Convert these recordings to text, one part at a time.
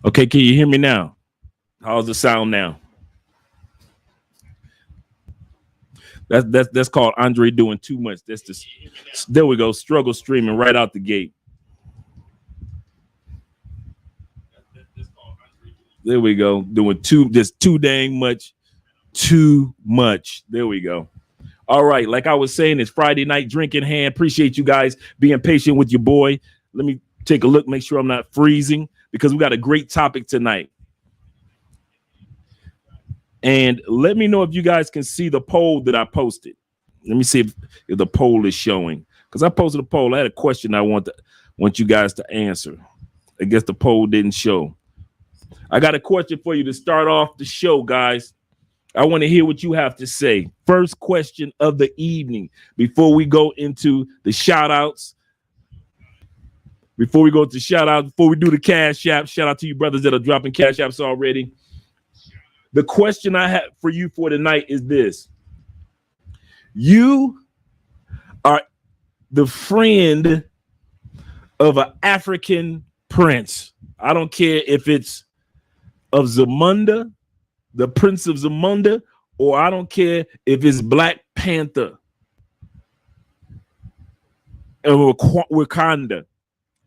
Okay, can you hear me now? How's the sound now? That's called Andre doing too much. That's just, there we go. Struggle streaming right out the gate. There we go. Doing just too dang much. Too much. There we go. All right. Like I was saying, it's Friday night, drink in hand. Appreciate you guys being patient with your boy. Let me take a look, make sure I'm not freezing, because we got a great topic tonight. And let me know if you guys can see the poll that I posted. Let me see if the poll is showing, because I posted a poll. I had a question I want you guys to answer. I guess the poll didn't show. I got a question for you to start off the show, guys. I want to hear what you have to say. First question of the evening before we go into the shout outs. Before we do the cash app, shout out to you brothers that are dropping cash apps already. The question I have for you for tonight is this. You are the friend of an African prince. I don't care if it's of Zamunda, the Prince of Zamunda, or I don't care if it's Black Panther or Wakanda.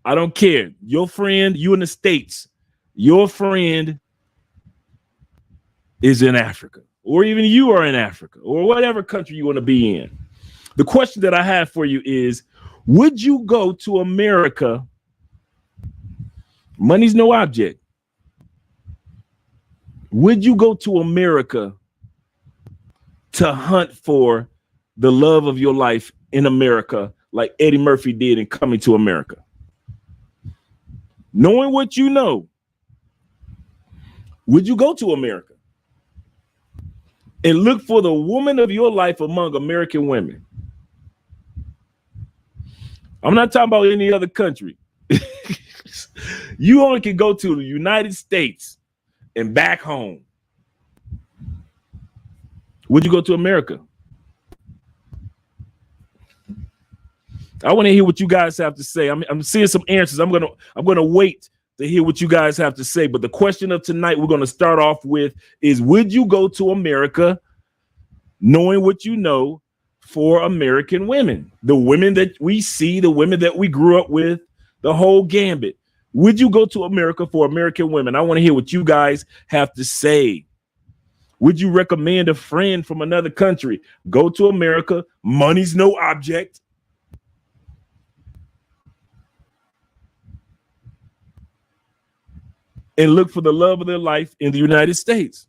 I don't care. Your friend, you in the States, your friend is in Africa, or even you are in Africa, or whatever country you want to be in. The question that I have for you is, would you go to America? Money's no object. Would you go to America to hunt for the love of your life in America like Eddie Murphy did in Coming to America? Knowing what you know, would you go to America and look for the woman of your life among American women? I'm not talking about any other country. You only can go to the United States and back home. Would you go to America? I want to hear what you guys have to say. I'm seeing some answers. I'm gonna wait to hear what you guys have to say. But the question of tonight we're going to start off with is, would you go to America knowing what you know for American women? The women that we see, the women that we grew up with, the whole gambit. Would you go to America for American women? I want to hear what you guys have to say. Would you recommend a friend from another country go to America? Money's no object. And look for the love of their life in the United States.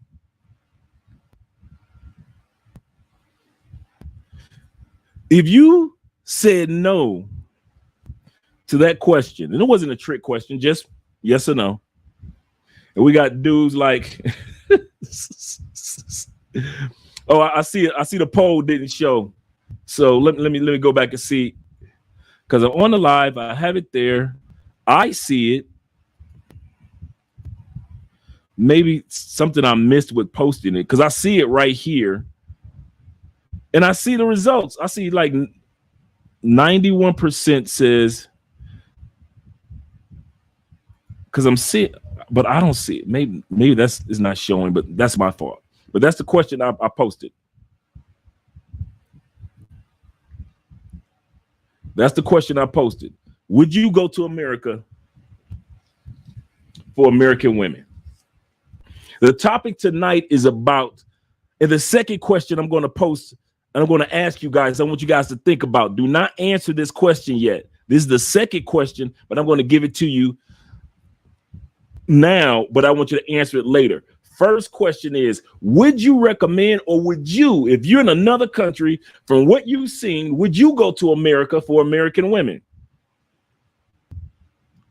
If you said no to that question, and it wasn't a trick question, just yes or no. And we got dudes like, oh, I see it. I see the poll didn't show. So let me go back and see, because I'm on the live. I have it there. I see it. Maybe something I missed with posting it, because I see it right here. And I see the results. I see like 91% says, because I'm seeing, but I don't see it. Maybe that's is not showing, but that's my fault. But that's the question I posted. That's the question I posted. Would you go to America for American women? The topic tonight is about, and the second question I'm going to post, and I'm going to ask you guys, I want you guys to think about. Do not answer this question yet. This is the second question, but I'm going to give it to you now, but I want you to answer it later. First question is, would you recommend, or would you, if you're in another country, from what you've seen, would you go to America for American women?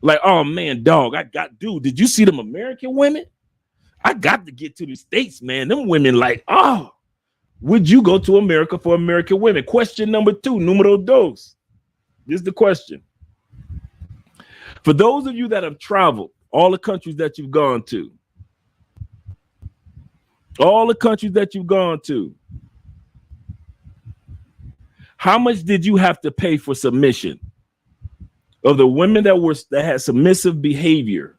Like, oh man, dog, dude, did you see them American women? I got to get to the States, man. Them women like, oh, would you go to America for American women? Question number 2, numero dos. This is the question. For those of you that have traveled, all the countries that you've gone to, how much did you have to pay for submission? Of the women that had submissive behavior,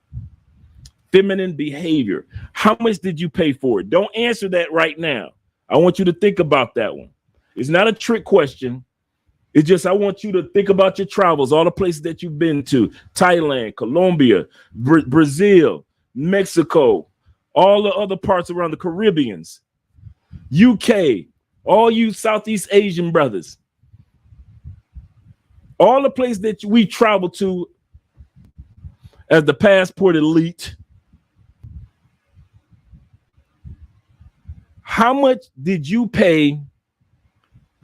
feminine behavior. How much did you pay for it? Don't answer that right now. I want you to think about that one. It's not a trick question. It's just I want you to think about your travels, all the places that you've been to: Thailand, Colombia, Brazil, Mexico, all the other parts around the Caribbeans, UK, all you Southeast Asian brothers, all the places that we travel to as the passport elite. How much did you pay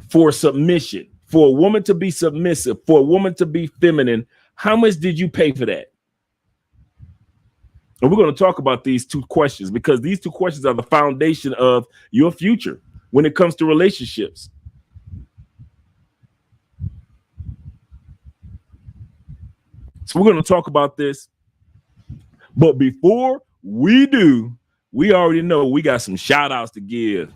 for submission? For a woman to be submissive, for a woman to be feminine, how much did you pay for that? And we're going to talk about these two questions because these two questions are the foundation of your future when it comes to relationships. So we're going to talk about this. But before we do, we already know we got some shout outs to give.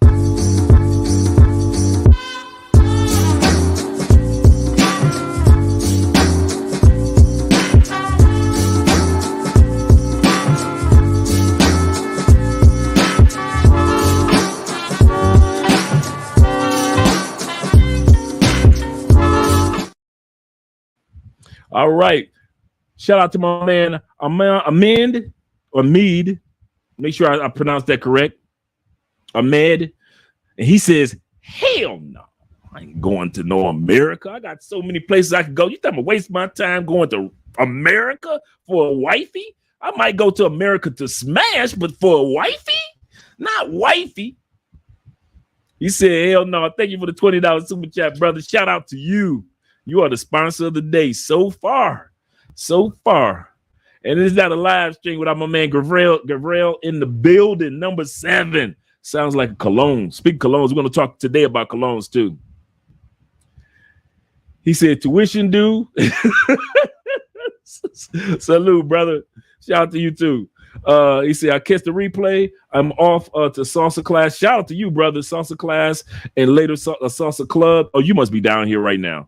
All right. Shout out to my man, Ahmed. Make sure I pronounce that correct. Ahmed. And he says, hell no. I ain't going to no America. I got so many places I could go. You think I'm going to waste my time going to America for a wifey? I might go to America to smash, but for a wifey? Not wifey. He said, hell no. Thank you for the $20 super chat, brother. Shout out to you. You are the sponsor of the day so far. So far. And it's not a live stream without my man Gavril in the building. Number 7. Sounds like a cologne. Speak colognes. We're going to talk today about colognes too. He said tuition due. Salute, brother. Shout out to you too. He said, I catch the replay. I'm off to salsa class. Shout out to you, brother. Salsa class and later salsa club. Oh, you must be down here right now.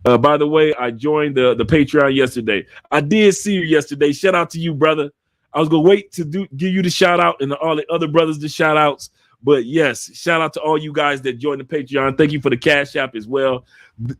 By the way, I joined the Patreon yesterday. I did see you yesterday. Shout out to you, brother. I was going to wait to give you the shout out and all the other brothers the shout outs. But yes, shout out to all you guys that joined the Patreon. Thank you for the Cash App as well.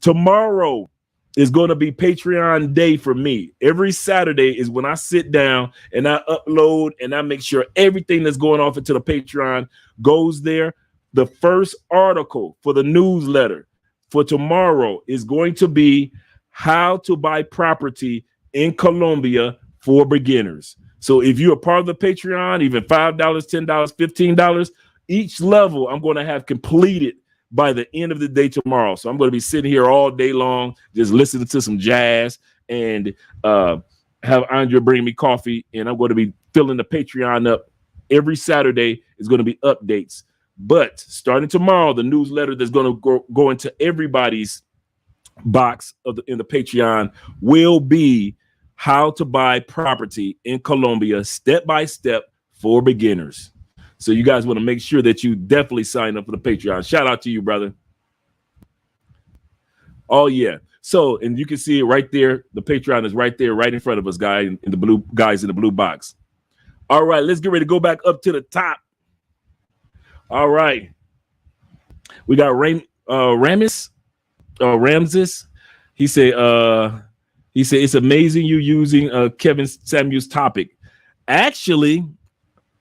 Tomorrow is going to be Patreon day for me. Every Saturday is when I sit down and I upload and I make sure everything that's going off into the Patreon goes there. The first article for the newsletter for tomorrow is going to be how to buy property in Colombia for beginners. So if you're a part of the Patreon, even $5, $10, $15, each level I'm going to have completed by the end of the day tomorrow. So I'm going to be sitting here all day long, just listening to some jazz and have Andrea bring me coffee. And I'm going to be filling the Patreon up. Every Saturday is going to be updates. But starting tomorrow, the newsletter that's going to go into everybody's box in the Patreon will be how to buy property in Colombia step by step for beginners. So you guys want to make sure that you definitely sign up for the Patreon. Shout out to you, brother. Oh, yeah. So, and you can see it right there. The Patreon is right there, right in front of us, guys in the blue box. All right, let's get ready to go back up to the top. All right. We got Ramses. He said it's amazing you using Kevin Samuel's topic. Actually,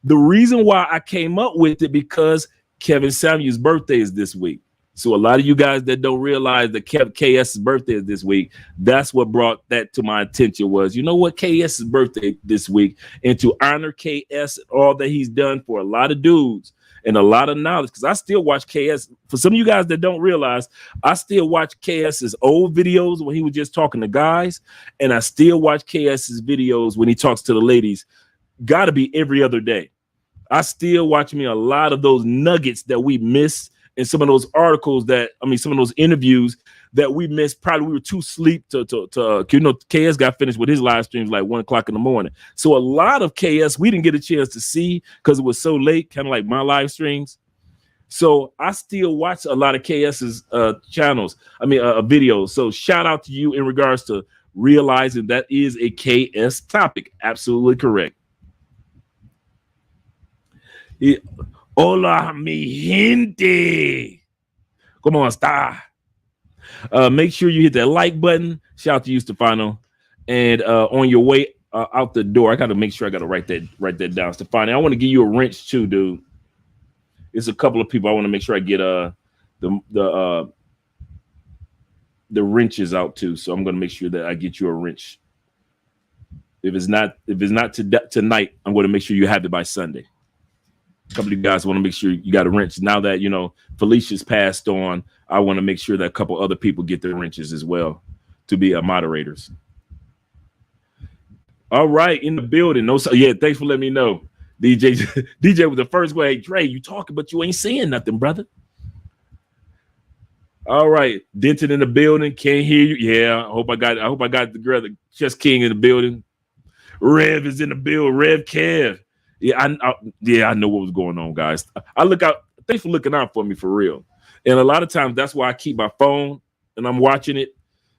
the reason why I came up with it because Kevin Samuel's birthday is this week. So a lot of you guys that don't realize that KS's birthday is this week, that's what brought that to my attention was, you know what, KS's birthday this week, and to honor KS and all that he's done for a lot of dudes and a lot of knowledge, because I still watch KS. For some of you guys that don't realize, I still watch KS's old videos when he was just talking to guys, and I still watch KS's videos when he talks to the ladies. Got to be every other day. I still watch me a lot of those nuggets that we miss in some of those articles some of those interviews that we missed. Probably we were too asleep to KS got finished with his live streams like 1 o'clock in the morning. So a lot of KS we didn't get a chance to see because it was so late, kind of like my live streams. So I still watch a lot of KS's channels, videos. So shout out to you in regards to realizing that is a KS topic. Absolutely correct. Hola, mi gente. Come on, star. Make sure you hit that like button. Shout out to you, Stefano. And on your way out the door, I got to make sure I got to write that down, Stefano. I want to give you a wrench too, dude. It's a couple of people I want to make sure I get the wrenches out too. So I'm going to make sure that I get you a wrench. If it's not tonight, I'm going to make sure you have it by Sunday. A couple of you guys want to make sure you got a wrench. Now that, you know, Felicia's passed on, I want to make sure that a couple other people get their wrenches as well to be moderators. All right, in the building. No, yeah, thanks for letting me know. DJ was the first way. Hey, Dre, you talking, but you ain't saying nothing, brother. All right, Denton in the building. Can't hear you. Yeah, I hope I got the girl, the Chess King in the building. Rev is in the building. Rev Kev. Yeah, I know what was going on, guys. I look out. Thanks for looking out for me, for real. And a lot of times that's why I keep my phone and I'm watching it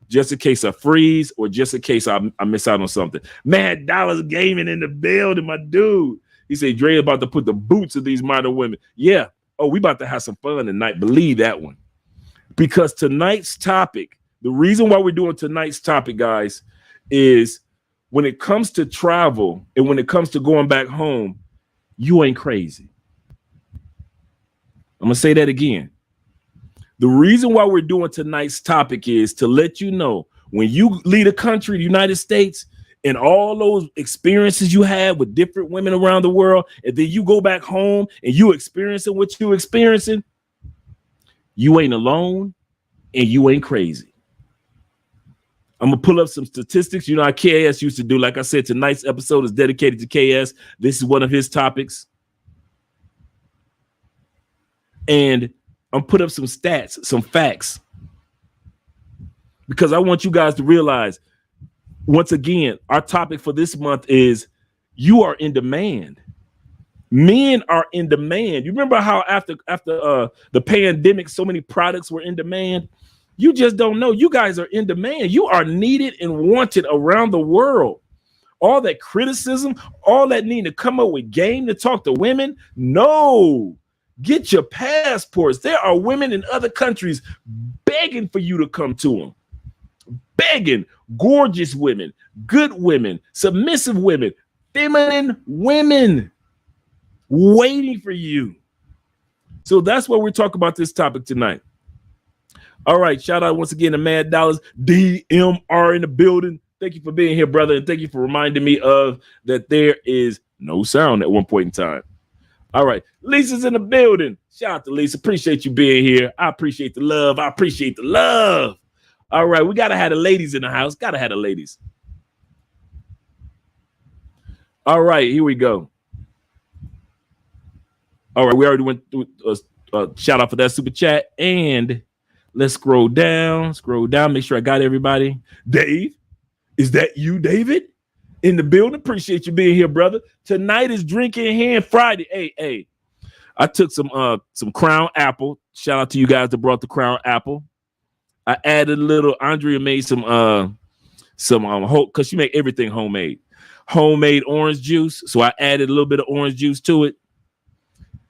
just in case I freeze or just in case I miss out on something. Mad Dollars Gaming in the building, my dude. He said, Dre about to put the boots of these modern women. Yeah. Oh, we about to have some fun tonight. Believe that one. Because tonight's topic, the reason why we're doing tonight's topic, guys, is when it comes to travel and when it comes to going back home, you ain't crazy. I'm going to say that again. The reason why we're doing tonight's topic is to let you know when you leave a country, the United States, and all those experiences you had with different women around the world, and then you go back home and you experiencing what you're experiencing, you ain't alone and you ain't crazy. I'm going to pull up some statistics. You know how KS used to do. Like I said, tonight's episode is dedicated to KS. This is one of his topics. And I'm put up some stats, some facts, because I want you guys to realize, once again, our topic for this month is you are in demand. Men are in demand. You remember how after the pandemic, so many products were in demand? You just don't know. You guys are in demand. You are needed and wanted around the world. All that criticism, all that need to come up with game to talk to women. No, get your passports. There are women in other countries begging for you to come to them. Begging. Gorgeous women, good women, submissive women, feminine women waiting for you. So that's why we're talking about this topic tonight. All right, shout out once again to Mad Dollars, DMR in the building. Thank you for being here, brother, and thank you for reminding me of that there is no sound at one point in time. All right, Lisa's in the building. Shout out to Lisa. Appreciate you being here. I appreciate the love. I appreciate the love. All right, we got to have the ladies in the house. Got to have the ladies. All right, here we go. All right, we already went through a shout out for that super chat. And let's scroll down, make sure I got everybody. Dave, is that you, David? In the building? Appreciate you being here, brother. Tonight is Drinking Hand Friday. Hey, I took some Crown Apple. Shout out to you guys that brought the Crown Apple. I added a little. Andrea made some because she make everything homemade orange juice. So I added a little bit of orange juice to it.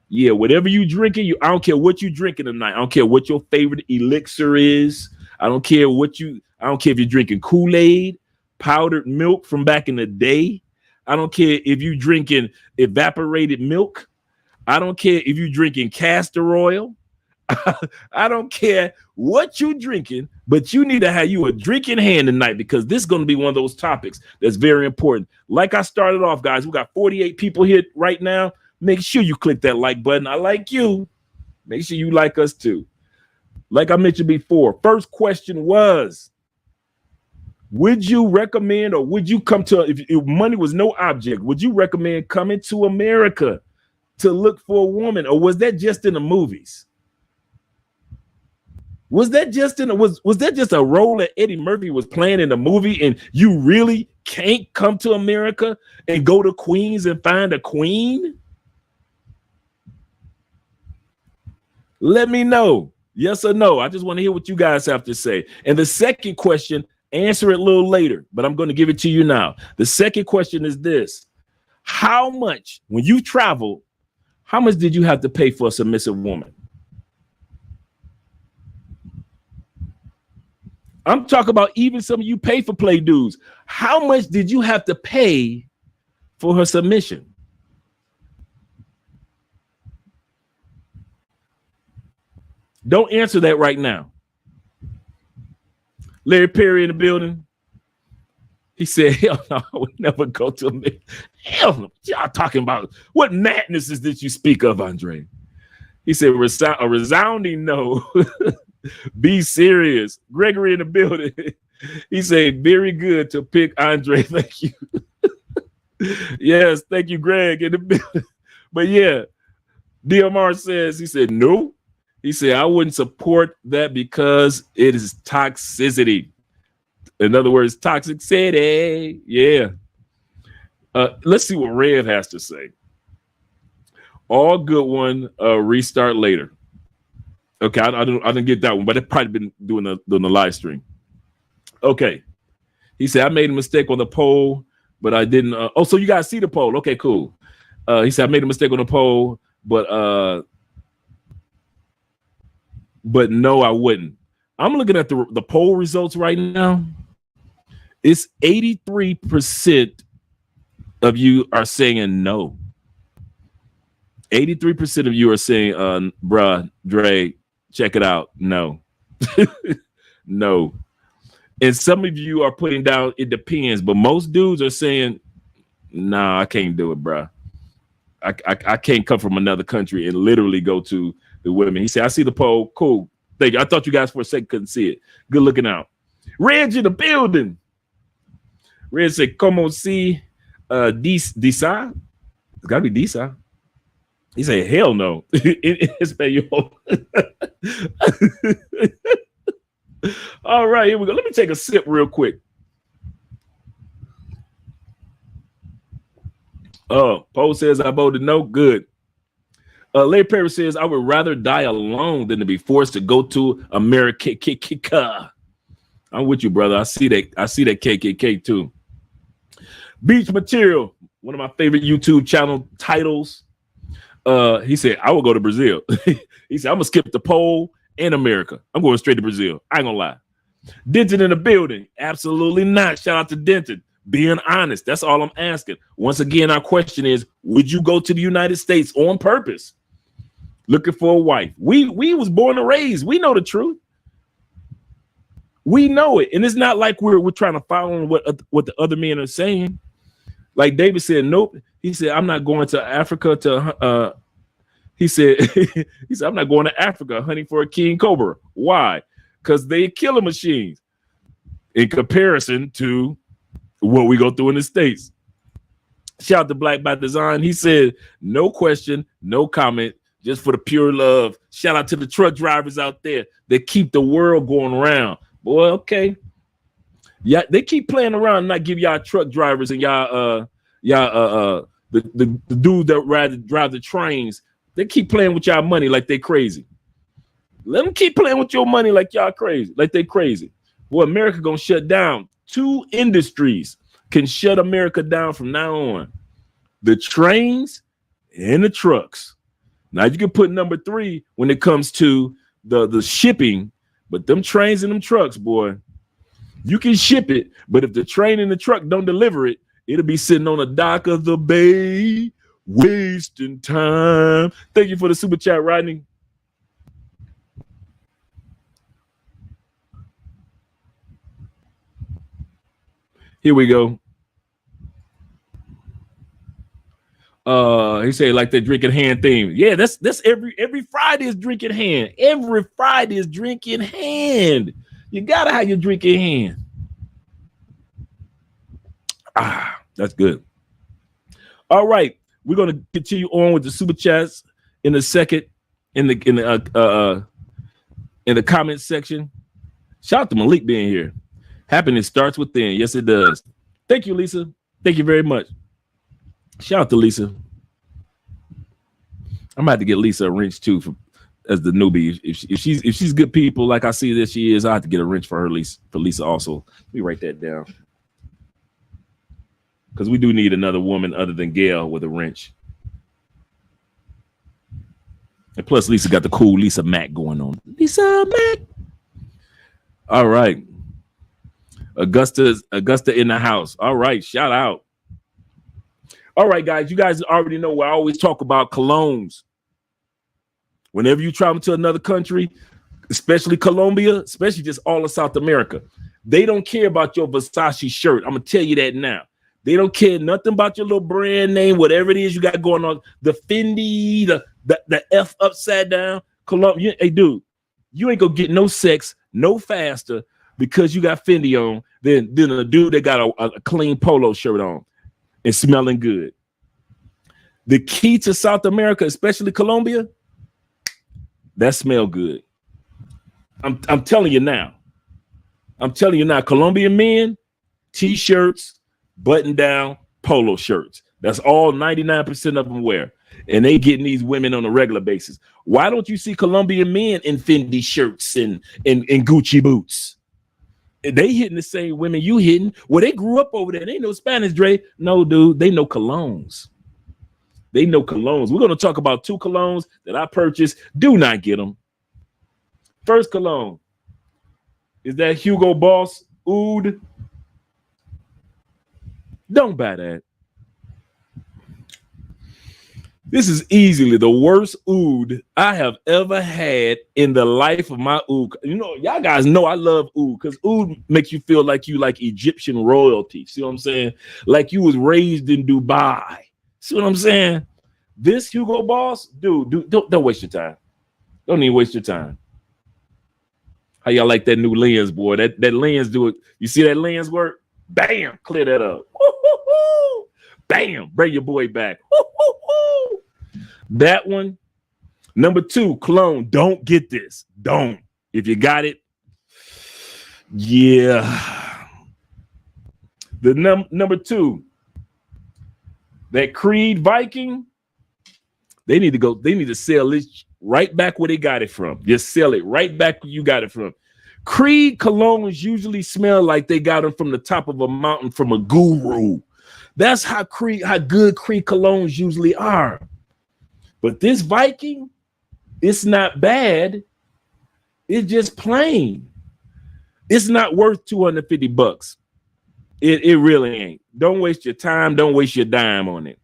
Yeah, whatever you drinking, I don't care what you drinking tonight. I don't care what your favorite elixir is. I don't care if you're drinking Kool-Aid, powdered milk from back in the day. I don't care if you're drinking evaporated milk. I don't care if you're drinking castor oil. I don't care what you're drinking, but you need to have you a drinking hand tonight, because this is going to be one of those topics that's very important. Like I started off, guys, we got 48 people here right now. Make sure you click that like button. I like you. Make sure you like us too. Like I mentioned before, first question was, would you recommend, or would you come to, if money was no object, would you recommend coming to America to look for a woman, or was that just in the movies? Was that just a role that Eddie Murphy was playing in the movie, and you really can't come to America and go to Queens and find a queen? Let me know. Yes or no. I just want to hear what you guys have to say. And the second question, answer it a little later, but I'm going to give it to you now. The second question is this: how much, when you travel, How much did you have to pay for a submissive woman? I'm talking about even some of you pay for play dudes. How much did you have to pay for her submission? Don't answer that right now. Larry Perry in the building. He said, hell no, I would never go to a hell no. Y'all talking about what madness is that you speak of, Andre? He said, a resounding no. Be serious. Gregory in the building. He said, very good to pick Andre. Thank you. Yes, thank you, Greg in the building. But yeah, DMR says, he said, no. He said, I wouldn't support that because it is toxicity. In other words, toxic city. Yeah. Let's see what Rev has to say. All good one. Restart later. Okay, I didn't get that one, but I've probably been doing the live stream. Okay. He said, I made a mistake on the poll, but I didn't. Oh, so you guys see the poll. Okay, cool. He said, I made a mistake on the poll, but no, I wouldn't. I'm looking at the poll results right now. It's 83% of you are saying no. 83% of you are saying, bruh, Dre, check it out. No. No. And some of you are putting down, it depends, but most dudes are saying, nah, I can't do it, bruh. I can't come from another country and literally go to the women. He said, I see the poll. Cool. Thank you. I thought you guys for a second couldn't see it. Good looking out. Reg in the building. Reg said, como si Disa? It's got to be Disa. He said, hell no. In Espanol. All right, here we go. Let me take a sip real quick. Poe says, I voted no. Good. Larry Perry says, I would rather die alone than to be forced to go to America. I'm with you, brother. I see that KKK too. Beach Material, one of my favorite YouTube channel titles. He said, I will go to Brazil. He said, I'm gonna skip the poll and America. I'm going straight to Brazil. I ain't gonna lie. Denton in the building. Absolutely not. Shout out to Denton. Being honest. That's all I'm asking. Once again, our question is, would you go to the United States on purpose? Looking for a wife. We was born and raised. We know the truth. We know it. And it's not like we're trying to follow what the other men are saying. Like David said, nope. He said, I'm not going to Africa to he said, I'm not going to Africa hunting for a king cobra. Why? Because they killing machines in comparison to what we go through in the States. Shout out to Black by Design. He said, no question, no comment, just for the pure love. Shout out to the truck drivers out there that keep the world going around. Boy, okay. Yeah, they keep playing around and not give y'all truck drivers and y'all the dude that drive the trains. They keep playing with y'all money like they crazy. Let them keep playing with your money like y'all crazy, like they crazy. Boy, America gonna shut down. 2 industries can shut America down from now on: the trains and the trucks. Now you can put number 3 when it comes to the shipping, but them trains and them trucks, boy, you can ship it, but if the train and the truck don't deliver it, it'll be sitting on the dock of the bay, wasting time. Thank you for the super chat, Rodney. Here we go. He said like the drinking hand theme. Yeah, that's every Friday is drinking hand. Every Friday is drinking hand. You gotta have your drinking hand. That's good. All right, we're gonna continue on with the super chats in a second in the comment section. Shout out to Malik being here. Happiness starts within. Yes, it does. Thank you, Lisa. Thank you very much. Shout out to Lisa. I'm about to get Lisa a wrench too as the newbie. If she's good people like I see that she is, I have to get a wrench for her, Lisa also. Let me write that down. Because we do need another woman other than Gail with a wrench. And plus, Lisa got the cool Lisa Mack going on. Lisa Mack. All right. Augusta in the house. All right. Shout out. All right, guys. You guys already know I always talk about colognes. Whenever you travel to another country, especially Colombia, especially just all of South America, they don't care about your Versace shirt. I'm going to tell you that now. They don't care nothing about your little brand name, whatever it is you got going on. The Fendi, the F upside down. Colombia. Hey, dude, you ain't going to get no sex no faster because you got Fendi on than a dude that got a clean polo shirt on and smelling good. The key to South America, especially Colombia, that smell good. I'm telling you now. I'm telling you now, Colombian men, t-shirts, button down, polo shirts. That's all 99% of them wear. And they getting these women on a regular basis. Why don't you see Colombian men in Fendi shirts and Gucci boots? They hitting the same women you hitting. Well, they grew up over there. They know Spanish, Dre. No, dude, they know colognes. They know colognes. We're going to talk about 2 colognes that I purchased. Do not get them. First cologne is that Hugo Boss Oud. Don't buy that. This is easily the worst oud I have ever had in the life of my oud. You know, y'all guys know I love oud because oud makes you feel like you like Egyptian royalty. See what I'm saying? Like you was raised in Dubai. See what I'm saying? This Hugo Boss, dude, don't waste your time. Don't even waste your time. How y'all like that new lens, boy? That lens do it. You see that lens work? Bam, clear that up. Woo-hoo-hoo. Bam, bring your boy back. Woo-hoo-hoo. That one. Number 2, cologne. Don't get this. Don't. If you got it, yeah. The number 2, that Creed Viking. They need to sell this right back where they got it from. Just sell it right back where you got it from. Creed colognes usually smell like they got them from the top of a mountain from a guru. That's how good Creed colognes usually are. But this Viking, it's not bad. It's just plain. It's not worth $250. It really ain't. Don't waste your time. Don't waste your dime on it.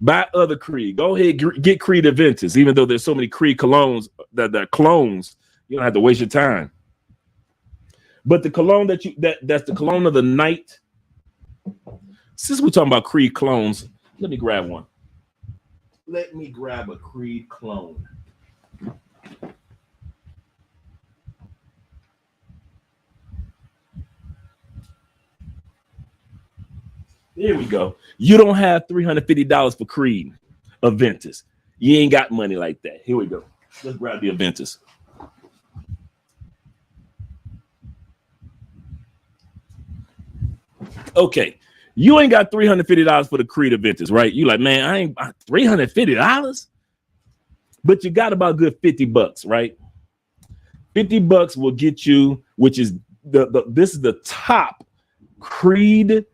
Buy other Creed. Go ahead, get Creed Aventus. Even though there's so many Creed colognes that are clones, you don't have to waste your time. But the cologne that's the cologne of the night. Since we're talking about Creed clones, let me grab one. Let me grab a Creed clone. There we go. You don't have $350 for Creed Aventus. You ain't got money like that. Here we go. Let's grab the Aventus. Okay. You ain't got $350 for the Creed Aventus, right? You like, man, I ain't $350. But you got about good $50, right? $50 will get you, which is this is the top Creed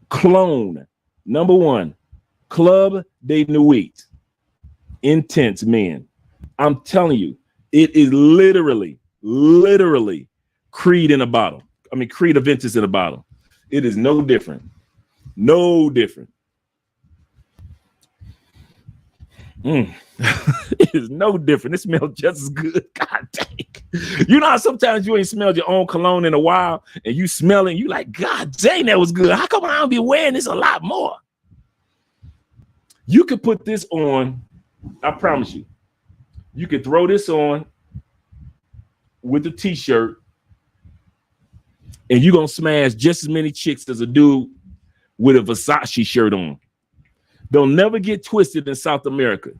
clone. Number 1, Club de Nuit. Intense Men. I'm telling you, it is literally Creed in a bottle. I mean, Creed Aventus in a bottle. It is no different. No different. It is no different. It smells just as good. God dang. You know how sometimes you ain't smelled your own cologne in a while and you smell it and you like, God dang, that was good. How come I don't be wearing this a lot more? You could put this on. I promise you. You could throw this on with the t-shirt and you're going to smash just as many chicks as a dude with a Versace shirt on. They'll never get twisted in South America.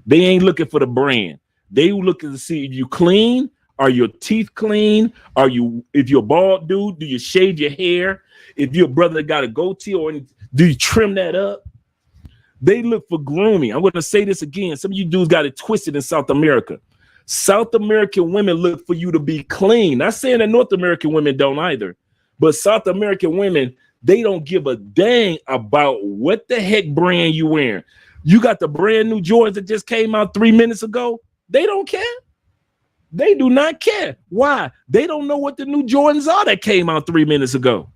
They ain't looking for the brand. They looking to see if you clean. Are your teeth clean? If you're a bald dude, do you shave your hair? If you're a brother that got a goatee, or do you trim that up? They look for grooming. I'm going to say this again. Some of you dudes got it twisted in South America. South American women look for you to be clean. Not saying that North American women don't either, but South American women, they don't give a dang about what the heck brand you wearing. You got the brand new Jordans that just came out 3 minutes ago. They don't care. They do not care. Why? They don't know what the new Jordans are that came out 3 minutes ago.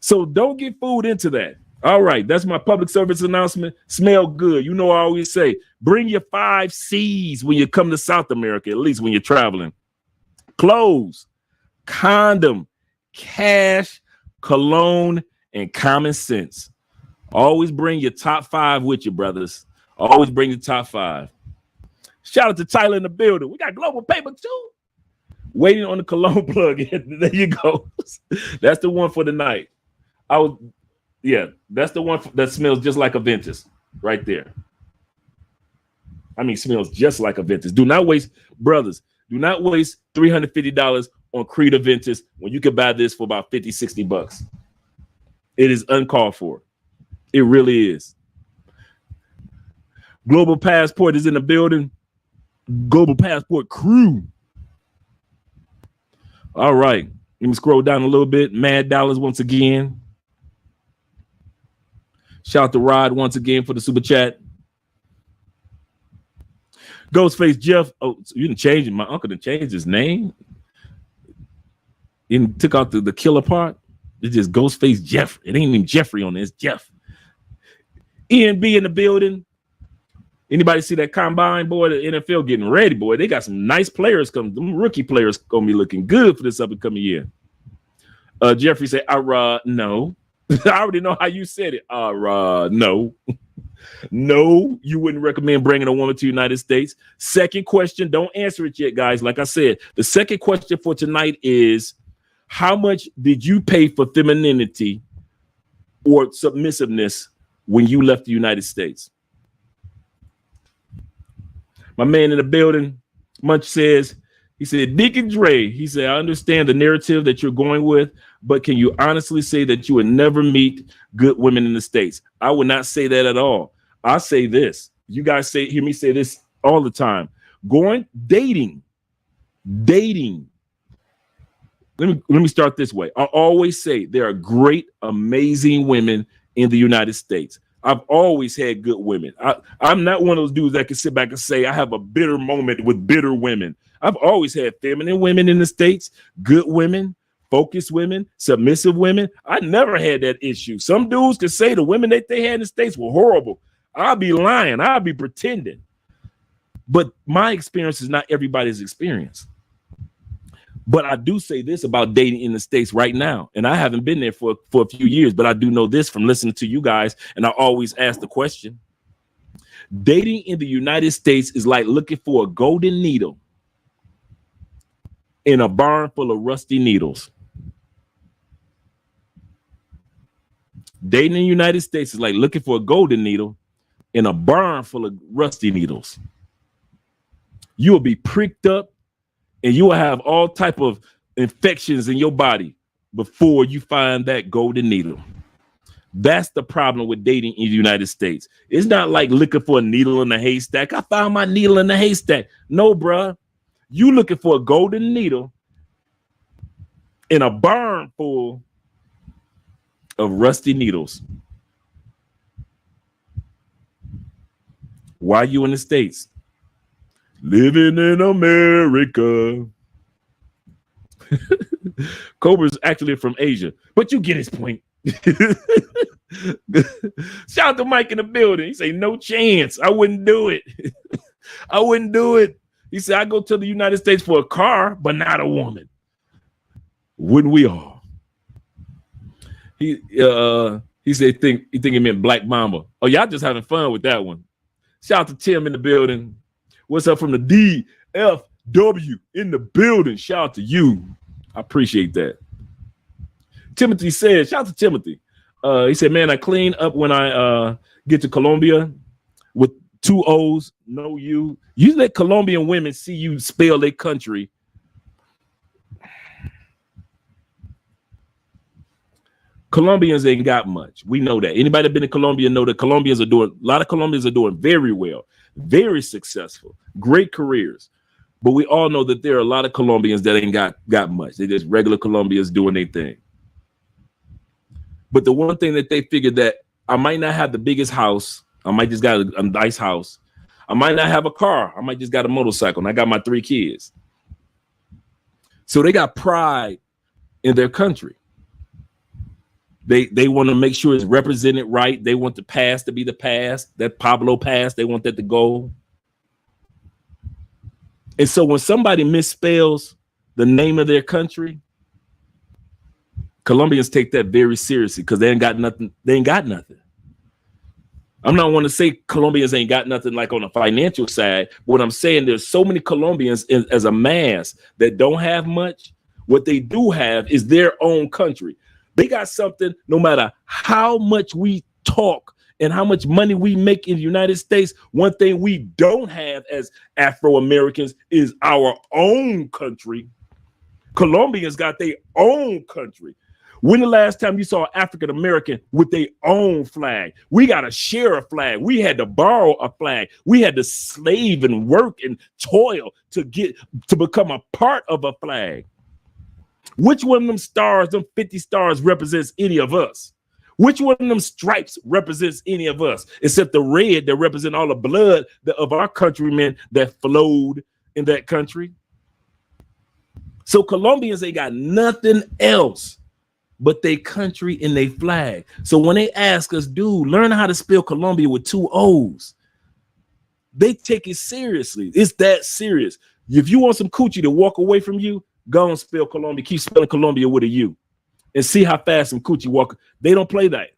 So don't get fooled into that. All right, that's my public service announcement. Smell good. You know, I always say, bring your 5 C's when you come to South America, at least when you're traveling. Clothes, condom, cash, cologne, and common sense. Always bring your top 5 with you, brothers. Always bring your top 5. Shout out to Tyler in the building. We got global paper too. Waiting on the cologne plug. There you go. That's the one for the night. That's the one that smells just like a Ventus right there. I mean, smells just like a Ventus. Do not waste, brothers, do not waste $350 on Creed Ventus when you can buy this for about 50, 60 bucks. It is uncalled for. It really is. Global Passport is in the building. Global Passport crew. All right. Let me scroll down a little bit. Mad Dollars once again. Shout out to Rod once again for the super chat. Ghostface Jeff. Oh, so you didn't change it. My uncle didn't change his name. He took out the killer part. It's just Ghostface Jeff. It ain't even Jeffrey on this. Jeff. Ian B in the building. Anybody see that combine, boy? The NFL getting ready, boy. They got some nice players coming. Them rookie players gonna be looking good for this up and coming year. Jeffrey said, no. I already know how you said it. No. No, you wouldn't recommend bringing a woman to the United States. Second question, don't answer it yet, guys. Like I said, the second question for tonight is, how much did you pay for femininity or submissiveness when you left the United States? My man in the building, Munch says, he said, Deacon Dre, he said, I understand the narrative that you're going with, but can you honestly say that you would never meet good women in the States? I would not say that at all. I say this. You guys hear me say this all the time. Dating. Let me start this way. I always say there are great, amazing women in the United States. I've always had good women. I'm not one of those dudes that can sit back and say I have a bitter moment with bitter women. I've always had feminine women in the States, good women, focused women, submissive women. I never had that issue. Some dudes could say the women that they had in the States were horrible. I'll be lying. I'll be pretending. But my experience is not everybody's experience. But I do say this about dating in the States right now. And I haven't been there for a few years, but I do know this from listening to you guys. And I always ask the question. Dating in the United States is like looking for a golden needle in a barn full of rusty needles. Dating in the United States is like looking for a golden needle in a barn full of rusty needles. You will be pricked up and you will have all type of infections in your body before you find that golden needle. That's the problem with dating in the United States. It's not like looking for a needle in the haystack. I found my needle in the haystack. No, bruh. You looking for a golden needle in a barn full of rusty needles. Why you in the States? Living in America. Cobra's actually from Asia, but you get his point. Shout out to Mike in the building. He say, no chance. I wouldn't do it. I wouldn't do it. He said, I go to the United States for a car, but not a woman. Wouldn't we all? He said, he think it meant Black Mamba. Oh, y'all just having fun with that one. Shout out to Tim in the building. What's up from the DFW in the building? Shout out to you. I appreciate that. Timothy said, shout out to Timothy. He said, man, I clean up when I get to Colombia with 2 O's, no U. You let Colombian women see you spell their country. Colombians ain't got much. We know that. Anybody been to Colombia know that a lot of Colombians are doing very well, very successful, great careers. But we all know that there are a lot of Colombians that ain't got much. They're just regular Colombians doing their thing. But the one thing that they figured that I might not have the biggest house, I might just got a nice house. I might not have a car. I might just got a motorcycle, and I got my 3 kids. So they got pride in their country. They want to make sure it's represented right. They want the past to be the past. That Pablo past, they want that to go. And so when somebody misspells the name of their country, Colombians take that very seriously because they ain't got nothing. They ain't got nothing. I'm not want to say Colombians ain't got nothing like on the financial side. But what I'm saying, there's so many Colombians as a mass that don't have much. What they do have is their own country. They got something, no matter how much we talk and how much money we make in the United States, one thing we don't have as Afro-Americans is our own country. Colombians got their own country. When the last time you saw African-American with their own flag? We got to share a flag. We had to borrow a flag. We had to slave and work and toil to become a part of a flag. Which one of them stars, them 50 stars, represents any of us? Which one of them stripes represents any of us? Except the red that represent all the blood of our countrymen that flowed in that country. So Colombians ain't got nothing else but their country and their flag. So when they ask us, dude, learn how to spell Colombia with 2 O's, they take it seriously. It's that serious. If you want some coochie to walk away from you, go and spell Colombia. Keep spelling Colombia with a U and see how fast some coochie walk. They don't play that.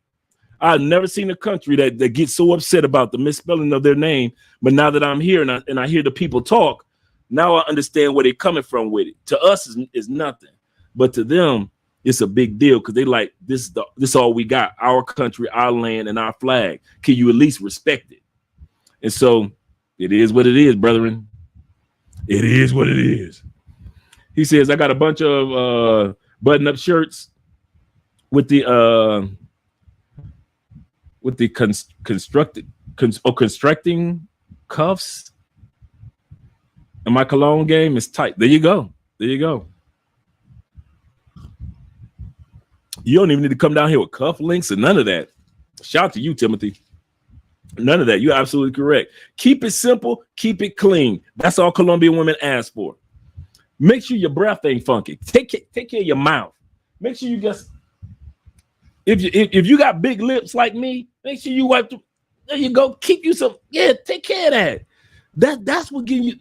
I've never seen a country that gets so upset about the misspelling of their name. But now that I'm here and I hear the people talk, now I understand where they're coming from with it. To us is nothing, but to them it's a big deal because they like this all we got, our country, our land, and our flag. Can you at least respect it? And so it is what it is, brethren. It is what it is. He says, I got a bunch of button-up shirts with the constructing cuffs. And my Cologne game is tight. There you go. There you go. You don't even need to come down here with cuff links or none of that. Shout out to you, Timothy. None of that. You're absolutely correct. Keep it simple. Keep it clean. That's all Colombian women ask for. Make sure your breath ain't funky. Take care of your mouth. Make sure you just, if you got big lips like me, make sure you wipe. There you go. Keep you some. Yeah, take care of that. That's what gives you.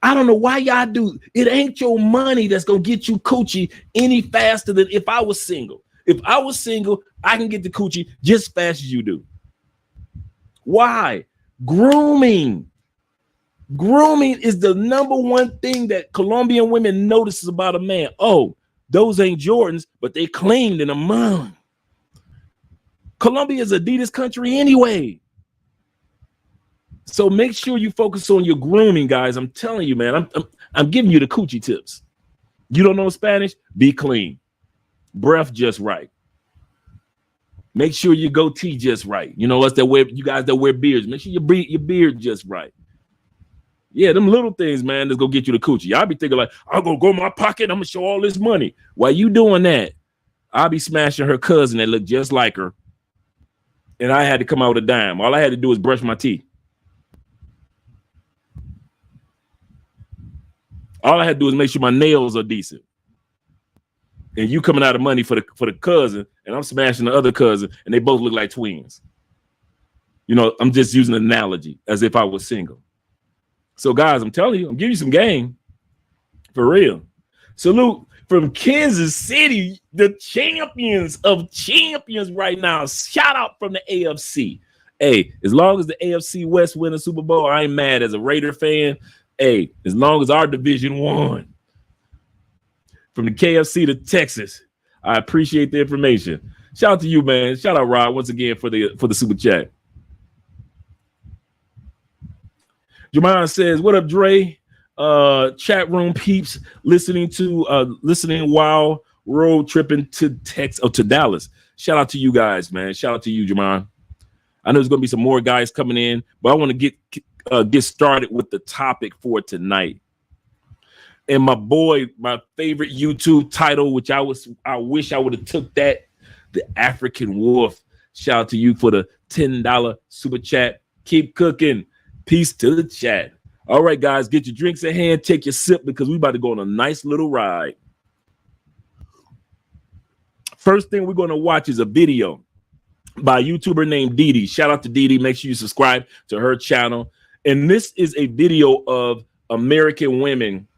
I don't know why y'all do. It ain't your money that's gonna get you coochie any faster than if I was single. If I was single, I can get the coochie just as fast as you do. Why? Grooming. Grooming is the number one thing that Colombian women notices about a man. Oh, those ain't Jordans, but they cleaned in a month. Colombia is Adidas country anyway. So make sure you focus on your grooming, guys. I'm telling you, man, I'm giving you the coochie tips. You don't know Spanish? Be clean. Breath just right. Make sure your goatee just right. You know us that wear, you guys that wear beards, make sure your beard just right. Yeah, them little things, man, that's gonna get you the coochie. I'll be thinking like, I'm gonna go in my pocket, I'm gonna show all this money. While you doing that, I'll be smashing her cousin that looked just like her. And I had to come out with a dime. All I had to do was brush my teeth. All I had to do is make sure my nails are decent. And you coming out of money for the cousin, and I'm smashing the other cousin, and they both look like twins. You know, I'm just using an analogy as if I was single. So, guys, I'm telling you, I'm giving you some game. For real. Salute from Kansas City, the champions of champions right now. Shout out from the AFC. Hey, as long as the AFC West win the Super Bowl, I ain't mad as a Raider fan. Hey, as long as our division won. From the KFC to Texas, I appreciate the information. Shout out to you, man. Shout out, Rod, once again for the super chat. Jamon says, "What up, Dre? Chat room peeps listening while road tripping to Dallas. Shout out to you guys, man. Shout out to you, Jamon. I know there's gonna be some more guys coming in, but I want to get started with the topic for tonight. And my boy, my favorite YouTube title, which I wish I would have took that, the African Wolf. Shout out to you for the $10 super chat. Keep cooking. Peace to the chat. All right, guys, get your drinks in hand. Take your sip because we about to go on a nice little ride. First thing we're going to watch is a video by a YouTuber named Didi. Shout out to Didi. Make sure you subscribe to her channel. And this is a video of American women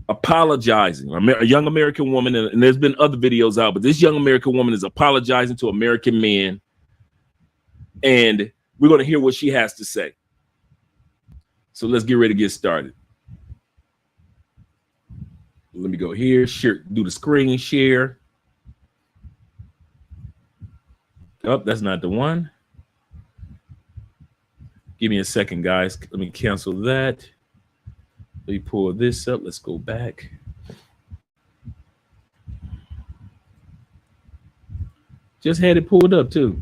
apologizing. A young American woman, and there's been other videos out, but this young American woman is apologizing to American men. And we're going to hear what she has to say. So let's get ready to get started. Let me go here, share, do the screen share. Oh, that's not the one. Give me a second, guys. Let me cancel that. Let me pull this up. Let's go back. Just had it pulled up too.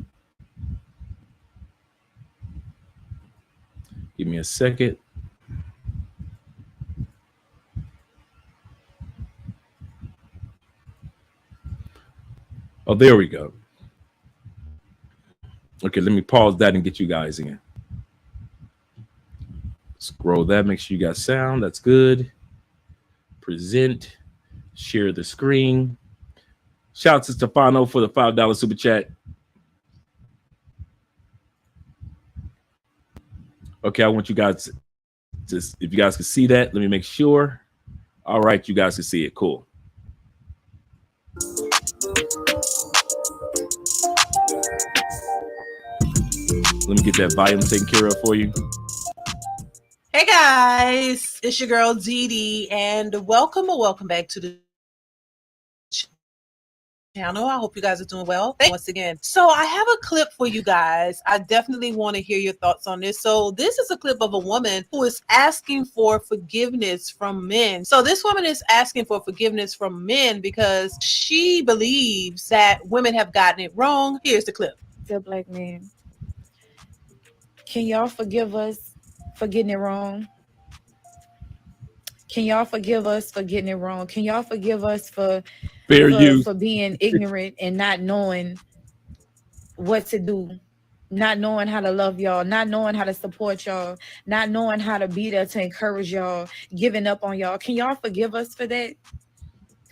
Give me a second. Oh, there we go. Okay, let me pause that and get you guys in. Scroll that, make sure you got sound. That's good. Present, share the screen. Shout out to Stefano for the $5 super chat. Okay, I want you guys to, if you guys can see that, let me make sure. All right, you guys can see it. Cool. Let me get that volume taken care of for you. Hey guys, it's your girl Didi, and welcome back to the channel. I hope you guys are doing well. Once again, so I have a clip for you guys. I definitely want to hear your thoughts on this. So this is a clip of a woman who is asking for forgiveness from men. So this woman is asking for forgiveness from men because she believes that women have gotten it wrong. Here's the clip. Dear black men, can y'all forgive us for getting it wrong? Can y'all forgive us for getting it wrong? Can y'all forgive us for being ignorant and not knowing what to do, not knowing how to love y'all, not knowing how to support y'all, not knowing how to be there to encourage y'all, giving up on y'all? Can y'all forgive us for that?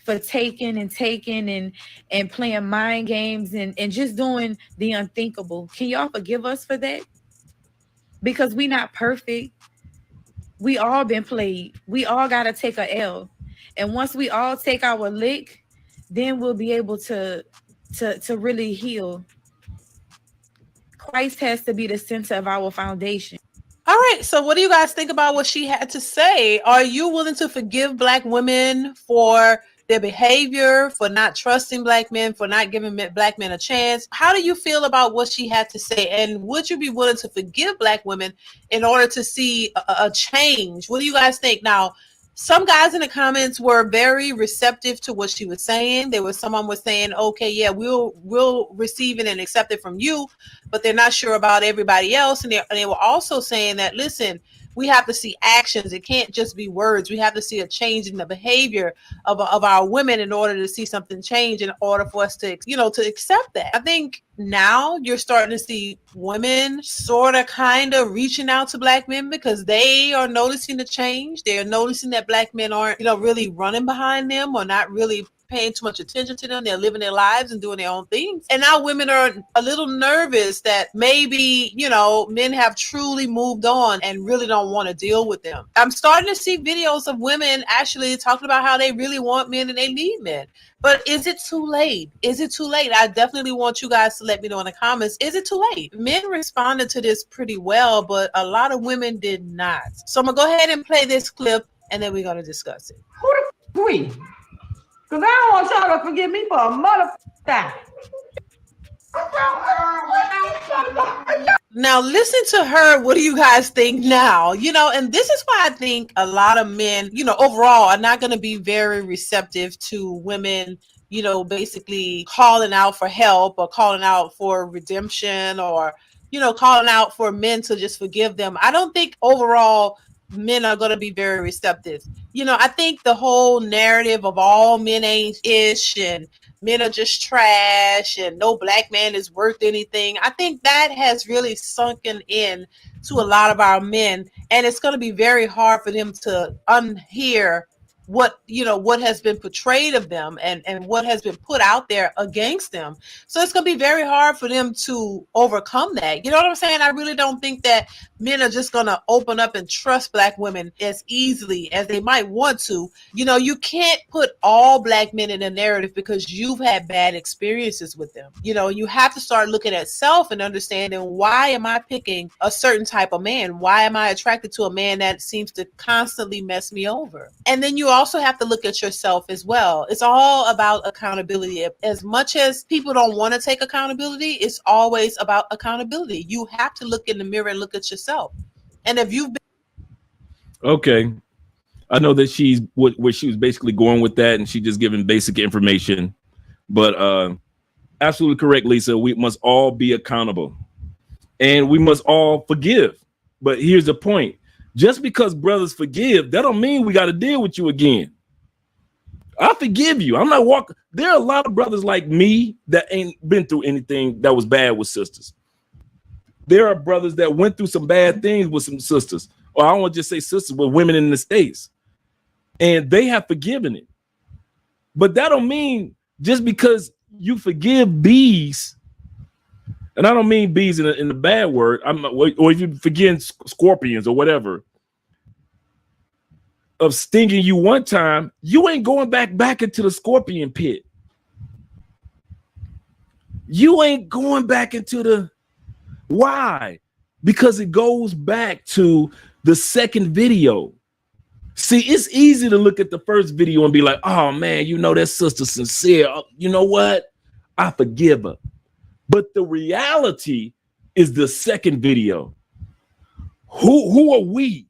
For taking and playing mind games and just doing the unthinkable. Can y'all forgive us for that? Because we not perfect. We all been played. We all got to take a L. And once we all take our lick, then we'll be able to really heal. Christ has to be the center of our foundation. All right. So what do you guys think about what she had to say? Are you willing to forgive black women for their behavior, for not trusting black men, for not giving black men a chance? How do you feel about what she had to say? And would you be willing to forgive black women in order to see a change? What do you guys think? Now, some guys in the comments were very receptive to what she was saying. Someone was saying, okay, yeah, we'll receive it and accept it from you, but they're not sure about everybody else. And they were also saying that, listen, we have to see actions. It can't just be words. We have to see a change in the behavior of our women in order to see something change, in order for us to, to accept that. I think now you're starting to see women sort of kind of reaching out to black men because they are noticing the change. They're noticing that black men aren't, really running behind them or not really paying too much attention to them. They're living their lives and doing their own things. And now women are a little nervous that maybe, men have truly moved on and really don't want to deal with them. I'm starting to see videos of women actually talking about how they really want men and they need men. But is it too late? Is it too late? I definitely want you guys to let me know in the comments. Is it too late? Men responded to this pretty well, but a lot of women did not. So I'm going to go ahead and play this clip and then we're going to discuss it. Who the we? Because I don't want y'all to forgive me for a motherfucker. Now listen to her. What do you guys think now? And this is why I think a lot of men, overall are not going to be very receptive to women, basically calling out for help or calling out for redemption or, calling out for men to just forgive them. I don't think overall men are going to be very receptive. You know, I think the whole narrative of all men ain't ish and men are just trash and no black man is worth anything, I think that has really sunken in to a lot of our men, and it's going to be very hard for them to unhear what, you know, what has been portrayed of them and what has been put out there against them. So it's going to be very hard for them to overcome that. You know what I'm saying? I really don't think that men are just going to open up and trust black women as easily as they might want to. You know, you can't put all black men in a narrative because you've had bad experiences with them. You know, you have to start looking at self and understanding, why am I picking a certain type of man? Why am I attracted to a man that seems to constantly mess me over? And then you also have to look at yourself as well. It's all about accountability. As much as people don't want to take accountability, it's always about accountability. You have to look in the mirror and look at yourself. And if you've been okay, I know that she's what she was basically going with that, and she just giving basic information, but absolutely correct, Lisa. We must all be accountable, and we must all forgive. But here's the point: just because brothers forgive, that don't mean we got to deal with you again. I forgive you. I'm not walking. There are a lot of brothers like me that ain't been through anything that was bad with sisters. There are brothers that went through some bad things with some sisters, or I don't want to just say sisters, but women in the States, and they have forgiven it. But that don't mean just because you forgive bees, and I don't mean bees in the bad word, or if you forgive scorpions or whatever, of stinging you one time, you ain't going back into the scorpion pit. You ain't going back into the, why? Because it goes back to the second video. See, it's easy to look at the first video and be like, oh man, you know, that sister sincere. You know what? I forgive her. But the reality is the second video. Who are we?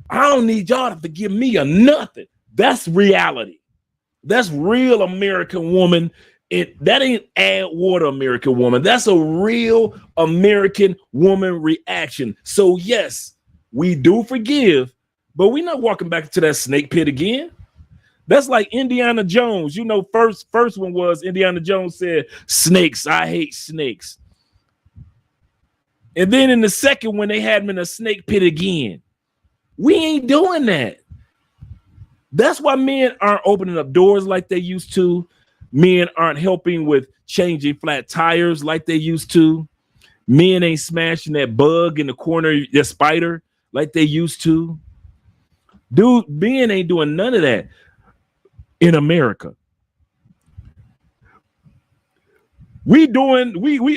I don't need y'all to forgive me or nothing. That's reality. That's real American woman. That ain't add water American woman. That's a real American woman reaction. So yes, we do forgive, but we're not walking back to that snake pit again. That's like Indiana Jones. You know, first one was Indiana Jones said, snakes, I hate snakes. And then in the second one, they had him in a snake pit again. We ain't doing that. That's why men aren't opening up doors like they used to. Men aren't helping with changing flat tires like they used to. Men ain't smashing that bug in the corner, that spider, like they used to. Dude, men ain't doing none of that in America. We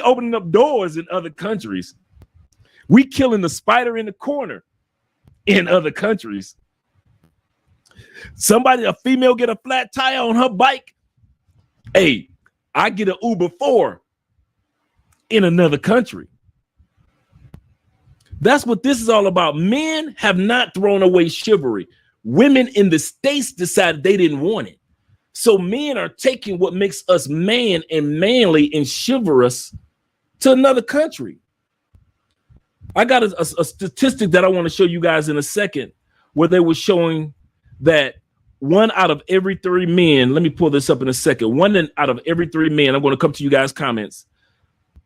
opening up doors in other countries. We killing the spider in the corner in other countries. A female get a flat tire on her bike. Hey, I get an Uber 4 in another country. That's what this is all about. Men have not thrown away chivalry. Women in the States decided they didn't want it. So men are taking what makes us man and manly and chivalrous to another country. I got a statistic that I want to show you guys in a second, where they were showing that 1 out of every 3 men, let me pull this up in a second, 1 out of every 3 men, I'm going to come to you guys' comments,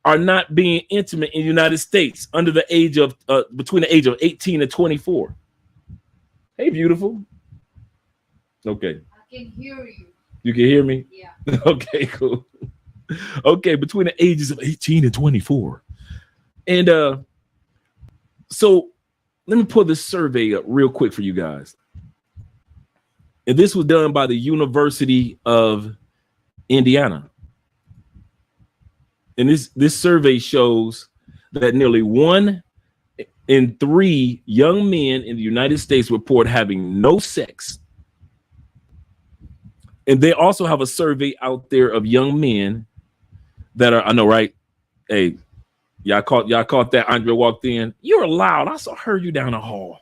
are not being intimate in the United States under the age of, between the age of 18 and 24. Hey, beautiful. Okay. I can hear you. You can hear me? Yeah. Okay, cool. Okay, between the ages of 18 and 24. And so let me pull this survey up real quick for you guys. And this was done by the University of Indiana. And this survey shows that nearly 1 in 3 young men in the United States report having no sex. And they also have a survey out there of young men that are, I know, right? Hey, y'all caught that. Andre walked in. You're loud. I heard you down the hall.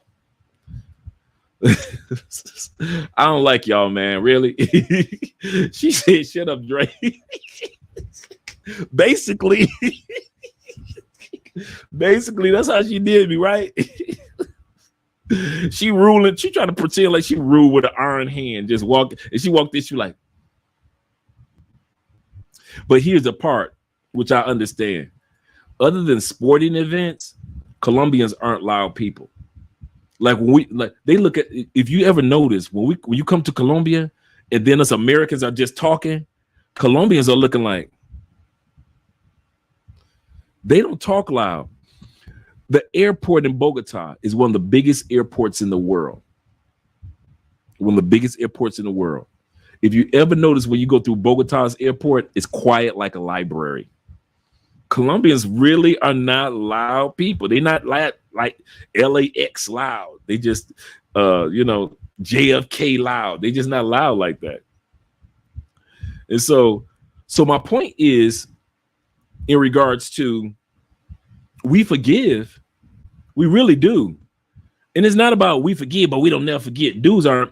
I don't like y'all, man. Really? She said, shut up, Dre. Basically, that's how she did me, right? She ruling. She trying to pretend like she ruled with an iron hand. Just walk. And she walked in. She like. But here's the part which I understand. Other than sporting events, Colombians aren't loud people. Like when they look at. If you ever notice when you come to Colombia, and then us Americans are just talking, Colombians are looking like they don't talk loud. The airport in Bogota is one of the biggest airports in the world. One of the biggest airports in the world. If you ever notice when you go through Bogota's airport, it's quiet like a library. Colombians really are not loud people. They're not like LAX loud. They just, JFK loud. They just not loud like that. And so my point is, in regards to, we forgive, we really do. And it's not about we forgive, but we don't never forget.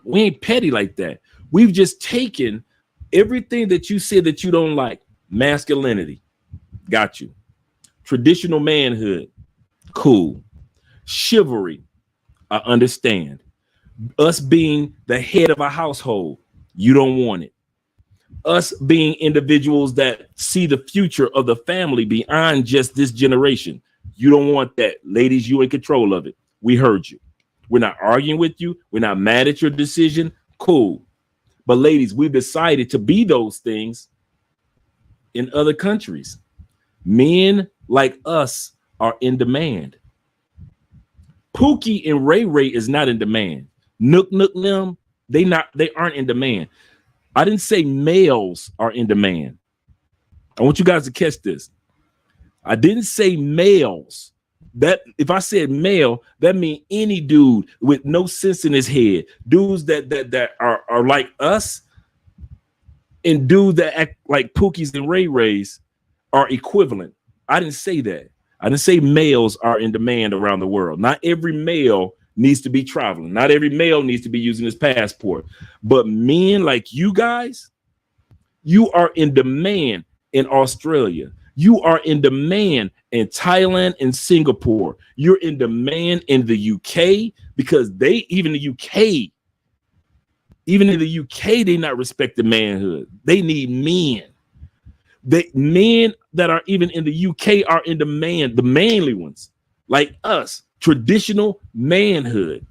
We ain't petty like that. We've just taken everything that you said that you don't like. Masculinity, got you. Traditional manhood, cool. Chivalry, I understand. Us being the head of a household, you don't want it. Us being individuals that see the future of the family beyond just this generation, you don't want that. Ladies, you in control of it. We heard you. We're not arguing with you. We're not mad at your decision. Cool. But ladies, we've decided to be those things in other countries. Men like us are in demand. Pookie and Ray Ray is not in demand. Nook them, they aren't in demand. I didn't say males are in demand. I want you guys to catch this. I didn't say males. That if I said male, that means any dude with no sense in his head, dudes that are like us, and dudes that act like Pookies and Ray Rays are equivalent. I didn't say that. I didn't say males are in demand around the world. Not every male needs to be traveling. Not every male needs to be using his passport. But men like you guys, you are in demand in Australia. You are in demand in Thailand and Singapore. You're in demand in the UK because even in the UK, they not respect the manhood. They need men. The men that are even in the UK are in demand, the manly ones, like us, traditional manhood,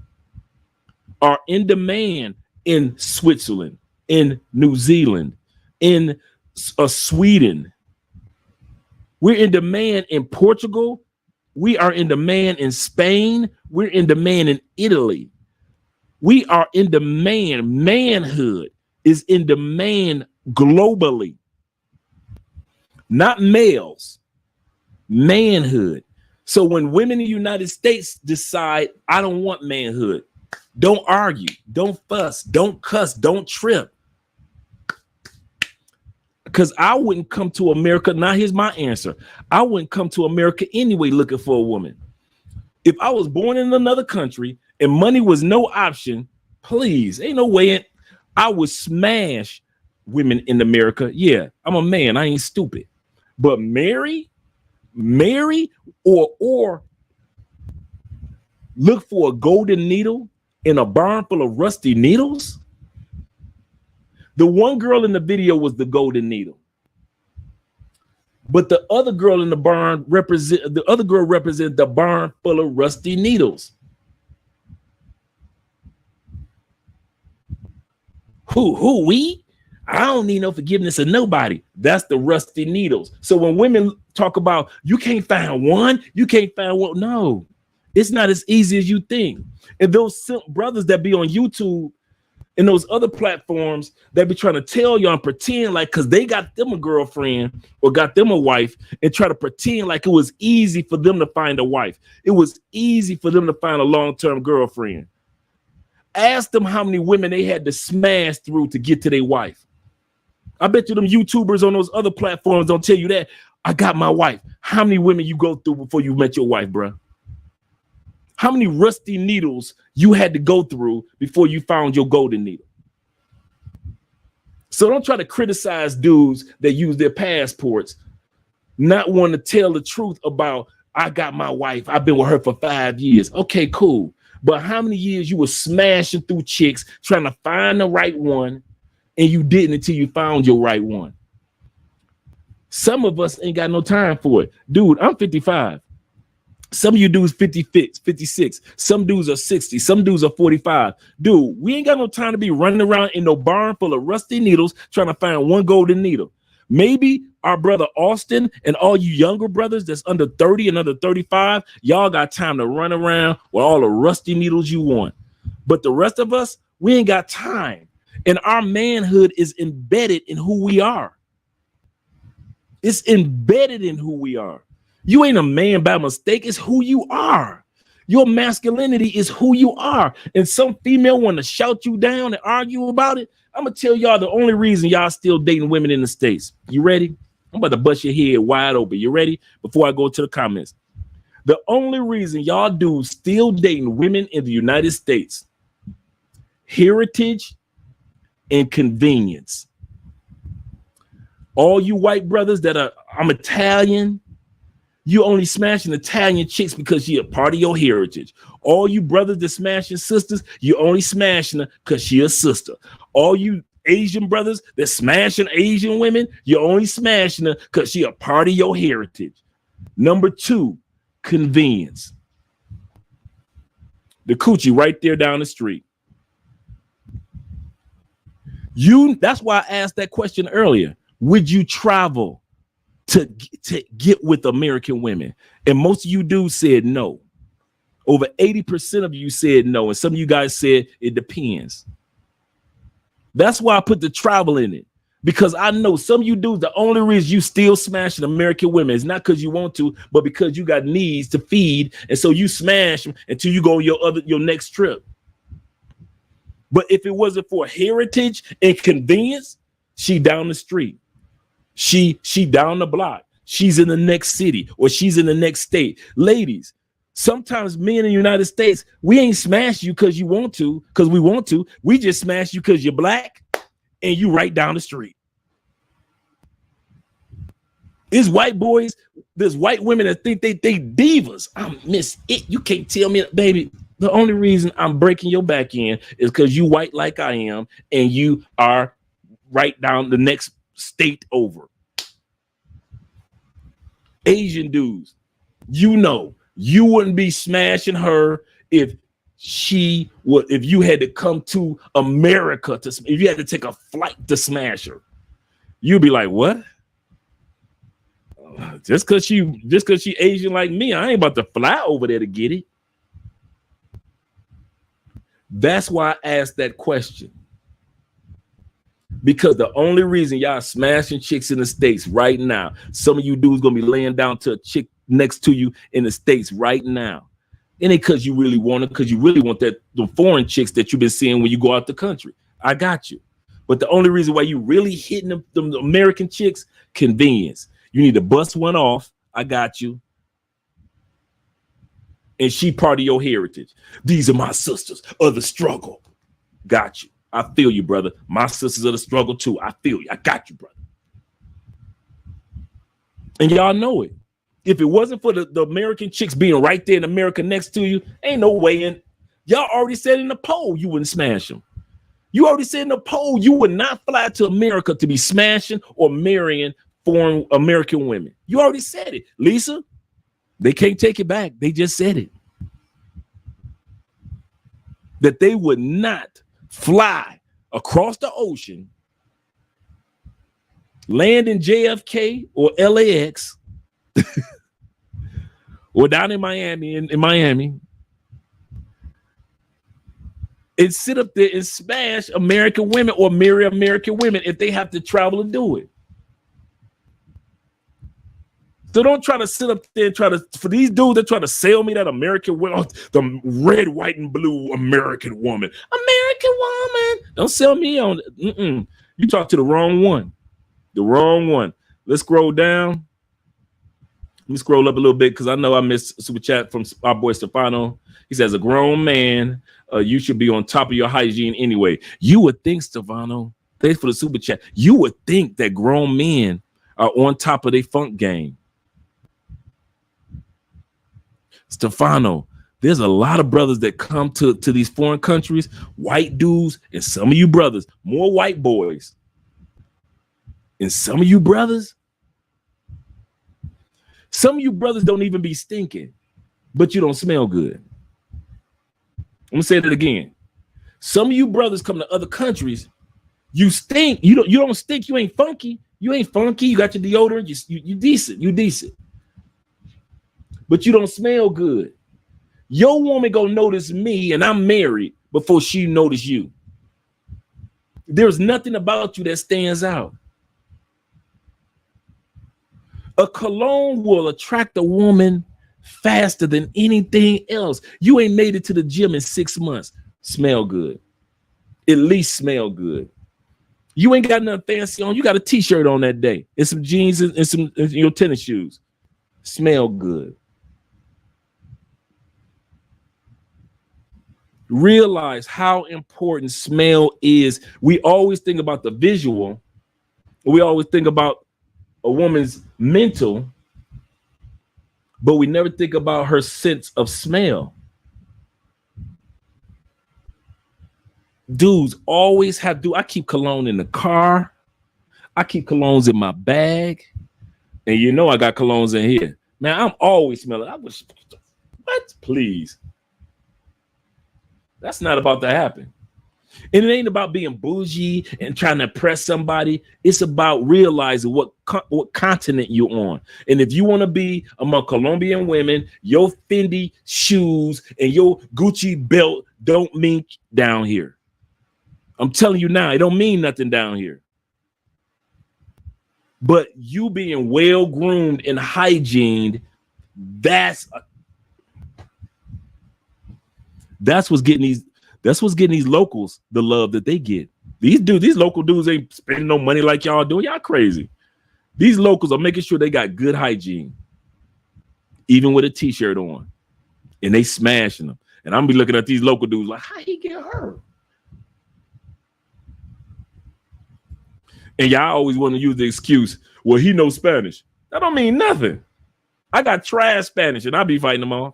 are in demand in Switzerland, in New Zealand, in Sweden. We're in demand in Portugal. We are in demand in Spain. We're in demand in Italy. We are in demand. Manhood is in demand globally. Not males. Manhood. So when women in the United States decide, I don't want manhood, don't argue, don't fuss, don't cuss, don't trip. Because I wouldn't come to America. Now, here's my answer. I wouldn't come to America anyway looking for a woman. If I was born in another country and money was no option, please, ain't no way I would smash women in America. Yeah, I'm a man. I ain't stupid. But marry or look for a golden needle in a barn full of rusty needles. The one girl in the video was the golden needle, but the other girl in the barn represented the barn full of rusty needles. Who we? I don't need no forgiveness of nobody. That's the rusty needles. So when women talk about you can't find one, no, it's not as easy as you think. And those brothers that be on YouTube and those other platforms that be trying to tell y'all and pretend like because they got them a girlfriend or got them a wife and try to pretend like it was easy for them to find a wife. It was easy for them to find a long-term girlfriend. Ask them how many women they had to smash through to get to their wife. I bet you them YouTubers on those other platforms don't tell you that. I got my wife. How many women you go through before you met your wife, bro? How many rusty needles you had to go through before you found your golden needle? So don't try to criticize dudes that use their passports, not want to tell the truth about, I got my wife, I've been with her for 5 years. Okay, cool. But how many years you were smashing through chicks trying to find the right one, and you didn't until you found your right one? Some of us ain't got no time for it. Dude, I'm 55. Some of you dudes 56. Some dudes are 60. Some dudes are 45. Dude, we ain't got no time to be running around in no barn full of rusty needles trying to find one golden needle. Maybe our brother Austin and all you younger brothers that's under 30 and under 35, y'all got time to run around with all the rusty needles you want. But the rest of us, we ain't got time. And our manhood is embedded in who we are. It's embedded in who we are. You ain't a man by mistake. It's who you are. Your masculinity is who you are. And some female want to shout you down and argue about it. I'm going to tell y'all the only reason y'all still dating women in the States. You ready? I'm about to bust your head wide open. You ready? Before I go to the comments. The only reason y'all dudes still dating women in the United States, heritage and convenience. All you white brothers that are, I'm Italian, you only smashing Italian chicks because she a part of your heritage. All you brothers that smashing sisters, you only smashing her because she a sister. All you Asian brothers that smashing Asian women, you only smashing her because she a part of your heritage. Number two, convenience. The coochie right there down the street. That's why I asked that question earlier. Would you travel to get with American women? And most of you dudes said no. Over 80% of you said no. And some of you guys said it depends. That's why I put the travel in it. Because I know some of you dudes, the only reason you still smashing American women is not because you want to, but because you got needs to feed. And so you smash them until you go on your next trip. But if it wasn't for heritage and convenience, she down the street. She down the block. She's in the next city or she's in the next state. Ladies, sometimes men in the United States, we ain't smash you because you want to, because we want to. We just smash you because you're black and you right down the street. There's white boys, there's white women that think they divas. I miss it. You can't tell me, baby. The only reason I'm breaking your back in is because you white like I am and you are right down the next state over. Asian dudes, you know, you wouldn't be smashing her if you had to come to America if you had to take a flight to smash her. You'd be like, what? Just because she Asian like me, I ain't about to fly over there to get it. That's why I asked that question. Because the only reason y'all smashing chicks in the States right now, some of you dudes gonna be laying down to a chick next to you in the States right now. It ain't because you really want it, because you really want the foreign chicks that you've been seeing when you go out the country. I got you. But the only reason why you really hitting them American chicks, convenience. You need to bust one off. I got you. And she part of your heritage. These are my sisters of the struggle. Got you. I feel you, brother. My sisters of the struggle too. I feel you. I got you, brother. And y'all know it. If it wasn't for the American chicks being right there in America next to you, ain't no way in. Y'all already said in the poll you wouldn't smash them. You already said in the poll you would not fly to America to be smashing or marrying foreign American women. You already said it. Lisa, they can't take it back. They just said it. That they would not fly across the ocean, land in JFK or LAX, or down in Miami, in Miami, and sit up there and smash American women or marry American women if they have to travel and do it. So don't try to sit up there and for these dudes that try to sell me that American woman, the red, white, and blue American woman. American woman. Don't sell me on it. You talk to the wrong one. The wrong one. Let's scroll down. Let me scroll up a little bit because I know I missed a super chat from our boy Stefano. He says, a grown man, you should be on top of your hygiene anyway. You would think, Stefano, thanks for the super chat. You would think that grown men are on top of their funk game. Stefano, There's a lot of brothers that come to these foreign countries, white dudes, and some of you brothers, more white boys. And some of you brothers don't even be stinking, but you don't smell good. I'm gonna say that again. Some of you brothers come to other countries, you stink. You don't stink. You ain't funky. You ain't funky. You got your deodorant. You decent. You decent. But you don't smell good. Your woman gonna notice me, and I'm married, before she notice you. There's nothing about you that stands out. A cologne will attract a woman faster than anything else. You ain't made it to the gym in 6 months. Smell good. At least smell good. You ain't got nothing fancy on. You got a t-shirt on that day and some jeans and some your tennis shoes. Smell good. Realize how important smell is. We always think about the visual. We always think about a woman's mental, but we never think about her sense of smell. Dudes always have I keep cologne in the car. I keep colognes in my bag. And you know I got colognes in here. Man, I'm always smelling. I wish, what? Please. That's not about to happen. And it ain't about being bougie and trying to impress somebody. It's about realizing what continent you're on. And if you want to be among Colombian women, your Fendi shoes and your Gucci belt don't mean down here. I'm telling you now, it don't mean nothing down here. But you being well groomed and hygiened, that's what's getting these locals the love that they get. These local dudes ain't spending no money like y'all do. Y'all crazy. These locals are making sure they got good hygiene, even with a t-shirt on, and they smashing them. And I'm be looking at these local dudes like, how he get hurt? And y'all always want to use the excuse, well, he knows Spanish. That don't mean nothing. I got trash Spanish, and I be fighting them off.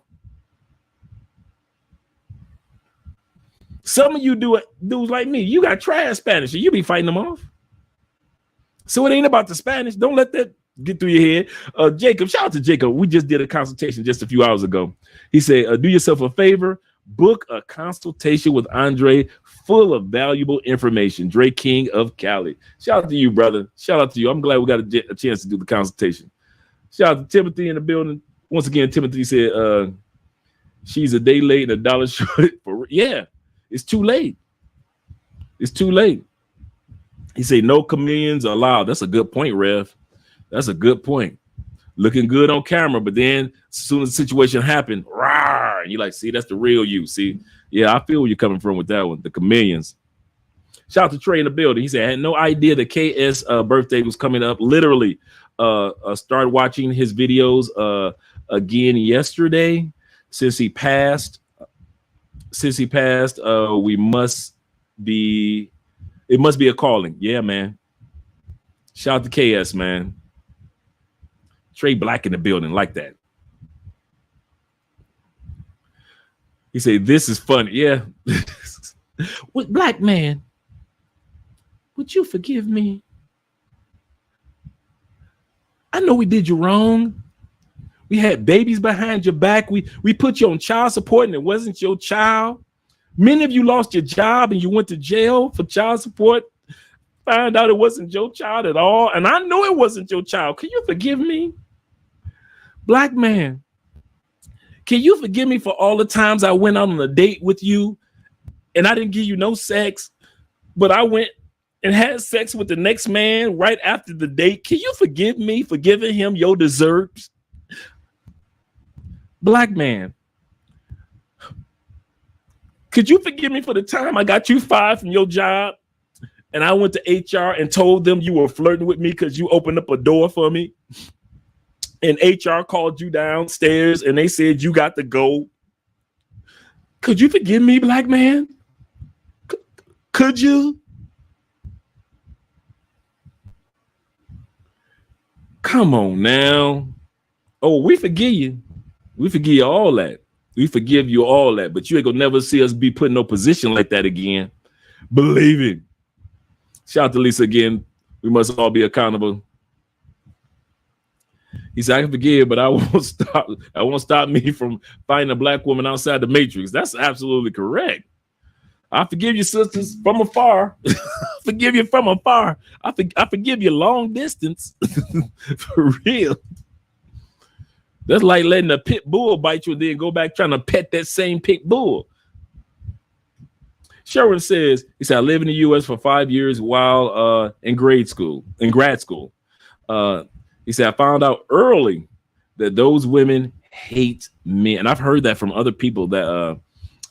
Some of you dudes like me, you got trash Spanish, and you be fighting them off. So it ain't about the Spanish. Don't let that get through your head. Jacob, shout out to Jacob. We just did a consultation just a few hours ago. He said, do yourself a favor, book a consultation with Andre, full of valuable information. Dre King of Cali. Shout out to you, brother. Shout out to you. I'm glad we got a chance to do the consultation. Shout out to Timothy in the building. Once again, Timothy said, she's a day late and $1 short. Yeah, it's too late. It's too late. He said, no chameleons are allowed. That's a good point, Rev. That's a good point. Looking good on camera, but then as soon as the situation happened, rah, you like, see, that's the real you. See, yeah, I feel where you're coming from with that one. The chameleons. Shout out to Trey in the building. He said, I had no idea the KS birthday was coming up. Literally, started watching his videos again yesterday. Since he passed, it must be a calling. Yeah, man. Shout out to KS, man. Trey Black in the building, like that. He said, this is funny. Yeah. What, black man, would you forgive me? I know we did you wrong. We had babies behind your back. We put you on child support and it wasn't your child. Many of you lost your job and you went to jail for child support. Found out it wasn't your child at all. And I know it wasn't your child. Can you forgive me? Black man, can you forgive me for all the times I went out on a date with you and I didn't give you no sex, but I went and had sex with the next man right after the date? Can you forgive me for giving him your desserts? Black man, could you forgive me for the time I got you fired from your job and I went to HR and told them you were flirting with me because you opened up a door for me? And HR called you downstairs and they said you got to go. Could you forgive me, black man? Could you? Come on now. Oh, we forgive you. We forgive you all that. We forgive you all that, but you ain't gonna never see us be put in no position like that again. Believe it. Shout out to Lisa again. We must all be accountable. He said, I can forgive, but I won't stop me from finding a black woman outside the matrix. That's absolutely correct. I forgive you, sisters, from afar. Forgive you from afar. I forgive you long distance. For real. That's like letting a pit bull bite you and then go back trying to pet that same pit bull. Sherwin says, he said, I live in the U.S. for 5 years while in grad school. He said, I found out early that those women hate men. And I've heard that from other people that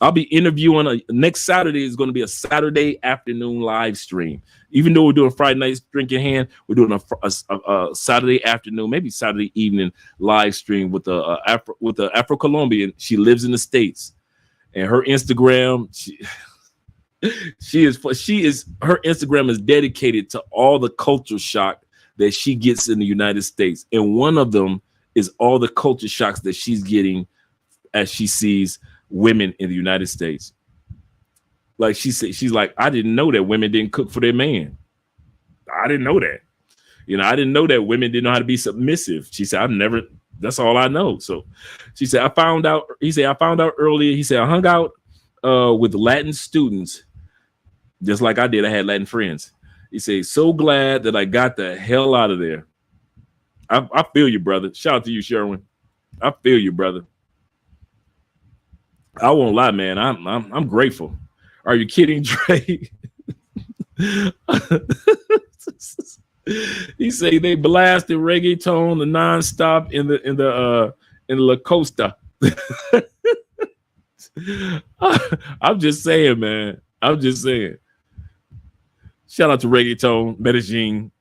I'll be interviewing. Next Saturday is going to be a Saturday afternoon live stream. Even though we're doing Friday nights drink in hand, we're doing a Saturday afternoon, maybe Saturday evening live stream with the Afro-Colombian. She lives in the States, and her Instagram, her Instagram is dedicated to all the culture shock that she gets in the United States, and one of them is all the culture shocks that she's getting as she sees women in the United States. Like she said, she's like, I didn't know that women didn't cook for their man. I didn't know that. I didn't know that women didn't know how to be submissive. She said, that's all I know. So she said, I found out earlier. He said, I hung out with Latin students, just like I did. I had Latin friends. He said, so glad that I got the hell out of there. I feel you, brother. Shout out to you, Sherwin. I feel you, brother. I won't lie, man. I'm grateful. Are you kidding, Dre? He say they blasted reggaeton the nonstop in the La Costa. I'm just saying, man. I'm just saying. Shout out to reggaeton, Medellin.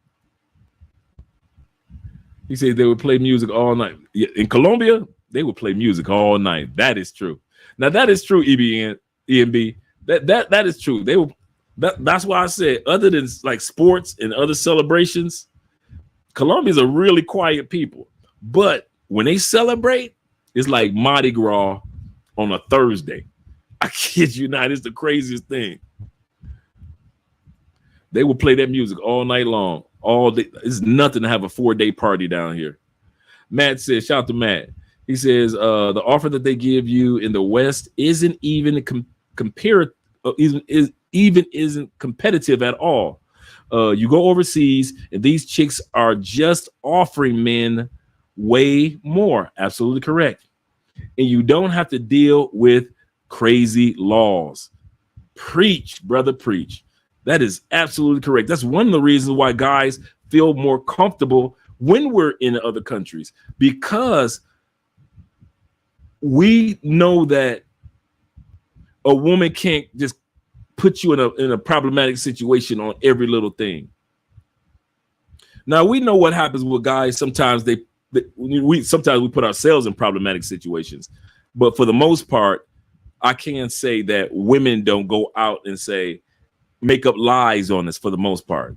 He said they would play music all night. In Colombia, they would play music all night. That is true. Now that is true, EMB. That is true. They will. That's why I said, other than like sports and other celebrations, Colombia's a really quiet people. But when they celebrate, it's like Mardi Gras on a Thursday. I kid you not, it's the craziest thing. They will play that music all night long, all day. It's nothing to have a 4-day party down here. Matt says, shout out to Matt. He says the offer that they give you in the West isn't even isn't competitive at all. You go overseas, and these chicks are just offering men way more. Absolutely correct. And you don't have to deal with crazy laws. Preach, brother, preach. That is absolutely correct. That's one of the reasons why guys feel more comfortable when we're in other countries, because we know that a woman can't just put you in a problematic situation on every little thing. Now we know what happens with guys. Sometimes we put ourselves in problematic situations, but for the most part, I can say that women don't go out and make up lies on us for the most part.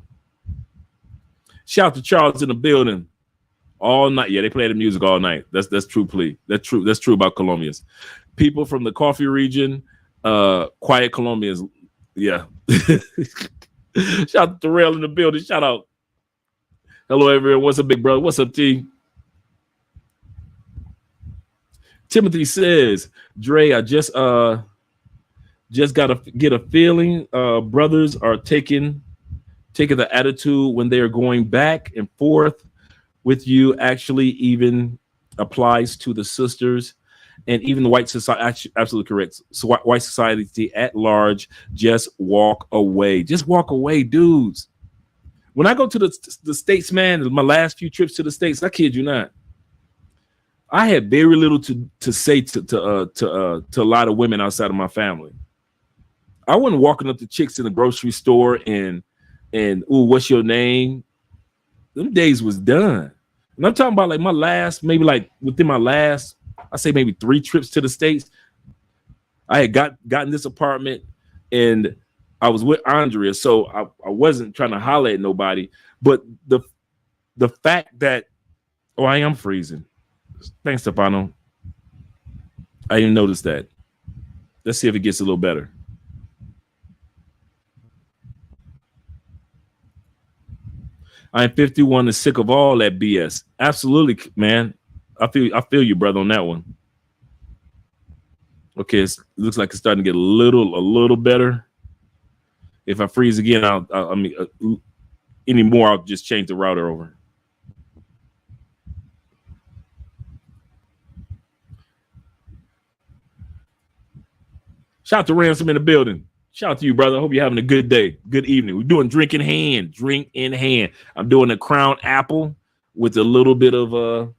Shout out to Charles in the building all night. Yeah, they play the music all night. That's true, plea. That's true. That's true about Colombians. People from the coffee region, quiet Colombians. Yeah. Shout out to Terrell in the building. Shout out. Hello, everyone. What's up, big brother? What's up, T? Timothy says, Dre, I just got to get a feeling brothers are taking the attitude when they are going back and forth with you actually even applies to the sisters and even the white society. Absolutely correct. So white society at large, just walk away. Just walk away, dudes. When I go to the States, man, my last few trips to the States, I kid you not, I had very little to say to a lot of women outside of my family. I wasn't walking up to chicks in the grocery store and ooh, what's your name? Them days was done. And I'm talking about like my last, maybe like within my last, I say maybe 3 trips to the States. I had gotten this apartment and I was with Andrea, so I wasn't trying to holler at nobody. But the fact that, oh, I am freezing. Thanks, Stefano. I didn't notice that. Let's see if it gets a little better. I'm 51 and sick of all that BS. Absolutely, man. I feel you, brother, on that one. Okay, it looks like it's starting to get a little better. If I freeze again, anymore, I'll just change the router over. Shout out to Ransom in the building. Shout out to you, brother. I hope you're having a good day, good evening. We're doing drink in hand. I'm doing a Crown Apple with a little bit of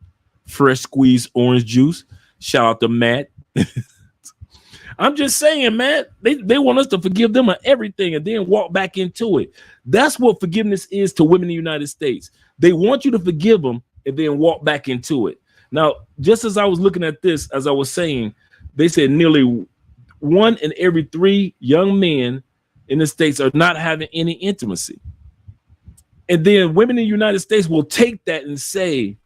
fresh squeezed orange juice. Shout out to Matt. I'm just saying, man, they want us to forgive them on everything and then walk back into it. That's what forgiveness is to women in the United States. They want you to forgive them and then walk back into it. Now, just as I was looking at this, as I was saying, they said nearly 1 in every 3 young men in the States are not having any intimacy. And then women in the United States will take that and say,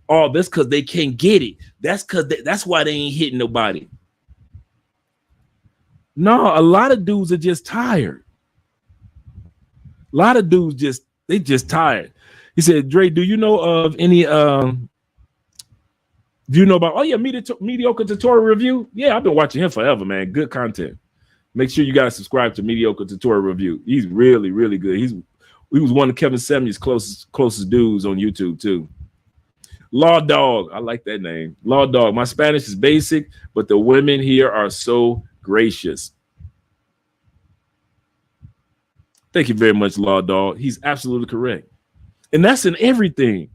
oh, that's because they can't get it. That's why they ain't hitting nobody. No, a lot of dudes are just tired. A lot of dudes just tired. He said, Dre, do you know of any do you know about Mediocre Tutorial Review? Yeah, I've been watching him forever, man. Good content. Make sure you guys subscribe to Mediocre Tutorial Review. He's really, really good. He was one of Kevin Samuel's closest dudes on YouTube too. Law Dog, I like that name. Law Dog. My Spanish is basic, but the women here are so gracious. Thank you very much, Law Dog. He's absolutely correct. And that's in everything.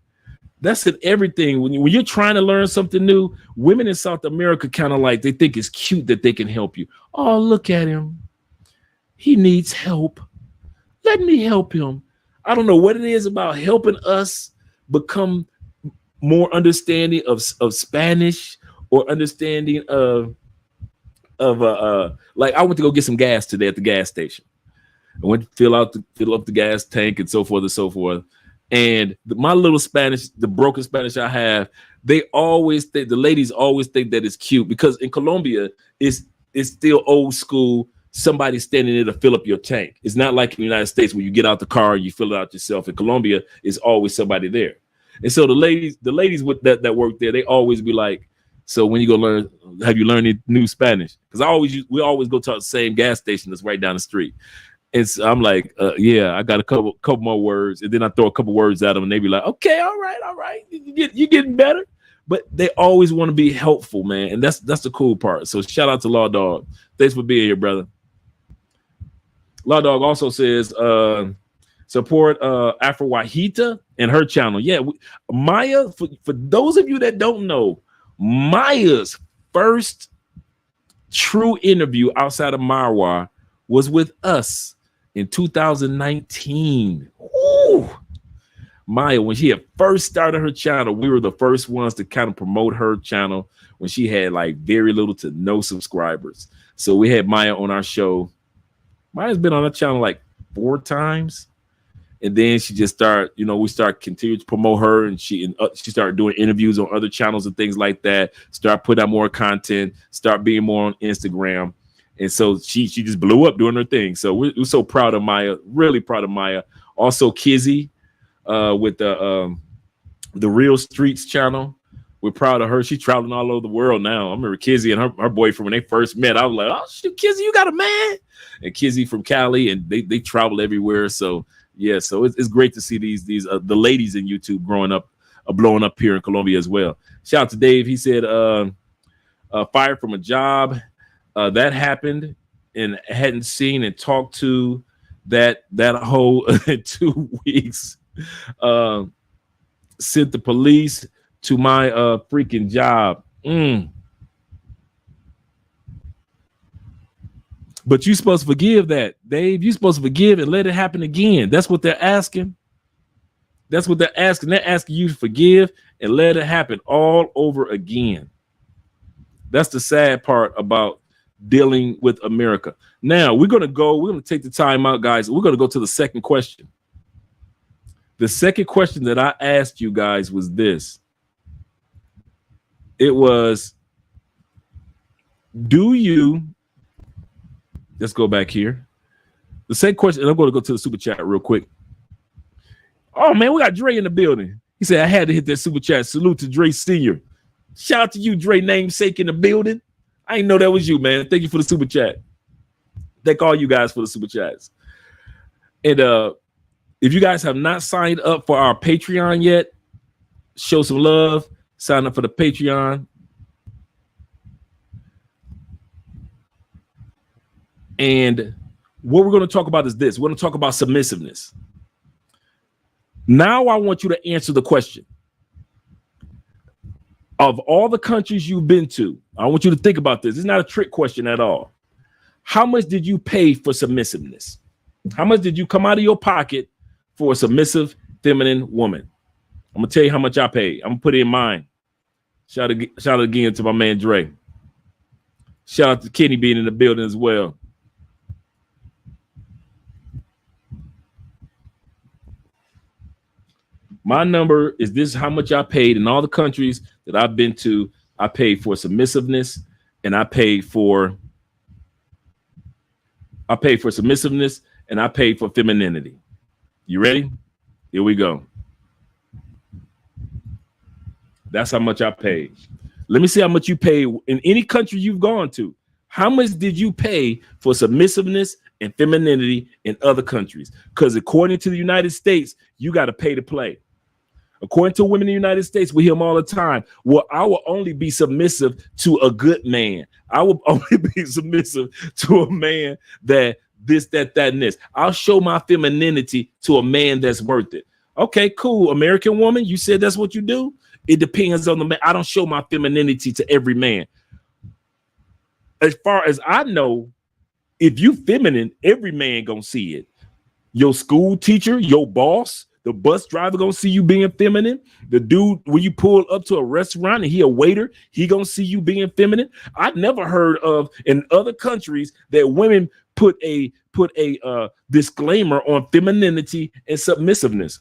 That's in everything. When you're trying to learn something new, women in South America kind of like, they think it's cute that they can help you. Oh, look at him. He needs help. Let me help him. I don't know what it is about helping us become more understanding of Spanish or understanding of like I went to go get some gas today at the gas station. I went to fill up the gas tank and so forth and so forth. And my little Spanish, the broken Spanish I have, the ladies always think that it's cute because in Colombia, it's still old school. Somebody standing there to fill up your tank. It's not like in the United States where you get out the car and you fill it out yourself. In Colombia, it's always somebody there. And so the ladies with that work there, they always be like, so when you go learn, have you learned any new Spanish? Because we always go to the same gas station that's right down the street. And so I'm like, yeah, I got a couple more words. And then I throw a couple words at them and they be like, okay, all right. You're getting better. But they always want to be helpful, man. And that's the cool part. So shout out to Law Dog. Thanks for being here, brother. Law Dog also says, support Afro Wahita and her channel. Yeah, Maya, for those of you that don't know, Maya's first true interview outside of Marwa was with us in 2019. Ooh. Maya, when she had first started her channel, we were the first ones to kind of promote her channel when she had like very little to no subscribers. So we had Maya on our show. Maya's been on our channel like 4 times. And then she just started, we continuing to promote her, and she started doing interviews on other channels and things like that. Start putting out more content, start being more on Instagram. And so she just blew up doing her thing. So we're so proud of Maya, really proud of Maya. Also Kizzy with the Real Streets channel. We're proud of her. She's traveling all over the world now. I remember Kizzy and her boyfriend, when they first met, I was like, oh, shoot, Kizzy, you got a man. And Kizzy from Cali, and they travel everywhere. So, yeah, so it's great to see these the ladies in YouTube growing up, blowing up here in Colombia as well. Shout out to Dave. He said, fired from a job. That happened and hadn't seen and talked to that whole 2 weeks. Sent the police to my freaking job. But you're supposed to forgive that, Dave. You're supposed to forgive and let it happen again. That's what they're asking. That's what they're asking. They're asking you to forgive and let it happen all over again. That's the sad part about dealing with America. Now we're going to take the time out, guys. We're going to go to the second question. The second question that I asked you guys was this. It was, Do you, let's go back here. The same question, and I'm going to go to the super chat real quick. Oh, man, we got Dre in the building. He said, I had to hit that super chat. Salute to Dre Sr. Shout out to you, Dre namesake in the building. I didn't know that was you, man. Thank you for the super chat. Thank all you guys for the super chats. And if you guys have not signed up for our Patreon yet, show some love. Sign up for the Patreon. And what we're going to talk about is this. We're going to talk about submissiveness. Now I want you to answer the question. Of all the countries you've been to, I want you to think about this. It's not a trick question at all. How much did you pay for submissiveness? How much did you come out of your pocket for a submissive, feminine woman? I'm going to tell you how much I paid. I'm going to put it in mine. Shout out again to my man Dre. Shout out to Kenny being in the building as well. My number is this: how much I paid in all the countries that I've been to. I paid for submissiveness, and I paid for submissiveness, and I paid for femininity. You ready? Here we go. That's how much I paid. Let me see how much you paid in any country you've gone to. How much did you pay for submissiveness and femininity in other countries? Because according to the United States, you got to pay to play. According to women in the United States, we hear them all the time. Well, I will only be submissive to a good man. I will only be submissive to a man that this, that, and this. I'll show my femininity to a man that's worth it. Okay, cool. American woman, you said that's what you do? It depends on the man. I don't show my femininity to every man. As far as I know, if you feminine, every man gonna see it. Your school teacher, your boss, the bus driver gonna see you being feminine. The dude, when you pull up to a restaurant and he a waiter, he gonna see you being feminine. I've never heard of in other countries that women put a disclaimer on femininity and submissiveness.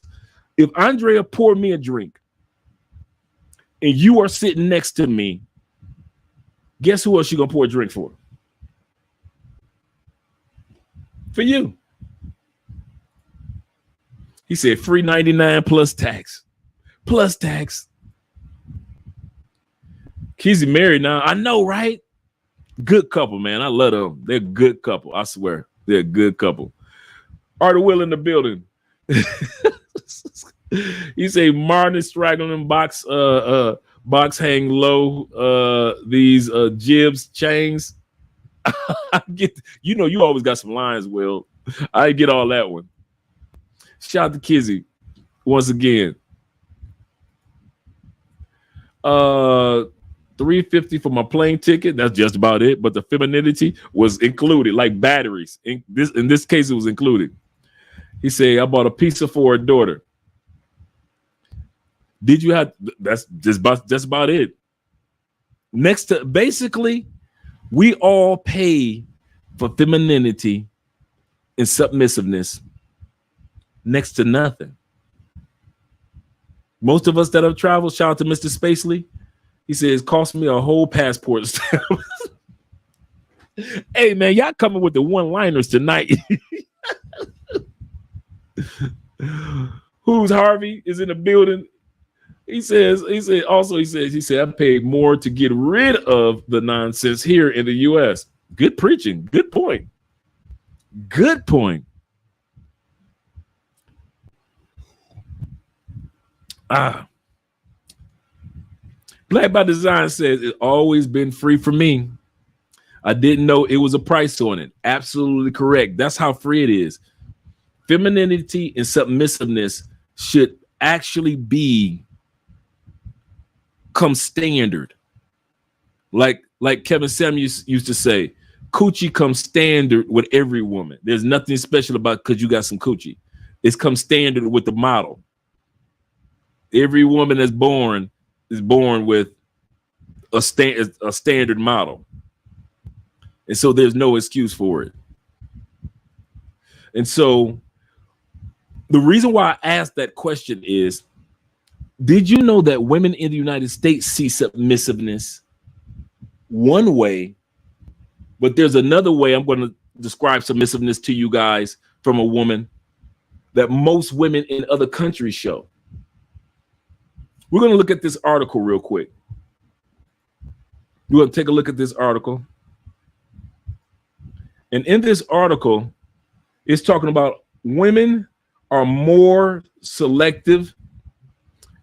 If Andrea poured me a drink and you are sitting next to me, guess who else you gonna pour a drink for? For you. He said free 99 plus tax. Plus tax. Kizzy married now. I know, right? Good couple, man. I love them. They're a good couple. I swear. They're a good couple. Artie Will in the building. He say Martin is straggling box hang low. These jibs chains. I get, you always got some lines, Will. I get all that one. Shout out to Kizzy once again. $350 for my plane ticket. That's just about it. But the femininity was included, like batteries. In this case, it was included. He said, I bought a pizza for a daughter. Did you have? That's just about it. Next to, basically, we all pay for femininity and submissiveness next to nothing. Most of us that have traveled, shout out to Mr. Spacely. He says, cost me a whole passport stamp. Hey, man, y'all coming with the one-liners tonight. Who's Harvey is in the building. He said, I paid more to get rid of the nonsense here in the U.S. Good preaching. Good point. Good point. Black by Design says it's always been free for me. I didn't know it was a price on it. Absolutely correct. That's how free it is. Femininity and submissiveness should actually come standard. Like Kevin Samuels used to say, coochie comes standard with every woman. There's nothing special about because you got some coochie. It's come standard with the model. Every woman that's born is born with a standard model. And so there's no excuse for it. And so the reason why I asked that question is, did you know that women in the United States see submissiveness one way But there's another way I'm going to describe submissiveness to you guys from a woman that most women in other countries show. We're going to look at this article real quick. We're going to take a look at this article. And in this article, it's talking about women are more selective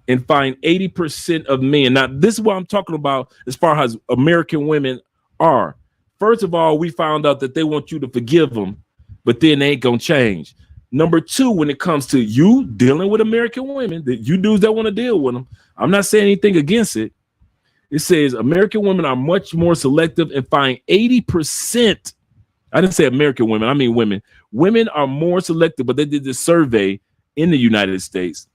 and find 80% of men. Now, this is what I'm talking about as far as American women are. First of all, we found out that they want you to forgive them, but then they ain't going to change. Number two, when it comes to you dealing with American women, that you dudes that want to deal with them, I'm not saying anything against it. It says American women are much more selective and find 80%. I didn't say American women, I mean women. Women are more selective, but they did this survey in the United States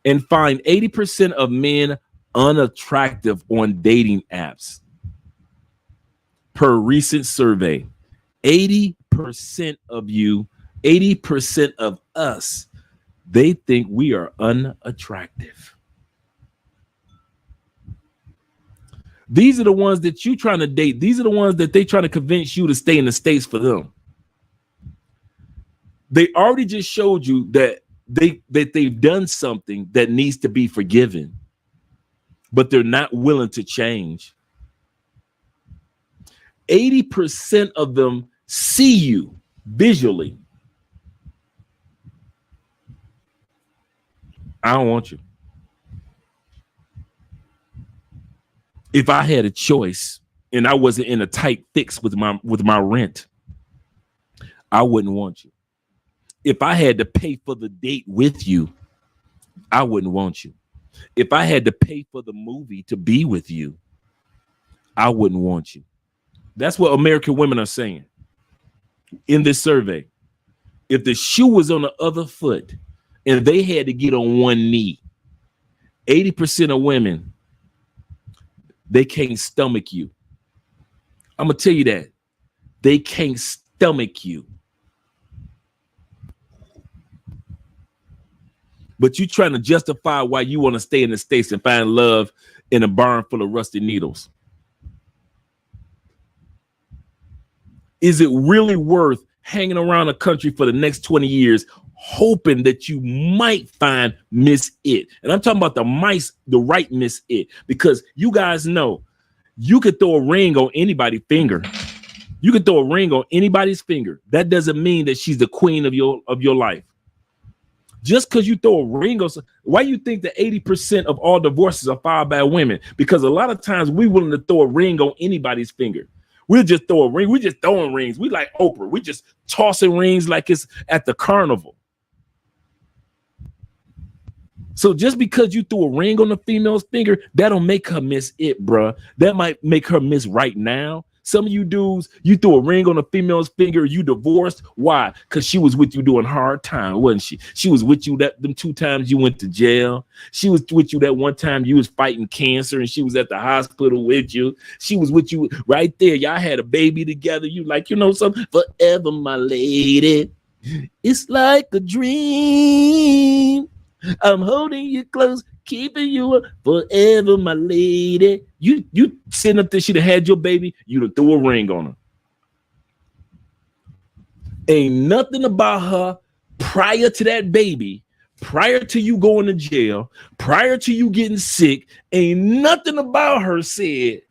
and find 80% of men unattractive on dating apps. Per recent survey, 80% of you, 80% of us, they think we are unattractive. These are the ones that you trying to date. These are the ones that they trying to convince you to stay in the States for them. They already just showed you that they've done something that needs to be forgiven, but they're not willing to change. 80% of them see you visually. I don't want you. If I had a choice and I wasn't in a tight fix with my rent, I wouldn't want you. If I had to pay for the date with you, I wouldn't want you. If I had to pay for the movie to be with you, I wouldn't want you. That's what American women are saying in this survey. If the shoe was on the other foot and they had to get on one knee, 80% of women, they can't stomach you. I'm going to tell you that. They can't stomach you. But you trying to justify why you want to stay in the States and find love in a barn full of rusty needles. Is it really worth hanging around the country for the next 20 years, hoping that you might find Miss It? And I'm talking about the right Miss It, because you guys know you could throw a ring on anybody's finger. You could throw a ring on anybody's finger. That doesn't mean that she's the queen of your life. Just because you throw a ring on, why you think that 80% of all divorces are filed by women? Because a lot of times we're willing to throw a ring on anybody's finger. We'll just throw a ring. We're just throwing rings. We like Oprah. We're just tossing rings like it's at the carnival. So just because you threw a ring on the female's finger, that don't make her Miss It, bruh. That might make her Miss Right Now. Some of you dudes, you threw a ring on a female's finger, you divorced. Why? Because she was with you doing hard time, wasn't she? She was with you them 2 times you went to jail. She was with you that one time you was fighting cancer and she was at the hospital with you. She was with you right there. Y'all had a baby together. You like, you know something? Forever, my lady. It's like a dream. I'm holding you close, keeping you up forever, my lady. You sitting up there, she'd have had your baby, you'd have threw a ring on her. Ain't nothing about her prior to that baby, prior to you going to jail, prior to you getting sick, ain't nothing about her said,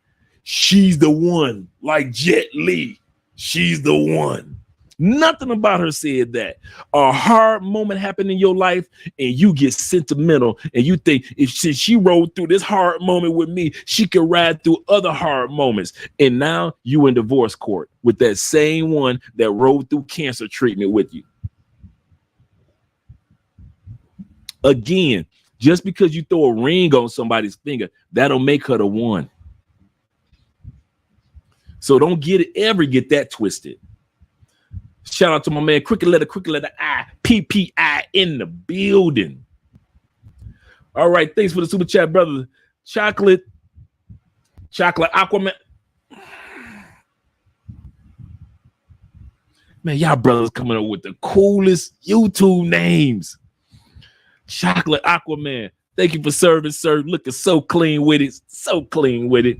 she's the one, like Jet Li. She's the one. Nothing about her said that. A hard moment happened in your life and you get sentimental and you think if she rode through this hard moment with me, she could ride through other hard moments. And now you in divorce court with that same one that rode through cancer treatment with you. Again, just because you throw a ring on somebody's finger, that'll make her the one. So don't ever get that twisted. Shout out to my man, crooked letter I, PPI in the building. All right, thanks for the super chat, brother. Chocolate Aquaman. Man, y'all brothers coming up with the coolest YouTube names. Chocolate Aquaman. Thank you for serving, sir. Looking so clean with it. So clean with it.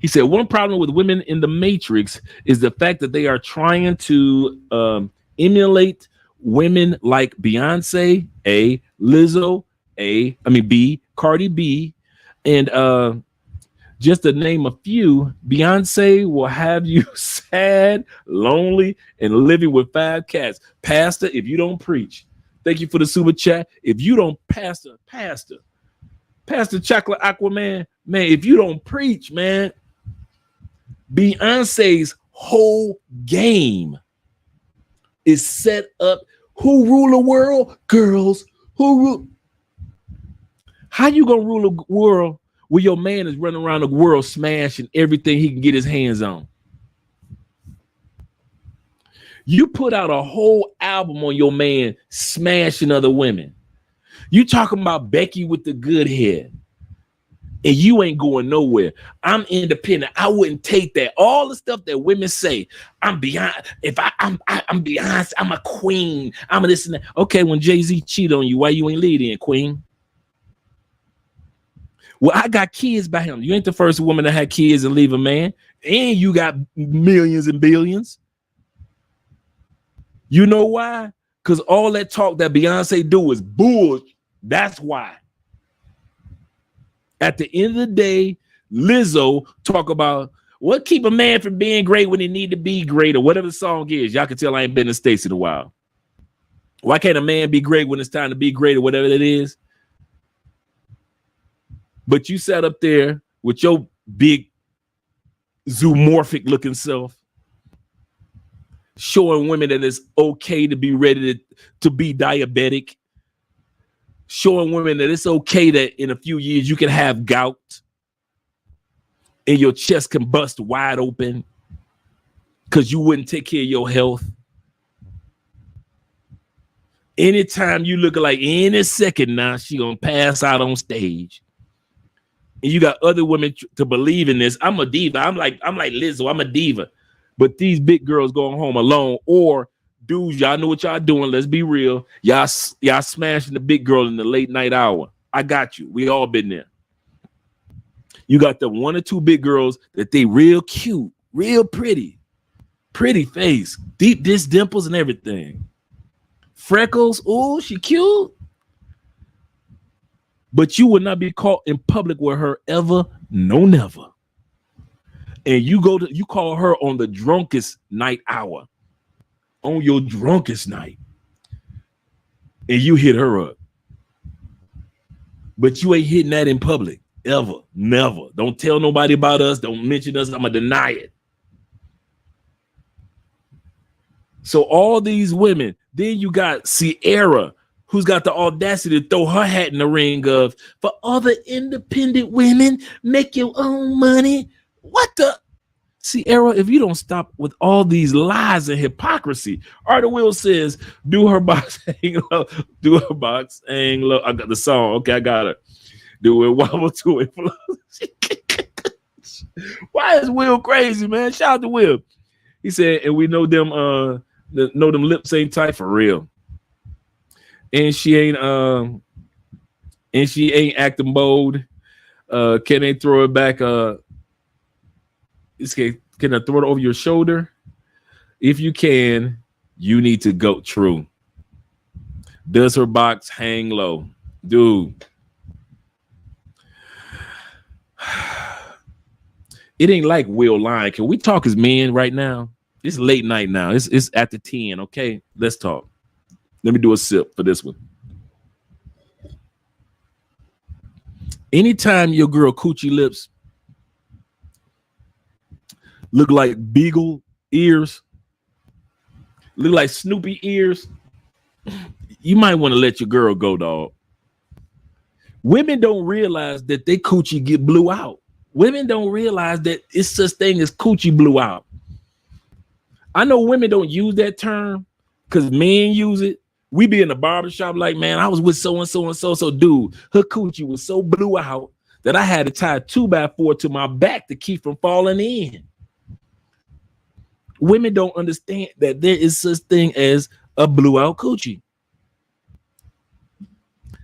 He said, one problem with women in the Matrix is the fact that they are trying to emulate women like Beyonce, A, Lizzo, B, Cardi B, and just to name a few, Beyonce will have you sad, lonely, and living with 5 cats. Pastor, if you don't preach, thank you for the super chat. If you don't, Pastor Chocolate Aquaman, man, if you don't preach, man, Beyonce's whole game is set up. Who rule the world? Girls. Who rule? How you gonna rule the world where your man is running around the world smashing everything he can get his hands on? You put out a whole album on your man smashing other women. You talking about Becky with the good hair, and you ain't going nowhere. I'm independent. I wouldn't take that. All the stuff that women say, I'm beyond. I'm Beyonce, I'm a queen. I'm a this and that. Okay, when Jay-Z cheated on you, why you ain't leading, queen? Well, I got kids by him. You ain't the first woman that had kids and leave a man. And you got millions and billions. You know why? Because all that talk that Beyonce do is bullshit. That's why. At the end of the day, Lizzo talk about what keep a man from being great when he need to be great, or whatever the song is. Y'all can tell I ain't been in the States in a while. Why can't a man be great when it's time to be great, or whatever it is? But you sat up there with your big zoomorphic looking self, showing women that it's okay to be ready to be diabetic, showing women that it's okay that in a few years you can have gout and your chest can bust wide open because you wouldn't take care of your health. Anytime you look like any second now, she gonna pass out on stage. And you got other women to believe in this. I'm a diva. I'm like Lizzo. I'm a diva. But these big girls going home alone, or dudes, y'all know what y'all doing. Let's be real. Y'all smashing the big girl in the late night hour. I got you. We all been there. You got the 1 or 2 big girls that they real cute, real pretty face, deep dish dimples and everything. Freckles. Oh, she cute. But you would not be caught in public with her ever, no never. And you call her on the drunkest night hour, on your drunkest night, and you hit her up. But you ain't hitting that in public ever, never. Don't tell nobody about us. Don't mention us. I'm gonna deny it. So all these women, then you got Sierra, who's got the audacity to throw her hat in the ring of, for other independent women, make your own money. What the? Sierra, if you don't stop with all these lies and hypocrisy. Arthur Will says, do her box hang low. Do her box hang low. I got the song. Okay, I got it. Do it wobble to it. Why is Will crazy, man? Shout out to Will. He said, and we know them lips ain't tight for real. And she ain't acting bold. Can they throw it back? Can I throw it over your shoulder? If you can, you need to go. True. Does her box hang low? Dude. It ain't like Will lying. Can we talk as men right now? It's late night now. It's after 10. Okay, let's talk. Let me do a sip for this one. Anytime your girl coochie lips look like beagle ears, look like Snoopy ears, you might want to let your girl go, dog. Women don't realize that they coochie get blew out. Women don't realize that it's such thing as coochie blew out. I know women don't use that term because men use it. We be in the barbershop like, man, I was with so-and-so and so. So, dude, her coochie was so blew out that I had to tie a 2x4 to my back to keep from falling in. Women don't understand that there is such thing as a blew out coochie.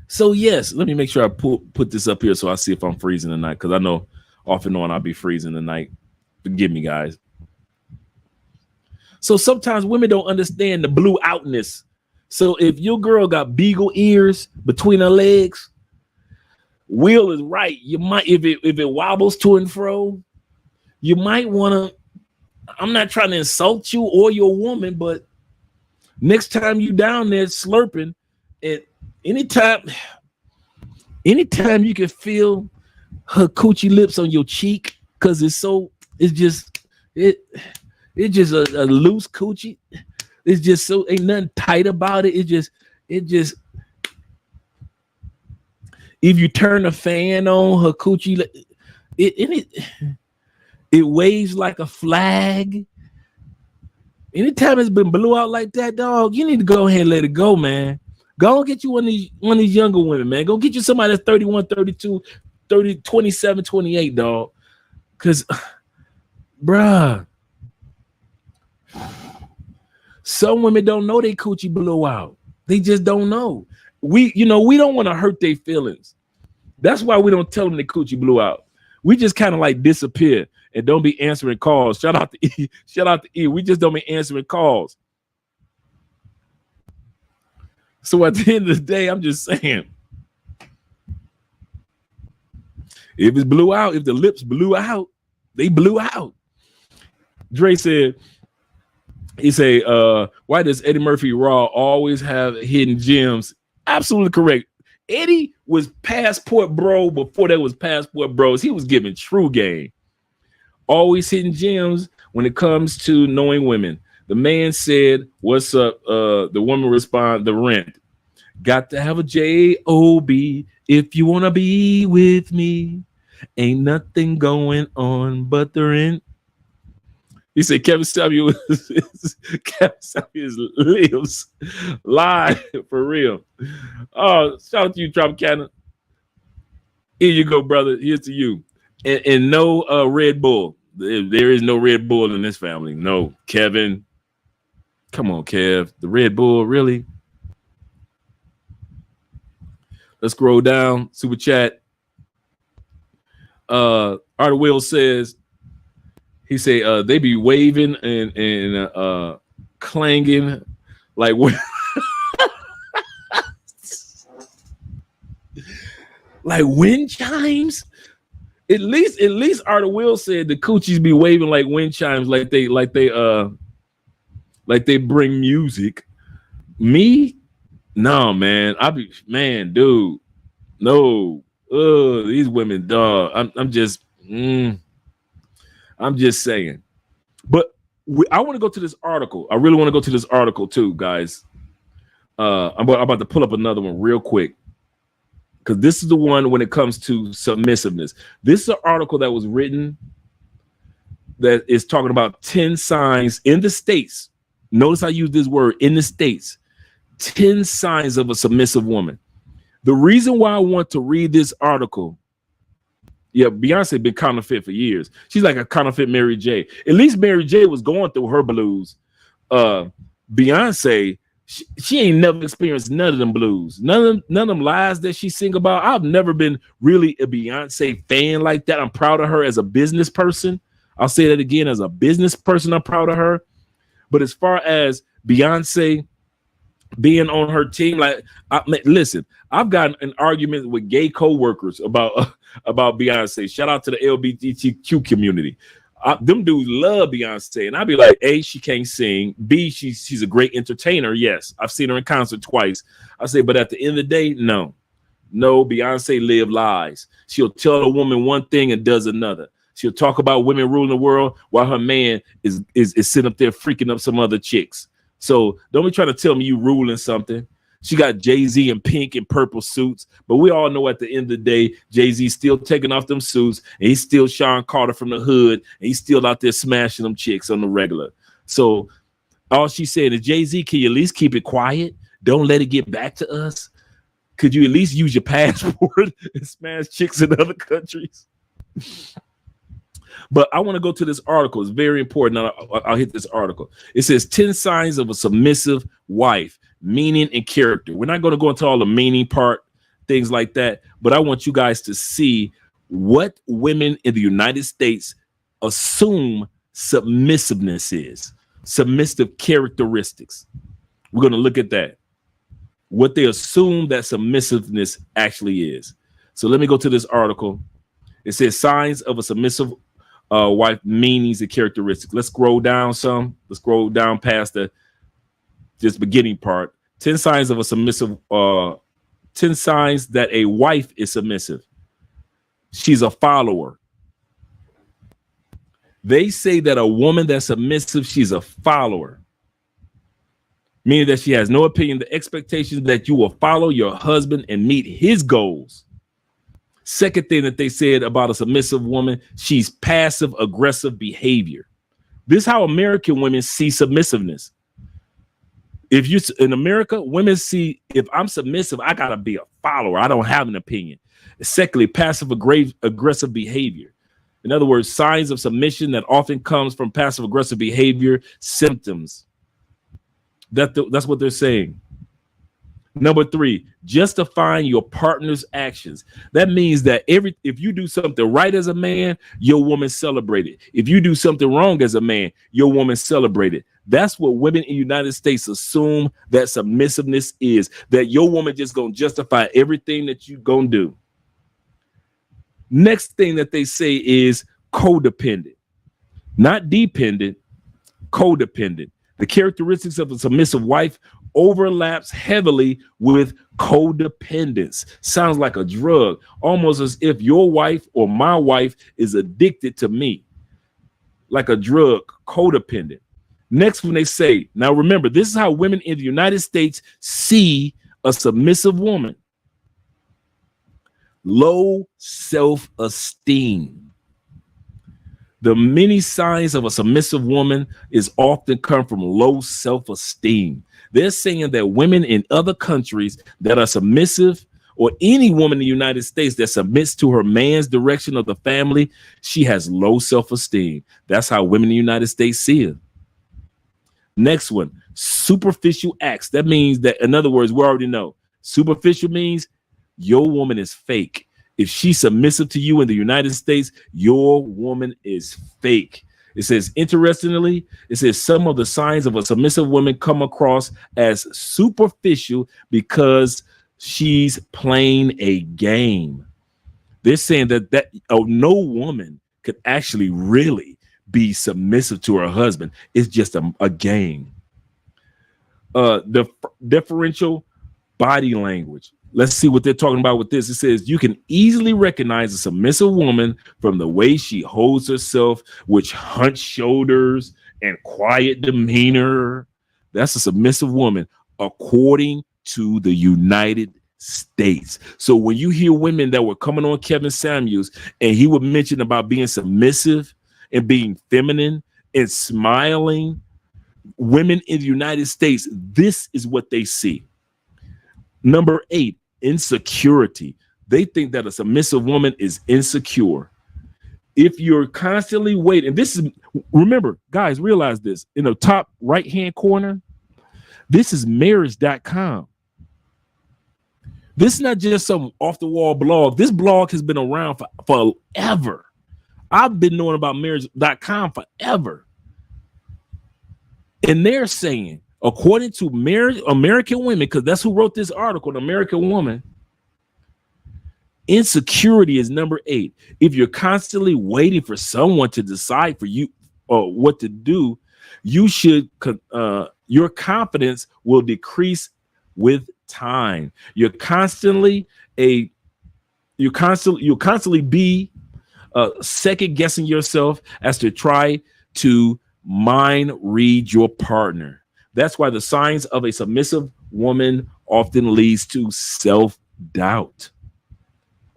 So, yes, let me make sure I put this up here so I see if I'm freezing or not, because I know Off and on, I'll be freezing tonight. Forgive me, guys. So sometimes women don't understand the blue outness. So if your girl got beagle ears between her legs, Will is right. You might, if it wobbles to and fro, you might want to. I'm not trying to insult you or your woman, but next time you down there slurping, and anytime you can feel her coochie lips on your cheek, because it's just a loose coochie. It's just so ain't nothing tight about it. It just if you turn the fan on, her coochie it waves like a flag. Anytime it's been blew out like that, dog, you need to go ahead and let it go, man. Go and get you one of these younger women, man. Go get you somebody that's 31, 32, 30, 27, 28, dog. Because, bruh, some women don't know they coochie blew out. They just don't know. We don't want to hurt their feelings. That's why we don't tell them the coochie blew out. We just kind of like disappear and don't be answering calls. Shout out to E. Shout out to E. We just don't be answering calls. So at the end of the day, I'm just saying, if it's blew out, if the lips blew out, they blew out. Dre said, why does Eddie Murphy Raw always have hidden gems? Absolutely correct. Eddie was passport bro before there was passport bros. He was giving true game. Always hidden gems when it comes to knowing women. The man said, "What's up?" The woman responded, "The rent. Got to have a J-O-B if you want to be with me. Ain't nothing going on but the rent." He said Kevin Samuels lives live for real. Oh, shout out to you, Tropicana. Here you go, brother. Here's to you. And no Red Bull. There is no Red Bull in this family. No, Kevin. Come on, Kev. The Red Bull, really? Let's scroll down. Super chat. Arthur Will says, he say they be waving and clanging like like wind chimes. At least Arthur Will said the coochies be waving like wind chimes, like they bring music. Me, no, man. Dude, no. These women, dog. I'm just saying. But I want to go to this article. I really want to go to this article too, guys. I'm about to pull up another one real quick, because this is the one when it comes to submissiveness. This is an article that was written that is talking about 10 signs in the States. Notice I use this word, in the States. 10 signs of a submissive woman. The reason why I want to read this article, yeah, Beyonce been counterfeit for years. She's like a counterfeit Mary J. At least Mary J was going through her blues. Beyonce, she ain't never experienced none of them blues. None of them lies that she sing about. I've never been really a Beyonce fan like that. I'm proud of her as a business person. I'll say that again, as a business person, I'm proud of her. But as far as Beyonce being on her team, like, listen, I've gotten an argument with gay co-workers about Beyonce. Shout out to the LGBTQ community. Them dudes love Beyonce, and I'd be like, A, she can't sing. B, she's a great entertainer. Yes, I've seen her in concert twice. I say, but at the end of the day, no, Beyonce live lies. She'll tell a woman one thing and does another. She'll talk about women ruling the world while her man is sitting up there freaking up some other chicks. So don't be trying to tell me you ruling something. She got Jay-Z in pink and purple suits, but we all know at the end of the day, Jay-Z's still taking off them suits, and he's still Sean Carter from the hood, and he's still out there smashing them chicks on the regular. So all she's saying is, Jay-Z, can you at least keep it quiet? Don't let it get back to us. Could you at least use your passport and smash chicks in other countries? But I want to go to this article. It's very important. I'll hit this article. It says 10 signs of a submissive wife, meaning and character. We're not going to go into all the meaning part, things like that. But I want you guys to see what women in the United States assume submissiveness is, submissive characteristics. We're going to look at that, what they assume that submissiveness actually is. So let me go to this article. It says signs of a submissive wife, meanings and characteristics. Let's scroll down some. Let's scroll down past this beginning part. 10 signs of a submissive, 10 signs that a wife is submissive. She's a follower. They say that a woman that's submissive, she's a follower, meaning that she has no opinion. The expectation that you will follow your husband and meet his goals. Second thing that they said about a submissive woman, she's passive aggressive behavior. This is how American women see submissiveness. If you in America, women see, if I'm submissive, I gotta be a follower. I don't have an opinion. Secondly, passive aggressive behavior. In other words, signs of submission that often comes from passive aggressive behavior symptoms. That's what they're saying. Number 3, justifying your partner's actions. That means that if you do something right as a man, your woman celebrate it. If you do something wrong as a man, your woman celebrate it. That's what women in the United States assume that submissiveness is, that your woman just gonna justify everything that you gonna do. Next thing that they say is codependent, not dependent, codependent. The characteristics of a submissive wife overlaps heavily with codependence. Sounds like a drug, almost as if your wife or my wife is addicted to me, like a drug, codependent. Next, when they say, now remember, this is how women in the United States see a submissive woman. Low self-esteem. The many signs of a submissive woman is often come from low self-esteem. They're saying that women in other countries that are submissive, or any woman in the United States that submits to her man's direction of the family, she has low self-esteem. That's how women in the United States see it. Next one, superficial acts. That means that, in other words, we already know superficial means your woman is fake. If she's submissive to you in the United States, your woman is fake. It says, interestingly, it says some of the signs of a submissive woman come across as superficial because she's playing a game. They're saying that no woman could actually really be submissive to her husband. It's just a game. The differential body language. Let's see what they're talking about with this. It says you can easily recognize a submissive woman from the way she holds herself, with hunched shoulders and quiet demeanor. That's a submissive woman, according to the United States. So when you hear women that were coming on Kevin Samuels and he would mention about being submissive and being feminine and smiling, women in the United States, this is what they see. Number 8, insecurity. They think that a submissive woman is insecure. If you're constantly waiting, this is, remember, guys, realize this in the top right-hand corner, this is marriage.com. This is not just some off-the-wall blog. This blog has been around for forever. I've been knowing about marriage.com forever. And they're saying, according to American women, because that's who wrote this article, an American woman, insecurity is number 8. If you're constantly waiting for someone to decide for you or what to do, you should your confidence will decrease with time. You'll constantly be second guessing yourself as to try to mind read your partner. That's why the signs of a submissive woman often leads to self-doubt,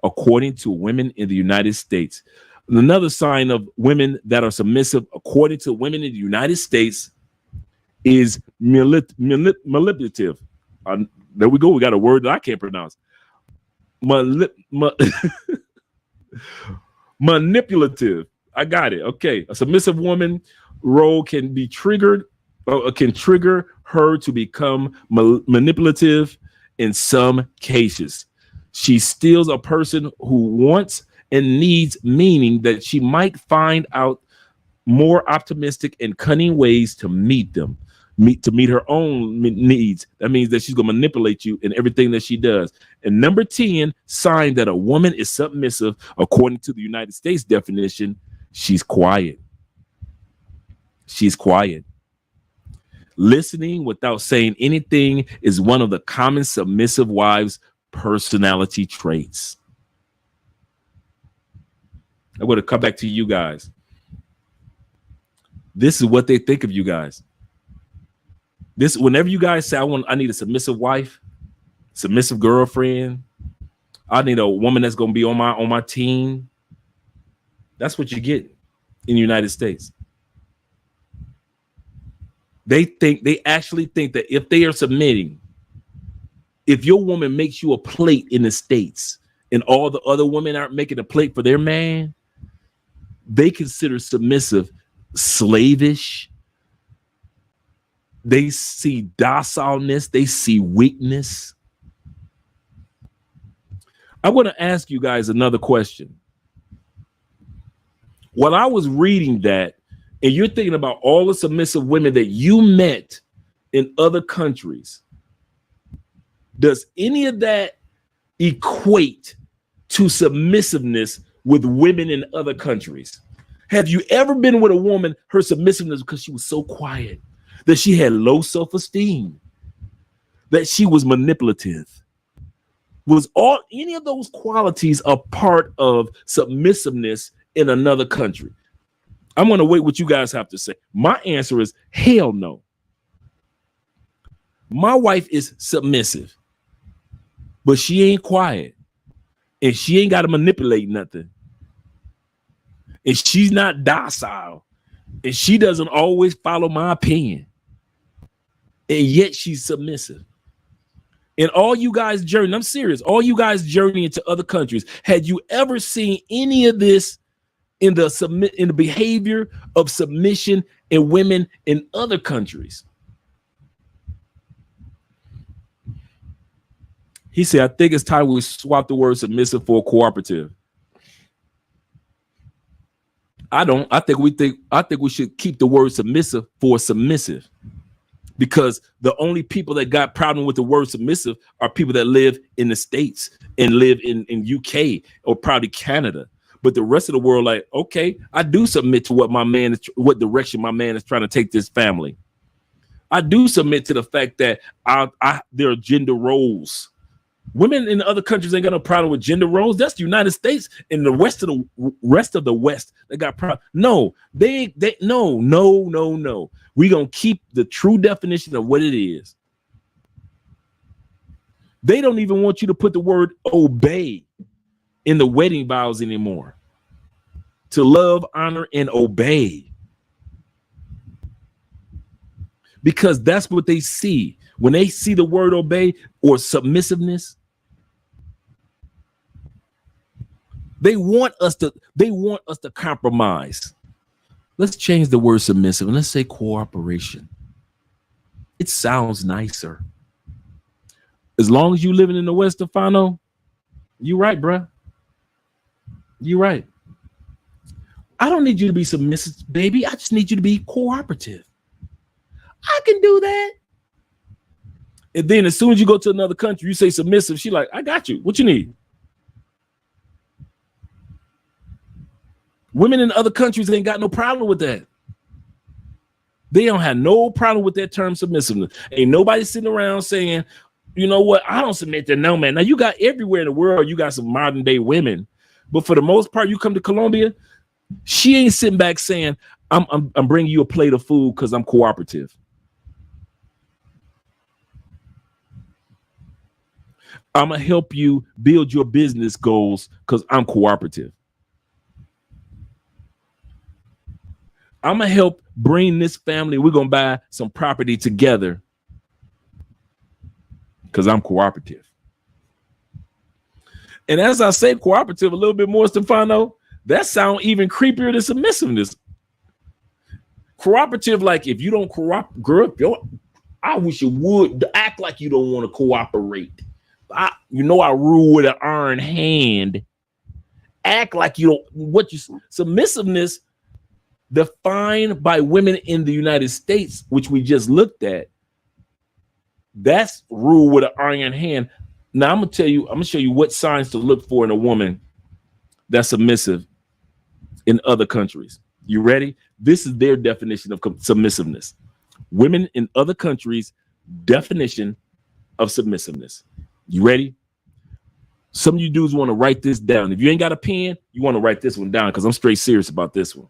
according to women in the United States. Another sign of women that are submissive, according to women in the United States, is manipulative. There we go. We got a word that I can't pronounce. Manipulative. I got it. Okay. A submissive woman role can be triggered, can trigger her to become manipulative in some cases. She steals a person who wants and needs, meaning that she might find out more optimistic and cunning ways to meet them, meet her own needs. That means that she's going to manipulate you in everything that she does. And number 10, sign that a woman is submissive, according to the United States definition, she's quiet. She's quiet. Listening without saying anything is one of the common submissive wives' personality traits. I'm going to come back to you guys. This is what they think of you guys. This, whenever you guys say, I need a submissive wife, submissive girlfriend, I need a woman that's going to be on my team. That's what you get in the United States. They actually think that if they are submitting, if your woman makes you a plate in the States and all the other women aren't making a plate for their man, they consider submissive slavish. They see docileness. They see weakness. I want to ask you guys another question. While I was reading that, and you're thinking about all the submissive women that you met in other countries, does any of that equate to submissiveness with women in other countries? Have you ever been with a woman, her submissiveness because she was so quiet, that she had low self-esteem, that she was manipulative? Was any of those qualities a part of submissiveness in another country? I'm going to wait what you guys have to say. My answer is hell no. My wife is submissive, but she ain't quiet, and she ain't got to manipulate nothing. And she's not docile, and she doesn't always follow my opinion, and yet she's submissive. And all you guys journey, I'm serious, all you guys journey into other countries, had you ever seen any of this in the behavior of submission in women in other countries? He said, I think it's time we swap the word submissive for cooperative. I think we should keep the word submissive for submissive, because the only people that got problem with the word submissive are people that live in the States and live in UK or probably Canada. But the rest of the world, like, okay, I do submit to what direction my man is trying to take this family. I do submit to the fact that there are gender roles. Women in other countries ain't got no problem with gender roles. That's the United States and the rest of the West that got problem. No, no. We're gonna keep the true definition of what it is. They don't even want you to put the word obey in the wedding vows anymore. To love, honor, and obey. Because that's what they see. When they see the word obey or submissiveness, they want us to compromise. Let's change the word submissive and let's say cooperation. It sounds nicer. As long as you living in the West, Stefano, you right, bruh. You right. I don't need you to be submissive, baby. I just need you to be cooperative. I can do that. And then as soon as you go to another country, you say submissive. She like, I got you. What you need? Women in other countries ain't got no problem with that. They don't have no problem with that term submissiveness. Ain't nobody sitting around saying, you know what? I don't submit to no man. Now you got everywhere in the world, you got some modern day women, but for the most part, you come to Colombia, she ain't sitting back saying, I'm bringing you a plate of food because I'm cooperative. I'm gonna help you build your business goals because I'm cooperative. I'm gonna help bring this family. We're gonna buy some property together because I'm cooperative. And as I say cooperative a little bit more, Stefano, that sounds even creepier than submissiveness. Cooperative, like if you don't cooperate, girl, I wish you would act like you don't want to cooperate. I rule with an iron hand, act like you don't. What you submissiveness defined by women in the United States, which we just looked at. That's ruled with an iron hand. Now I'm gonna show you what signs to look for in a woman that's submissive in other countries. You ready? This is their definition of submissiveness. Women in other countries' definition of submissiveness. You ready? Some of you dudes want to write this down. If you ain't got a pen, you want to write this one down because I'm straight serious about this one.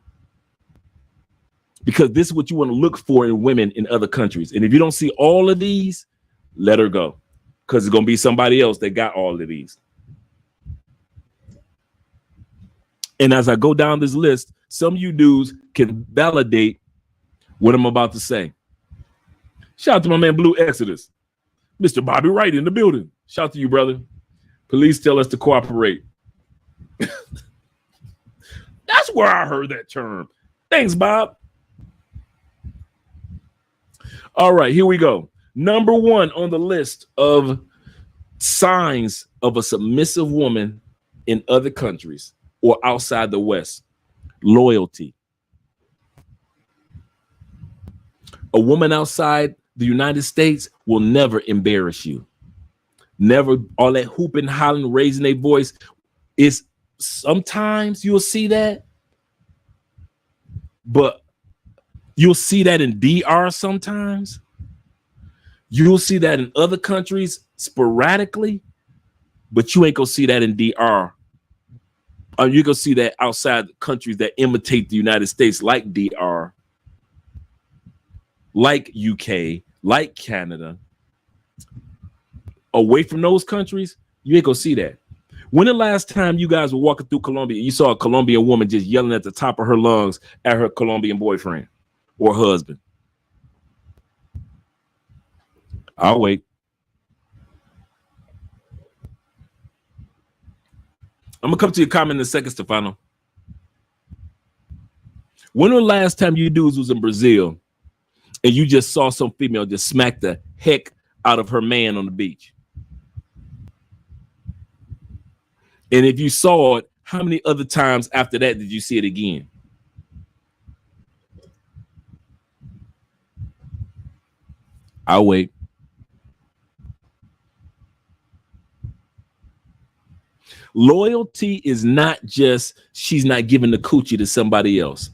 Because this is what you want to look for in women in other countries. And if you don't see all of these, let her go. Because it's going to be somebody else that got all of these. And as I go down this list, some of you dudes can validate what I'm about to say. Shout out to my man Blue Exodus. Mr. Bobby Wright in the building. Shout out to you, brother. Police tell us to cooperate. That's where I heard that term. Thanks, Bob. All right, here we go. Number one on the list of signs of a submissive woman in other countries or outside the West: loyalty. A woman outside the United States will never embarrass you. Never all that hooping, hollering, raising their voice. Is sometimes you'll see that, but you'll see that in DR sometimes. You'll see that in other countries sporadically, but you ain't gonna see that in DR. You're gonna see that outside countries that imitate the United States, like DR, like UK, like Canada. Away from those countries, you ain't gonna see that. When the last time you guys were walking through Colombia, you saw a Colombian woman just yelling at the top of her lungs at her Colombian boyfriend or husband? I'll wait. I'm gonna come to your comment in a second, Stefano. When was the last time you dudes was in Brazil and you just saw some female just smack the heck out of her man on the beach? And if you saw it, how many other times after that did you see it again? I'll wait. Loyalty is not just she's not giving the coochie to somebody else.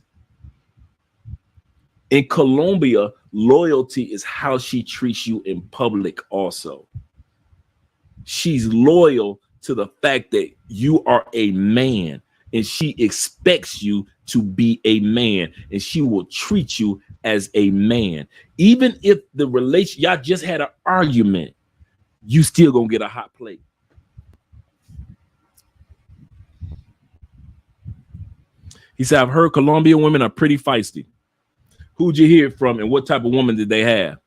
In Colombia, loyalty is how she treats you in public also. She's loyal to the fact that you are a man and she expects you to be a man and she will treat you as a man. Even if the relation, y'all just had an argument, you still gonna get a hot plate. He said, I've heard Colombian women are pretty feisty. Who'd you hear it from and what type of woman did they have?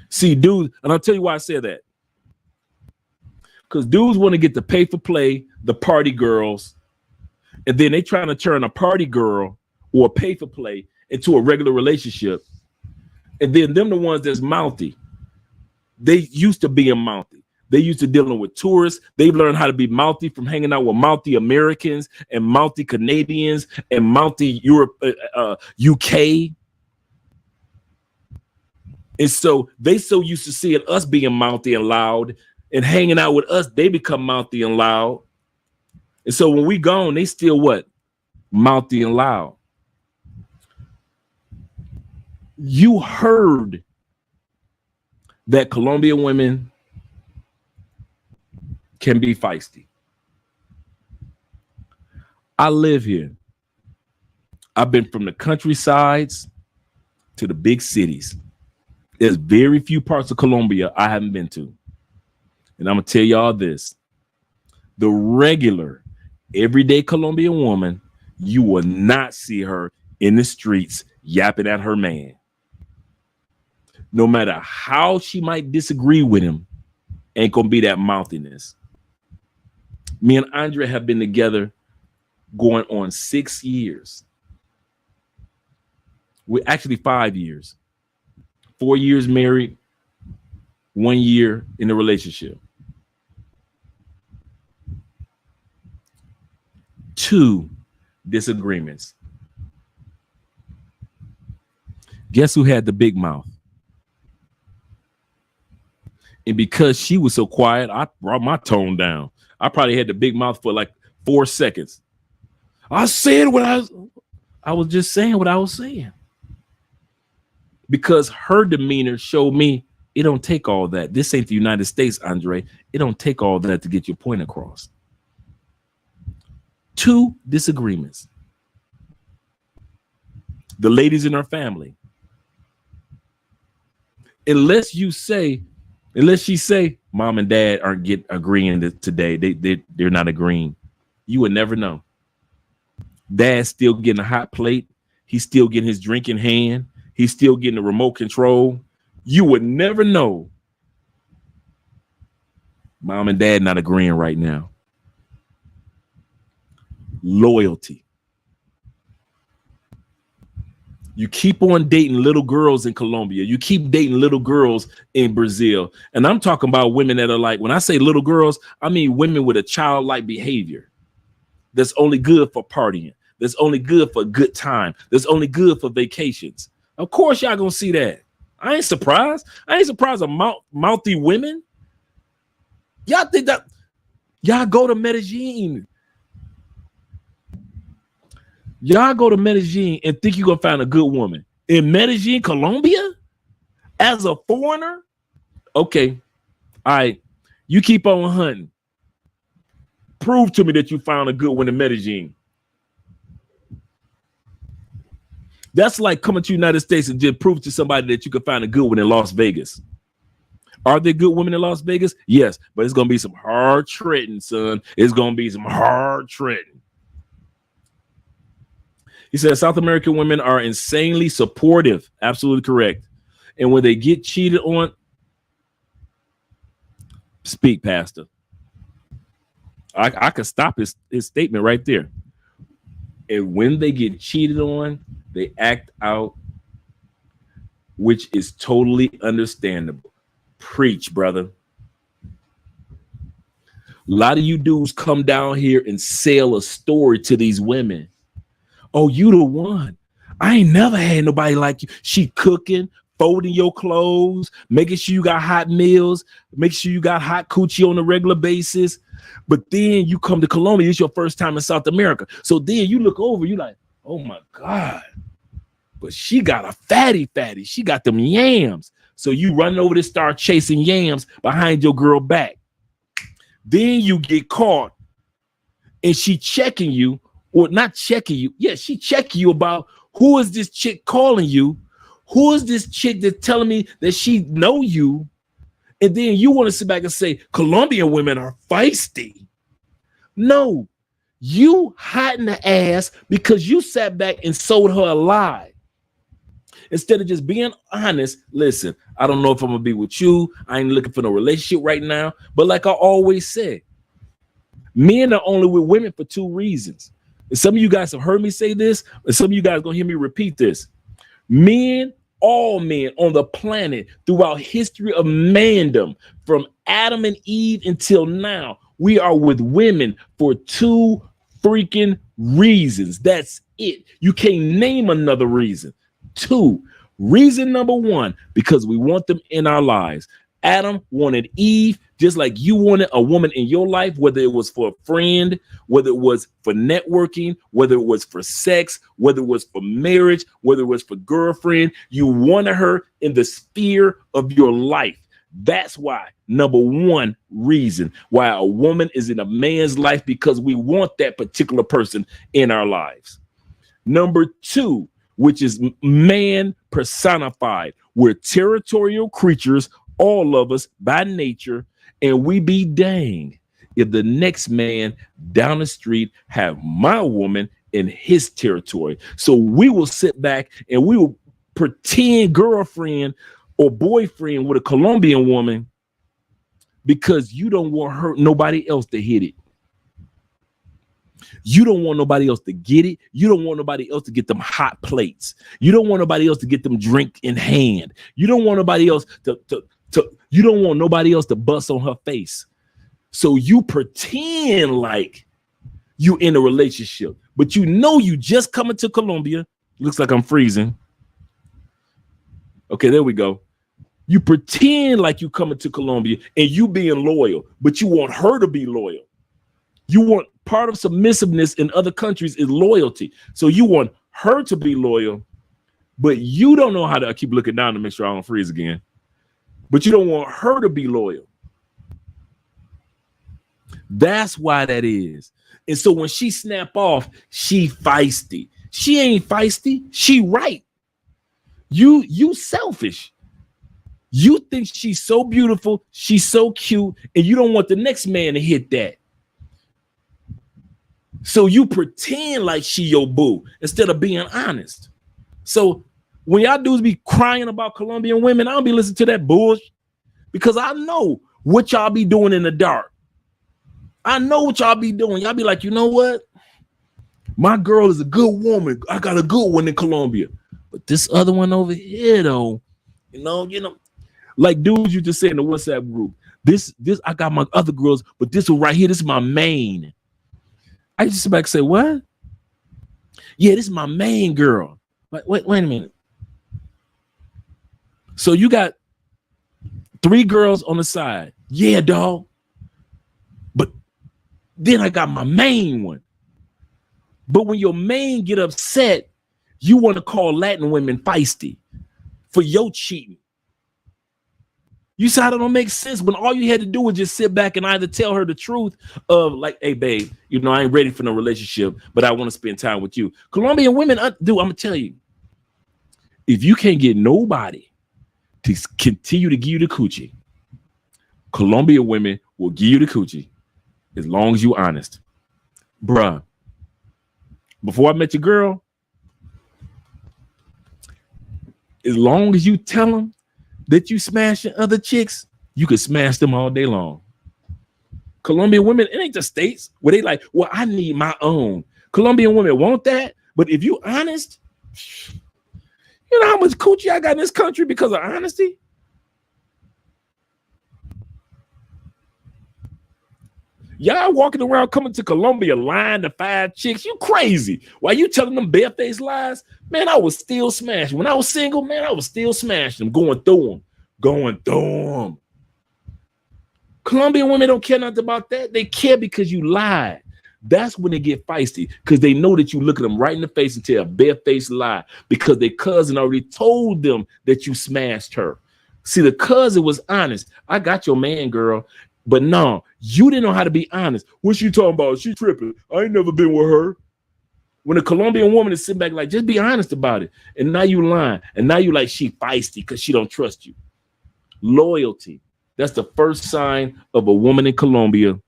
See, dudes, and I'll tell you why I said that. Because dudes want to get the pay for play, the party girls, and then they trying to turn a party girl or a pay for play into a regular relationship. And then them the ones that's mouthy. They used to being mouthy. They used to dealing with tourists. They've learned how to be mouthy from hanging out with mouthy Americans and mouthy Canadians and mouthy Europe, UK. And so they so used to seeing us being mouthy and loud and hanging out with us, they become mouthy and loud. And so when we gone, they still what? Mouthy and loud. You heard that Colombian women can be feisty. I live here. I've been from the countrysides to the big cities. There's very few parts of Colombia I haven't been to. And I'm going to tell y'all this. The regular, everyday Colombian woman, you will not see her in the streets yapping at her man. No matter how she might disagree with him, ain't going to be that mouthiness. Me and Andre have been together going on 6 years. We're actually 5 years. 4 years married, 1 year in a relationship. 2 disagreements. Guess who had the big mouth? And because she was so quiet, I brought my tone down. I probably had the big mouth for like 4 seconds. I said what I was just saying what I was saying. Because her demeanor showed me it don't take all that. This ain't the United States, Andre. It don't take all that to get your point across. 2 disagreements. The ladies in our family. Unless she say mom and dad aren't agreeing today. They're not agreeing. You would never know. Dad's still getting a hot plate. He's still getting his drink in hand. He's still getting the remote control. You would never know. Mom and dad not agreeing right now. Loyalty. You keep on dating little girls in Colombia. You keep dating little girls in Brazil. And I'm talking about women that are like, when I say little girls, I mean women with a childlike behavior that's only good for partying, that's only good for a good time, that's only good for vacations. Of course, y'all gonna see that. I ain't surprised. I ain't surprised of mouthy women. Y'all think that y'all go to Medellin. Y'all go to Medellin and think you're gonna find a good woman in Medellin, Colombia, as a foreigner. Okay, all right, you keep on hunting. Prove to me that you found a good one in Medellin. That's like coming to the United States and just prove to somebody that you can find a good one in Las Vegas. Are there good women in Las Vegas? Yes, but it's gonna be some hard treading, son. It's gonna be some hard treading. He said South American women are insanely supportive. Absolutely correct. And when they get cheated on, speak, Pastor. I could stop his statement right there. And when they get cheated on, they act out, which is totally understandable. Preach, brother. A lot of you dudes come down here and sell a story to these women. Oh, you the one. I ain't never had nobody like you. She cooking, folding your clothes, making sure you got hot meals, making sure you got hot coochie on a regular basis. But then you come to Colombia, it's your first time in South America. So then you look over, you like, oh my God. But she got a fatty. She got them yams. So you run over to start chasing yams behind your girl back. Then you get caught and she checking you. Or not checking you. Yeah, she checking you about who is this chick calling you? Who is this chick that's telling me that she know you? And then you want to sit back and say, Colombian women are feisty. No, you hiding the ass because you sat back and sold her a lie. Instead of just being honest, listen, I don't know if I'm going to be with you. I ain't looking for no relationship right now. But like I always said, men are only with women for 2 reasons. And some of you guys have heard me say this, and some of you guys are going to hear me repeat this. Men, all men on the planet throughout history of mandom, from Adam and Eve until now, we are with women for 2 freaking reasons. That's it. You can't name another reason. 2. Reason number 1, because we want them in our lives. Adam wanted Eve just like you wanted a woman in your life, whether it was for a friend, whether it was for networking, whether it was for sex, whether it was for marriage, whether it was for girlfriend. You wanted her in the sphere of your life. That's why, number 1 reason why a woman is in a man's life, because we want that particular person in our lives. Number 2, which is man personified. We're territorial creatures, all of us by nature, and we be dang if the next man down the street have my woman in his territory. So we will sit back and we will pretend girlfriend or boyfriend with a Colombian woman because you don't want her, nobody else to hit it. You don't want nobody else to get it. You don't want nobody else to get them hot plates. You don't want nobody else to get them drink in hand. You don't want nobody else you don't want nobody else to bust on her face. So you pretend like you in a relationship, but you know you just coming to Colombia. Looks like I'm freezing. Okay, there we go. You pretend like you coming to Colombia and you being loyal, but you want her to be loyal. You want part of submissiveness in other countries is loyalty. So you want her to be loyal, but you don't know how to. I keep looking down to make sure I don't freeze again. But you don't want her to be loyal. That's why that is. And so when she snap off, she feisty. She ain't feisty. She right. You selfish. You think she's so beautiful, she's so cute, and you don't want the next man to hit that. So you pretend like she your boo instead of being honest. So when y'all dudes be crying about Colombian women, I don't be listening to that bullshit because I know what y'all be doing in the dark. I know what y'all be doing. Y'all be like, you know what? My girl is a good woman. I got a good one in Colombia. But this other one over here, though, you know, like dudes you just say in the WhatsApp group, this, I got my other girls, but this one right here, this is my main. I just back say, what? Yeah, this is my main girl. Like, wait a minute. So you got 3 girls on the side. Yeah, dog. But then I got my main one. But when your main get upset, you want to call Latin women feisty for your cheating. You see how that don't make sense when all you had to do was just sit back and either tell her the truth of like, hey, babe, you know, I ain't ready for no relationship, but I want to spend time with you. Colombian women, I'm going to tell you, if you can't get nobody to continue to give you the coochie, Colombian women will give you the coochie as long as you honest. Bruh, before I met your girl, as long as you tell them that you smashing other chicks, you could smash them all day long. Colombian women, it ain't the States where they like, well, I need my own. Colombian women want that, but if you honest, you know how much coochie I got in this country because of honesty? Y'all walking around coming to Colombia lying to 5 chicks. You crazy. Why you telling them barefaced lies? Man, I was still smashing. When I was single, man, I was still smashing them, going through them. Colombian women don't care nothing about that. They care because you lied. That's when they get feisty because they know that you look at them right in the face and tell a barefaced lie because their cousin already told them that you smashed her. See, the cousin was honest. I got your man, girl. But no, you didn't know how to be honest. What she talking about? She tripping. I ain't never been with her. When a Colombian woman is sitting back like, just be honest about it. And now you lying. And now you like she feisty because she don't trust you. Loyalty. That's the first sign of a woman in Colombia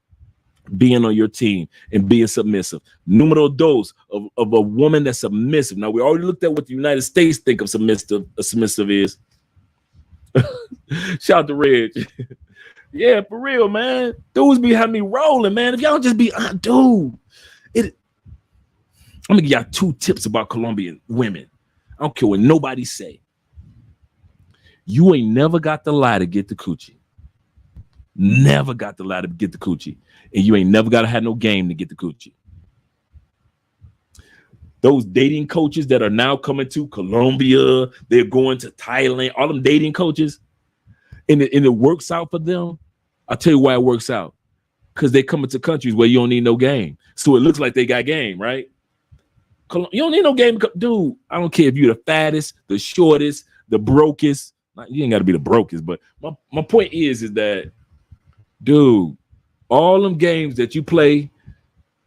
being on your team and being submissive. Numero dos of a woman that's submissive. Now, we already looked at what the United States think of submissive is. Shout out to Reg. Yeah, for real, man. Dudes be having me rolling, man. If y'all just be, dude, I'm gonna give y'all 2 tips about Colombian women. I don't care what nobody say. You ain't never got the lie to get the coochie. Never got the lie to get the coochie. And you ain't never got to have no game to get the coochie. Those dating coaches that are now coming to Colombia, they're going to Thailand, all them dating coaches, and it works out for them. I'll tell you why it works out. Because they come into countries where you don't need no game. So it looks like they got game, right? You don't need no game. Dude, I don't care if you're the fattest, the shortest, the brokest. You ain't got to be the brokest, but my point is that, dude, all them games that you play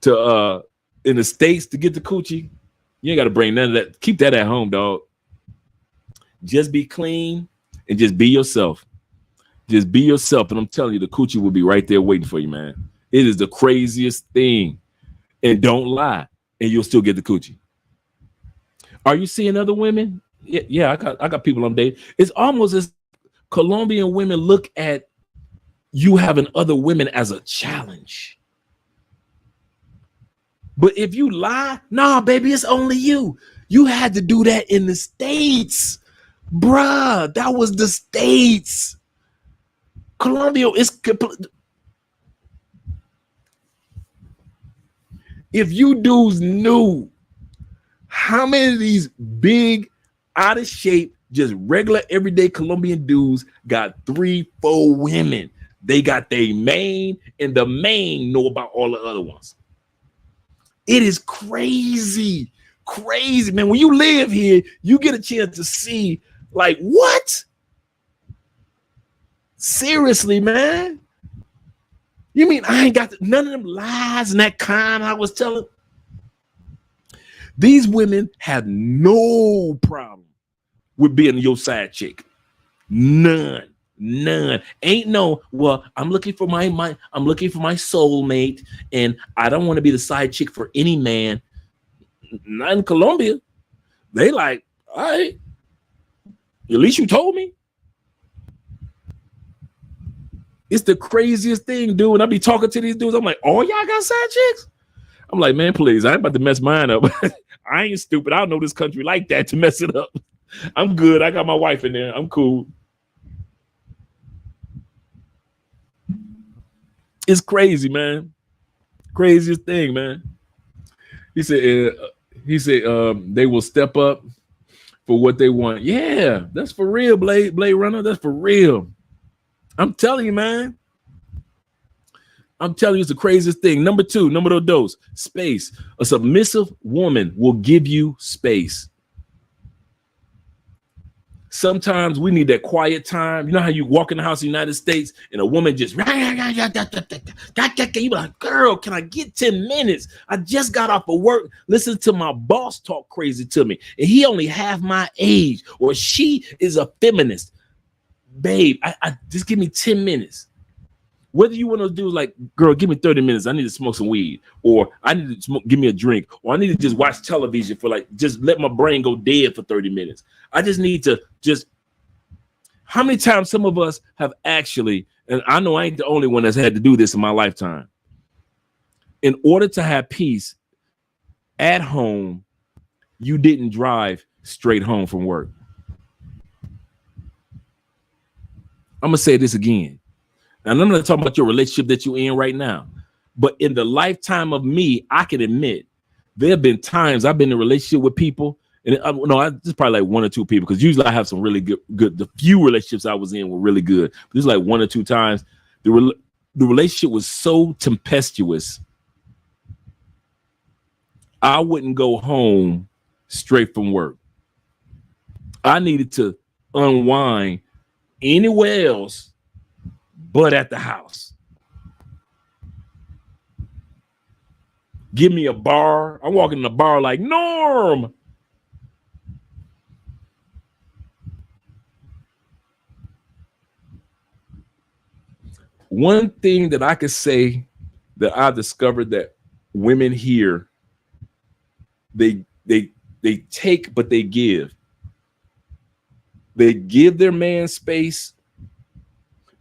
to in the States to get the coochie, you ain't got to bring none of that. Keep that at home, dog. Just be clean and just be yourself. Just be yourself, and I'm telling you, the coochie will be right there waiting for you, man. It is the craziest thing. And don't lie, and you'll still get the coochie. Are you seeing other women? Yeah, I got people I'm dating. It's almost as Colombian women look at you having other women as a challenge. But if you lie, nah, baby, it's only you. You had to do that in the States. Bruh, that was the States. Colombia is If you dudes knew how many of these big, out of shape, just regular everyday Colombian dudes got 3-4 women. They got their main, and the main know about all the other ones. It is crazy, crazy, man. When you live here, you get a chance to see, like, what? Seriously, man. You mean I ain't got none of them lies and that kind I was telling? These women have no problem with being your side chick. None. Ain't no, well, I'm looking for my soulmate, and I don't want to be the side chick for any man. Not in Colombia. They like, all right, at least you told me. It's the craziest thing, dude. And I be talking to these dudes. I'm like, oh, y'all got side chicks? I'm like, man, please, I ain't about to mess mine up. I ain't stupid. I don't know this country like that to mess it up. I'm good. I got my wife in there. I'm cool. It's crazy, man. Craziest thing, man. He said they will step up for what they want. Yeah, that's for real, Blade Runner. That's for real. I'm telling you, man. I'm telling you, it's the craziest thing. Number dos, space. A submissive woman will give you space. Sometimes we need that quiet time. You know how you walk in the house in the United States and a woman just, you be like, girl, can I get 10 minutes? I just got off of work. Listen to my boss talk crazy to me. And he only half my age, or she is a feminist. Babe, I just give me 10 minutes. Whether you want to do like, girl, give me 30 minutes. I need to smoke some weed, or I need to give me a drink, or I need to just watch television for like, just let my brain go dead for 30 minutes. I just need to how many times some of us have actually, and I know I ain't the only one that's had to do this in my lifetime. In order to have peace at home, you didn't drive straight home from work. I'm going to say this again. And I'm not talking about your relationship that you're in right now, but in the lifetime of me, I can admit there have been times I've been in a relationship with people, and it's probably like 1 or 2 people, because usually I have some really good. The few relationships I was in were really good. But this is like 1 or 2 times. The relationship was so tempestuous, I wouldn't go home straight from work. I needed to unwind anywhere else but at the house. Give me a bar. I'm walking in the bar like, Norm. One thing that I could say that I discovered, that women here, they take, but they give. They give their man space,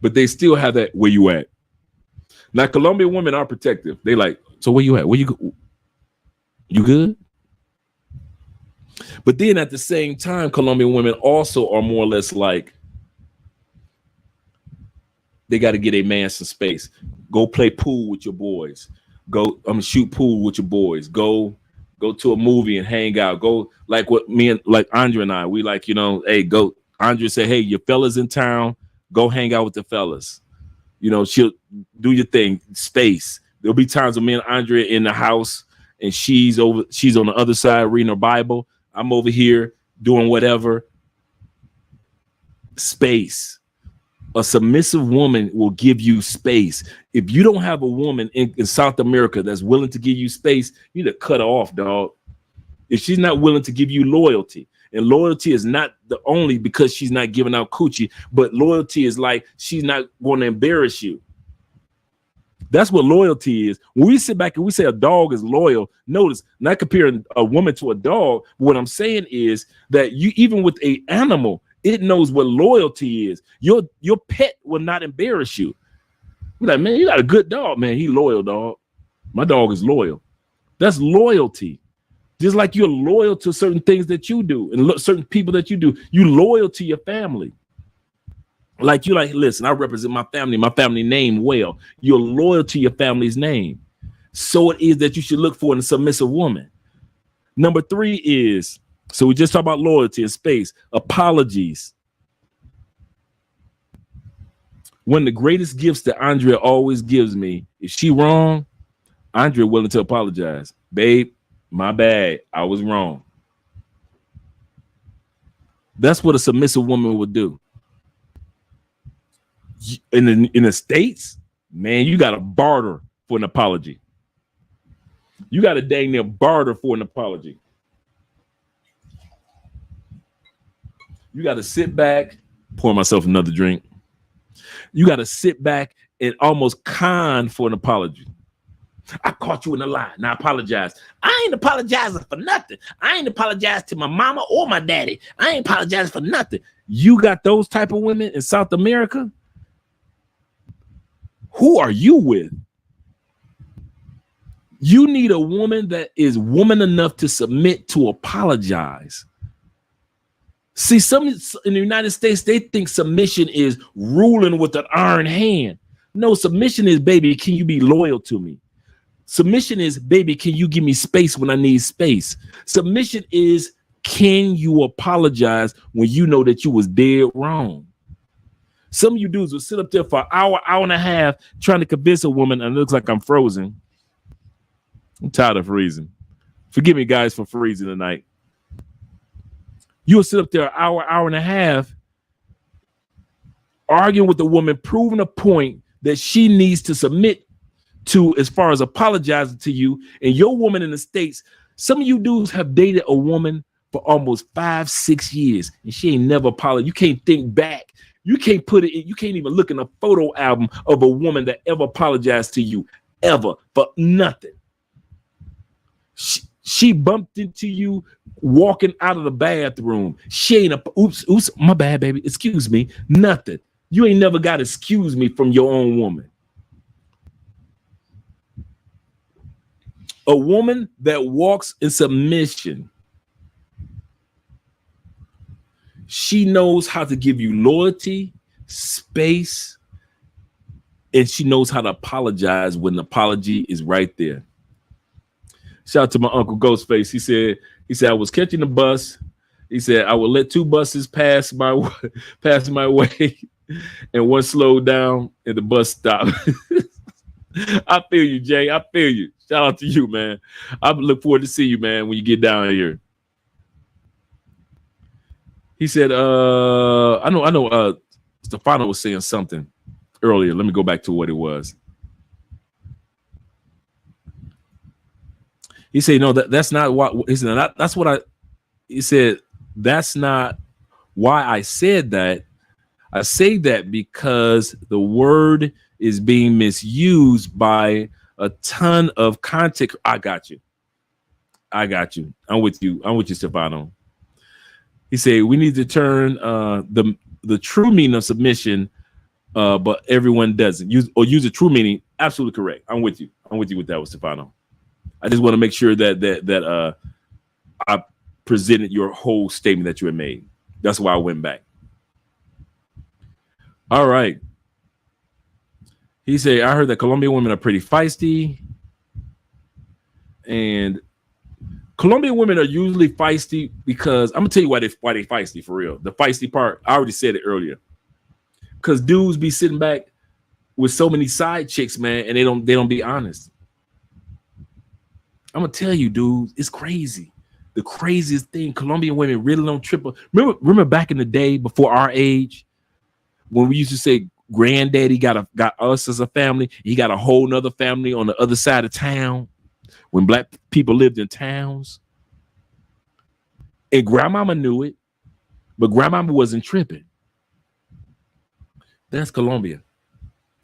but they still have that, where you at? Now, Colombian women are protective. They like, so where you at? Where you go? You good? But then at the same time, Colombian women also are more or less like, they got to get a man some space. Go play pool with your boys. Go shoot pool with your boys. Go to a movie and hang out. Go like what me and like Andre and I, we like, hey, go. Andre say, hey, your fellas in town, go hang out with the fellas. She'll do your thing. Space. There'll be times when me and Andre in the house and she's on the other side reading her Bible. I'm over here doing whatever. Space. A submissive woman will give you space. If you don't have a woman in South America that's willing to give you space, you need to cut her off, dog. If she's not willing to give you loyalty, and loyalty is not the only because she's not giving out coochie, but loyalty is like she's not going to embarrass you. That's what loyalty is. When we sit back and we say a dog is loyal, notice, not comparing a woman to a dog. What I'm saying is that you, even with an animal, it knows what loyalty is. Your pet will not embarrass you. You're like, man, you got a good dog, man. He loyal, dog. My dog is loyal. That's loyalty. Just like you're loyal to certain things that you do and certain people that you do. You loyal to your family. Like you like, listen, I represent my family name well. You're loyal to your family's name. so it is that you should look for in a submissive woman. Number 3 is, so we just talked about loyalty and space, apologies. One of the greatest gifts that Andrea always gives me, if she wrong, Andrea willing to apologize. Babe, my bad, I was wrong. That's what a submissive woman would do. In the States, man, you got to barter for an apology. You got to dang near barter for an apology. You got to sit back, pour myself another drink. You got to sit back and almost con for an apology. I caught you in a lie. Now I apologize. I ain't apologizing for nothing. I ain't apologized to my mama or my daddy. I ain't apologizing for nothing. You got those type of women in South America? Who are you with? You need a woman that is woman enough to submit to apologize. See, some in the United States, they think submission is ruling with an iron hand. No, submission is, baby, can you be loyal to me? Submission is, baby, can you give me space when I need space? Submission is, can you apologize when you know that you was dead wrong? Some of you dudes will sit up there for an hour, hour and a half trying to convince a woman, and it looks like I'm frozen. I'm tired of freezing. Forgive me, guys, for freezing tonight. You'll sit up there an hour, hour and a half arguing with the woman, proving a point that she needs to submit to as far as apologizing to you. And your woman in the States, some of you dudes have dated a woman for almost 5-6 years and she ain't never apologized. You can't think back. You can't put it in. You can't even look in a photo album of a woman that ever apologized to you, ever, for nothing. She bumped into you walking out of the bathroom. She ain't oops, my bad, baby. Excuse me. Nothing. You ain't never got excuse me from your own woman. A woman that walks in submission. She knows how to give you loyalty, space, and she knows how to apologize when the apology is right there. Shout out to my uncle Ghostface. He said I was catching the bus. He said I would let 2 buses pass my way, and one slowed down and the bus stopped. I feel you, Jay. I feel you. Shout out to you, man. I look forward to see you, man, when you get down here. He said, I know Stefano was saying something earlier. Let me go back to what it was. He said, no, that's not what he said. That's what I, he said, that's not why I said that. I say that because the word is being misused by a ton of content. I got you. I'm with you, Stefano. He said, we need to turn the true meaning of submission, but everyone doesn't use the true meaning. Absolutely correct. I'm with you with that, with Stefano. I just want to make sure that I presented your whole statement that you had made. That's why I went back. All right. He said, I heard that Colombian women are pretty feisty. And Colombian women are usually feisty because I'm gonna tell you why they feisty for real. The feisty part, I already said it earlier. Because dudes be sitting back with so many side chicks, man, and they don't be honest. I'm gonna tell you, dude, it's crazy. The craziest thing, Colombian women really don't triple. Remember back in the day before our age, when we used to say granddaddy got us as a family, he got a whole nother family on the other side of town. When black people lived in towns, and grandmama knew it, but grandmama wasn't tripping. That's Colombia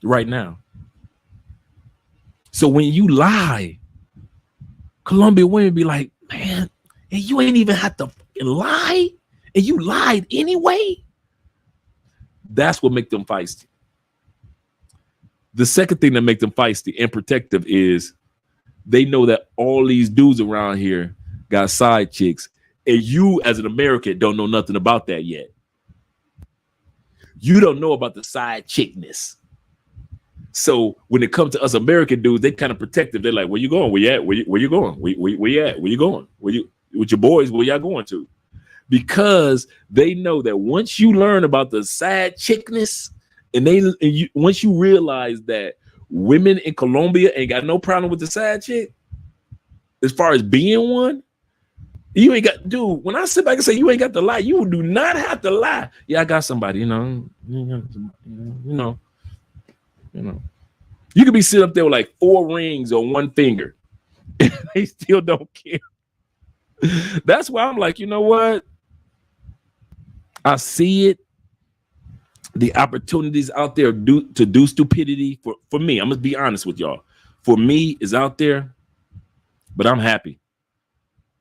right now. So when you lie, Colombian women be like, man, and you ain't even have to lie, and you lied anyway. That's what make them feisty. The second thing that make them feisty and protective is they know that all these dudes around here got side chicks, and you as an American don't know nothing about that yet. You don't know about the side chickness. So when it comes to us American dudes, they kind of protective. They're like, where you going? Where you at? Where you going? Where you at? Where you going? Where you with your boys? Where y'all going to? Because they know that once you learn about the side chickness, once you realize that women in Colombia ain't got no problem with the side chick, as far as being one, you ain't got, dude, when I sit back and say you ain't got to lie, you do not have to lie. Yeah, I got somebody, you know. You could be sitting up there with like 4 rings on one finger, and they still don't care. That's why I'm like, you know what? I see it. The opportunities out there to do stupidity for me. I'm gonna be honest with y'all. For me, is out there, but I'm happy.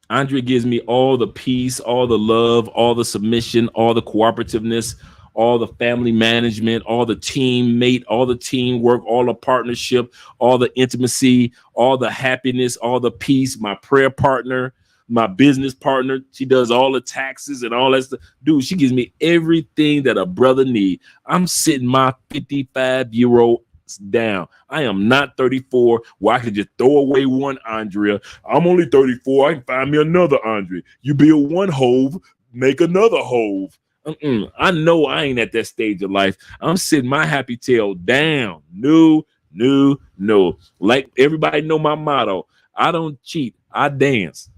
Andre gives me all the peace, all the love, all the submission, all the cooperativeness, all the family management, all the teammate, all the teamwork, all the partnership, all the intimacy, all the happiness, all the peace. My prayer partner, my business partner, she does all the taxes and all that stuff. Dude, she gives me everything that a brother need. I'm sitting my 55-year-old down. I am not 34 where I can just throw away one Andrea. I'm only 34. I can find me another Andrea. You build one hove, make another hove. I know I ain't at that stage of life. I'm sitting my happy tail down. No. Like everybody know my motto. I don't cheat. I dance.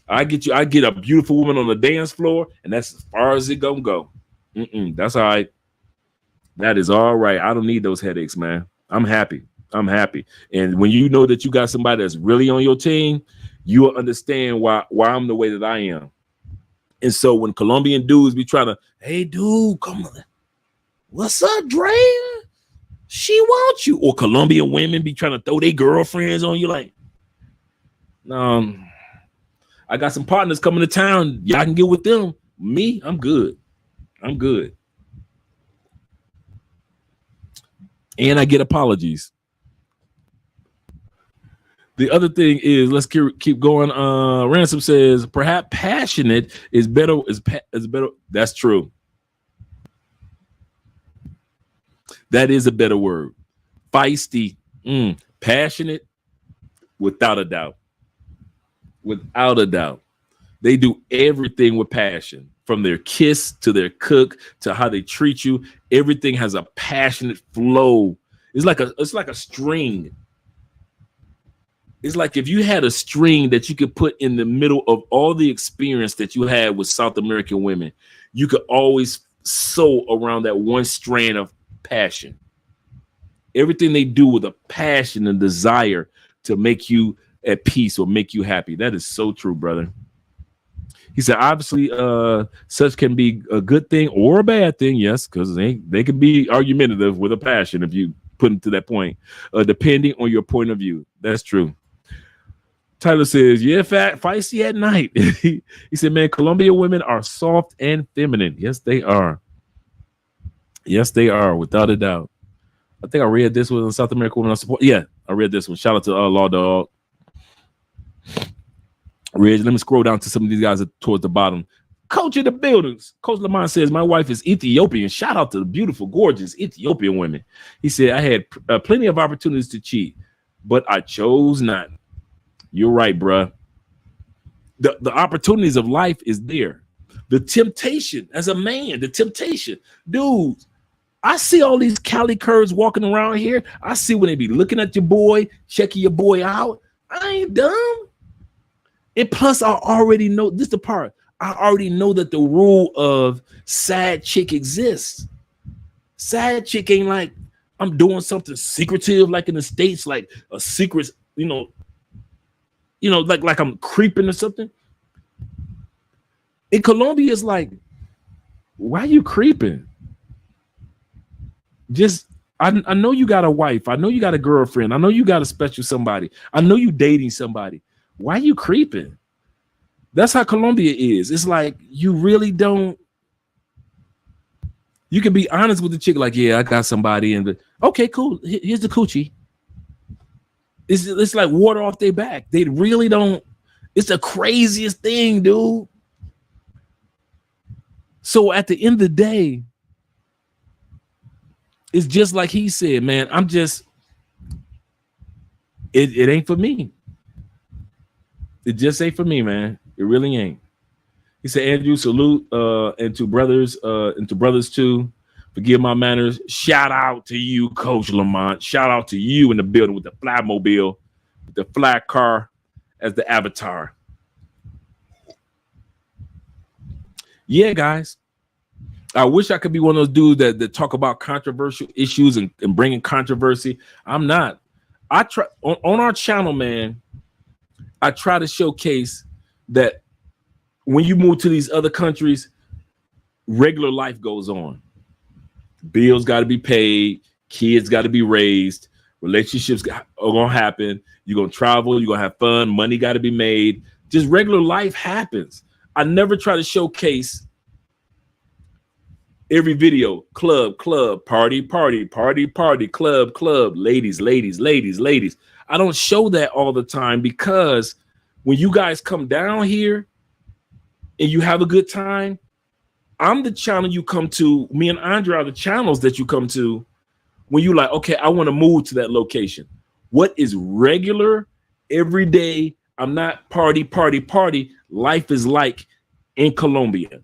I get a beautiful woman on the dance floor, and that's as far as it gonna go. That's all right. That is all right. I don't need those headaches, man. I'm happy. And when you know that you got somebody that's really on your team, you will understand why I'm the way that I am. And so when Colombian dudes be trying to, hey, dude, come on. What's up, Dre? She wants you. Or Colombian women be trying to throw their girlfriends on you like, I got some partners coming to town. Y'all can get with them. Me, I'm good. And I get apologies. The other thing is, let's keep going. Ransom says, perhaps passionate is better. Is better. That's true. That is a better word. Feisty, passionate, without a doubt. Without a doubt. They do everything with passion, from their kiss to their cook to how they treat you. Everything has a passionate flow. It's like a string. It's like if you had a string that you could put in the middle of all the experience that you had with South American women, you could always sew around that one strand of passion. Everything they do with a passion and desire to make you at peace or make you happy. That is so true, brother. He said, obviously, such can be a good thing or a bad thing. Yes, because they can be argumentative with a passion if you put them to that point, depending on your point of view. That's true. Tyler says, yeah, feisty at night. He said, man, Colombian women are soft and feminine. Yes, they are. Yes, they are, without a doubt. I think I read this one on South American Women I Support. Yeah, I read this one. Shout out to Law Dog. Reg, let me scroll down to some of these guys towards the bottom. Coach of the buildings. Coach Lamont says, my wife is Ethiopian. Shout out to the beautiful, gorgeous Ethiopian women. He said, I had plenty of opportunities to cheat, but I chose not. You're right, bruh. The opportunities of life is there. The temptation as a man, the temptation. Dude, I see all these Cali curves walking around here. I see when they be looking at your boy, checking your boy out. I ain't dumb. And plus, I already know, this is the part. I already know that the rule of sad chick exists. Sad chick ain't like I'm doing something secretive like in the States, like a secret, like I'm creeping or something. In Colombia, it's like, why are you creeping? Just, I know you got a wife. I know you got a girlfriend. I know you got a special somebody. I know you dating somebody. Why are you creeping? That's how Colombia is. It's like, you really don't. You can be honest with the chick, like, yeah, I got somebody, and okay, cool. Here's the coochie. It's like water off their back. They really don't. It's the craziest thing, dude. So at the end of the day, it's just like he said, man. I'm just, it ain't for me. It just ain't for me, man. It really ain't. He said, Andrew, salute, and to brothers too. Forgive my manners. Shout out to you, Coach Lamont. Shout out to you in the building with the Flymobile, with the fly car as the avatar. Yeah, guys. I wish I could be one of those dudes that talk about controversial issues and bringing controversy. I'm not. I try on our channel, man. I try to showcase that when you move to these other countries, regular life goes on. Bills got to be paid. Kids got to be raised. Relationships are going to happen. You're going to travel. You're going to have fun. Money got to be made. Just regular life happens. I never try to showcase every video, club, party, club, ladies. I don't show that all the time because when you guys come down here and you have a good time, I'm the channel you come to. Me and Andre are the channels that you come to when you like, okay, I want to move to that location. What is regular, every day? I'm not party. Life is like in Colombia,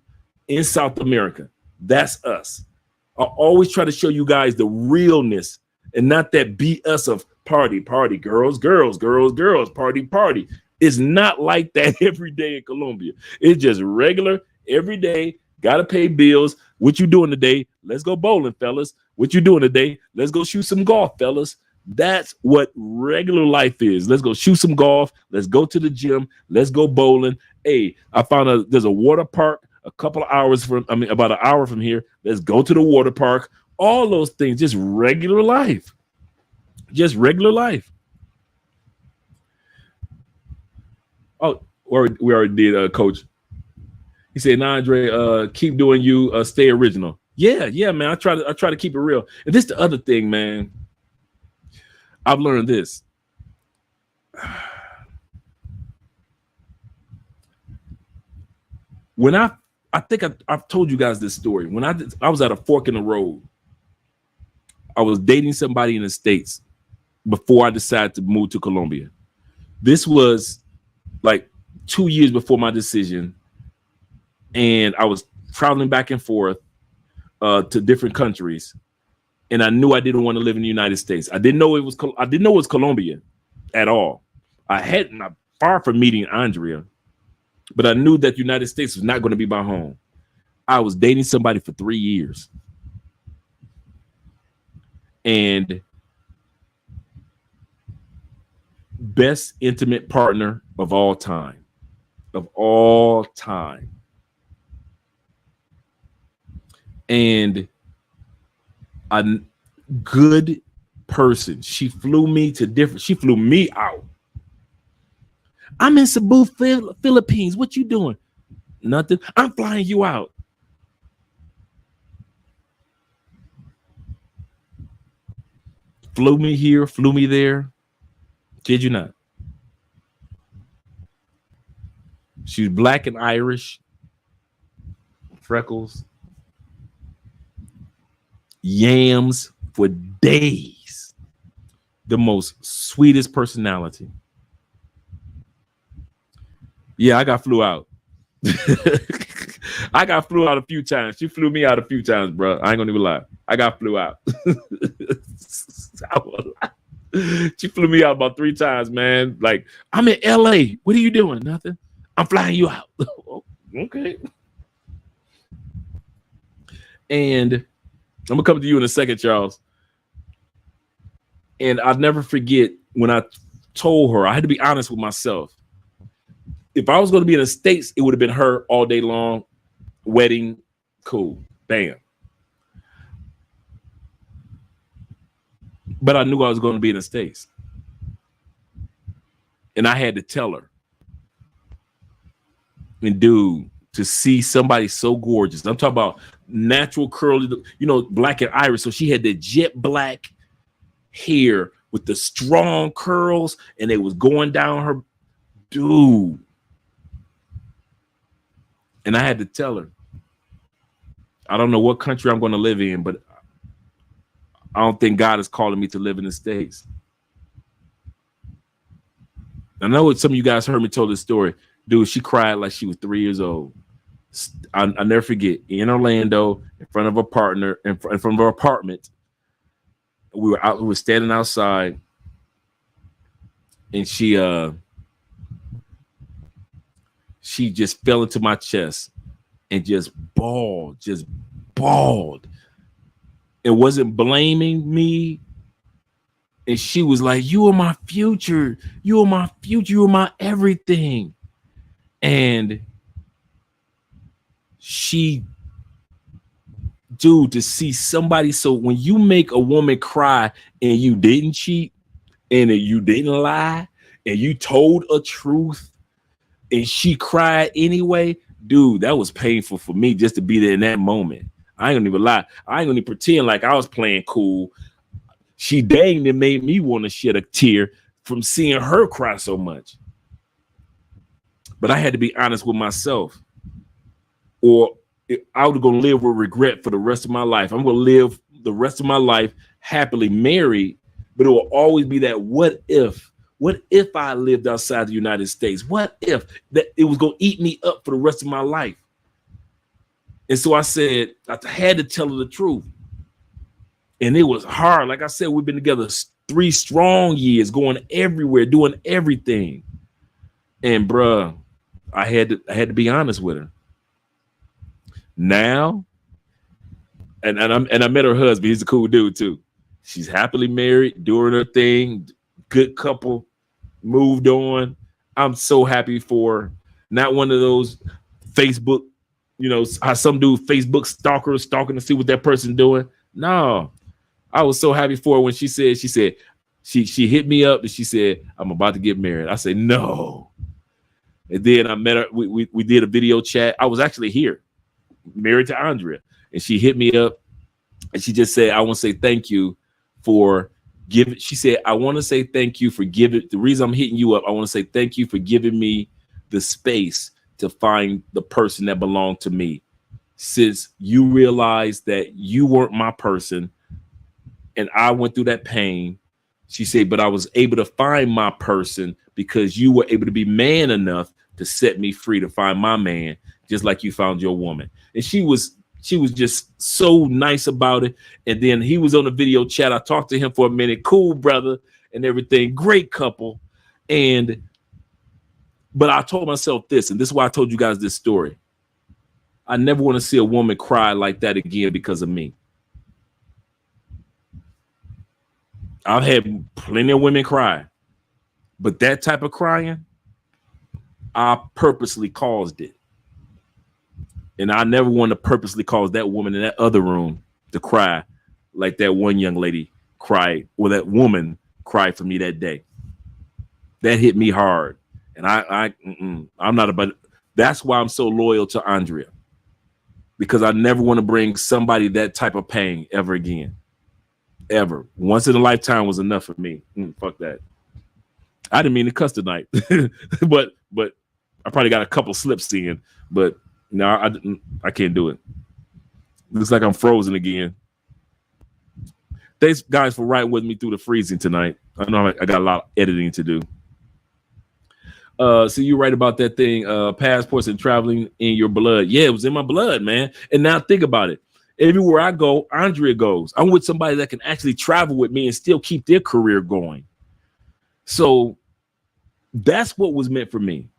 in South America. That's us. I always try to show you guys the realness and not that BS of party, girls, party. It's not like that every day in Colombia. It's just regular, every day. Gotta pay bills. What you doing today? Let's go bowling, fellas. What you doing today? Let's go shoot some golf, fellas. That's what regular life is. Let's go shoot some golf. Let's go to the gym. Let's go bowling. Hey, I found there's a water park about an hour from here. Let's go to the water park. All those things, just regular life. Just regular life. Oh, we already did, Coach. He said, nah, Andre, keep doing you, stay original. Yeah, man. I try to keep it real. And this is the other thing, man. I've learned this. When I think I've told you guys this story. When I was at a fork in the road. I was dating somebody in the States before I decided to move to Colombia. This was like 2 years before my decision. And I was traveling back and forth to different countries, and I knew I didn't want to live in the United States. I didn't know it was Colombia at all. I'm far from meeting Andrea, but I knew that the United States was not going to be my home. I was dating somebody for 3 years, and best intimate partner of all time. And a good person. She flew me out. I'm in Cebu, Philippines. What you doing? Nothing. I'm flying you out. Flew me here, flew me there. Kid you not. She's black and Irish. Freckles. Yams for days. The most sweetest personality. Yeah, I got flew out. I got flew out a few times. She flew me out a few times, bro. I ain't gonna even lie. I got flew out. She flew me out about 3 times, man. Like, I'm in LA. What are you doing? Nothing. I'm flying you out. Okay. And I'm gonna come to you in a second, Charles. And I'll never forget when I told her, I had to be honest with myself. If I was going to be in the States, it would have been her all day long. Wedding, cool, bam. But I knew I was going to be in the States. And I had to tell her. And dude, to see somebody so gorgeous, I'm talking about natural curly, black and Irish. So she had the jet black hair with the strong curls, and it was going down her, dude. And I had to tell her, I don't know what country I'm going to live in, but I don't think God is calling me to live in the States. I know some of you guys heard me tell this story. Dude, she cried like she was 3 years old. I never forget, in Orlando, in front of a partner, in front of her apartment. We were standing outside, and she just fell into my chest and just bawled. It wasn't blaming me. And she was like, you are my future. You are my future. You are my everything. And to see somebody. So when you make a woman cry and you didn't cheat and you didn't lie and you told a truth and she cried anyway, dude, that was painful for me just to be there in that moment. I ain't gonna even lie. I ain't gonna even pretend like I was playing cool. She dang it made me want to shed a tear from seeing her cry so much. But I had to be honest with myself, or I was going to live with regret for the rest of my life. I'm going to live the rest of my life happily married, but it will always be that what if I lived outside the United States? What if that it was going to eat me up for the rest of my life? And so I said, I had to tell her the truth. And it was hard. Like I said, we've been together 3 strong years, going everywhere, doing everything. And bruh, I had to be honest with her. Now, and I met her husband. He's a cool dude too. She's happily married, doing her thing, good couple, moved on. I'm so happy for her. Not one of those Facebook, how some do Facebook stalking to see what that person's doing. No, I was so happy for her when she said she hit me up and she said, I'm about to get married. I said, no. And then I met her. We did a video chat. I was actually here, married to Andrea, and she hit me up and she just said, I want to say thank you for giving. She said, I want to say thank you for giving. The reason I'm hitting you up, I want to say thank you for giving me the space to find the person that belonged to me. Since you realized that you weren't my person and I went through that pain, she said, but I was able to find my person because you were able to be man enough to set me free to find my man, just like you found your woman. And she was just so nice about it. And then he was on the video chat. I talked to him for a minute. Cool brother and everything. Great couple. But I told myself this, and this is why I told you guys this story. I never want to see a woman cry like that again because of me. I've had plenty of women cry, but that type of crying, I purposely caused it. And I never want to purposely cause that woman in that other room to cry like that one young lady cried, or that woman cried for me that day. That hit me hard. And I'm not about it. That's why I'm so loyal to Andrea, because I never want to bring somebody that type of pain ever again. Ever. Once in a lifetime was enough for me. Fuck that. I didn't mean to cuss tonight, but I probably got a couple slips in, but no, I can't do it. Looks like I'm frozen again. Thanks, guys, for riding with me through the freezing tonight. I know I got a lot of editing to do. So you're right about that thing. Passports and traveling in your blood. Yeah, it was in my blood, man. And now think about it. Everywhere I go, Andrea goes. I'm with somebody that can actually travel with me and still keep their career going. So that's what was meant for me.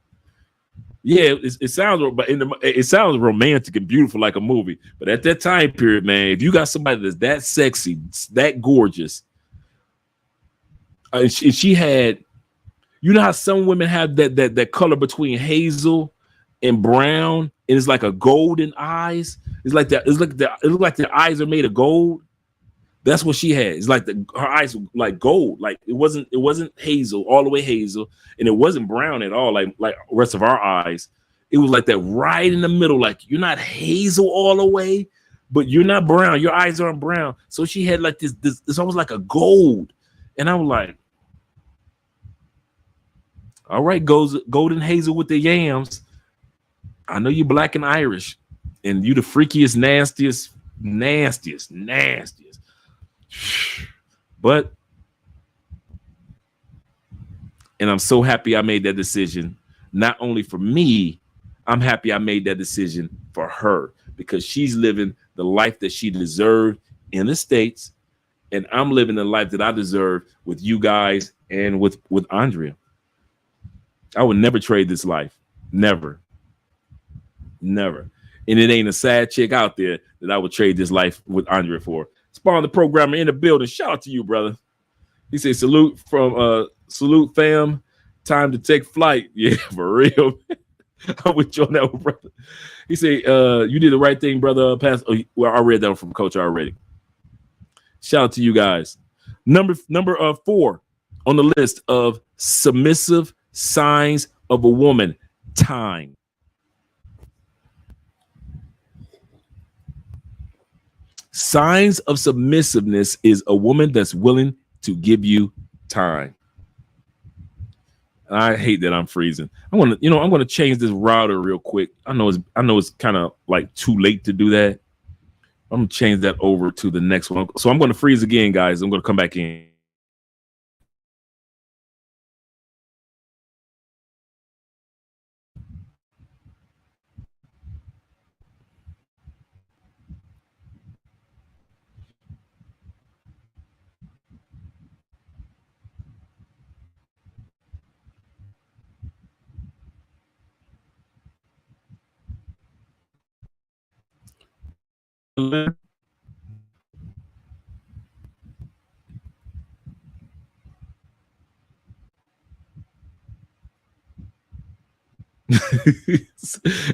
Yeah, it sounds, but it sounds romantic and beautiful like a movie. But at that time period, man, if you got somebody that's that sexy, that gorgeous, and she had, you know how some women have that color between hazel and brown, and it's like a golden eyes. It's like that. It looks like their eyes are made of gold. That's what she had. It's like her eyes were like gold. Like it wasn't hazel all the way hazel, and it wasn't brown at all. Like the rest of our eyes, it was like that right in the middle. Like you're not hazel all the way, but you're not brown. Your eyes aren't brown. So she had like this. It's almost like a gold, and I was like, all right, goes golden hazel with the yams. I know you black and Irish, and you the freakiest, nastiest. But, and I'm so happy I made that decision. Not only for me, I'm happy I made that decision for her, because she's living the life that she deserved in the States, and I'm living the life that I deserve with you guys and with Andrea. I would never trade this life. Never. Never. And it ain't a sad chick out there that I would trade this life with Andrea for. Spawn the programmer in the building. Shout out to you, brother. He said, salute from salute fam. Time to take flight. Yeah, for real. I'm with you on that one, brother. He said, you did the right thing, brother. Well, I read that one from Coach already. Shout out to you guys. Number 4 on the list of submissive signs of a woman. Time. Signs of submissiveness is a woman that's willing to give you time. I hate that I'm freezing. I'm gonna change this router real quick. I know it's kind of like too late to do that. I'm gonna change that over to the next one. So I'm gonna freeze again, guys. I'm gonna come back in.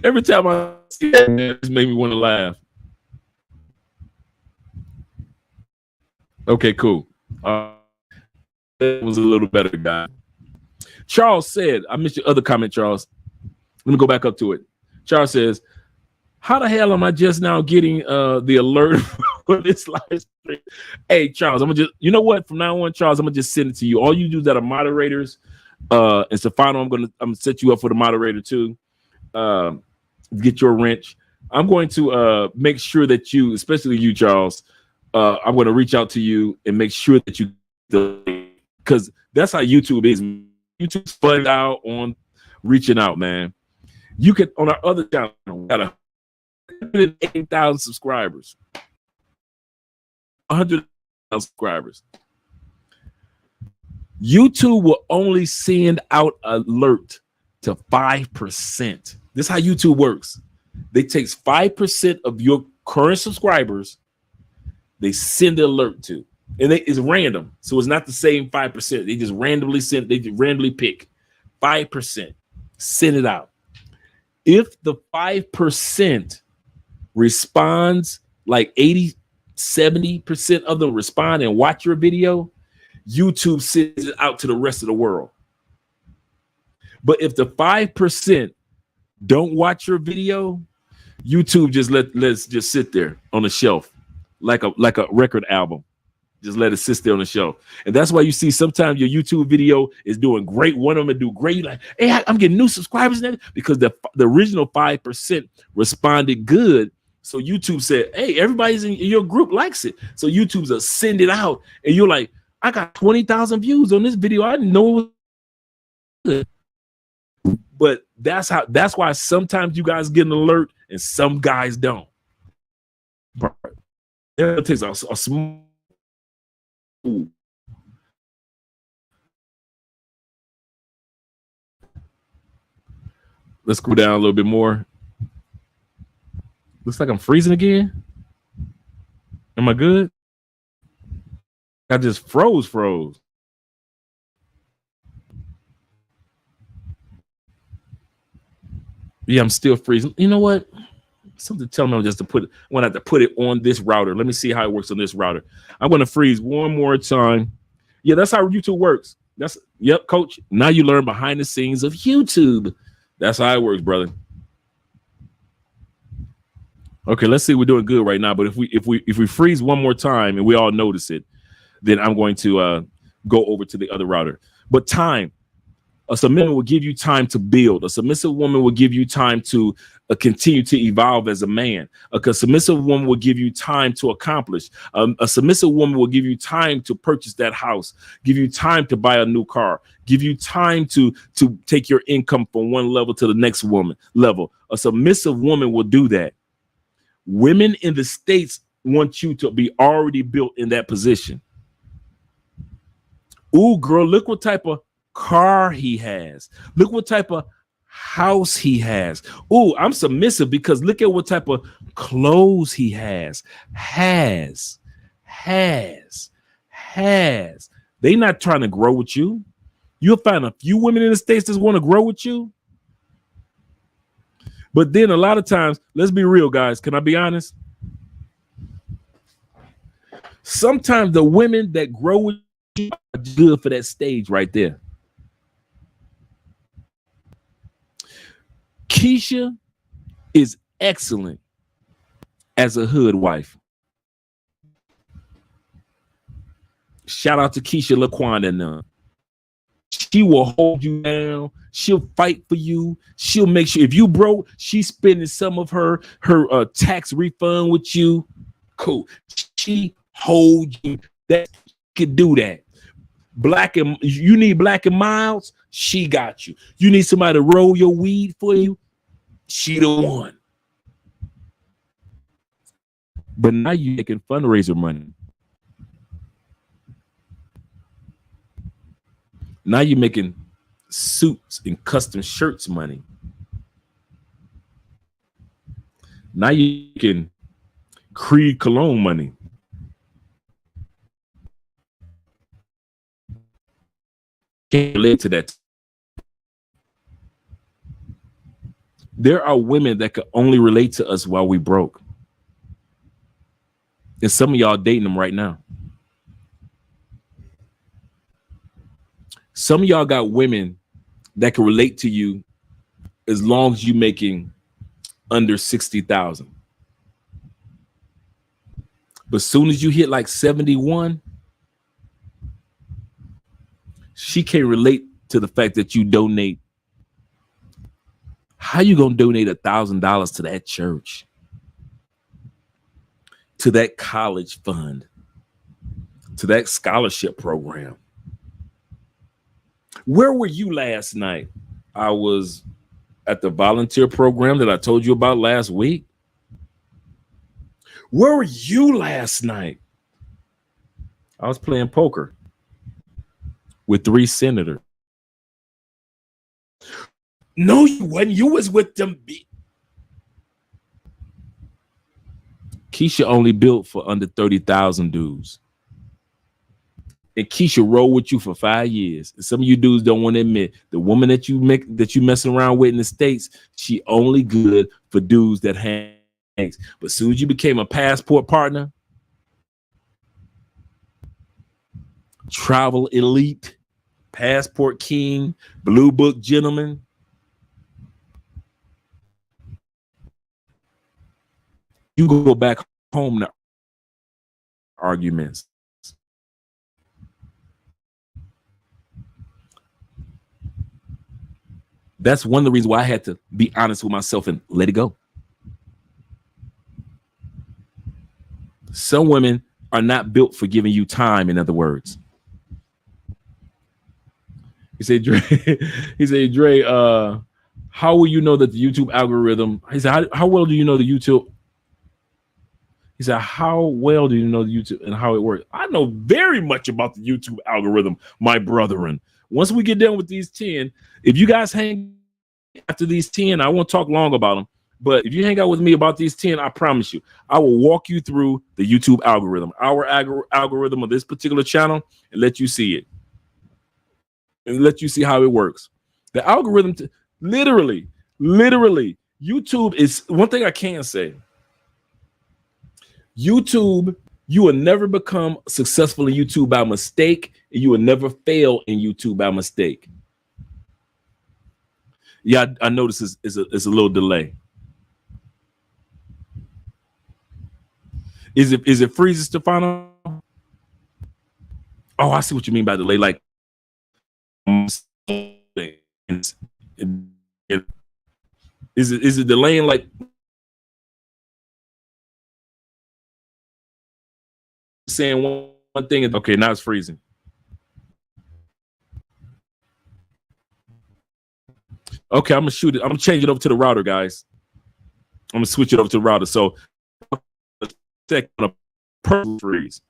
Every time I see that, it just made me want to laugh. Okay, cool. That was a little better, guy. Charles said, I missed your other comment, Charles. Let me go back up to it. Charles says, how the hell am I just now getting the alert for this live stream? Hey, Charles, I'm gonna just, you know what? From now on, Charles, I'm gonna just send it to you. All you do that are moderators. And Stefano, I'm gonna set you up for the moderator too. Get your wrench. I'm going to make sure that you, especially you, Charles, I'm going to reach out to you and make sure that you, because that's how YouTube is. YouTube's fun out on reaching out, man. You can, on our other channel, we got 108,000 subscribers. 100,000 subscribers. YouTube will only send out alert to 5%. This is how YouTube works. They take 5% of your current subscribers, they send the alert to, and it's random. So it's not the same 5%. They just randomly pick 5%, send it out. If the 5% responds, like 80-70% of them respond and watch your video, YouTube sends it out to the rest of the world. But if the 5% don't watch your video, YouTube just let's just sit there on the shelf like a record album. Just let it sit there on the shelf. And that's why you see sometimes your YouTube video is doing great. One of them do great. Like, hey, I'm getting new subscribers now, because the original 5% responded good. So YouTube said, hey, everybody's in your group likes it. So YouTube's a send it out. And you're like, I got 20,000 views on this video. I didn't know it was good. But that's why sometimes you guys get an alert and some guys don't. It takes a small. Let's go down a little bit more. Looks like I'm freezing again. Am I good? I just froze. Yeah, I'm still freezing. You know what? Something tell me just to put it. I'm gonna have to put it on this router. Let me see how it works on this router. I'm gonna freeze one more time. Yeah, that's how YouTube works. Yep, coach. Now you learn behind the scenes of YouTube. That's how it works, brother. Okay, let's see. We're doing good right now. But if we freeze one more time and we all notice it, then I'm going to go over to the other router. But time. A submissive will give you time to build. A submissive woman will give you time to continue to evolve as a man. A submissive woman will give you time to accomplish. A submissive woman will give you time to purchase that house, give you time to buy a new car, give you time to take your income from one level to the next level. A submissive woman will do that. Women in the States want you to be already built in that position. Ooh, girl, look what type of car he has. Look what type of house he has. Ooh, I'm submissive because look at what type of clothes he has. They not trying to grow with you. You'll find a few women in the States that want to grow with you. But then a lot of times, let's be real, guys. Can I be honest? Sometimes the women that grow with you are good for that stage right there. Keisha is excellent as a hood wife. Shout out to Keisha Laquan and them. She will hold you down. She'll fight for you. She'll make sure if you broke, she's spending some of her tax refund with you. Cool. She holds you. That could do that. You need Black and Milds, she got you. You need somebody to roll your weed for you, she the one. But now you're making fundraiser money. Now you're making suits and custom shirts money. Now you can Creed Cologne money. Can't relate to that. There are women that could only relate to us while we broke. And some of y'all dating them right now. Some of y'all got women that can relate to you as long as you making under 60,000. But as soon as you hit like 71, she can't relate to the fact that you donate. How you gonna donate $1,000 to that church, to that college fund, to that scholarship program? Where were you last night? I was at the volunteer program that I told you about last week. Where were you last night? I was playing poker with 3 senators. No, you wasn't. You was with them. Keisha only built for under 30,000 dudes. And Keisha rolled with you for 5 years. And some of you dudes don't want to admit the woman that you messing around with in the States, she only good for dudes that hangs. But as soon as you became a passport partner, travel elite, passport king, blue book gentleman, you go back home to arguments. That's one of the reasons why I had to be honest with myself and let it go. Some women are not built for giving you time, in other words. He said, Dre, how will you know that the YouTube algorithm? He said, how well do you know the YouTube? He said, how well do you know the YouTube and how it works? I know very much about the YouTube algorithm, my brethren. Once we get done with these 10, if you guys hang after these 10, I won't talk long about them. But if you hang out with me about these 10, I promise you, I will walk you through the YouTube algorithm, our algorithm of this particular channel, and let you see it. And let you see how it works. The algorithm, literally, YouTube is one thing I can say. YouTube, you will never become successful in YouTube by mistake, and you will never fail in YouTube by mistake. Yeah, I notice it's a little delay. Is it freezing, Stefano? Oh, I see what you mean by delay. Like Is it delaying like saying one thing? Okay, now it's freezing. Okay, I'm gonna shoot it. I'm gonna change it over to the router, guys. I'm gonna switch it over to the router. So check on a purple freeze.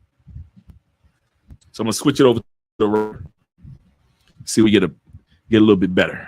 So I'm gonna switch it over to the router. See, we get a little bit better.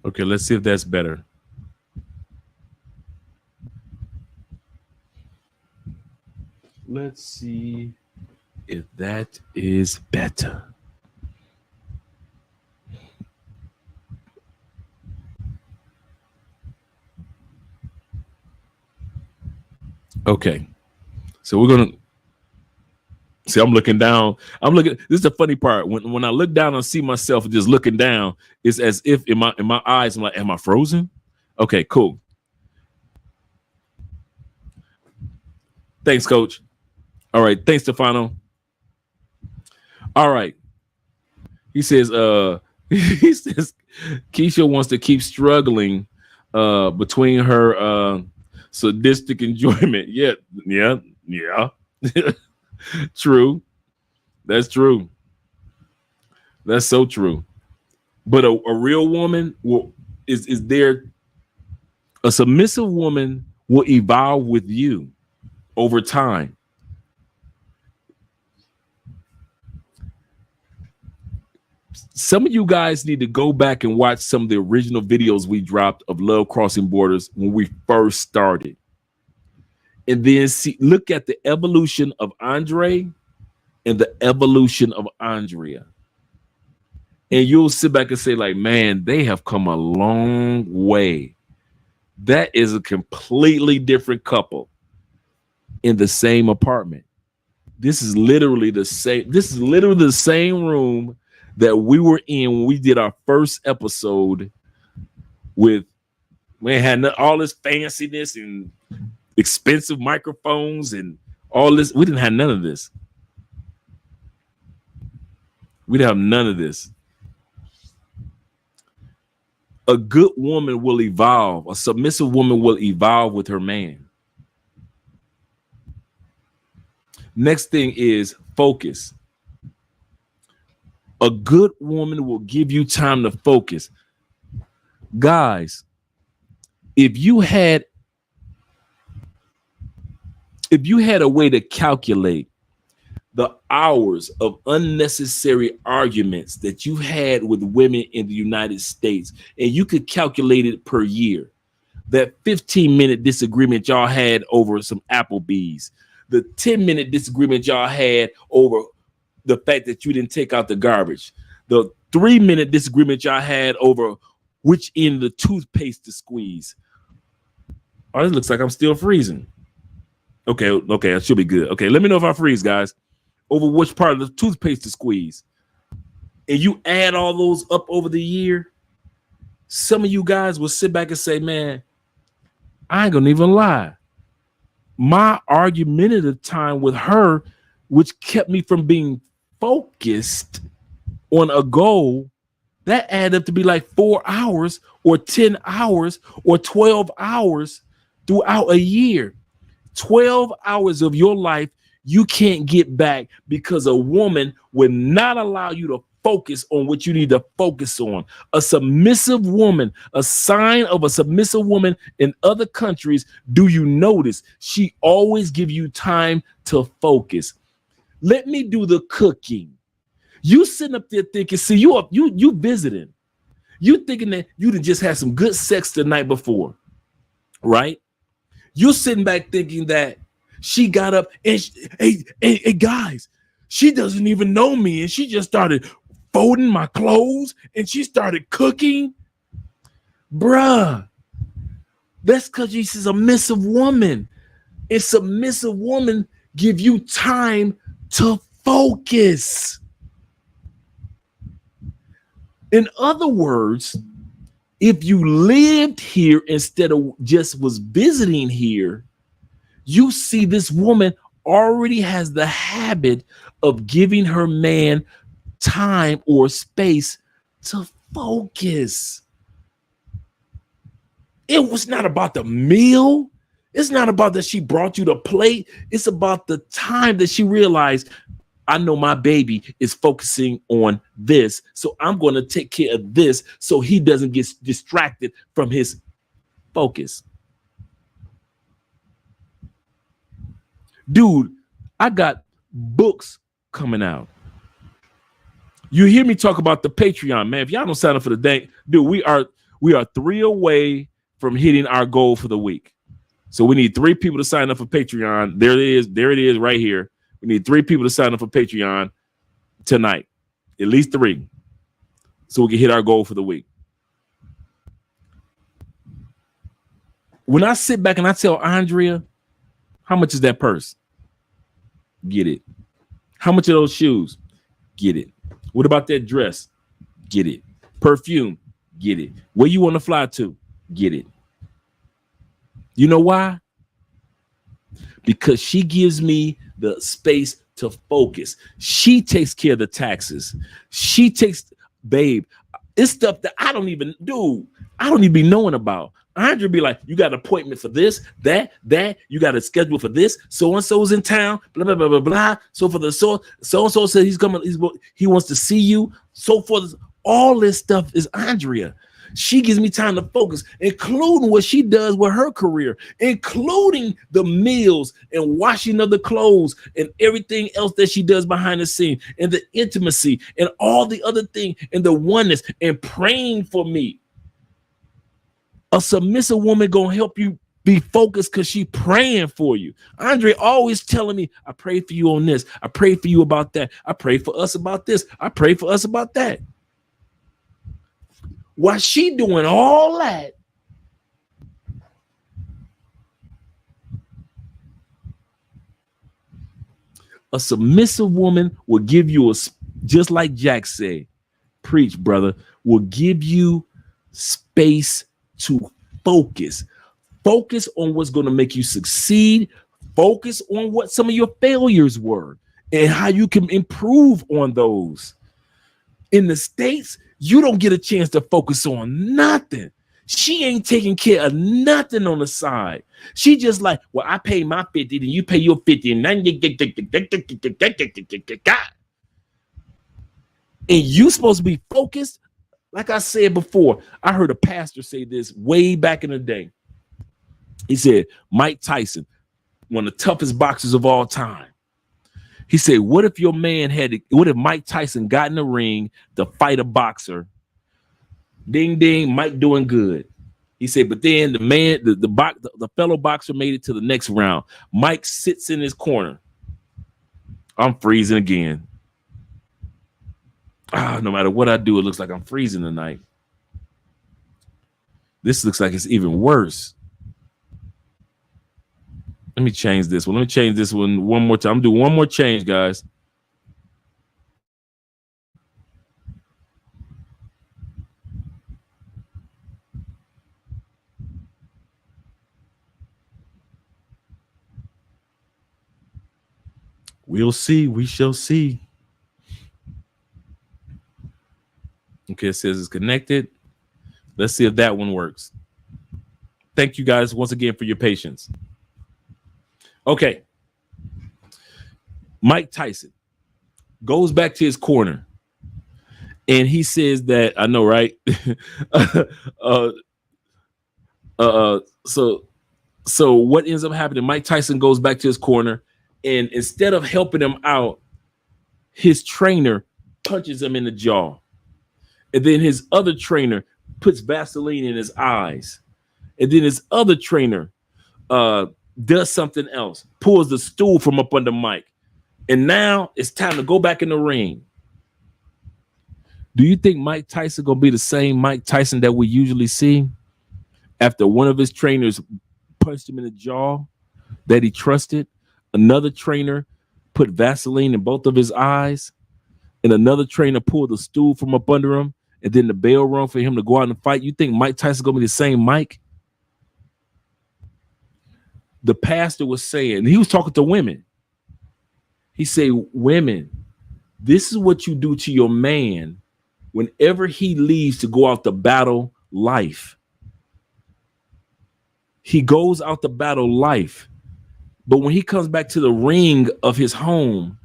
Okay, let's see if that's better. Let's see if that is better. Okay, so we're gonna see. I'm looking down. This is the funny part. When I look down and see myself just looking down, it's as if in my eyes, I'm like, am I frozen? Okay, cool. Thanks, Coach. All right, thanks, Stefano. All right. He says, he says Keisha wants to keep struggling between her sadistic enjoyment. Yeah. True. That's true. That's so true. But a real woman is there. A submissive woman will evolve with you over time. Some of you guys need to go back and watch some of the original videos we dropped of Love Crossing Borders when we first started. And then look at the evolution of Andre and the evolution of Andrea. And you'll sit back and say, like, man, they have come a long way. That is a completely different couple in the same apartment. This is literally the same. This is literally the same room that we were in when we did our first episode with, we had all this fanciness and expensive microphones and all this. We didn't have none of this. We didn't have none of this. A good woman will evolve. A submissive woman will evolve with her man. Next thing is focus. A good woman will give you time to focus. Guys, if you had a way to calculate the hours of unnecessary arguments that you had with women in the United States, and you could calculate it per year, that 15-minute disagreement y'all had over some Applebee's, the 10-minute disagreement y'all had over the fact that you didn't take out the garbage, the 3-minute disagreement y'all had over which end of the toothpaste to squeeze. Oh, it looks like I'm still freezing. Okay, I should be good. Okay, let me know if I freeze, guys. Over which part of the toothpaste to squeeze. And you add all those up over the year, some of you guys will sit back and say, man, I ain't gonna even lie. My argumentative time with her, which kept me from being focused on a goal, that added up to be like 4 hours or 10 hours or 12 hours throughout a year. 12 hours of your life you can't get back because a woman will not allow you to focus on what you need to focus on. A submissive woman, a sign of a submissive woman in other countries, do you notice she always give you time to focus? Let me do the cooking. You sitting up there thinking, see, you visiting. You thinking that you just had some good sex the night before. right? You're sitting back thinking that she got up and hey guys, she doesn't even know me and she just started folding my clothes and she started cooking. Bruh, that's because she's a submissive woman. A submissive woman give you time to focus. In other words, if you lived here instead of just was visiting here, you see this woman already has the habit of giving her man time or space to focus. It was not about the meal. It's not about that she brought you the plate. It's about the time that she realized, I know my baby is focusing on this, so I'm going to take care of this so he doesn't get distracted from his focus. Dude, I got books coming out. You hear me talk about the Patreon, man. If y'all don't sign up for the day, dude, we are 3 away from hitting our goal for the week. So we need 3 people to sign up for Patreon. There it is right here. We need 3 people to sign up for Patreon tonight. At least 3. So we can hit our goal for the week. When I sit back and I tell Andrea, how much is that purse? Get it. How much are those shoes? Get it. What about that dress? Get it. Perfume? Get it. Where you want to fly to? Get it. You know why? Because she gives me the space to focus. She takes care of the taxes. She takes, babe, it's stuff that I don't even do. I don't even be knowing about. Andrea be like, you got an appointment for this, that, you got a schedule for this. So-and-so's in town, blah, blah, blah, blah, blah. So for the so-and-so said he's coming, he wants to see you. So forth. All this stuff is Andrea. She gives me time to focus, including what she does with her career, including the meals and washing of the clothes and everything else that she does behind the scene, and the intimacy and all the other thing and the oneness and praying for me. A submissive woman gonna help you be focused because she praying for you. Andre always telling me, I pray for you on this. I pray for you about that. I pray for us about this. I pray for us about that. While she doing all that, a submissive woman will give you just like Jack said, preach, brother, will give you space to focus. Focus on what's going to make you succeed. Focus on what some of your failures were and how you can improve on those. In the States, you don't get a chance to focus on nothing. She ain't taking care of nothing on the side. She just like, well, I pay my 50, then you pay your 50, and you supposed to be focused. Like I said before, I heard a pastor say this way back in the day. He said, Mike Tyson, one of the toughest boxers of all time. He said, what if Mike Tyson got in the ring to fight a boxer? Ding, ding, Mike doing good. He said, but then the fellow boxer made it to the next round. Mike sits in his corner. I'm freezing again. No matter what I do, it looks like I'm freezing tonight. This looks like it's even worse. Let me change this one. Let me change this one more time. I'm doing one more change, guys. We'll see. We shall see. Okay, it says it's connected. Let's see if that one works. Thank you guys once again for your patience. Okay. Mike Tyson goes back to his corner and he says that, I know, right? So what ends up happening? Mike Tyson goes back to his corner, and instead of helping him out, his trainer punches him in the jaw. And then his other trainer puts Vaseline in his eyes. And then his other trainer does something else, pulls the stool from up under Mike. And now it's time to go back in the ring. Do you think Mike Tyson gonna be the same Mike Tyson that we usually see after one of his trainers punched him in the jaw that he trusted? Another trainer put Vaseline in both of his eyes, and another trainer pulled the stool from up under him, and then the bell rung for him to go out and fight. You think Mike Tyson gonna be the same Mike? The pastor was saying, he was talking to women. He said, women, this is what you do to your man whenever he leaves to go out to battle life. He goes out to battle life. But when he comes back to the ring of his home,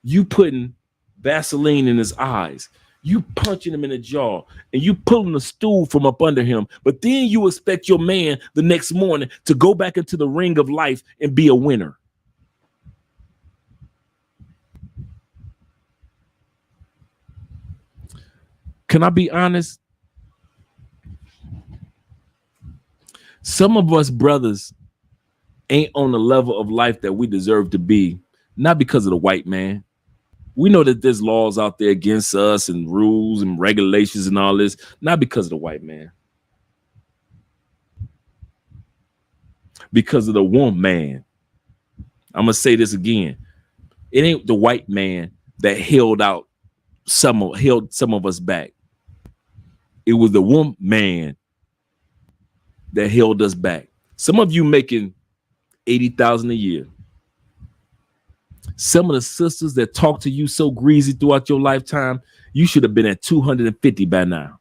you putting Vaseline in his eyes, you punching him in the jaw, and you pulling the stool from up under him. But then you expect your man the next morning to go back into the ring of life and be a winner. Can I be honest? Some of us brothers ain't on the level of life that we deserve to be, not because of the white man. We know that there's laws out there against us and rules and regulations and all this, not because of the white man. Because of the woman. I'm going to say this again. It ain't the white man that held some of us back. It was the woman that held us back. Some of you making $80,000 a year. Some of the sisters that talk to you so greasy throughout your lifetime, you should have been at 250 by now.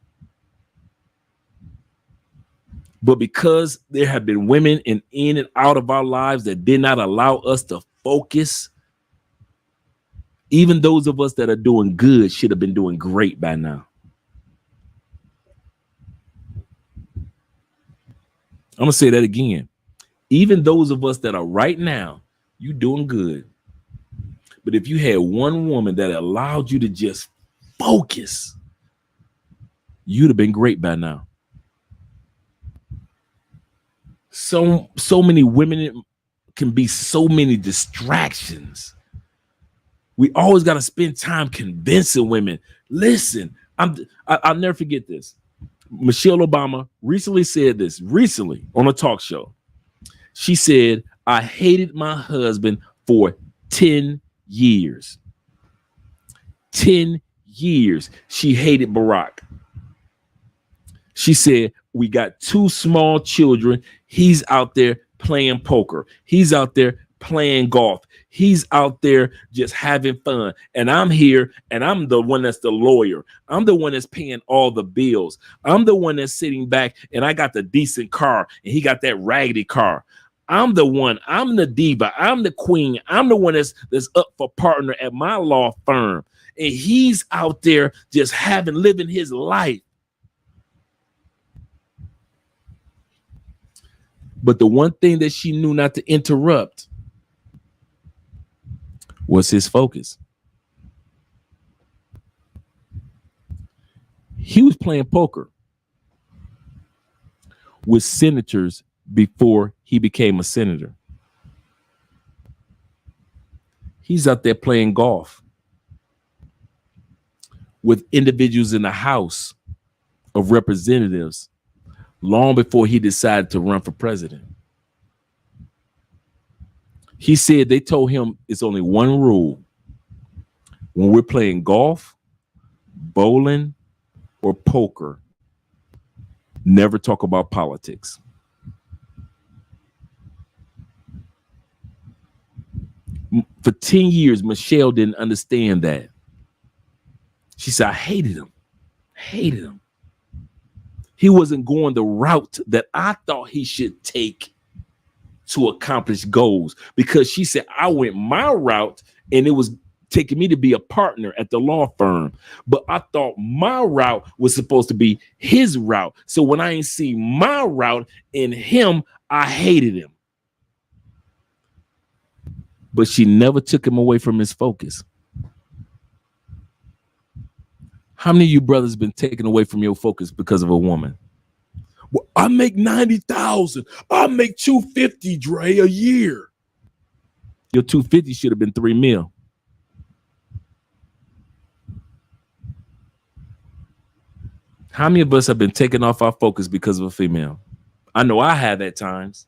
But because there have been women in and out of our lives that did not allow us to focus, even those of us that are doing good should have been doing great by now. I'm going to say that again. Even those of us that are right now, you doing good. But if you had one woman that allowed you to just focus, you'd have been great by now. So many women can be so many distractions. We always got to spend time convincing women. Listen, I'll never forget this. Michelle Obama recently said this on a talk show. She said, I hated my husband for 10 years. 10 years. She hated Barack. She said, we got 2 small children. He's out there playing poker. He's out there playing golf. He's out there just having fun. And I'm here and I'm the one that's the lawyer. I'm the one that's paying all the bills. I'm the one that's sitting back and I got the decent car and he got that raggedy car. I'm the one. I'm the diva. I'm the queen. I'm the one that's up for partner at my law firm. And he's out there just living his life. But the one thing that she knew not to interrupt was his focus. He was playing poker with senators before he became a senator. He's out there playing golf with individuals in the House of Representatives long before he decided to run for president. He said they told him it's only one rule. When we're playing golf, bowling, or poker, never talk about politics. For 10 years, Michelle didn't understand that. She said, I hated him. He wasn't going the route that I thought he should take to accomplish goals, because she said, I went my route and it was taking me to be a partner at the law firm. But I thought my route was supposed to be his route. So when I ain't see my route in him, I hated him. But she never took him away from his focus. How many of you brothers been taken away from your focus because of a woman? Well, I make 90,000. I make 250, Dre, a year. Your 250 should have been 3 mil. How many of us have been taken off our focus because of a female? I know I have at times.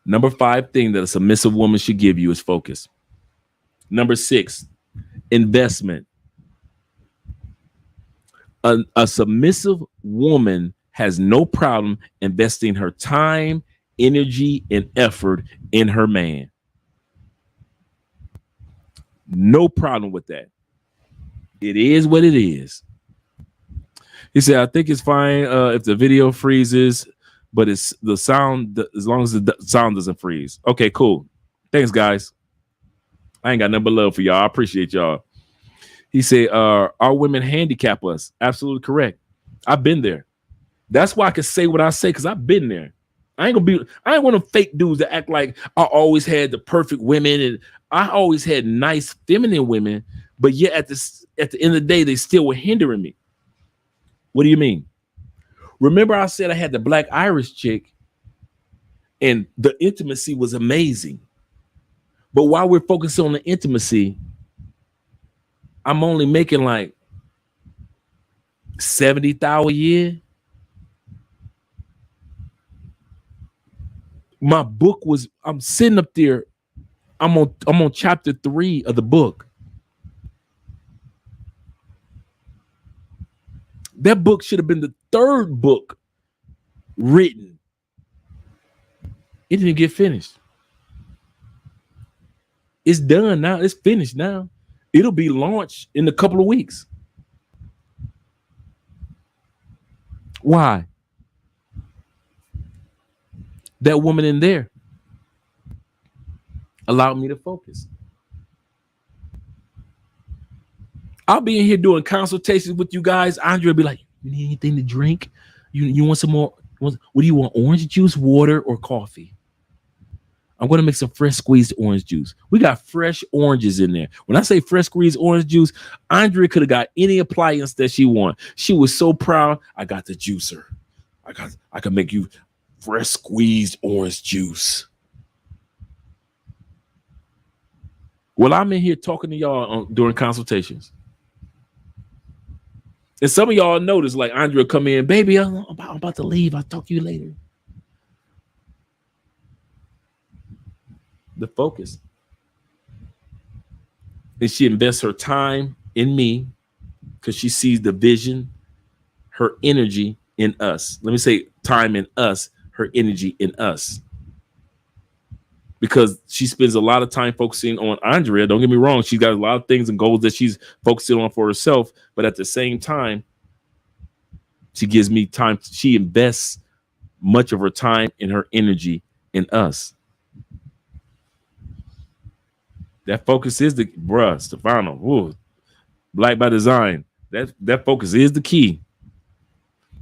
Number 5 thing that a submissive woman should give you is focus. Number 6, investment. A submissive woman has no problem investing her time, energy, and effort in her man. No problem with that. It is what it is. He said, I think it's fine if the video freezes, but it's the sound, as long as the sound doesn't freeze. Okay, cool. Thanks, guys. I ain't got nothing but love for y'all. I appreciate y'all. He said, our women handicap us. Absolutely correct. I've been there. That's why I can say what I say, because I've been there. I ain't one of them fake dudes that act like I always had the perfect women, and I always had nice feminine women, but yet at the end of the day, they still were hindering me. What do you mean? Remember I said I had the black Irish chick and the intimacy was amazing. But while we're focusing on the intimacy, I'm only making like 70,000 a year. My book was, I'm sitting up there. I'm on chapter 3 of the book. That book should have been the 3rd book written. It didn't get finished. It's done now. It's finished now. It'll be launched in a couple of weeks. Why? That woman in there allowed me to focus. I'll be in here doing consultations with you guys. Andre will be like, you need anything to drink? You want some more? What do you want? Orange juice, water, or coffee? I'm going to make some fresh squeezed orange juice. We got fresh oranges in there. When I say fresh squeezed orange juice, Andrea could have got any appliance that she wanted. She was so proud. I got the juicer. I can make you fresh squeezed orange juice. Well, I'm in here talking to y'all during consultations. And some of y'all notice, like Andrea come in, baby, I'm about to leave. I'll talk to you later. The focus. And she invests her time in me because she sees the vision, her energy in us. Let me say time in us, her energy in us. Because she spends a lot of time focusing on Andrea. Don't get me wrong. She's got a lot of things and goals that she's focusing on for herself. But at the same time, she gives me time. She invests much of her time and her energy in us. That focus is the Stefano. Ooh, Black by Design. That focus is the key.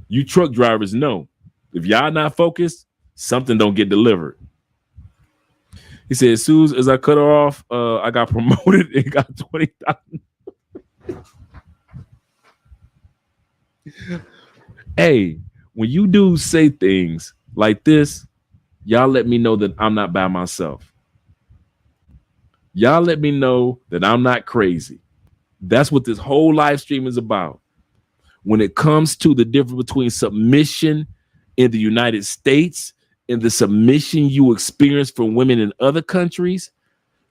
You truck drivers know if y'all not focused, something don't get delivered. He said, as soon as I cut her off, I got promoted and got 20,000. Hey, when you do say things like this, y'all let me know that I'm not by myself. Y'all let me know that I'm not crazy. That's what this whole live stream is about. When it comes to the difference between submission in the United States and the submission you experience from women in other countries,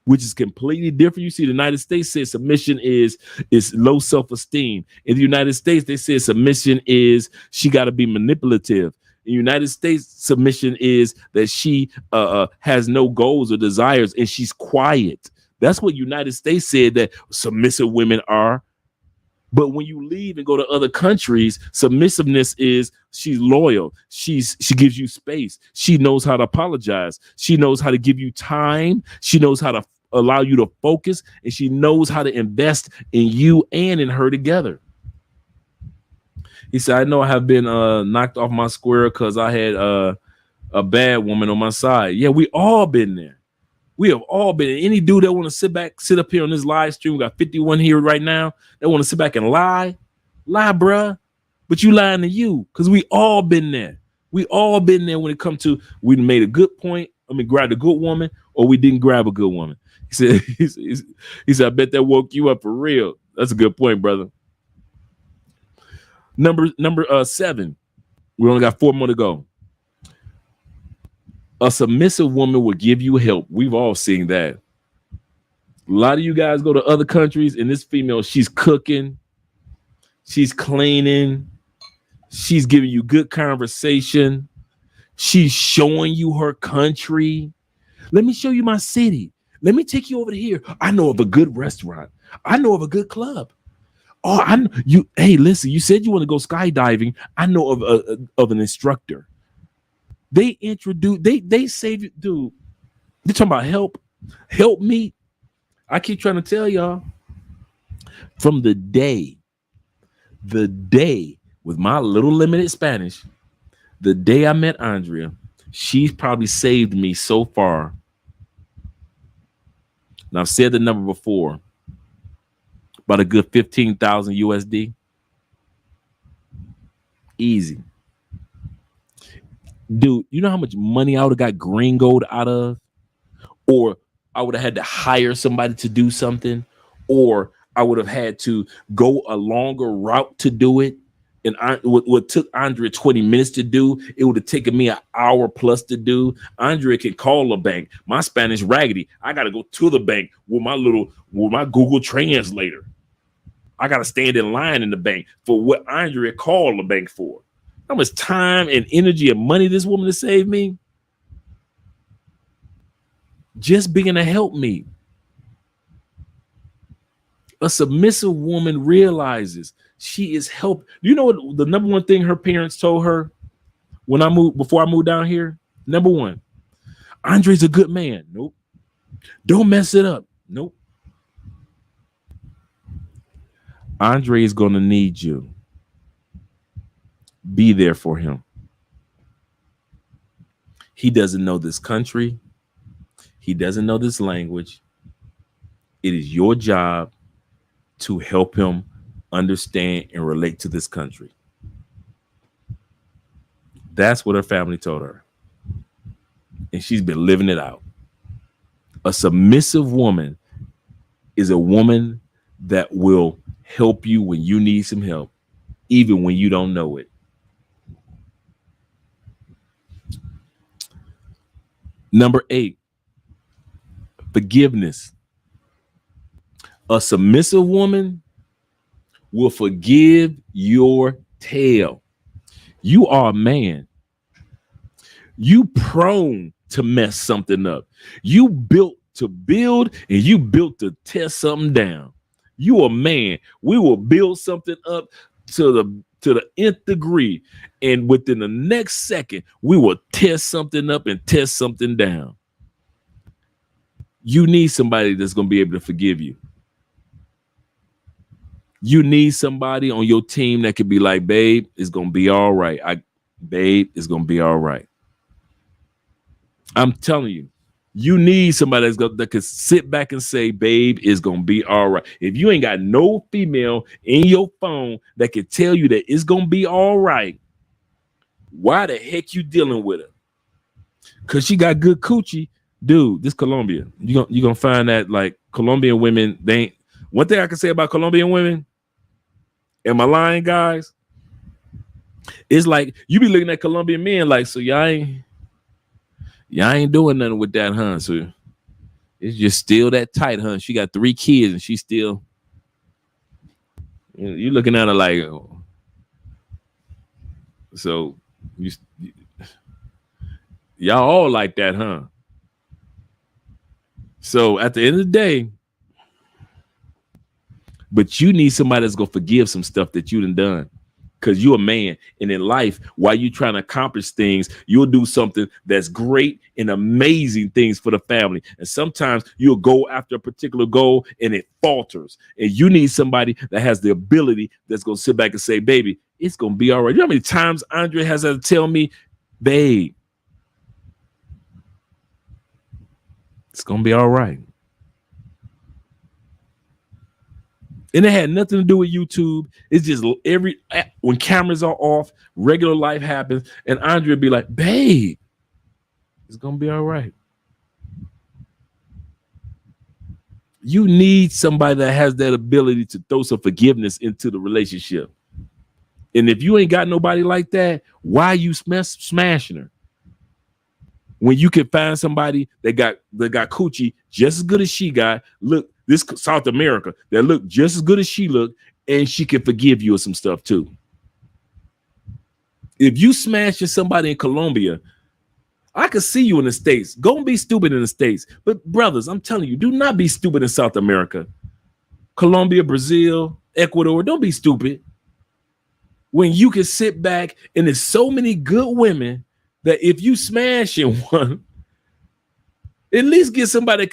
which is completely different. You see, the United States says submission is low self-esteem. In the United States, they say submission is she got to be manipulative. In the United States, submission is that she has no goals or desires and she's quiet. That's what United States said that submissive women are. But when you leave and go to other countries, submissiveness is she's loyal. She gives you space. She knows how to apologize. She knows how to give you time. She knows how to allow you to focus, and she knows how to invest in you and in her together. He said, I know I have been knocked off my square because I had a bad woman on my side. Yeah, we all been there. We have all been. Any dude that want to sit up here on this live stream, we got 51 here right now, that want to sit back and lie, Lie, bruh. But you lying to you, because we all been there. We all been there when it comes to we made a good point. I mean, grabbed a good woman, or we didn't grab a good woman. He said, he said, I bet that woke you up for real. That's a good point, brother. Number 7. We only got 4 more to go. A submissive woman will give you help. We've all seen that. A lot of you guys go to other countries, and this female, she's cooking, she's cleaning, she's giving you good conversation, she's showing you her country. Let me show you my city. Let me take you over to here. I know of a good restaurant. I know of a good club. Oh, I know you. Hey, listen, you said you want to go skydiving. I know of an instructor. They save you, dude. They're talking about help me. I keep trying to tell y'all, from the day with my little limited Spanish, the day I met Andrea, she's probably saved me so far. Now I've said the number before, about a good 15,000 USD. Easy. Dude, you know how much money I would have got gringoed out of? Or I would have had to hire somebody to do something, or I would have had to go a longer route to do it. And what took Andrea 20 minutes to do, it would have taken me an hour plus to do. Andrea can call a bank. My Spanish raggedy. I got to go to the bank with my Google Translator. I got to stand in line in the bank for what Andrea called the bank for. How much time and energy and money this woman has saved me? Just being to help me. A submissive woman realizes she is help. You know what the number one thing her parents told her before I moved down here? Number 1, Andre's a good man. Nope. Don't mess it up. Nope. Andre is going to need you. Be there for him. He doesn't know this country. He doesn't know this language. It is your job to help him understand and relate to this country. That's what her family told her. And she's been living it out. A submissive woman is a woman that will help you when you need some help, even when you don't know it. Number 8, forgiveness. A submissive woman will forgive your tail. You are a man. You prone to mess something up. You built to build and you built to tear something down. You a man. We will build something up to the nth degree, and within the next second, we will tear something up and tear something down. You need somebody that's going to be able to forgive you. You need somebody on your team that could be like, babe, it's going to be all right. Babe, it's going to be all right. I'm telling you, you need somebody that could sit back and say, babe, it's going to be all right. If you ain't got no female in your phone that can tell you that it's going to be all right, why the heck you dealing with her? Because she got good coochie. Dude, this Colombia. You're going to find that like Colombian women, they ain't. One thing I can say about Colombian women, am I lying, guys? It's like you be looking at Colombian men like, so y'all ain't doing nothing with that, huh? So it's just still that tight, huh? She got 3 kids and she still, you looking at her like, oh. So y'all all like that, huh? So at the end of the day, but you need somebody that's gonna forgive some stuff that you done. Because you're a man, and in life, while you're trying to accomplish things, you'll do something that's great and amazing things for the family. And sometimes you'll go after a particular goal and it falters. And you need somebody that has the ability that's going to sit back and say, baby, it's going to be all right. You know how many times Andre has to tell me, babe, it's going to be all right. And it had nothing to do with YouTube. It's just when cameras are off, regular life happens, and Andre would be like, babe, it's gonna be all right. You need somebody that has that ability to throw some forgiveness into the relationship. And if you ain't got nobody like that, why are you smashing her? When you can find somebody that got coochie just as good as she got, look, this South America, that look just as good as she looked, and she can forgive you of some stuff too. If you smashing somebody in Colombia, I could see you in the States. Go and be stupid in the States. But brothers, I'm telling you, do not be stupid in South America. Colombia, Brazil, Ecuador, don't be stupid. When you can sit back and there's so many good women that if you smashing one, at least get somebody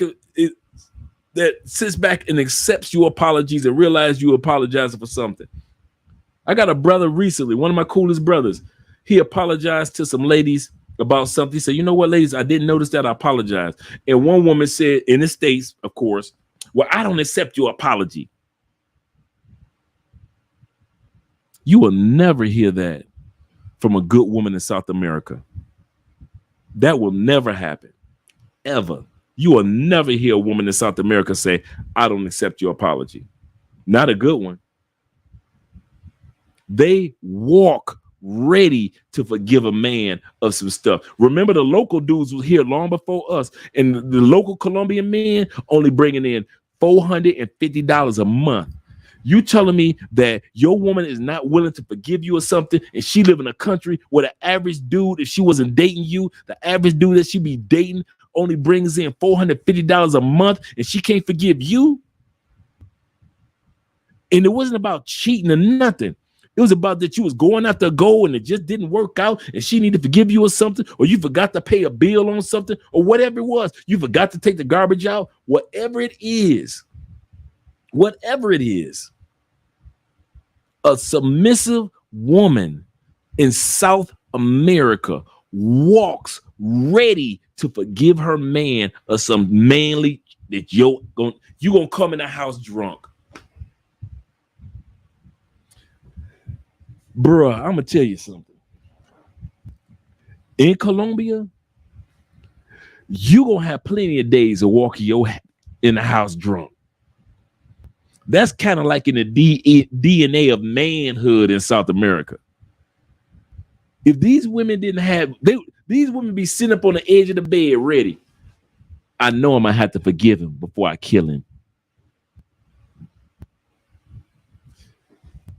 that sits back and accepts your apologies and realize you apologizing for something. I got a brother recently, one of my coolest brothers. He apologized to some ladies about something. He said, you know what, ladies, I didn't notice that. I apologize. And one woman said, in the States, of course, well, I don't accept your apology. You will never hear that from a good woman in South America. That will never happen, ever. You will never hear a woman in South America say, I don't accept your apology. Not a good one. They walk ready to forgive a man of some stuff. Remember, the local dudes was here long before us, and the local Colombian men only bringing in $450 a month. You telling me that your woman is not willing to forgive you or something, and she live in a country where the average dude, if she wasn't dating you, the average dude that she be dating only brings in $450 a month, and she can't forgive you? And it wasn't about cheating or nothing. It was about that you was going after a goal and it just didn't work out, and she needed to forgive you or something, or you forgot to pay a bill on something, or whatever it was. You forgot to take the garbage out. Whatever it is, a submissive woman in South America walks ready to forgive her man of some manly that you gonna come in the house drunk. Bruh, I'm gonna tell you something. In Colombia, you gonna have plenty of days of walking in the house drunk. That's kind of like in the DNA of manhood in South America. If these women didn't have, these women be sitting up on the edge of the bed ready. I know I'm gonna have to forgive him before I kill him.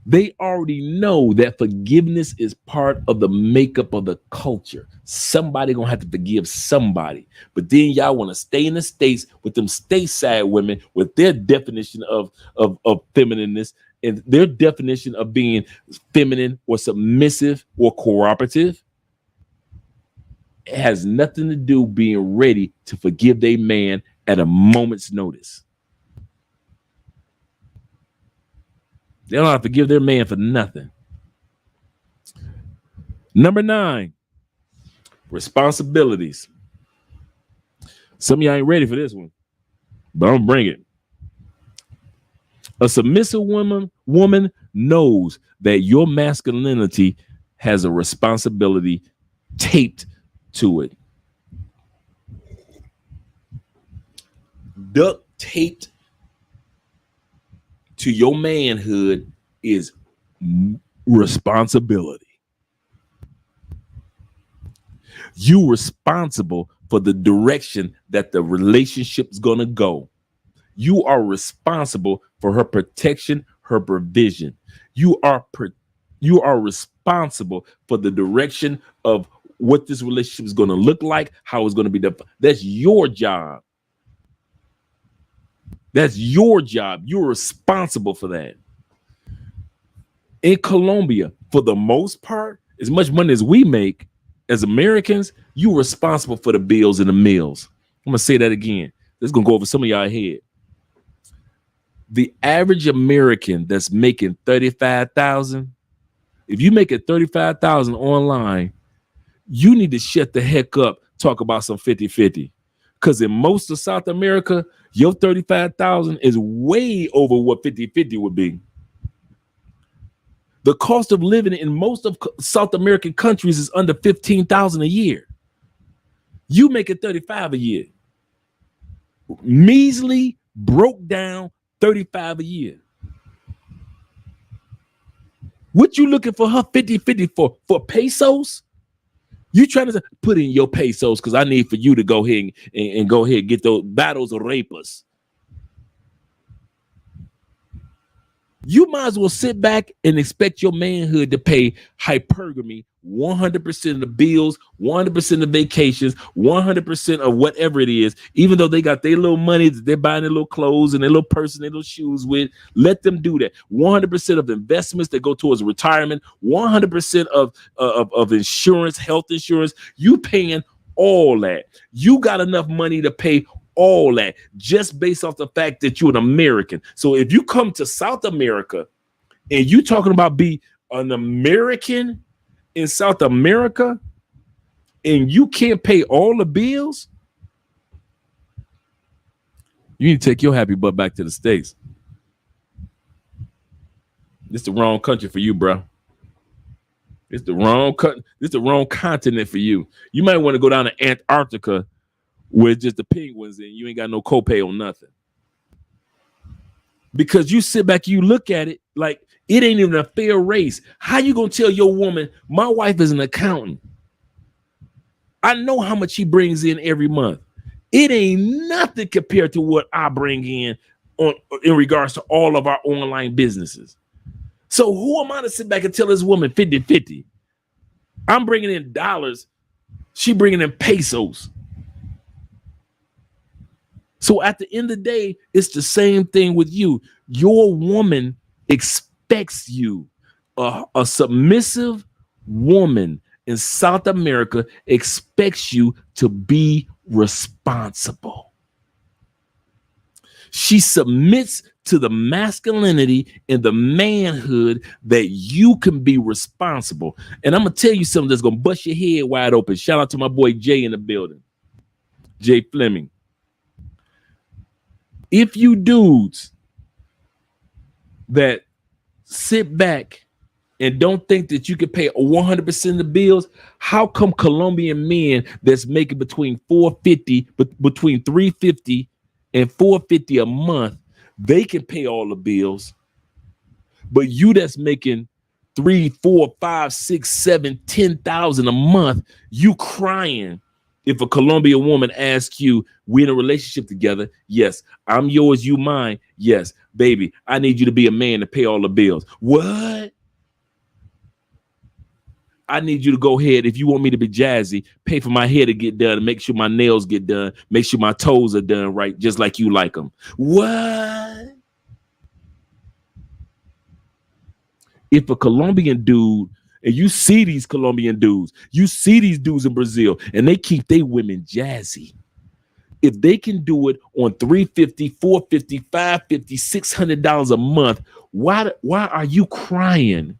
They already know that forgiveness is part of the makeup of the culture. Somebody gonna have to forgive somebody. But then y'all want to stay in the States with them stateside women with their definition of feminineness and their definition of being feminine or submissive or cooperative. It has nothing to do being ready to forgive their man at a moment's notice. They don't have to forgive their man for nothing. Number 9, responsibilities. Some of y'all ain't ready for this one, but I'm gonna bring it. A submissive woman knows that your masculinity has a responsibility taped to it. Duct taped to your manhood is responsibility. You responsible for the direction that the relationship is going to go. You are responsible for her protection, her provision. You are responsible for the direction of what this relationship is going to look like, how it's going to be done. That's your job. That's your job. You're responsible for that. In Colombia, for the most part, as much money as we make as Americans, you're responsible for the bills and the meals. I'm going to say that again. This is going to go over some of y'all head. The average American that's making $35,000, if you make it $35,000 online, you need to shut the heck up, talk about some 50-50. Because in most of South America, your 35,000 is way over what 50-50 would be. The cost of living in most of South American countries is under 15,000 a year. You make it 35 a year. Measly, broke down 35 a year. What you looking for her 50-50 for pesos? You trying to put in your pesos because I need for you to go ahead and go ahead and get those battles of rapers. You might as well sit back and expect your manhood to pay hypergamy 100% of the bills, 100% of vacations, 100% of whatever it is, even though they got their little money that they're buying their little clothes and their little purse and their little shoes with. Let them do that. 100% of investments that go towards retirement, 100% of insurance, health insurance. You paying all that. You got enough money to pay all that just based off the fact that you're an American. So if you come to South America and you talking about be an American in South America and you can't pay all the bills, you need to take your happy butt back to the States. This the wrong country for you, bro. It's the wrong This the wrong continent for you. You might want to go down to Antarctica where it's just the penguins and you ain't got no copay on nothing. Because you sit back, you look at it like it ain't even a fair race. How you gonna tell your woman, my wife is an accountant? I know how much she brings in every month. It ain't nothing compared to what I bring in in regards to all of our online businesses. So who am I to sit back and tell this woman 50-50? I'm bringing in dollars. She bringing in pesos. So at the end of the day, it's the same thing with you. Your woman expects you. A submissive woman in South America expects you to be responsible. She submits to the masculinity and the manhood that you can be responsible. And I'm going to tell you something that's going to bust your head wide open. Shout out to my boy Jay in the building. Jay Fleming. If you dudes that sit back and don't think that you can pay 100% of the bills, how come Colombian men that's making between $350 and $450 a month, they can pay all the bills, but you that's making 3, 4, 5, 6, 7, 10,000 a month, you crying if a Colombian woman asks you, we're in a relationship together. Yes. I'm yours, you mine. Yes. Baby, I need you to be a man to pay all the bills. What? I need you to go ahead. If you want me to be jazzy, pay for my hair to get done and make sure my nails get done. Make sure my toes are done right, just like you like them. What? If a Colombian dude, and you see these Colombian dudes, you see these dudes in Brazil, and they keep their women jazzy. If they can do it on $350, $450, $550, $600 a month, why are you crying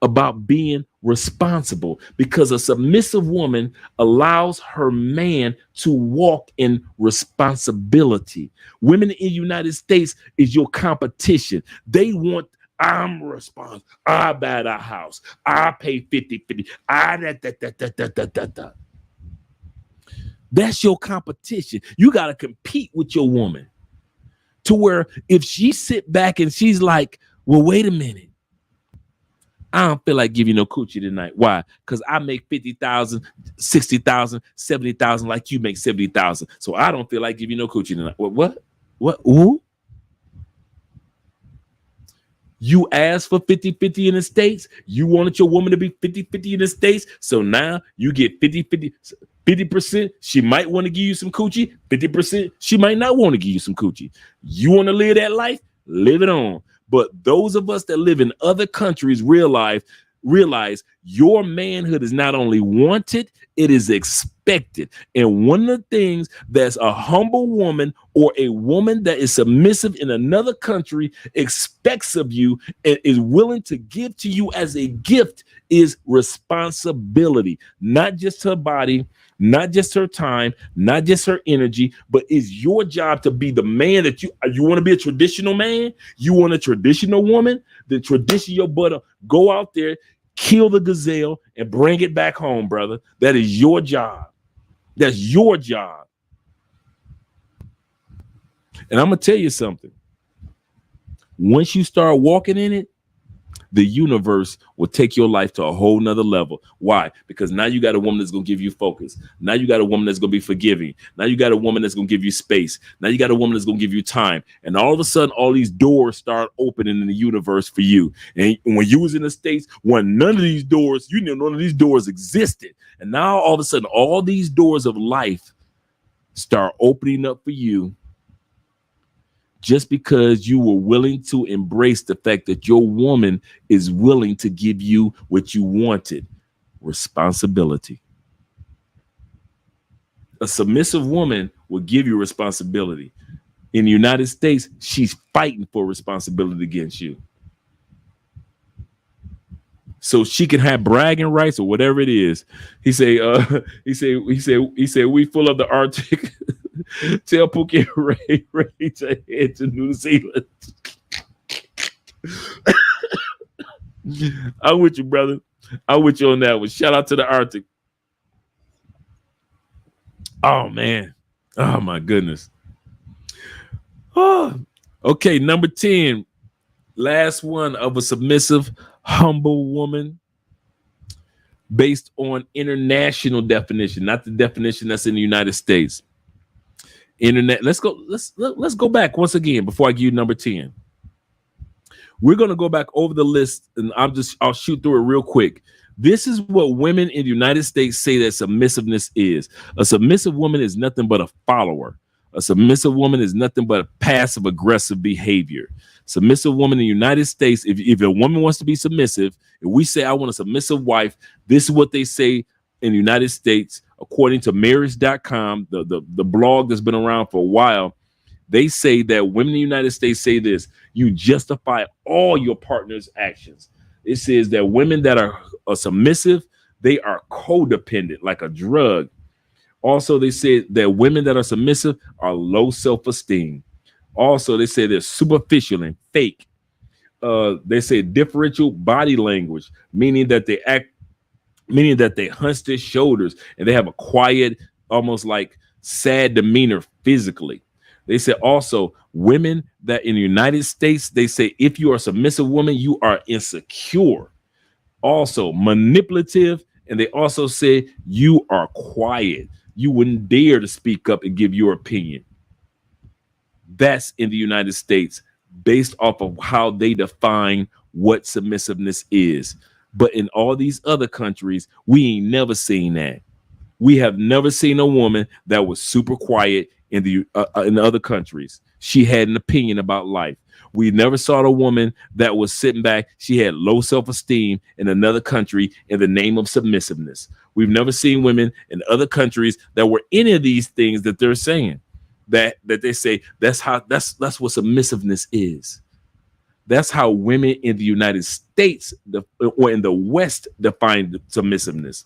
about being responsible? Because a submissive woman allows her man to walk in responsibility. Women in the United States is your competition. They want, I'm responsible. I buy the house. I pay 50-50. That's your competition. You got to compete with your woman to where if she sit back and she's like, well, wait a minute. I don't feel like giving you no coochie tonight. Why? Because I make 50,000, 60,000, 70,000 like you make 70,000. So I don't feel like giving you no coochie tonight. What? Ooh? You asked for 50-50 in the States. You wanted your woman to be 50-50 in the States. So now you get 50-50. 50%, she might want to give you some coochie. 50%, she might not want to give you some coochie. You want to live that life? Live it on. But those of us that live in other countries realize your manhood is not only wanted, It is expected. And one of the things that's a humble woman or a woman that is submissive in another country expects of you and is willing to give to you as a gift is responsibility, not just her body, not just her time, not just her energy, but it's your job to be the man that you want to be a traditional man. You want a traditional woman, the tradition your butt up. Go out there, kill the gazelle and bring it back home, brother. That is your job. That's your job. And I'm going to tell you something. Once you start walking in it, the universe will take your life to a whole nother level. Why? Because now you got a woman that's going to give you focus. Now you got a woman that's going to be forgiving. Now you got a woman that's going to give you space. Now you got a woman that's going to give you time. And all of a sudden, all these doors start opening in the universe for you. And when you was in the States, when none of these doors, you know, none of these doors existed. And now all of a sudden, all these doors of life start opening up for you. Just because you were willing to embrace the fact that your woman is willing to give you what you wanted, responsibility. A submissive woman will give you responsibility. In the United States, she's fighting for responsibility against you. So she can have bragging rights or whatever it is. He said, we full of the Arctic. Tell Pookie Ray to head to New Zealand. I'm with you, brother. I'm with you on that one. Shout out to the Arctic. Oh, man. Oh, my goodness. Oh. Okay, number 10. Last one of a submissive, humble woman based on international definition, not the definition that's in the United States. Internet. Let's go back once again before I give you number 10. We're going to go back over the list and I'll shoot through it real quick. This is what women in the United States say that submissiveness is. A submissive woman is nothing but a follower. A submissive woman is nothing but a passive aggressive behavior. Submissive woman in the United States, if a woman wants to be submissive, if we say I want a submissive wife, this is what they say in the United States. According to marriage.com, the blog that's been around for a while, they say that women in the United States say this: you justify all your partner's actions. It says that women that are submissive, they are codependent, like a drug. Also, they say that women that are submissive are low self-esteem. Also, they say they're superficial and fake. They say differential body language, meaning that they hunch their shoulders and they have a quiet, almost like sad demeanor physically. They say also women that in the United States, they say if you are a submissive woman, you are insecure, also manipulative. And they also say you are quiet. You wouldn't dare to speak up and give your opinion. That's in the United States based off of how they define what submissiveness is. But in all these other countries, we ain't never seen that. We have never seen a woman that was super quiet in the other countries. She had an opinion about life. We never saw a woman that was sitting back. She had low self-esteem in another country in the name of submissiveness. We've never seen women in other countries that were any of these things that they're saying. That they say that's what submissiveness is. That's how women in the United States or in the West define submissiveness.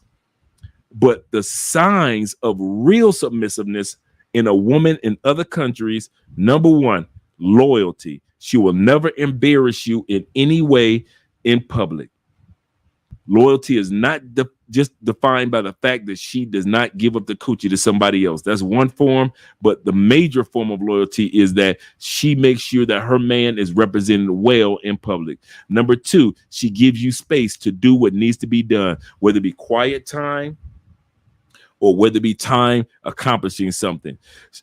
But the signs of real submissiveness in a woman in other countries, number one, loyalty. She will never embarrass you in any way in public. Loyalty is not just defined by the fact that she does not give up the coochie to somebody else. That's one form, but the major form of loyalty is that she makes sure that her man is represented well in public. Number two, she gives you space to do what needs to be done, whether it be quiet time or whether it be time accomplishing something.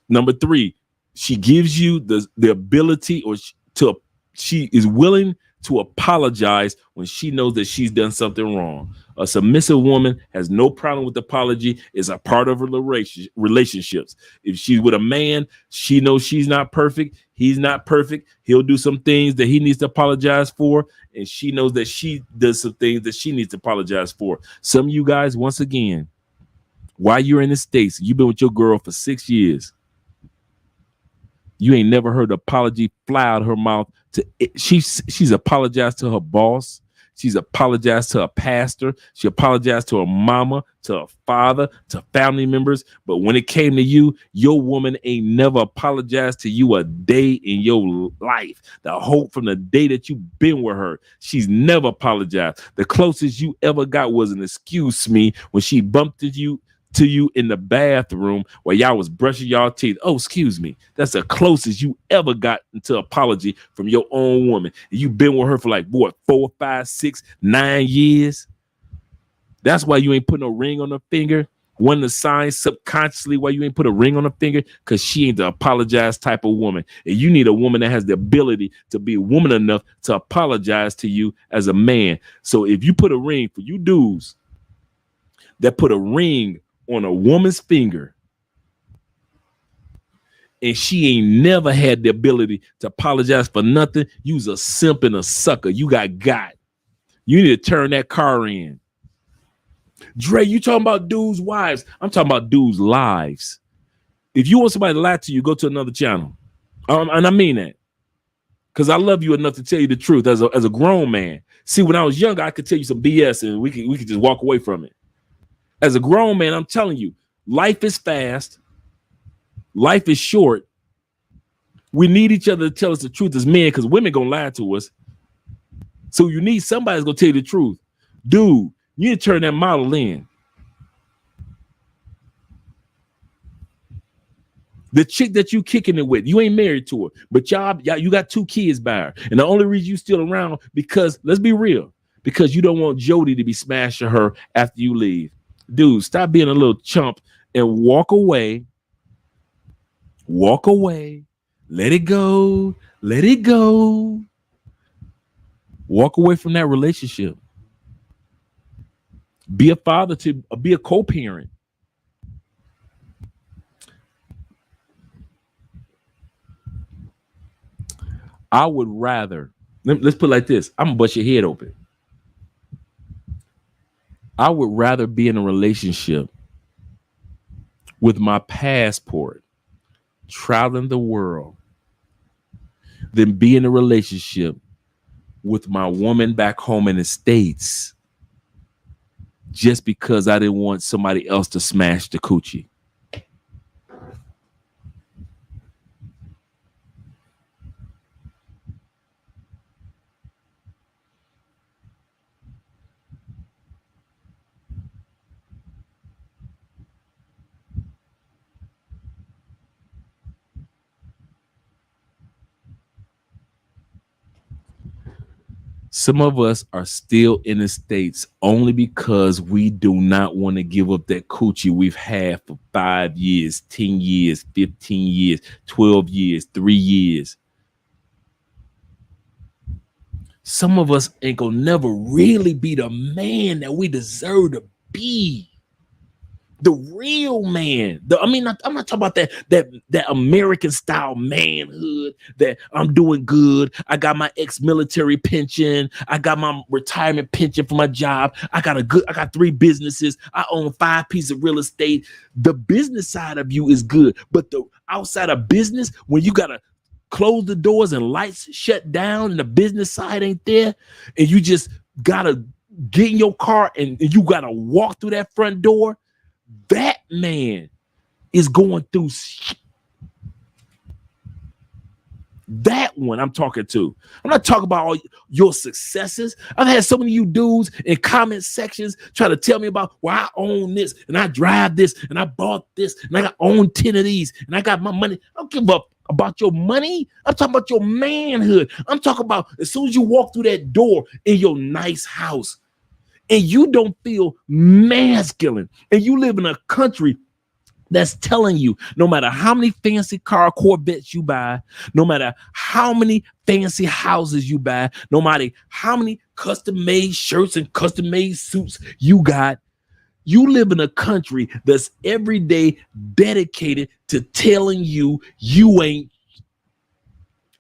Number three, she gives you the ability she is willing to apologize when she knows that she's done something wrong. A submissive woman has no problem with apology. It's a part of her relationships. If she's with a man, she knows she's not perfect. He's not perfect. He'll do some things that he needs to apologize for. And she knows that she does some things that she needs to apologize for. Some of you guys, once again, while you're in the States, you've been with your girl for 6 years. You ain't never heard an apology fly out of her mouth. She's apologized to her boss. She's apologized to a pastor. She apologized to her mama, to her father, to family members. But when it came to you, your woman ain't never apologized to you a day in your life. The whole from the day that you've been with her, she's never apologized. The closest you ever got was an excuse me when she bumped into you in the bathroom while y'all was brushing y'all teeth. Oh, excuse me. That's the closest you ever got to apology from your own woman. And you've been with her for like, what, 4, 5, 6, 9 years? That's why you ain't put no ring on her finger. One of the signs subconsciously why you ain't put a ring on her finger, because she ain't the apologize type of woman. And you need a woman that has the ability to be a woman enough to apologize to you as a man. So if you put a ring, for you dudes that put a ring on a woman's finger and she ain't never had the ability to apologize for nothing, you's a simp and a sucker. You got. You need to turn that car in. Dre, you talking about dudes' wives. I'm talking about dudes' lives. If you want somebody to lie to you, go to another channel. And I mean that. Because I love you enough to tell you the truth as a grown man. See, when I was younger, I could tell you some BS and we could just walk away from it. As a grown man, I'm telling you, life is fast. Life is short. We need each other to tell us the truth as men, because women gonna lie to us. So you need somebody that's gonna tell you the truth. Dude, you need to turn that model in. The chick that you kicking it with, you ain't married to her, but y'all you got 2 kids by her. And the only reason you still around, because let's be real, because you don't want Jody to be smashing her after you leave. Dude, stop being a little chump and walk away. Walk away. Let it go. Let it go. Walk away from that relationship. Be a father be a co-parent. I would rather, let's put it like this. I'm gonna bust your head open. I would rather be in a relationship with my passport, traveling the world, than be in a relationship with my woman back home in the States just because I didn't want somebody else to smash the coochie. Some of us are still in the States only because we do not want to give up that coochie we've had for 5 years, 10 years, 15 years, 12 years, 3 years. Some of us ain't gonna never really be the man that we deserve to be. The real man. I'm not talking about that American style manhood that I'm doing good. I got my ex-military pension. I got my retirement pension for my job. I got 3 businesses. I own 5 pieces of real estate. The business side of you is good, but the outside of business, when you gotta close the doors and lights shut down and the business side ain't there, and you just gotta get in your car and you gotta walk through that front door, that man is going through that one I'm talking to. I'm not talking about all your successes. I've had so many of you dudes in comment sections try to tell me about, well, I own this and I drive this and I bought this and I own 10 of these and I got my money. I don't give up about your money. I'm talking about your manhood. I'm talking about as soon as you walk through that door in your nice house, and you don't feel masculine, and you live in a country that's telling you no matter how many fancy Corvettes you buy, no matter how many fancy houses you buy, no matter how many custom-made shirts and custom-made suits you got, you live in a country that's every day dedicated to telling you you ain't.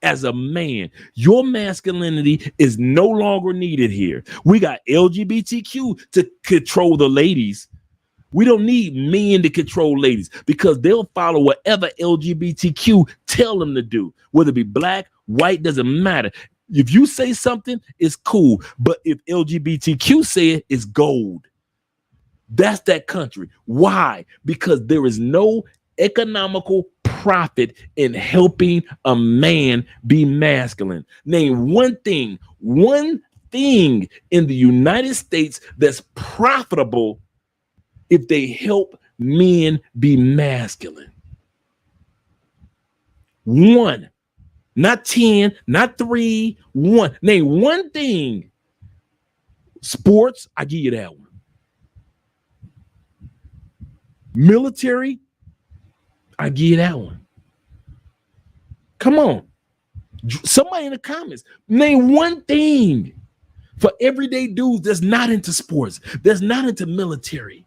As a man, your masculinity is no longer needed here. We got LGBTQ to control the ladies. We don't need men to control ladies because they'll follow whatever LGBTQ tell them to do, whether it be black, white, doesn't matter. If you say something, it's cool. But if LGBTQ say it, it's gold. That's that country. Why? Because there is no economical profit in helping a man be masculine. Name one thing in the United States that's profitable if they help men be masculine. One, not 10, not 3, one. Name one thing. Sports, I give you that one. Military, I give you that one. Come on. Somebody in the comments, name one thing for everyday dudes that's not into sports, that's not into military.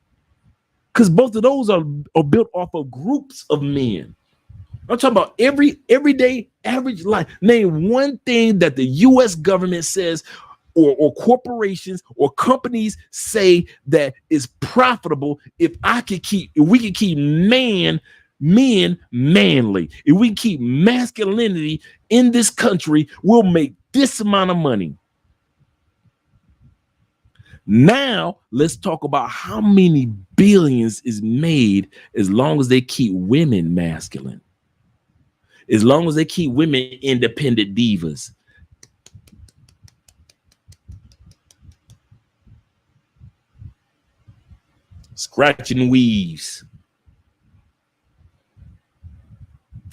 Because both of those are built off of groups of men. I'm talking about everyday average life. Name one thing that the U.S. government says or corporations or companies say that is profitable if we can keep men manly. If we keep masculinity in this country, we'll make this amount of money. Now, let's talk about how many billions is made as long as they keep women masculine. As long as they keep women independent divas. Scratching weaves.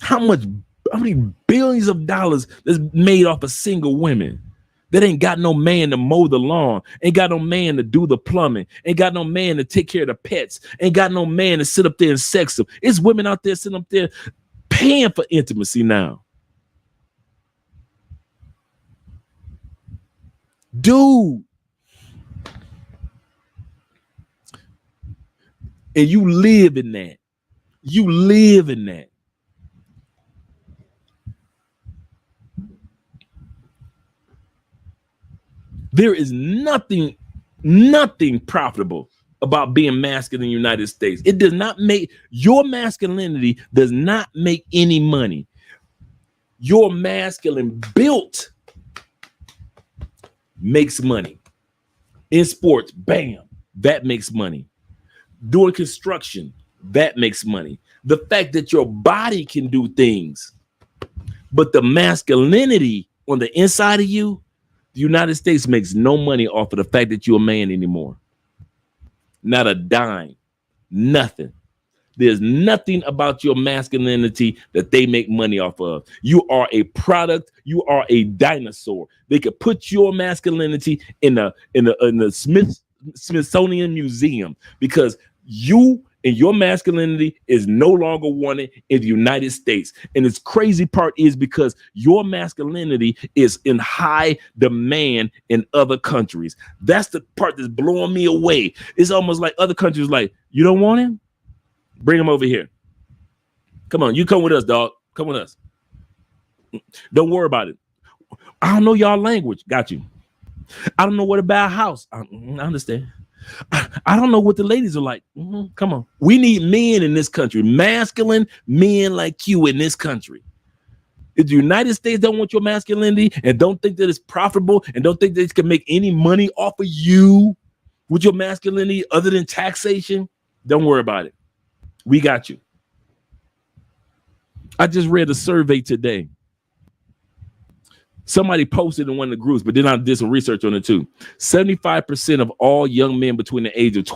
How many billions of dollars is made off of single women that ain't got no man to mow the lawn, ain't got no man to do the plumbing, ain't got no man to take care of the pets, ain't got no man to sit up there and sex them. It's women out there sitting up there paying for intimacy now. Dude. And you live in that. You live in that. There is nothing profitable about being masculine in the United States. It does not make your masculinity does not make any money. Your masculine built makes money. In sports, bam, that makes money. Doing construction, that makes money. The fact that your body can do things, but the masculinity on the inside of you, the United States makes no money off of the fact that you're a man anymore. Not a dime, nothing. There's nothing about your masculinity that they make money off of. You are a product. You are a dinosaur. They could put your masculinity in the Smithsonian Museum because you and your masculinity is no longer wanted in the United States. And its crazy part is because your masculinity is in high demand in other countries. That's the part that's blowing me away. It's almost like other countries like, you don't want him? Bring him over here. Come on, you come with us, dog. Come with us. Don't worry about it. I don't know y'all language. Got you. I don't know what about a house. I understand. I don't know what the ladies are like. Come on. We need men in this country, masculine men like you in this country. If the United States don't want your masculinity and don't think that it's profitable and don't think that it can make any money off of you with your masculinity other than taxation, don't worry about it. We got you. I just read a survey today. Somebody posted in one of the groups, but then I did some research on it too. 75% of all young men between the age of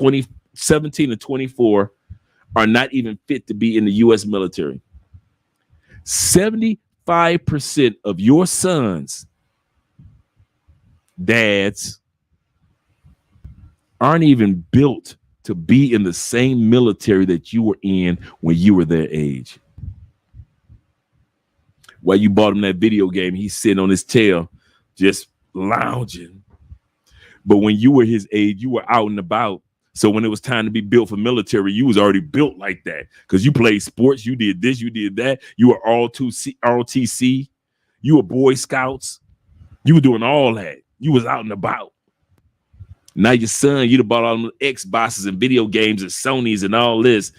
17 and 24 are not even fit to be in the U.S. military. 75% of your sons, dads, aren't even built to be in the same military that you were in when you were their age. While you bought him that video game, he's sitting on his tail, just lounging. But when you were his age, you were out and about. So when it was time to be built for military, you was already built like that because you played sports, you did this, you did that. You were ROTC, you were Boy Scouts. You were doing all that. You was out and about. Now your son, you'd have bought all them Xboxes and video games and Sonys and all this.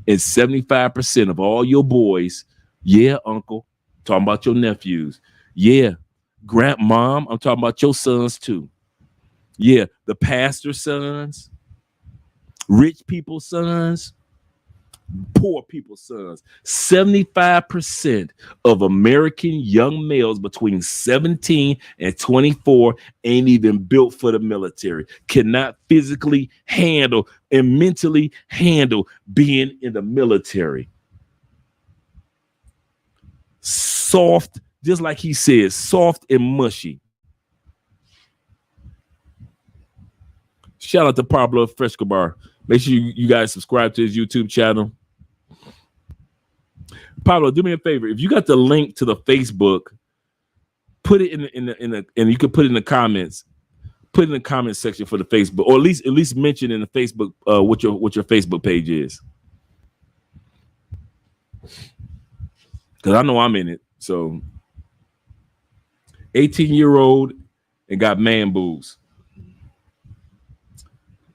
And 75% of all your boys, yeah, uncle, talking about your nephews. Yeah, grandmom, I'm talking about your sons too. Yeah, the pastor's sons, rich people's sons, poor people's sons. 75% of American young males between 17 and 24 ain't even built for the military, cannot physically handle and mentally handle being in the military. Soft, just like he says, soft and mushy. Shout out to Pablo Frescobar. Make sure you guys subscribe to his YouTube channel. Pablo, do me a favor. If you got the link to the Facebook, put it in the and you can put it in the comments. Put it in the comment section for the Facebook, or at least mention in the Facebook what your Facebook page is. Because I know I'm in it. So 18-year-old and got man boobs.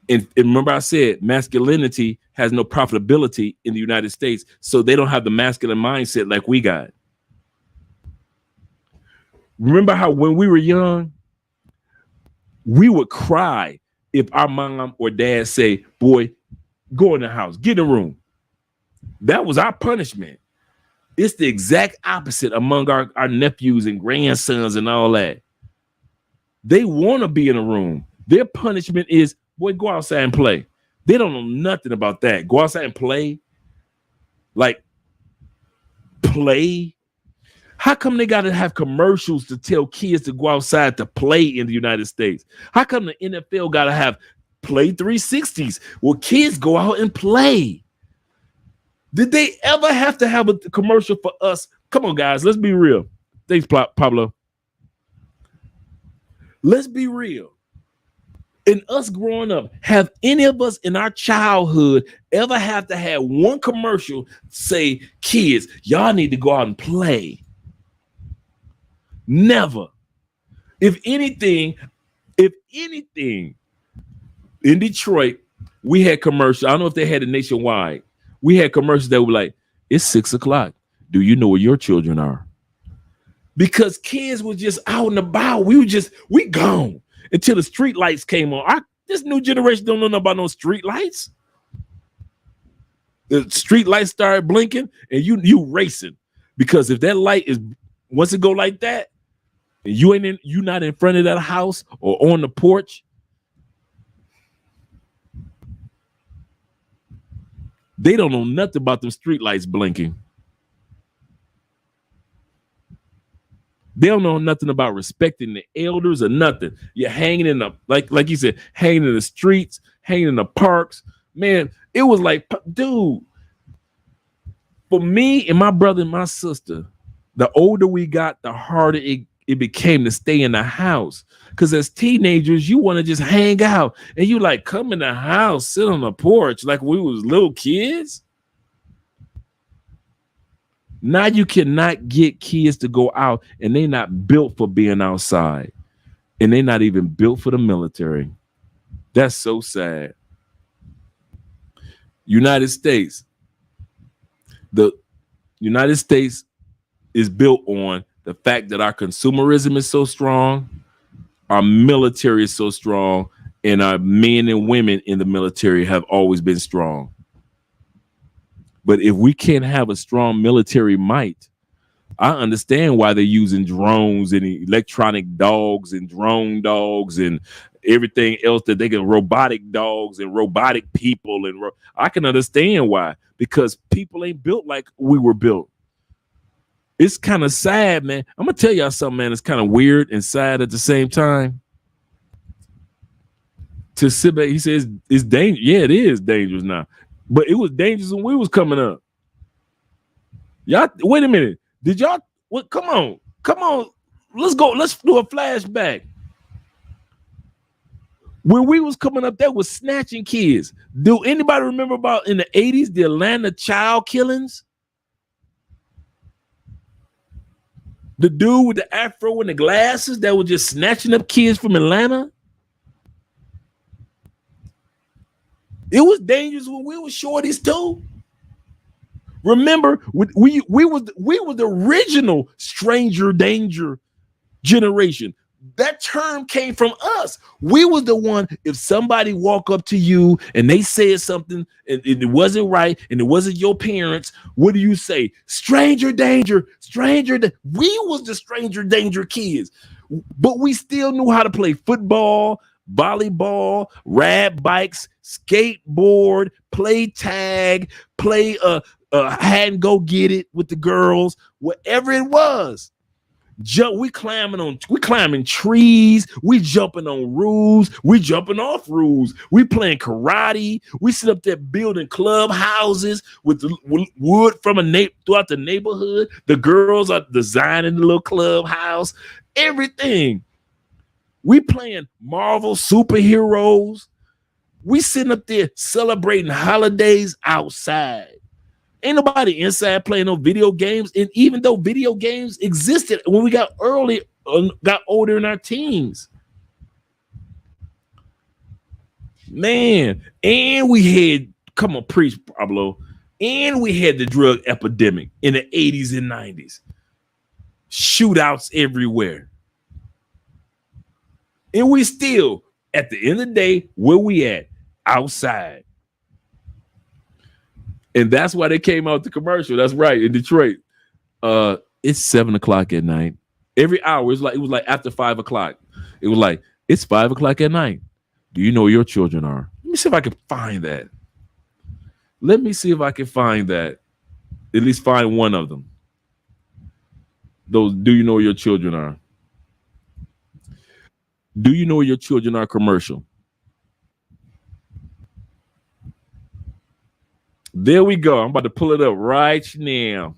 And remember I said masculinity has no profitability in the United States, so they don't have the masculine mindset like we got. Remember how when we were young, we would cry if our mom or dad say, boy, go in the house, get in the room. That was our punishment. It's the exact opposite among our nephews and grandsons and all that. They want to be in a room. Their punishment is, boy, go outside and play. They don't know nothing about that. Go outside and play. Like, play. How come they got to have commercials to tell kids to go outside to play in the United States? How come the NFL got to have play 360s? Well, kids go out and play. Did they ever have to have a commercial for us? Come on, guys, let's be real. Thanks, Pablo. Let's be real. In us growing up, have any of us in our childhood ever have to have one commercial say, kids, y'all need to go out and play? Never. If anything, in Detroit, we had commercials. I don't know if they had it nationwide. We had commercials that were like, it's 6 o'clock. Do you know where your children are? Because kids were just out and about. We gone until the street lights came on. This new generation don't know nothing about no street lights. The street lights started blinking and you racing. Because if that light is, once it go like that, and you not in front of that house or on the porch, they don't know nothing about them street lights blinking. They don't know nothing about respecting the elders or nothing. You're hanging in the, like you said, hanging in the streets, hanging in the parks. Man, it was like, dude, for me and my brother and my sister, the older we got, the harder it became to stay in the house. Because as teenagers, you want to just hang out. And you like, come in the house, sit on the porch like we was little kids. Now you cannot get kids to go out, and they're not built for being outside. And they're not even built for the military. That's so sad. United States. The United States is built on the fact that our consumerism is so strong, our military is so strong, and our men and women in the military have always been strong. But if we can't have a strong military might, I understand why they're using drones and electronic dogs and drone dogs and everything else that they can, robotic dogs and robotic people. And I can understand why, because people ain't built like we were built. It's kind of sad, man. I'm going to tell y'all something, man. It's kind of weird and sad at the same time. To sit back, he says it's dangerous. Yeah, it is dangerous now. But it was dangerous when we was coming up. Y'all, wait a minute. Did y'all, what? Come on. Let's go. Let's do a flashback. When we was coming up, that was snatching kids. Do anybody remember about in the 80s, the Atlanta child killings? The dude with the afro and the glasses that was just snatching up kids from Atlanta? It was dangerous when we were shorties too. Remember, we was the original stranger danger generation. That term came from us. We was the one, if somebody walk up to you and they said something and it wasn't right and it wasn't your parents, what do you say? Stranger danger, we was the stranger danger kids, but we still knew how to play football, volleyball, ride bikes, skateboard, play tag, play hide and go get it with the girls, whatever it was. We climbing trees, we jumping on roofs, we jumping off roofs, we playing karate, we sit up there building clubhouses with the wood from throughout the neighborhood. The girls are designing the little clubhouse, everything. We playing Marvel superheroes. We sitting up there celebrating holidays outside. Ain't nobody inside playing no video games. And even though video games existed when we got older in our teens, man, and we had, come on, preach, Pablo, and we had the drug epidemic in the 80s and 90s. Shootouts everywhere. And we still, at the end of the day, where we at? Outside. And that's why they came out the commercial. That's right, in Detroit. It's 7 o'clock at night. Every hour, it was like after 5 o'clock. It was like, it's 5 o'clock at night. Do you know where your children are? Let me see if I can find that. At least find one of them. Those, do you know where your children are? Do you know where your children are commercial? There we go. I'm about to pull it up right now.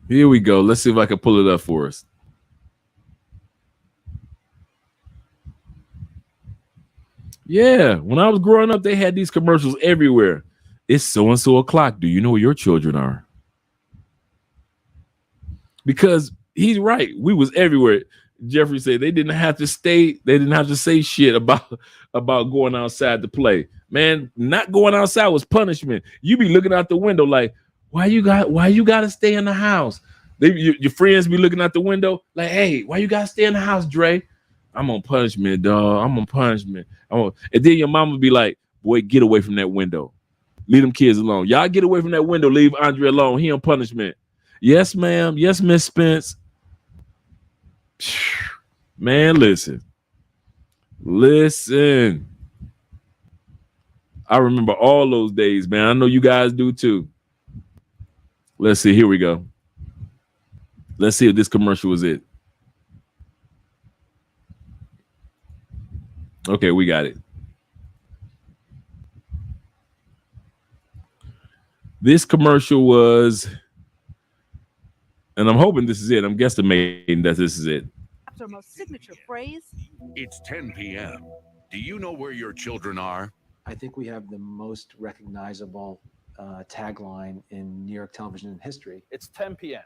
Here we go. Let's see if I can pull it up for us. Yeah, when I was growing up, they had these commercials everywhere. It's so-and-so o'clock. Do you know where your children are? Because he's right. We was everywhere. Jeffrey said they didn't have to say shit about going outside to play. Man, not going outside was punishment. You be looking out the window like, why you gotta stay in the house? Your friends be looking out the window like, hey, why you gotta stay in the house, Dre? I'm on punishment, dog. I'm on punishment. And then your mama be like, boy, get away from that window. Leave them kids alone. Y'all get away from that window. Leave Andre alone. He on punishment. Yes, ma'am. Yes, Miss Spence. Man, listen. I remember all those days, man. I know you guys do too. Let's see. Here we go. Let's see if this commercial was it. Okay, we got it. This commercial was, and I'm hoping this is it. I'm guesstimating that this is it. Our most signature phrase. It's 10 p.m. Do you know where your children are? I think we have the most recognizable tagline in New York television history. It's 10 p.m.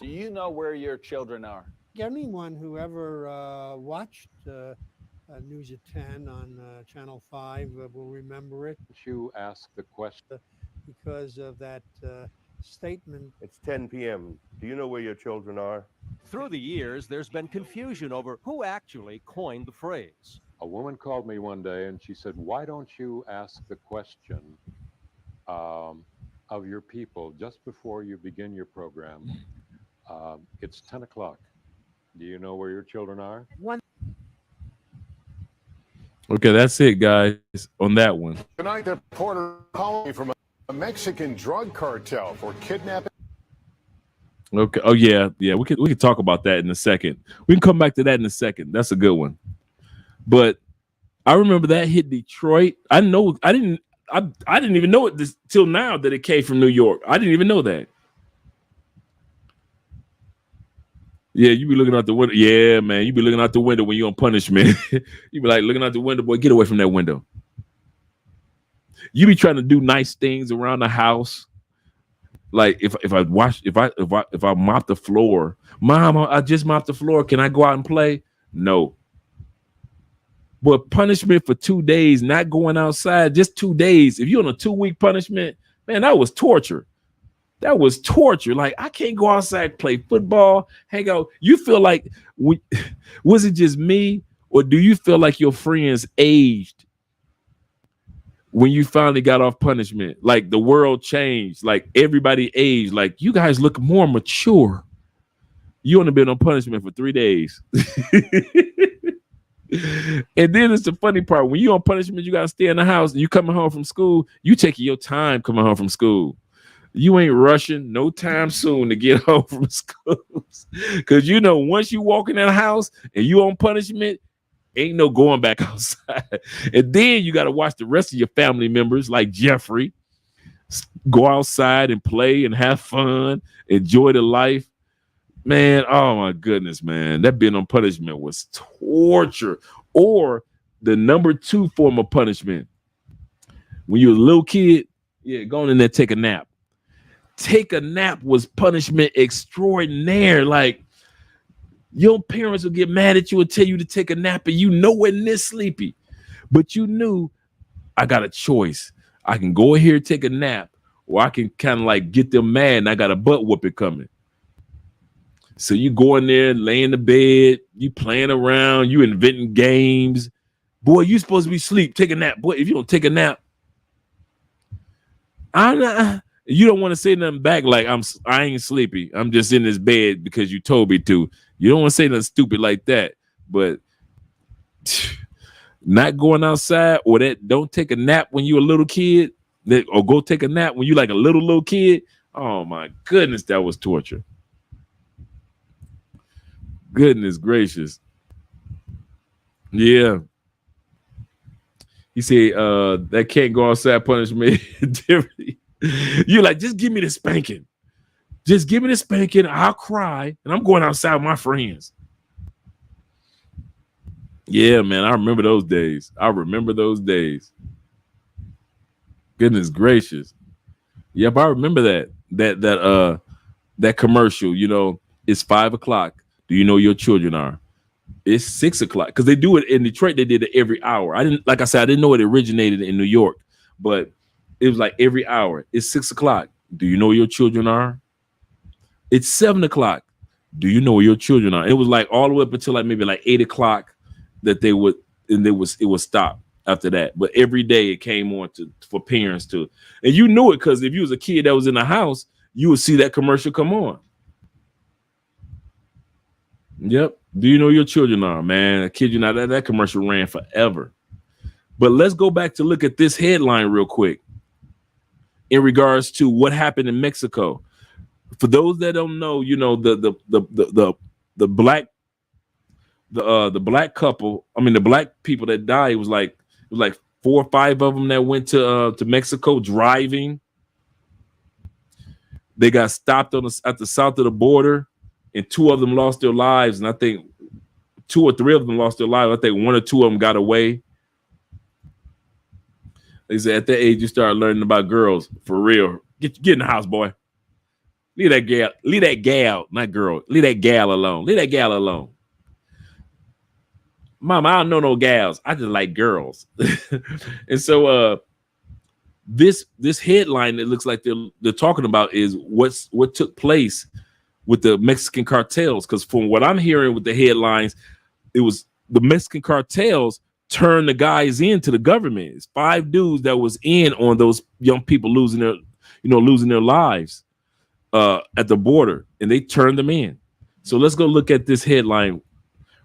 Do you know where your children are? Anyone who ever watched News at 10 on Channel 5 will remember it. You ask the question. Because of that statement. It's 10 p.m. Do you know where your children are? Through the years, there's been confusion over who actually coined the phrase. A woman called me one day and she said, why don't you ask the question of your people just before you begin your program? It's 10 o'clock. Do you know where your children are? Okay, that's it, guys, on that one. Tonight, the reporter calling me from a Mexican drug cartel for kidnapping. Okay. Oh yeah. We could talk about that in a second. We can come back to that in a second. That's a good one. But I remember that hit Detroit. I didn't even know it till now that it came from New York. I didn't even know that. Yeah, you be looking out the window. Yeah, man, you be looking out the window when you're on punishment. You be like looking out the window, boy, get away from that window. You be trying to do nice things around the house. Like if I mop the floor, Mom, I just mopped the floor. Can I go out and play? No, But punishment for 2 days, not going outside, just 2 days. If you're on a 2-week punishment, man, that was torture. That was torture. Like, I can't go outside, play football, hang out. You feel like, was it just me, or do you feel like your friends aged when you finally got off punishment? Like, the world changed, like everybody aged, like you guys look more mature. You only been on punishment for 3 days. And then it's the funny part, when you on punishment, you gotta stay in the house, and you coming home from school, you taking your time coming home from school. You ain't rushing no time soon to get home from school. Because you know, once you walk in that house and you on punishment, ain't no going back outside. And then you got to watch the rest of your family members, like Jeffrey, go outside and play and have fun, enjoy the life. Man, oh my goodness, man. That being on punishment was torture. Or the number 2 form of punishment. When you're a little kid, go in there, take a nap. Take a nap was punishment extraordinaire. Like, your parents will get mad at you and tell you to take a nap, and you nowhere near sleepy. But you knew, I got a choice. I can go here and take a nap, or I can kind of like get them mad and I got a butt whooping coming. So you go in there, lay in the bed, you playing around, you inventing games. Boy, you supposed to be asleep. Take a nap. Boy, if you don't take a nap, I'm not. You don't want to say nothing back like I ain't sleepy. I'm just in this bed because you told me to. You don't want to say nothing stupid like that. But not going outside, or that don't take a nap when you're a little kid, or go take a nap when you like a little kid. Oh my goodness, that was torture. Goodness gracious. Yeah. He said that can't go outside punishment. You're like, just give me the spanking. Just give me the spanking. I'll cry, and I'm going outside with my friends. Yeah, man, I remember those days. Goodness gracious. Yep, I remember that commercial. You know, it's 5 o'clock. Do you know your children are? It's 6 o'clock, because they do it in Detroit. They did it every hour. I didn't know it originated in New York, but it was like every hour. It's 6 o'clock. Do you know where your children are? It's 7 o'clock. Do you know where your children are? It was like all the way up until like maybe like 8 o'clock that it would stop after that. But every day it came on for parents to, and you knew it because if you was a kid that was in the house, you would see that commercial come on. Yep. Do you know where your children are, man? I kid you not, that commercial ran forever. But let's go back to look at this headline real quick in regards to what happened in Mexico. For those that don't know, you know, the black couple, I mean the black people that died, it was like 4 or 5 of them that went to Mexico driving. They got stopped at the south of the border, and 2 of them lost their lives, and I think 2 or 3 of them lost their lives. I think 1 or 2 of them got away. They said at that age you start learning about girls for real. Get in the house, boy. Leave that gal, not girl. Leave that gal alone. Mama, I don't know no gals. I just like girls. And so this headline that looks like they're talking about is what took place with the Mexican cartels. Because from what I'm hearing with the headlines, it was the Mexican cartels turned the guys into the government. It's 5 dudes that was in on those young people losing their lives at the border, and they turned them in. So let's go look at this headline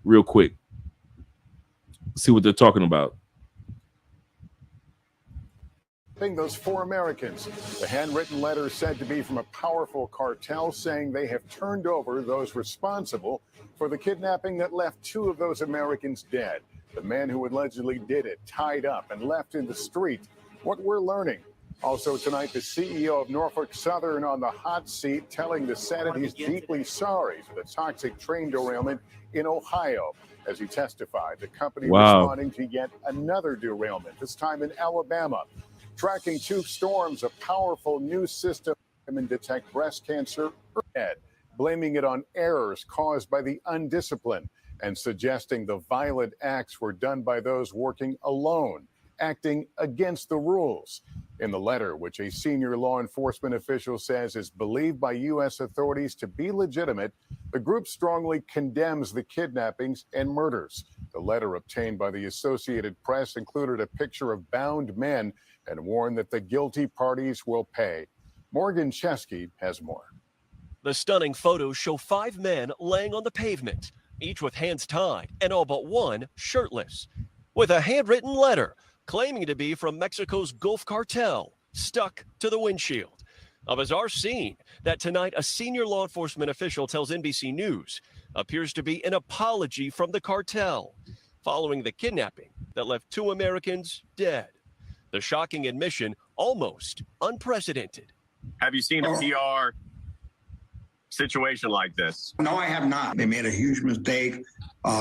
real quick. See what they're talking about. Those 4 Americans. The handwritten letter said to be from a powerful cartel saying they have turned over those responsible for the kidnapping that left 2 of those Americans dead. The man who allegedly did it tied up and left in the street. What we're learning. Also tonight, the CEO of Norfolk Southern on the hot seat, telling the Senate he's deeply sorry for the toxic train derailment in Ohio. As he testified, the company responding to yet another derailment, this time in Alabama. Tracking 2 storms, a powerful new system can detect breast cancer early, blaming it on errors caused by the undisciplined. and suggesting the violent acts were done by those working alone, acting against the rules. In the letter, which a senior law enforcement official says is believed by U.S. authorities to be legitimate, the group strongly condemns the kidnappings and murders. The letter obtained by the Associated Press included a picture of bound men and warned that the guilty parties will pay. Morgan Chesky has more. The stunning photos show 5 men laying on the pavement, each with hands tied and all but one shirtless, with a handwritten letter claiming to be from Mexico's Gulf Cartel stuck to the windshield. A bizarre scene that tonight a senior law enforcement official tells NBC News appears to be an apology from the cartel following the kidnapping that left 2 Americans dead. The shocking admission almost unprecedented. Have you seen a PR situation like this? No, I have not. They made a huge mistake.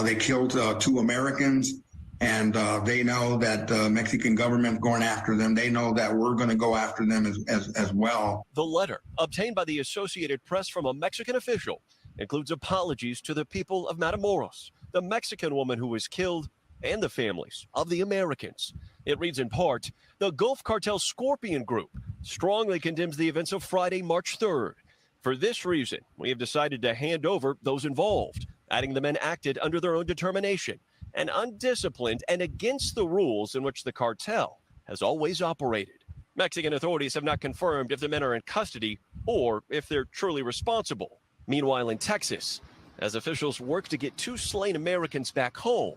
They killed 2 Americans. And they know that the Mexican government going after them. They know that we're going to go after them as well. The letter, obtained by the Associated Press from a Mexican official, includes apologies to the people of Matamoros, the Mexican woman who was killed, and the families of the Americans. It reads in part, the Gulf Cartel Scorpion Group strongly condemns the events of Friday, March 3rd. For this reason, we have decided to hand over those involved, adding the men acted under their own determination and undisciplined and against the rules in which the cartel has always operated. Mexican authorities have not confirmed if the men are in custody or if they're truly responsible. Meanwhile, in Texas, as officials work to get 2 slain Americans back home,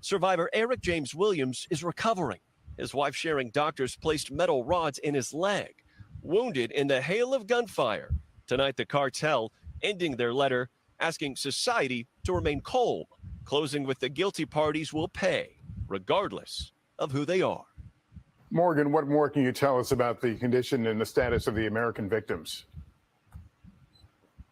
survivor Eric James Williams is recovering. His wife sharing doctors placed metal rods in his leg, wounded in the hail of gunfire. Tonight, the cartel ending their letter asking society to remain calm, closing with the guilty parties will pay, regardless of who they are. Morgan, what more can you tell us about the condition and the status of the American victims?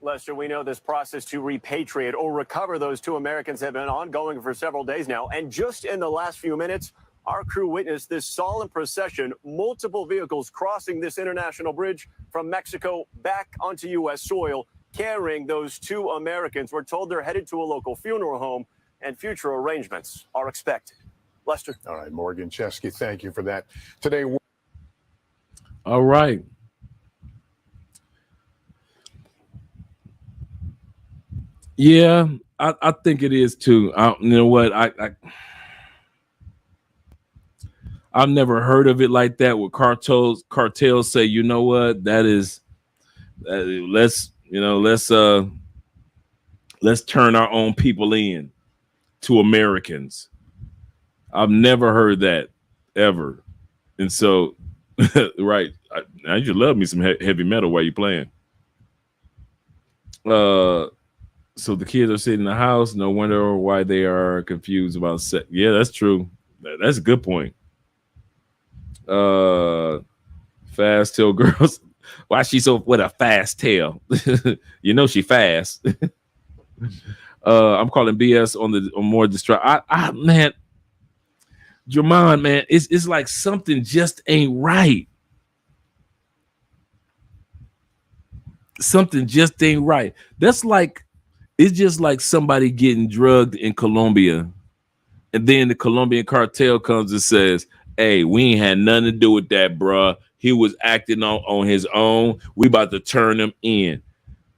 Lester, we know this process to repatriate or recover those 2 Americans have been ongoing for several days now. And just in the last few minutes, our crew witnessed this solemn procession, multiple vehicles crossing this international bridge from Mexico back onto U.S. soil, carrying those 2 Americans. We're told they're headed to a local funeral home, and future arrangements are expected. Lester. All right, Morgan Chesky, thank you for that. Today. All right. Yeah, I think it is too. You know what? I've never heard of it like that. Where cartels say, you know what? Let's turn our own people in to Americans. I've never heard that ever. And so, right. I just love me some heavy metal while you're playing. So the kids are sitting in the house. No wonder why they are confused about sex. Yeah, that's true. That's a good point. Fast tail girls. Why she so with a fast tail? You know she fast. I'm calling BS on more distraught. Man, Jermon, man, it's like something just ain't right. Something just ain't right. It's just like somebody getting drugged in Colombia, and then the Colombian cartel comes and says, "Hey, we ain't had nothing to do with that, bruh. He was acting on his own. We about to turn him in."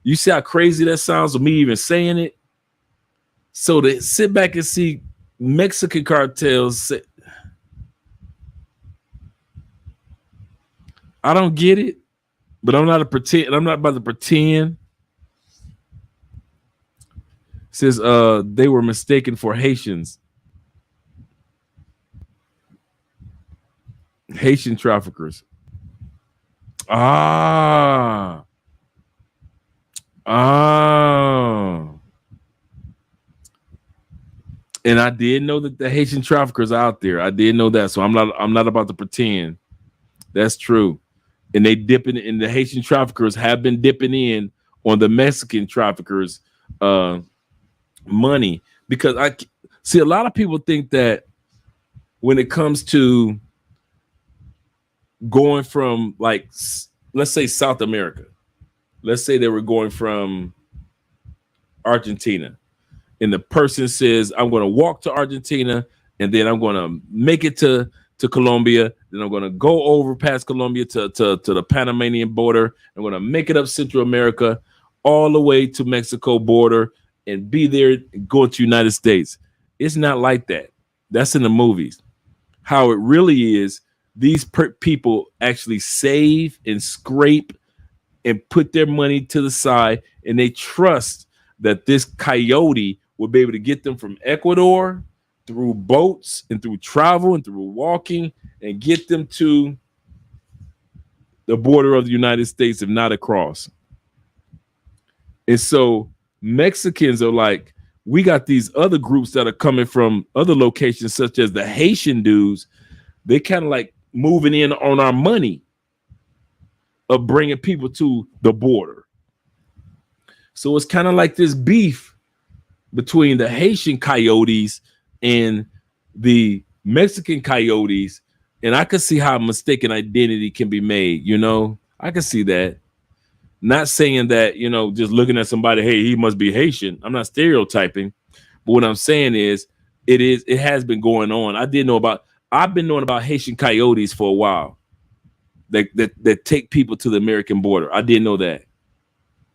You see how crazy that sounds with me even saying it? So to sit back and see Mexican cartels say, I don't get it, but I'm not about to pretend. It says they were mistaken for Haitians. Haitian traffickers. Oh. And I did know that the Haitian traffickers are out there. I did know that. So I'm not about to pretend. That's true. And they dipping in, the Haitian traffickers have been dipping in on the Mexican traffickers money, because I see a lot of people think that when it comes to going from, like, let's say South America, let's say they were going from Argentina and the person says, I'm going to walk to Argentina, and then I'm going to make it to Colombia, then I'm going to go over past Colombia to the Panamanian border. I'm going to make it up Central America, all the way to Mexico border, and be there going to United States. It's not like that. That's in the movies. How it really is, these people actually save and scrape and put their money to the side, and they trust that this coyote will be able to get them from Ecuador through boats and through travel and through walking and get them to the border of the United States, if not across. And so Mexicans are like, we got these other groups that are coming from other locations, such as the Haitian dudes. They kind of like moving in on our money of bringing people to the border. So it's kind of like this beef between the Haitian coyotes and the Mexican coyotes. And I can see how mistaken identity can be made. You know, I can see that. Not saying that, you know, just looking at somebody, hey, he must be Haitian. I'm not stereotyping. But what I'm saying is, it has been going on. I've been knowing about Haitian coyotes for a while that take people to the American border. I didn't know that.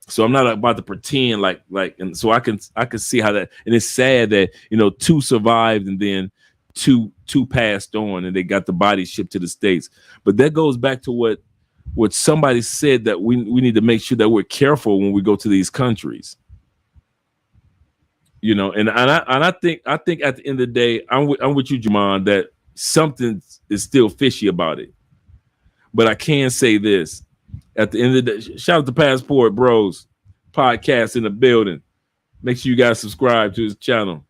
So I'm not about to pretend like, and so I can see how that, and it's sad that, you know, 2 survived and then two passed on and they got the body shipped to the States. But that goes back to what somebody said, that we need to make sure that we're careful when we go to these countries. You know, and I think at the end of the day, I'm with you, Jamon, that something is still fishy about it. But I can say this. At the end of the day, shout out to Passport Bros podcast in the building. Make sure you guys subscribe to his channel.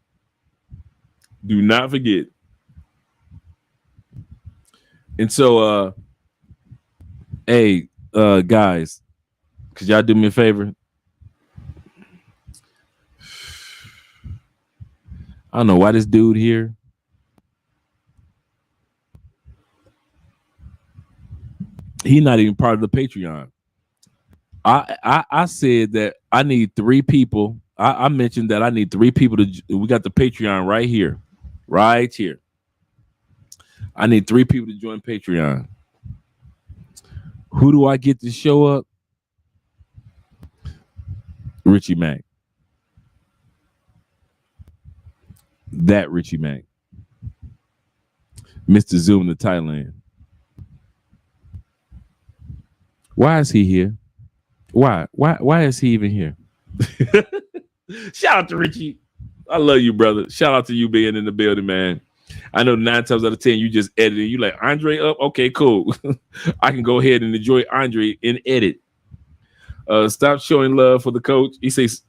Do not forget. And so, hey, guys, could y'all do me a favor? I don't know why this dude here. He's not even part of the Patreon. I said that I need 3 people. I mentioned that I need 3 people we got the Patreon right here. Right here. I need 3 people to join Patreon. Who do I get to show up? Richie Mack. That Richie Mack. Mr. Zoom to Thailand. Why is he here? Why is he even here? Shout out to Richie. I love you, brother. Shout out to you being in the building, man. I know 9 times out of 10 you just edited. You like Andre up? Okay, cool. I can go ahead and enjoy Andre in edit. Stop showing love for the coach. He says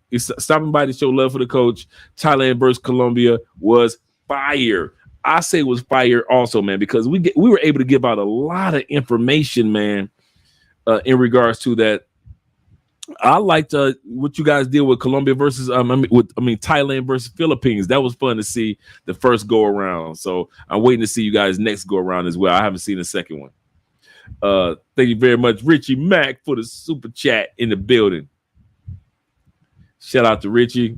he's stopping by to show love for the coach. Thailand versus Colombia was fire. I say it was fire also, man, because we were able to give out a lot of information, man, in regards to that. I liked what you guys did with Colombia versus Thailand versus Philippines. That was fun to see the first go around. So I'm waiting to see you guys next go around as well. I haven't seen the second one. Thank you very much, Richie Mack, for the super chat in the building. Shout out to Richie.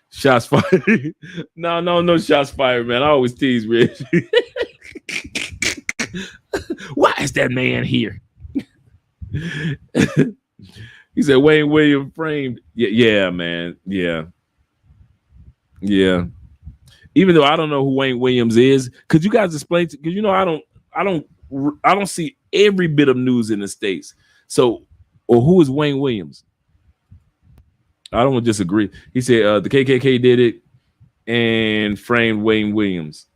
Shots fired. No shots fired, man. I always tease Rich. Why is that man here? He said Wayne Williams framed. Yeah, man. Yeah. Even though I don't know who Wayne Williams is, could you guys explain? Because you know I don't see every bit of news in the States. So, or who is Wayne Williams? I don't want to disagree. He said the KKK did it and framed Wayne Williams.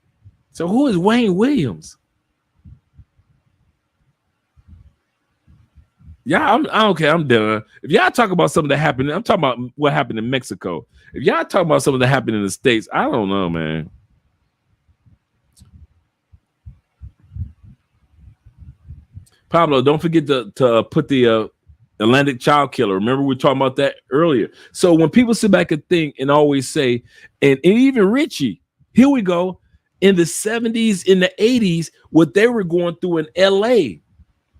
So who is Wayne Williams? Yeah, I'm done. If y'all talk about something that happened, I'm talking about what happened in Mexico. If y'all talk about something that happened in the States, I don't know, man. Pablo, don't forget to put the Atlantic child killer. Remember we were talking about that earlier. So when people sit back and think and always say, and even Richie, here we go, in the 70s, in the 80s, what they were going through in LA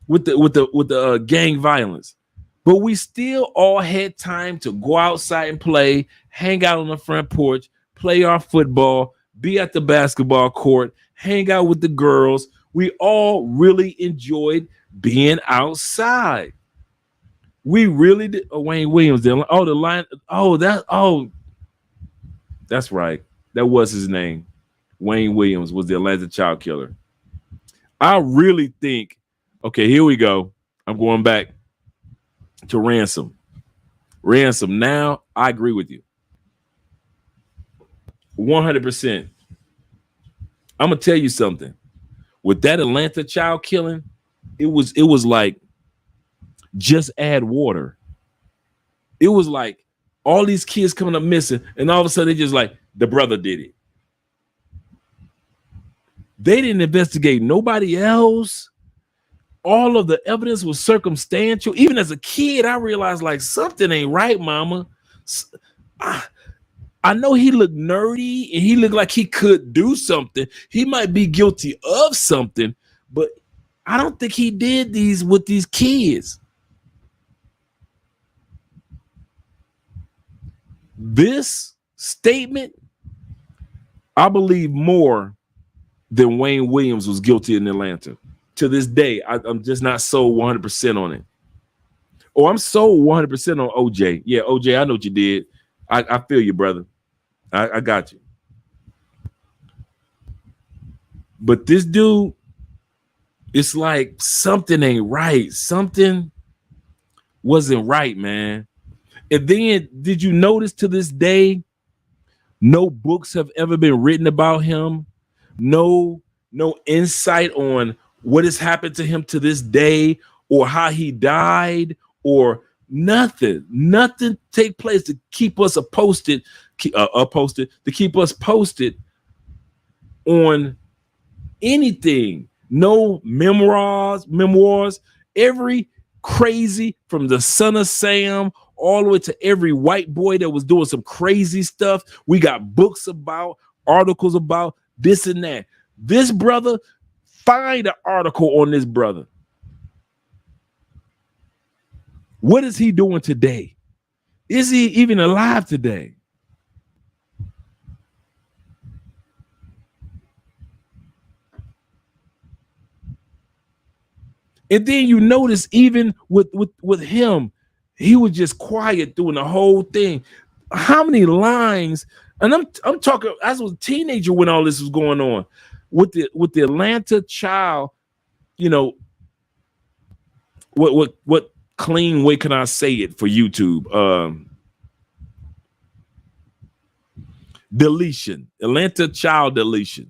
with the gang violence. But we still all had time to go outside and play, hang out on the front porch, play our football, be at the basketball court, hang out with the girls. We all really enjoyed being outside. We really did. Oh, Wayne Williams. Oh, the line. Oh, that's right. That was his name. Wayne Williams was the Atlanta child killer. I really think, okay, here we go. I'm going back to Ransom. Ransom, now I agree with you. 100%. I'm going to tell you something. With that Atlanta child killing, it was like just add water. It was like all these kids coming up missing, and all of a sudden they just like, the brother did it. They didn't investigate nobody else. All of the evidence was circumstantial. Even as a kid, I realized like something ain't right, mama. I know he looked nerdy and he looked like he could do something. He might be guilty of something, but I don't think he did these with these kids. This statement, I believe more than Wayne Williams was guilty in Atlanta. To this day, I'm just not sold 100% on it. Or I'm sold 100% on OJ. Yeah, OJ, I know what you did. I feel you, brother. I got you. But this dude, it's like something ain't right. Something wasn't right, man. And then, did you notice to this day, no books have ever been written about him? No insight on what has happened to him to this day, or how he died, or nothing take place to keep us posted, to keep us posted on anything. No memoirs, every crazy, from the Son of Sam all the way to every white boy that was doing some crazy stuff. We got books about, articles about this and that. This brother, find an article on this brother. What is he doing today? Is he even alive today? And then you notice even with him, he was just quiet doing the whole thing. How many lines? And I'm talking as a teenager when all this was going on with the Atlanta child. You know, what clean way can I say it for YouTube? Deletion, Atlanta child deletions.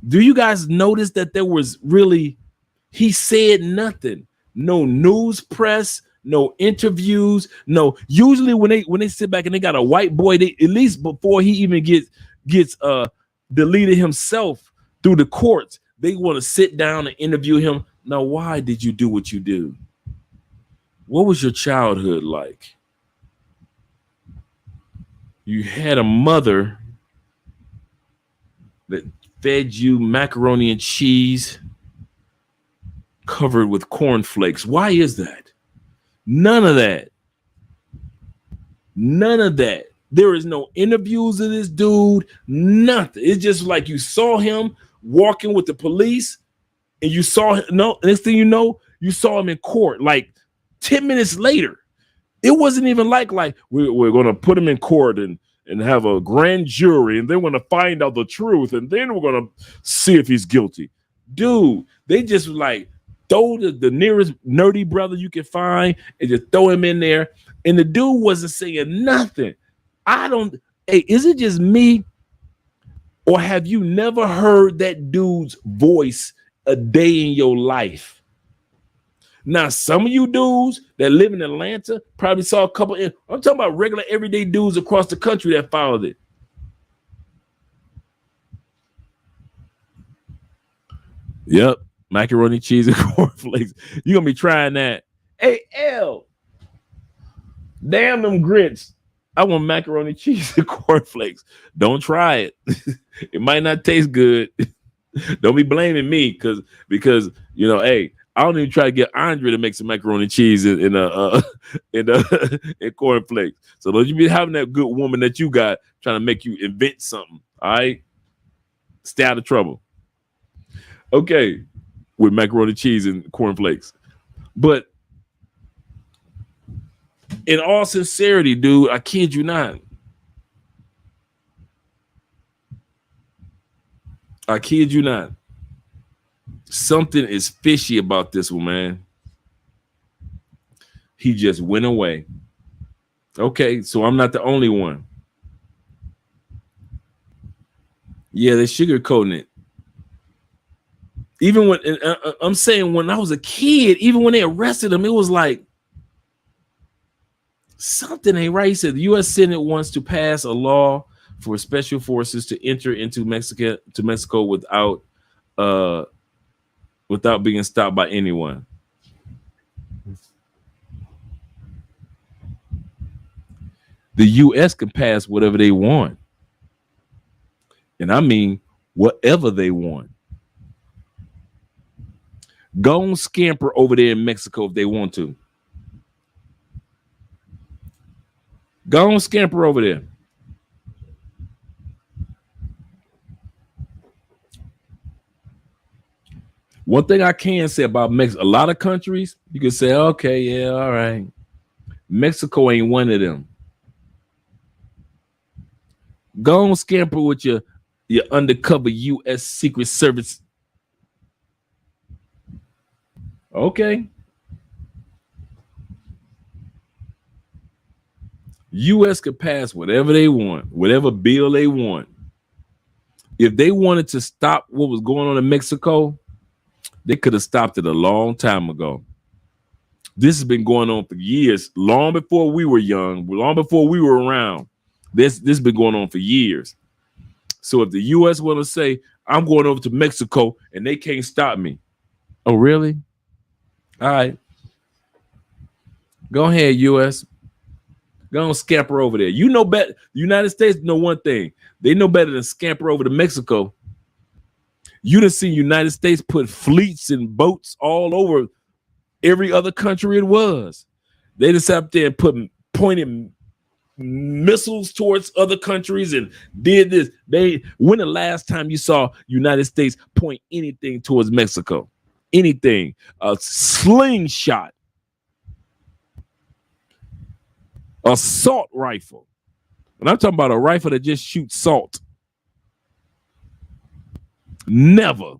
Do you guys notice that there was really, he said nothing, no news press, no interviews, no. Usually when they sit back and they got a white boy, they, at least before he even gets deleted himself through the courts, they want to sit down and interview him. Now, why did you do what you do? What was your childhood like? You had a mother that fed you macaroni and cheese covered with cornflakes. Why is that? None of that. None of that. There is no interviews of this dude, nothing. It's just like you saw him walking with the police, and you saw him, no, next thing you know, you saw him in court like 10 minutes later. It wasn't even like we're going to put him in court and have a grand jury, and then we're going to find out the truth, and then we're going to see if he's guilty. Dude, they just like throw the nearest nerdy brother you can find and just throw him in there. And the dude wasn't saying nothing. Hey, is it just me, or have you never heard that dude's voice a day in your life? Now, some of you dudes that live in Atlanta probably saw a couple. I'm talking about regular, everyday dudes across the country that followed it. Yep, macaroni, cheese, and cornflakes. You're going to be trying that. Hey, L, damn them grits. I want macaroni, cheese, and cornflakes. Don't try it. It might not taste good. Don't be blaming me because you know, hey, I don't even try to get Andre to make some macaroni and cheese in cornflakes. So don't you be having that good woman that you got trying to make you invent something. All right, stay out of trouble. Okay, with macaroni and cheese and cornflakes, but in all sincerity, dude, I kid you not. I kid you not. Something is fishy about this one, man. He just went away. Okay, so I'm not the only one. Yeah, they're sugarcoating it. Even when I'm saying when I was a kid, even when they arrested him, it was like something ain't right. He said the U.S. Senate wants to pass a law for special forces to enter into Mexico without being stopped by anyone. The U.S. can pass whatever they want. And I mean whatever they want. Go and scamper over there in Mexico if they want to. Go and scamper over there. One thing I can say about Mexico, a lot of countries, you can say, okay, yeah, all right. Mexico ain't one of them. Go and scamper with your undercover U.S. Secret Service. Okay. U.S. could pass whatever they want, whatever bill they want. If they wanted to stop what was going on in Mexico, they could have stopped it a long time ago. This has been going on for years, long before we were young, long before we were around. This has been going on for years. So if the U.S. want to say, I'm going over to Mexico and they can't stop me. Oh, really? All right. Go ahead, U.S. Go and scamper over there. You know better. The United States know one thing. They know better than scamper over to Mexico. You done seen United States put fleets and boats all over every other country it was. They just sat there and pointed missiles towards other countries and did this. When the last time you saw United States point anything towards Mexico? Anything? A slingshot. Assault rifle. And I'm talking about a rifle that just shoots salt. Never.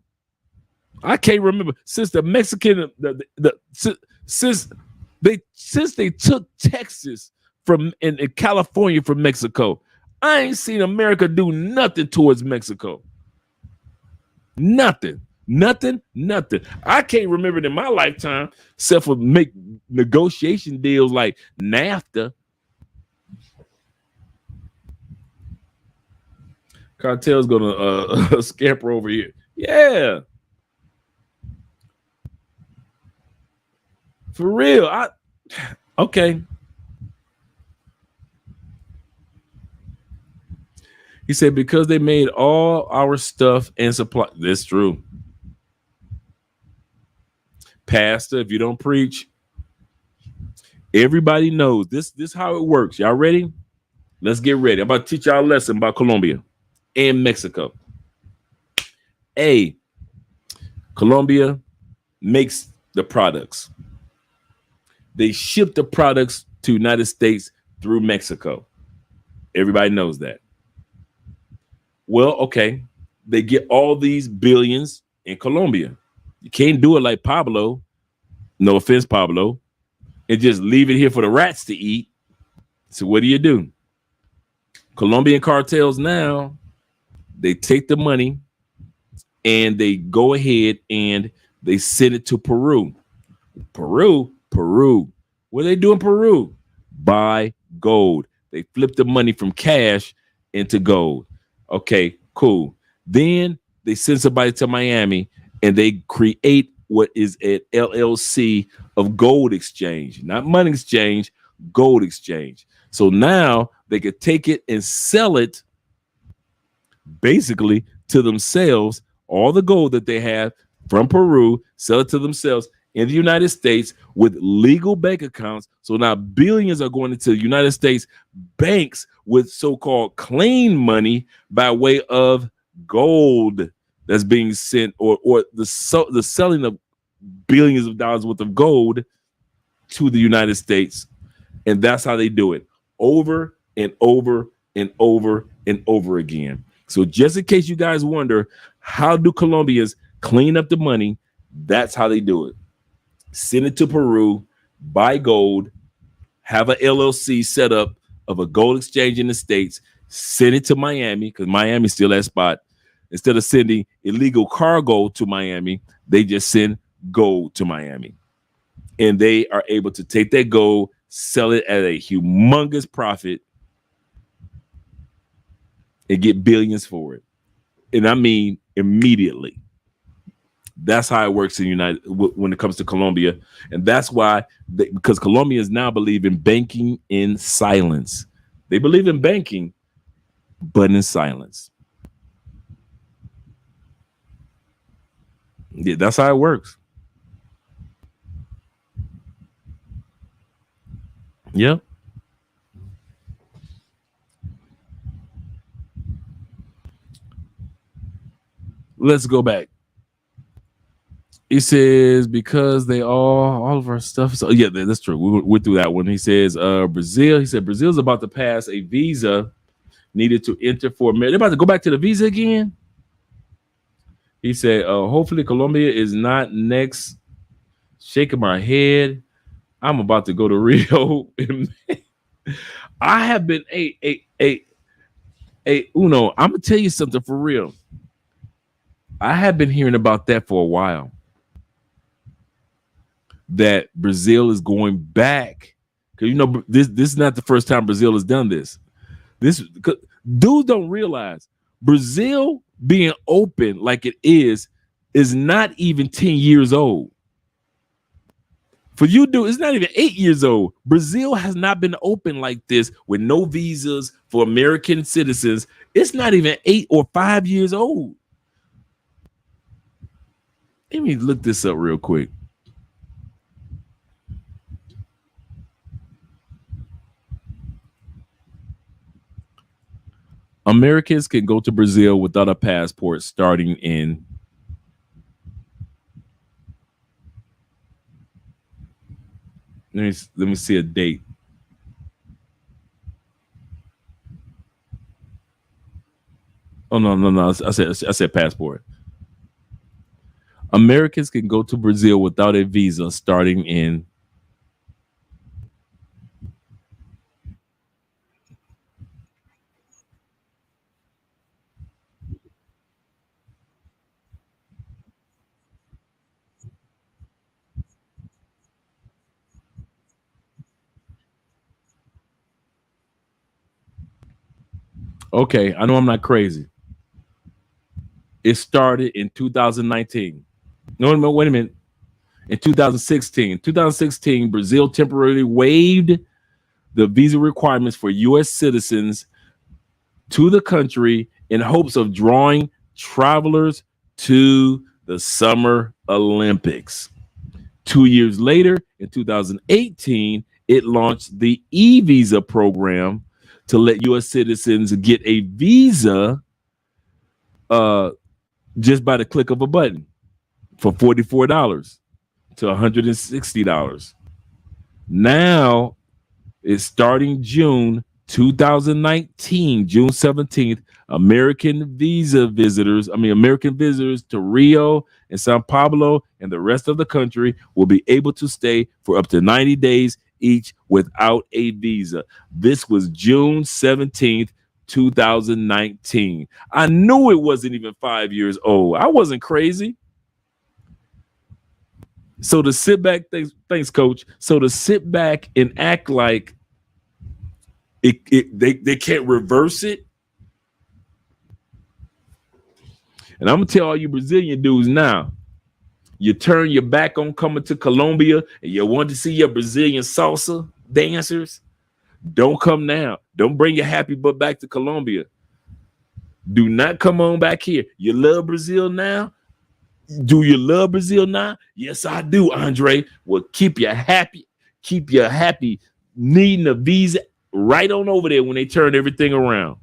I can't remember since the Mexican since they took Texas from in California from Mexico. I ain't seen America do nothing towards Mexico. Nothing. I can't remember it in my lifetime except for make negotiation deals like NAFTA. Cartel's gonna scamper over here. Yeah. For real. Okay. He said because they made all our stuff and supply. That's true. Pastor, if you don't preach, everybody knows this how it works. Y'all ready? Let's get ready. I'm about to teach y'all a lesson about Colombia and Mexico. Colombia makes the products. They ship the products to United States through Mexico. Everybody knows that. Well, okay. They get all these billions in Colombia. You can't do it like Pablo. No offense, Pablo. And just leave it here for the rats to eat. So what do? Colombian cartels now, they take the money and they go ahead and they send it to Peru. Peru. What do they do in Peru? Buy gold. They flip the money from cash into gold. Okay, cool. Then they send somebody to Miami and they create what is an LLC of gold exchange, not money exchange, gold exchange. So now they could take it and sell it basically to themselves, all the gold that they have from Peru, sell it to themselves in the United States with legal bank accounts. So now billions are going into the United States banks with so-called clean money by way of gold that's being sent, or the selling of billions of dollars worth of gold to the United States. And that's how they do it, over and over and over and over again. So just in case you guys wonder, how do Colombians clean up the money? That's how they do it. Send it to Peru, buy gold, have an LLC set up of a gold exchange in the States, send it to Miami, because Miami's still that spot. Instead of sending illegal cargo to Miami, they just send gold to Miami. And they are able to take that gold, sell it at a humongous profit, and get billions for it. And I mean immediately. That's how it works in when it comes to Colombia. And that's why, because Colombians now believe in banking in silence. They believe in banking, but in silence. Yeah, that's how it works. Yep. Let's go back. He says, because they all of our stuff. So yeah, that's true. We went through that one. He says, Brazil. He said Brazil's about to pass a visa needed to enter for America. They're about to go back to the visa again. He said, hopefully Colombia is not next. Shaking my head. I'm about to go to Rio. I have been Uno. I'm gonna tell you something for real. I have been hearing about that for a while. That Brazil is going back, because this is not the first time Brazil has done this. Dudes don't realize Brazil being open like it is not even 10 years old. For you, dude, it's not even 8 years old. Brazil has not been open like this with no visas for American citizens. It's not even 8 or 5 years old. Let me look this up real quick. Americans can go to Brazil without a passport starting in let me see a date. Oh no. I said passport. Americans can go to Brazil without a visa starting in Okay, I know I'm not crazy. It started in 2019. No, wait a minute. In 2016, Brazil temporarily waived the visa requirements for U.S. citizens to the country in hopes of drawing travelers to the Summer Olympics. 2 years later, in 2018, it launched the e-visa program to let U.S. citizens get a visa just by the click of a button for $44 to $160. Now it's starting June 2019, June 17th, American visitors to Rio and Sao Paulo and the rest of the country will be able to stay for up to 90 days each without a visa. This was June 17th, 2019. I knew it wasn't even 5 years old. I wasn't crazy. So to sit back, thanks, Coach. So to sit back and act like they can't reverse it. And I'm gonna tell all you Brazilian dudes now, you turn your back on coming to Colombia and you want to see your Brazilian salsa dancers, don't come now. Don't bring your happy butt back to Colombia. Do not come on back here. You love Brazil now? Do you love Brazil now? Yes, I do, Andre. Well, keep you happy. Keep you happy needing a visa right on over there when they turn everything around.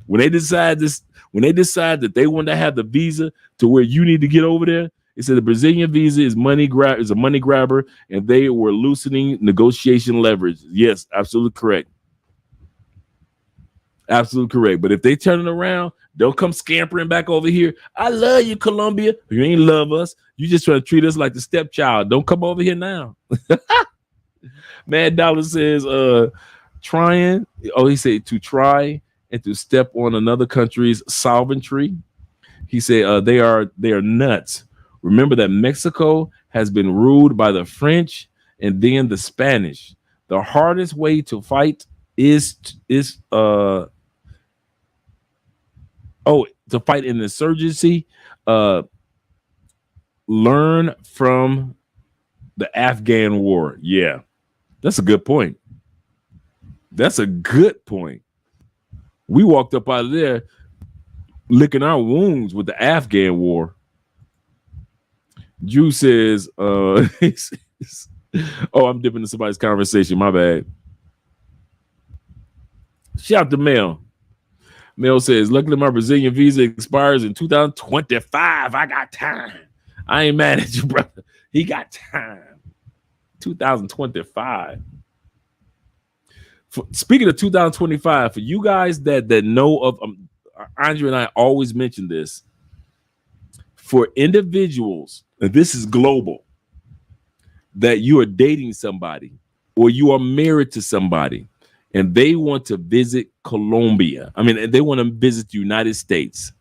When they decide that they want to have the visa to where you need to get over there, it said the Brazilian visa is a money grabber, and they were loosening negotiation leverage. Yes, absolutely correct. Absolutely correct. But if they turn it around, they'll come scampering back over here. I love you, Colombia. You ain't love us. You just try to treat us like the stepchild. Don't come over here now. Mad Dollar says, trying. Oh, he said to try and to step on another country's sovereignty. He said they are nuts. Remember that Mexico has been ruled by the French and then the Spanish. The hardest way to fight is to fight an insurgency. Learn from the Afghan war. Yeah, that's a good point. That's a good point. We walked up out of there licking our wounds with the Afghan war. Drew says, oh, I'm dipping into somebody's conversation. My bad. Shout out to Mel. Mel says, luckily my Brazilian visa expires in 2025. I got time. I ain't mad at you, brother. He got time. 2025. Speaking of 2025, for you guys that know of, Andre and I always mention this. For individuals, and this is global, that you are dating somebody or you are married to somebody and they want to visit Colombia. I mean, they want to visit the United States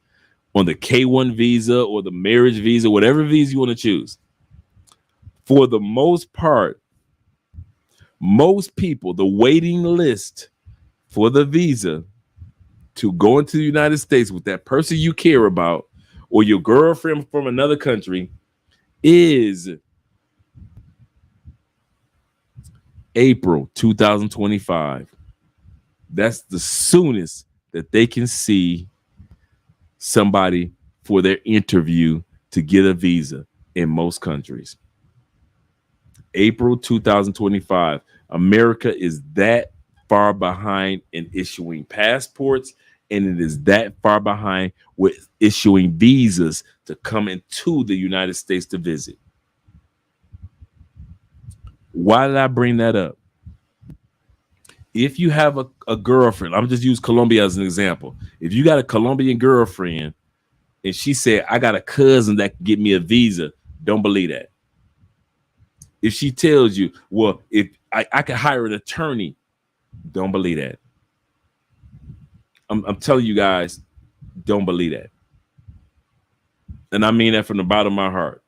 on the K1 visa or the marriage visa, whatever visa you want to choose. For the most part, most people, the waiting list for the visa to go into the United States with that person you care about or your girlfriend from another country is April 2025. That's the soonest that they can see somebody for their interview to get a visa in most countries. April 2025. America is that far behind in issuing passports, and it is that far behind with issuing visas to come into the United States to visit. Why did I bring that up? If you have a girlfriend, I'm just use Colombia as an example. If you got a Colombian girlfriend and she said, I got a cousin that can get me a visa, don't believe that. If she tells you, well, if I can hire an attorney, don't believe that. I'm telling you guys, don't believe that. And I mean that from the bottom of my heart.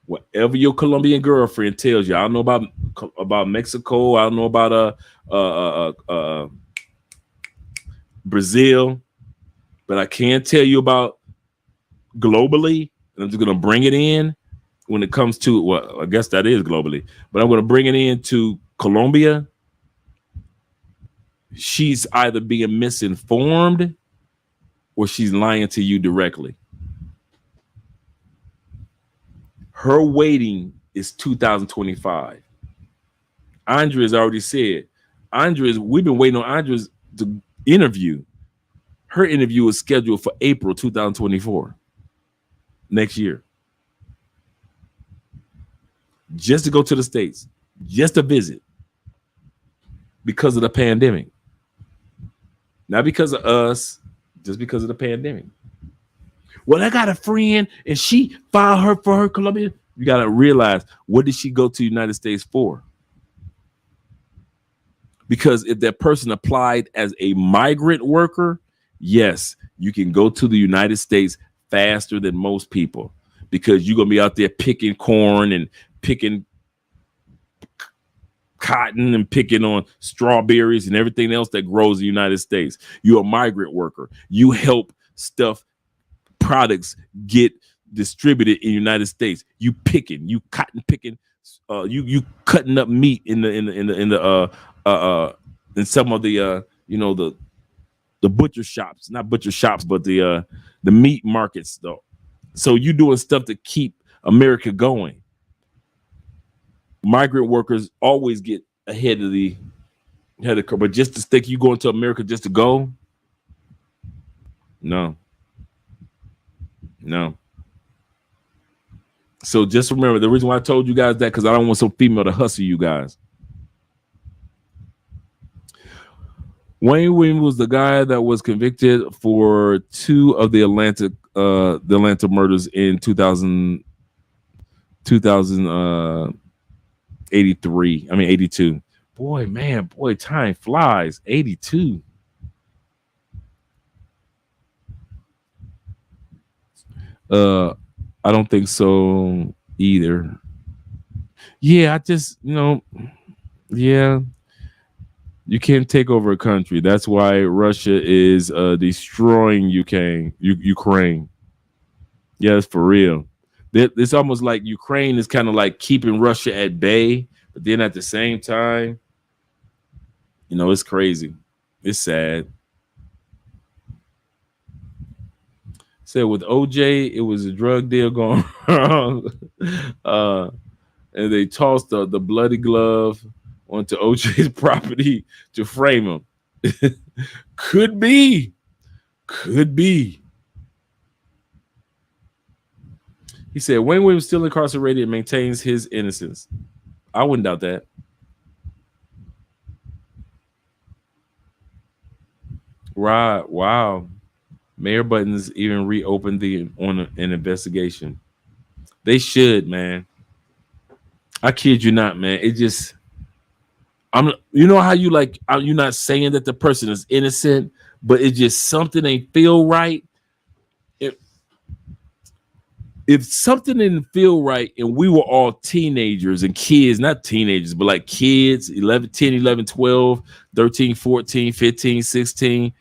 Whatever your Colombian girlfriend tells you, I don't know about Mexico, I don't know about Brazil, but I can tell you about globally, and I'm just gonna bring it in when it comes to, well, I guess that is globally, but I'm gonna bring it into Colombia. She's either being misinformed or she's lying to you directly. Her waiting is 2025. Andre has already said, we've been waiting on Andre's interview. Her interview is scheduled for April 2024, next year. Just to go to the States, just to visit, because of the pandemic. Not because of us, just because of the pandemic. Well, I got a friend and she filed for her Colombia. You got to realize, what did she go to the United States for? Because if that person applied as a migrant worker, yes, you can go to the United States faster than most people, because you're going to be out there picking corn and picking cotton and picking on strawberries and everything else that grows in the United States. You're a migrant worker. You help products get distributed in the United States. You picking, you cotton picking, you cutting up meat in some of the the butcher shops, not butcher shops, but the meat markets though. So you doing stuff to keep America going. Migrant workers always get ahead of the curve, but just to think you going to America just to go, no. So just remember, the reason why I told you guys that, because I don't want some female to hustle you guys. Wayne Williams was the guy that was convicted for 2 of the Atlanta murders in 82. Boy, time flies. 82. I don't think so either. Yeah, I just, yeah. You can't take over a country. That's why Russia is destroying Ukraine. Yes, for real. It's almost like Ukraine is kind of like keeping Russia at bay, but then at the same time, it's crazy. It's sad. Said with OJ, it was a drug deal going wrong. And they tossed the bloody glove onto OJ's property to frame him. Could be. He said Wayne Williams still incarcerated and maintains his innocence. I wouldn't doubt that. Right. Wow. Mayor Buttons even reopened an investigation. They should, man. I kid you not, man. It just, how you like, you're not saying that the person is innocent, but it just something ain't feel right. If something didn't feel right and we were all teenagers and kids, not teenagers, but like kids, 10, 11, 12, 13, 14, 15, 16,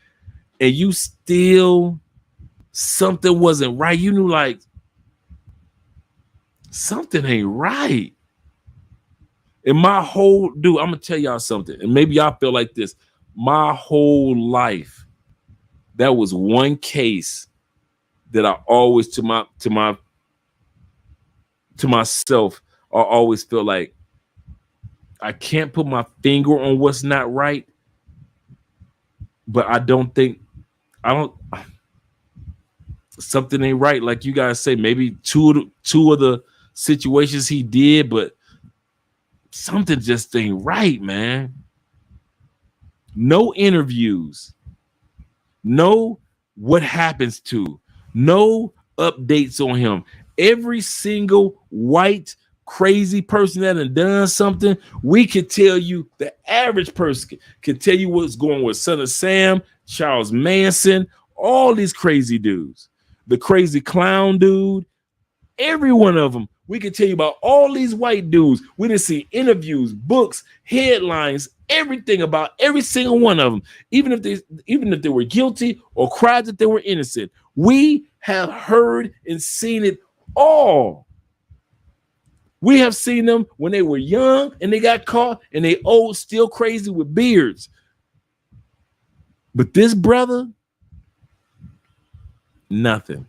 and you still, something wasn't right. You knew like something ain't right. And I'm gonna tell y'all something, and maybe y'all feel like this. My whole life, that was one case that I always to myself, I always feel like I can't put my finger on what's not right, but something ain't right. Like you guys say, maybe two of the situations he did, but something just ain't right, man. No interviews, no what happens to, no updates on him. Every single white crazy person that had done something, we could tell you, the average person could tell you what's going with Son of Sam, Charles Manson, all these crazy dudes, the crazy clown dude, every one of them. We could tell you about all these white dudes. We didn't see interviews, books, headlines, everything about every single one of them. Even if they were guilty or cried that they were innocent, we have heard and seen it all. We have seen them when they were young and they got caught, and they old, still crazy with beards. But this brother, nothing.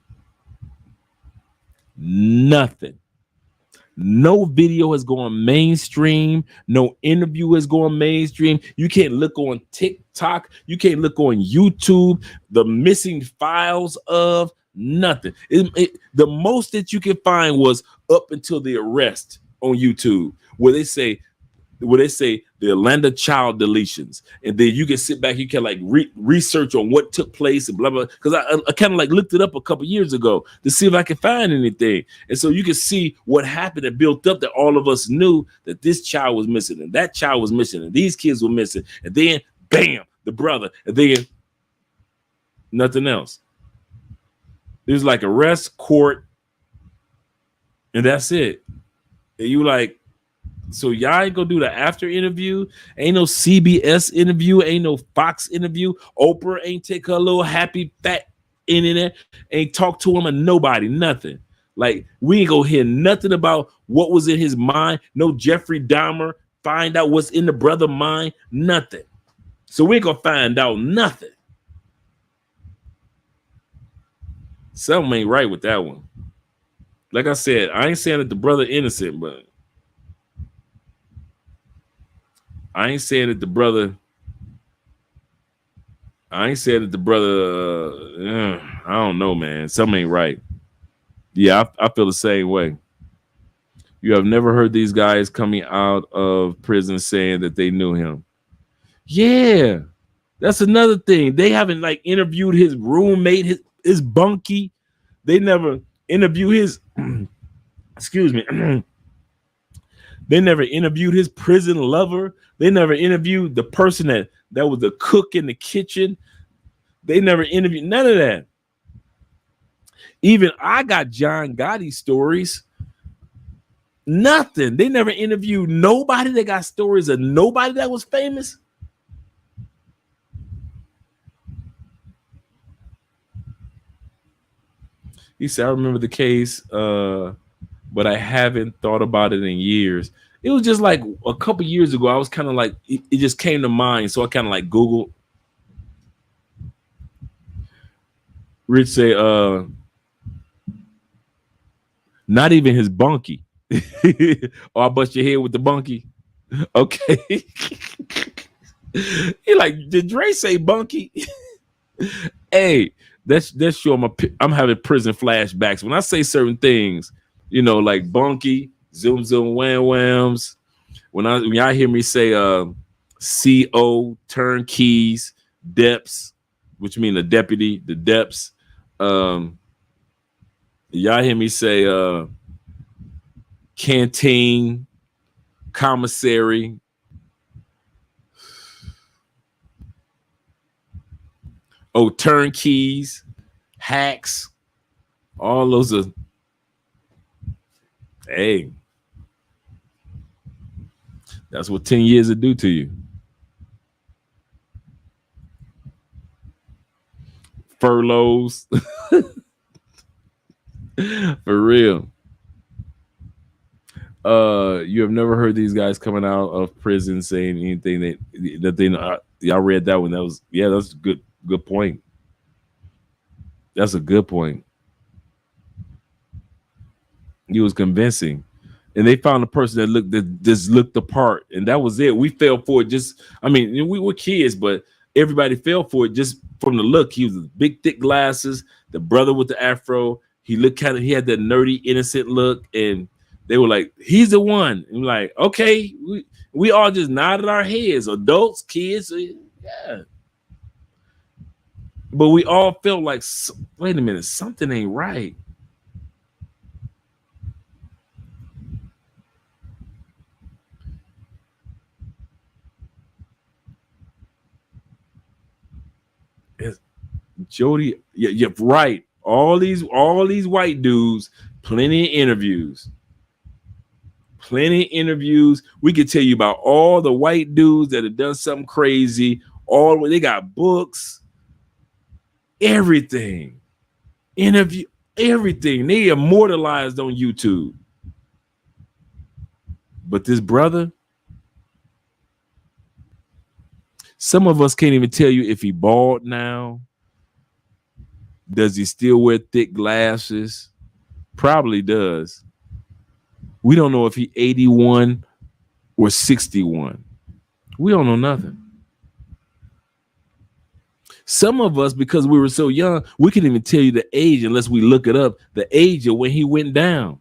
No video has gone mainstream. No interview has gone mainstream. You can't look on TikTok. You can't look on YouTube. The missing files of nothing. The most that you can find was up until the arrest on YouTube, where they say the Atlanta child deletions, and then you can sit back, you can like research on what took place and blah blah. Because I kind of like looked it up a couple years ago to see if I could find anything, and so you can see what happened and built up, that all of us knew that this child was missing and that child was missing and these kids were missing, and then bam, the brother, and then nothing else. There's like arrest, court, and that's it. And you like, so y'all ain't gonna do the after interview? Ain't no CBS interview, ain't no Fox interview. Oprah ain't take her little happy fat in there, ain't talk to him, and nobody, nothing. Like, we ain't gonna hear nothing about what was in his mind. No Jeffrey Dahmer, find out what's in the brother mind, nothing. So we ain't gonna find out nothing. Something ain't right with that one. like I said, I ain't saying that the brother innocent, but I ain't saying that the brother. I don't know, man. Something ain't right. Yeah, I feel the same way. You have never heard these guys coming out of prison saying that they knew him. Yeah, that's another thing. They haven't like interviewed his roommate, his bunkie. They never interview his. Excuse me. They never interviewed his prison lover. They never interviewed the person that was the cook in the kitchen. They never interviewed none of that. Even I got John Gotti stories. Nothing. They never interviewed nobody that got stories of nobody that was famous. He said, I remember the case, but I haven't thought about it in years. It was just like a couple years ago. I was kind of like, it just came to mind. So I kind of like Googled. Rich say, not even his bunkie. Or I bust your head with the bunkie. Okay. He like, did Dre say bunkie? Hey, that's sure I'm having prison flashbacks. When I say certain things, you know, like bunkie, zoom zoom wham whams. When y'all hear me say CO, turnkeys, depths, which mean the deputy, the depths. Y'all hear me say canteen, commissary. Oh, turnkeys, hacks, all those are. Hey, that's what 10 years will do to you. Furloughs. For real. You have never heard these guys coming out of prison saying anything that they know. Y'all read that one. That's a good point. That's a good point. He was convincing, and they found a person that just looked the part, and that was it. We fell for it. We were kids, but everybody fell for it just from the look. He was with big, thick glasses. The brother with the afro. He had that nerdy, innocent look, and they were like, "He's the one." And we're like, okay, we all just nodded our heads, adults, kids, yeah. But we all felt like, wait a minute, something ain't right. Jody, you're right. All these white dudes, plenty of interviews. We could tell you about all the white dudes that have done something crazy. They got books, everything, interview, everything. They immortalized on YouTube. But this brother, some of us can't even tell you if he bald now. Does he still wear thick glasses? Probably does. We don't know if he 81 or 61. We don't know nothing. Some of us, because we were so young, we couldn't even tell you the age unless we look it up, the age of when he went down.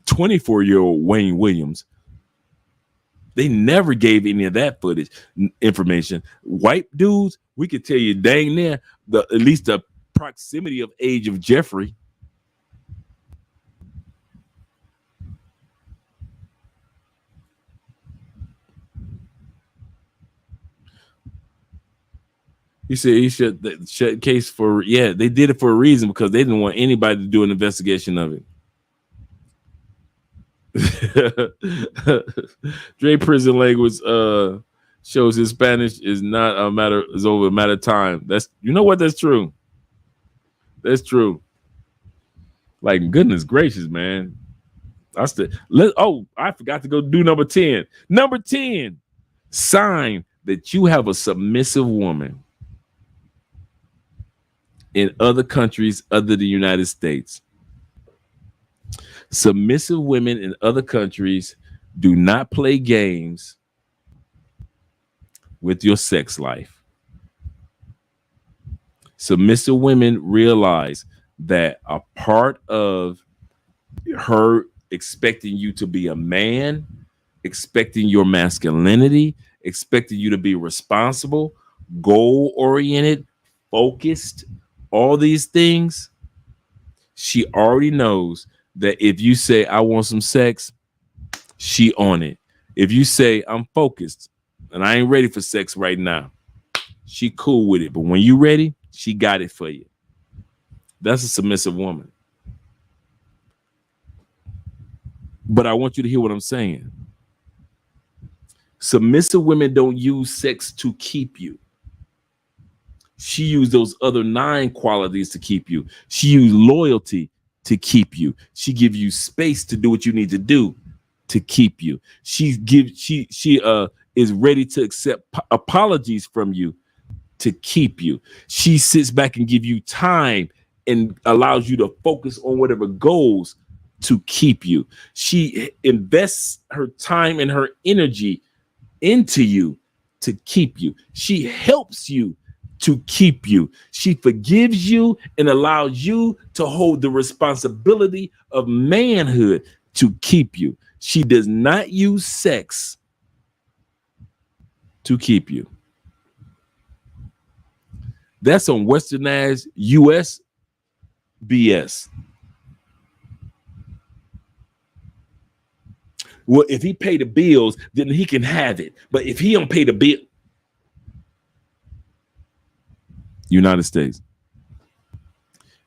24-year-old Wayne Williams. They never gave any of that footage information. White dudes, we could tell you dang near at least the proximity of age of Jeffrey. He said he shut case for, they did it for a reason, because they didn't want anybody to do an investigation of it. Dre prison language shows his Spanish is not a matter, is over a matter of time. That's, you know what, that's true. That's true. Like, goodness gracious, man. I forgot to go do number 10. Number 10, sign that you have a submissive woman. in other countries other than the United States. Submissive women in other countries do not play games with your sex life. Submissive women realize that a part of her expecting you to be a man, expecting your masculinity, expecting you to be responsible, goal-oriented, focused, all these things, she already knows that if you say, I want some sex, she on it. If you say, I'm focused and I ain't ready for sex right now, she cool with it. But when you ready, she got it for you. That's a submissive woman. But I want you to hear what I'm saying. Submissive women don't use sex to keep you. She used those other 9 qualities to keep you. She used loyalty to keep you. She give you space to do what you need to do to keep you. She is ready to accept apologies from you to keep you. She sits back and give you time and allows you to focus on whatever goals to keep you. She invests her time and her energy into you to keep you. She helps you to keep you. She forgives you and allows you to hold the responsibility of manhood to keep you. She does not use sex to keep you. That's on westernized US BS. Well, if he pay the bills, then he can have it. But if he don't pay the bill, United States,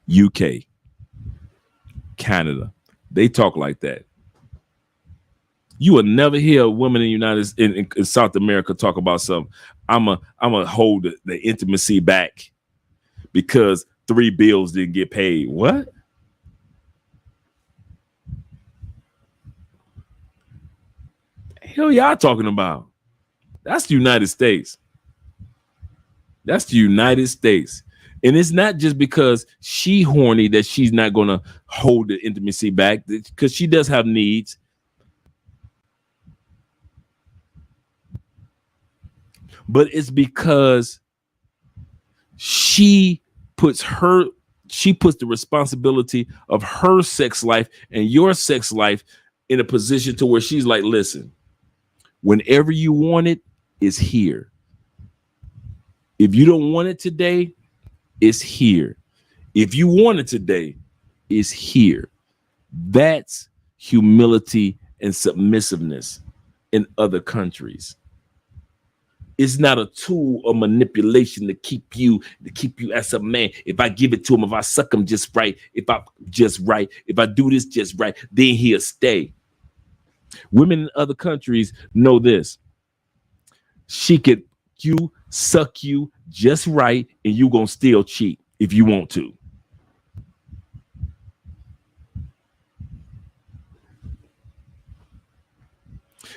UK, Canada, they talk like that. You will never hear a woman in South America talk about something. I'm a hold the intimacy back because 3 bills didn't get paid. What? Hell y'all talking about? That's the United States. That's the United States. And it's not just because she horny that she's not going to hold the intimacy back, because she does have needs. But it's because she puts the responsibility of her sex life and your sex life in a position to where she's like, listen, whenever you want it, it's here. If you don't want it today, it's here. If you want it today, it's here. That's humility and submissiveness in other countries. It's not a tool of manipulation to keep you as a man. If I give it to him, if I suck him just right, if I do this just right, then he'll stay. Women in other countries know this. She could suck you just right, and you gonna still cheat if you want to.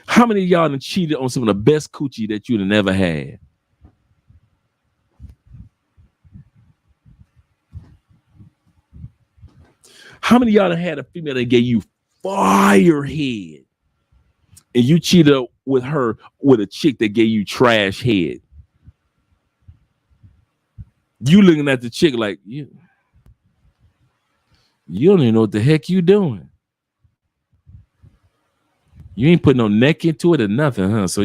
How many of y'all done cheated on some of the best coochie that you'd have never had? How many of y'all done had a female that gave you fire head and you cheated with her with a chick that gave you trash head? You looking at the chick like, you don't even know what the heck you doing. You ain't putting no neck into it or nothing, huh? So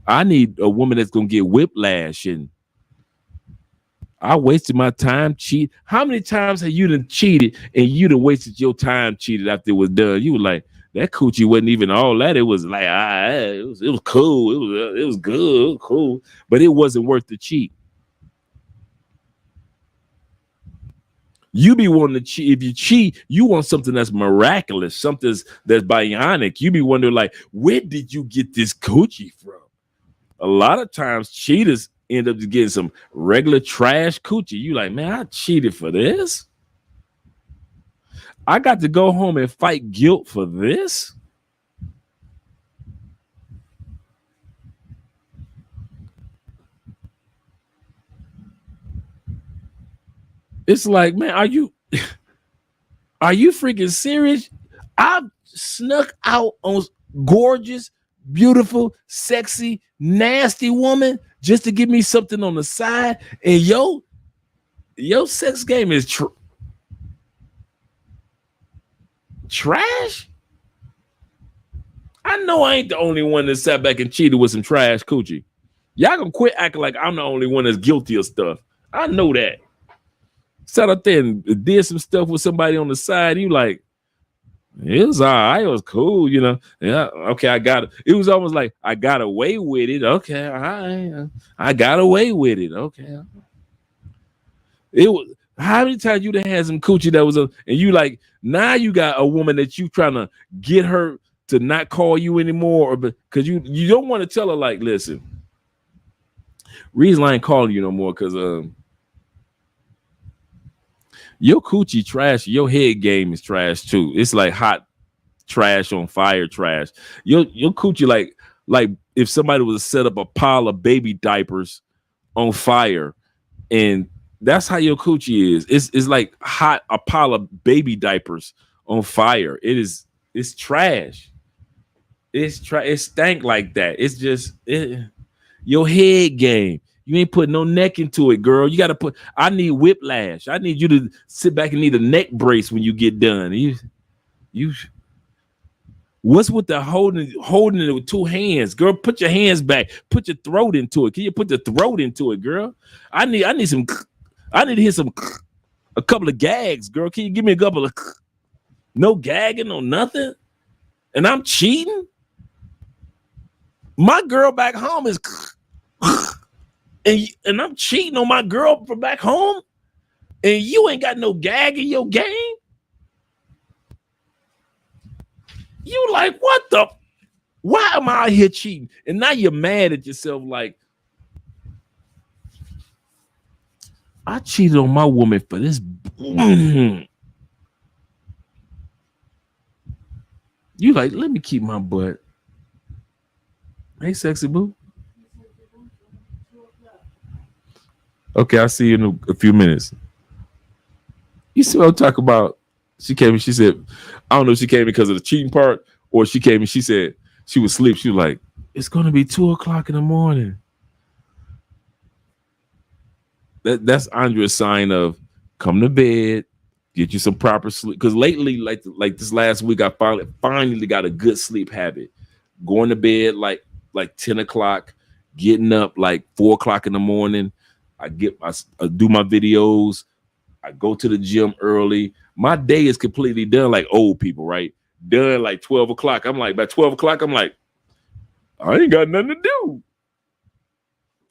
I need a woman that's gonna get whiplash, and I wasted my time cheat. How many times have you done cheated and you done wasted your time cheated after it was done? You were like, that coochie wasn't even all that. It was like, it was cool. It was good, it was cool, but it wasn't worth the cheat. You be wanting to cheat. If you cheat, you want something that's miraculous, something that's bionic. You be wondering, like, where did you get this coochie from? A lot of times cheaters end up getting some regular trash coochie. You like, man, I cheated for this. I got to go home and fight guilt for this. It's like, man, are you freaking serious? I snuck out on gorgeous, beautiful, sexy, nasty woman just to give me something on the side, and your sex game is trash. I know I ain't the only one that sat back and cheated with some trash coochie. Y'all gonna quit acting like I'm the only one that's guilty of stuff. I know that. Sat up there and did some stuff with somebody on the side. You like, it was all right. It was cool, you know. Yeah, okay, I got it. It was almost like I got away with it. Okay, all right. I got away with it. Okay. It was how many times you done had some coochie that was and you like now you got a woman that you trying to get her to not call you anymore, or because you don't want to tell her like, listen, reason I ain't calling you no more because your coochie trash, your head game is trash too. It's like hot trash on fire trash. Your coochie like if somebody was to set up a pile of baby diapers on fire, and that's how your coochie is. It's like hot a pile of baby diapers on fire. It's trash. It stank like that. It's just your head game. You ain't put no neck into it, girl. You gotta put. I need whiplash. I need you to sit back and need a neck brace when you get done. You. What's with the holding it with two hands, girl? Put your hands back. Put your throat into it. Can you put the throat into it, girl? I need some. I need to hear a couple of gags, girl. Can you give me a couple of no gagging, no nothing? And I'm cheating. My girl back home is. And I'm cheating on my girl from back home, and you ain't got no gag in your game. You like, what the? Why am I out here cheating? And now you're mad at yourself, like, I cheated on my woman for this. You like, let me keep my butt. Hey, sexy boo. Okay, I'll see you in a few minutes. You see what I'm talking about? She came and she said, I don't know if she came because of the cheating part or she came and she said she was asleep. She was like, it's going to be 2:00 in the morning. That's Andrea's sign of come to bed, get you some proper sleep. Because lately, like this last week, I finally got a good sleep habit. Going to bed like 10 o'clock, getting up like 4 o'clock in the morning. I do my videos. I go to the gym early. My day is completely done like old people, right? Done like 12 o'clock. I'm like, by 12 o'clock, I'm like, I ain't got nothing to do.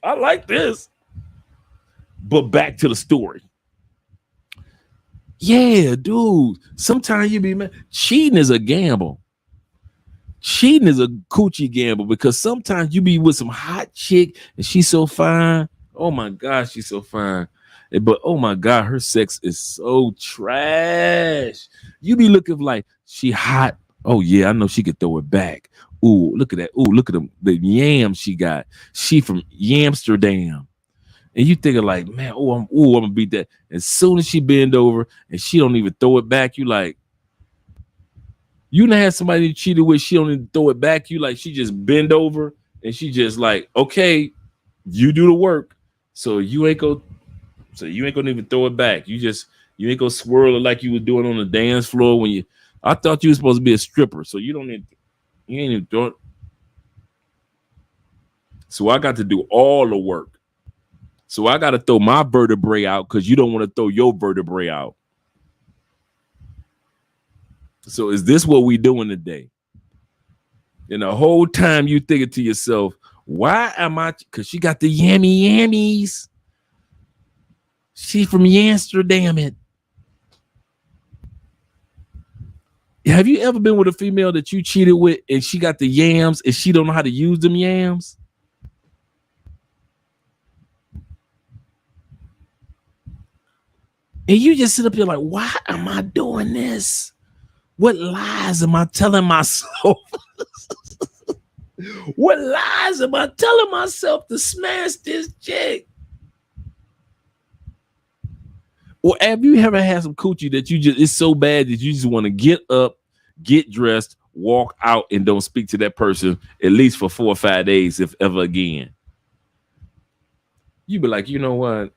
I like this. But back to the story. Yeah, dude. Sometimes you be mad. Cheating is a gamble. Cheating is a coochie gamble because sometimes you be with some hot chick and she's so fine. Oh my gosh, she's so fine. But oh my God, her sex is so trash. You be looking like she hot. Oh yeah, I know she could throw it back. Ooh, look at that. Ooh, look at the yams she got. She from Amsterdam. And you thinking like, man, I'm gonna beat that. As soon as she bend over and she don't even throw it back, you like, you done had somebody you cheated with, she don't even throw it back. You like, she just bend over and she just like, okay, you do the work. So you ain't gonna even throw it back. You ain't gonna swirl it like you was doing on the dance floor when I thought you were supposed to be a stripper, so you ain't even throw it. So I got to do all the work. So I got to throw my vertebrae out because you don't want to throw your vertebrae out. So is this what we doing today? And the whole time you thinking to yourself, why am I? Because she got the yammies. She from Amsterdam. It. Have you ever been with a female that you cheated with and she got the yams and she don't know how to use them yams? And you just sit up here like, why am I doing this? What lies am I telling myself? What lies am I telling myself to smash this chick? Or have you ever had some coochie that it's so bad that you just want to get up, get dressed, walk out, and don't speak to that person at least for 4 or 5 days, if ever again? You be like, you know what?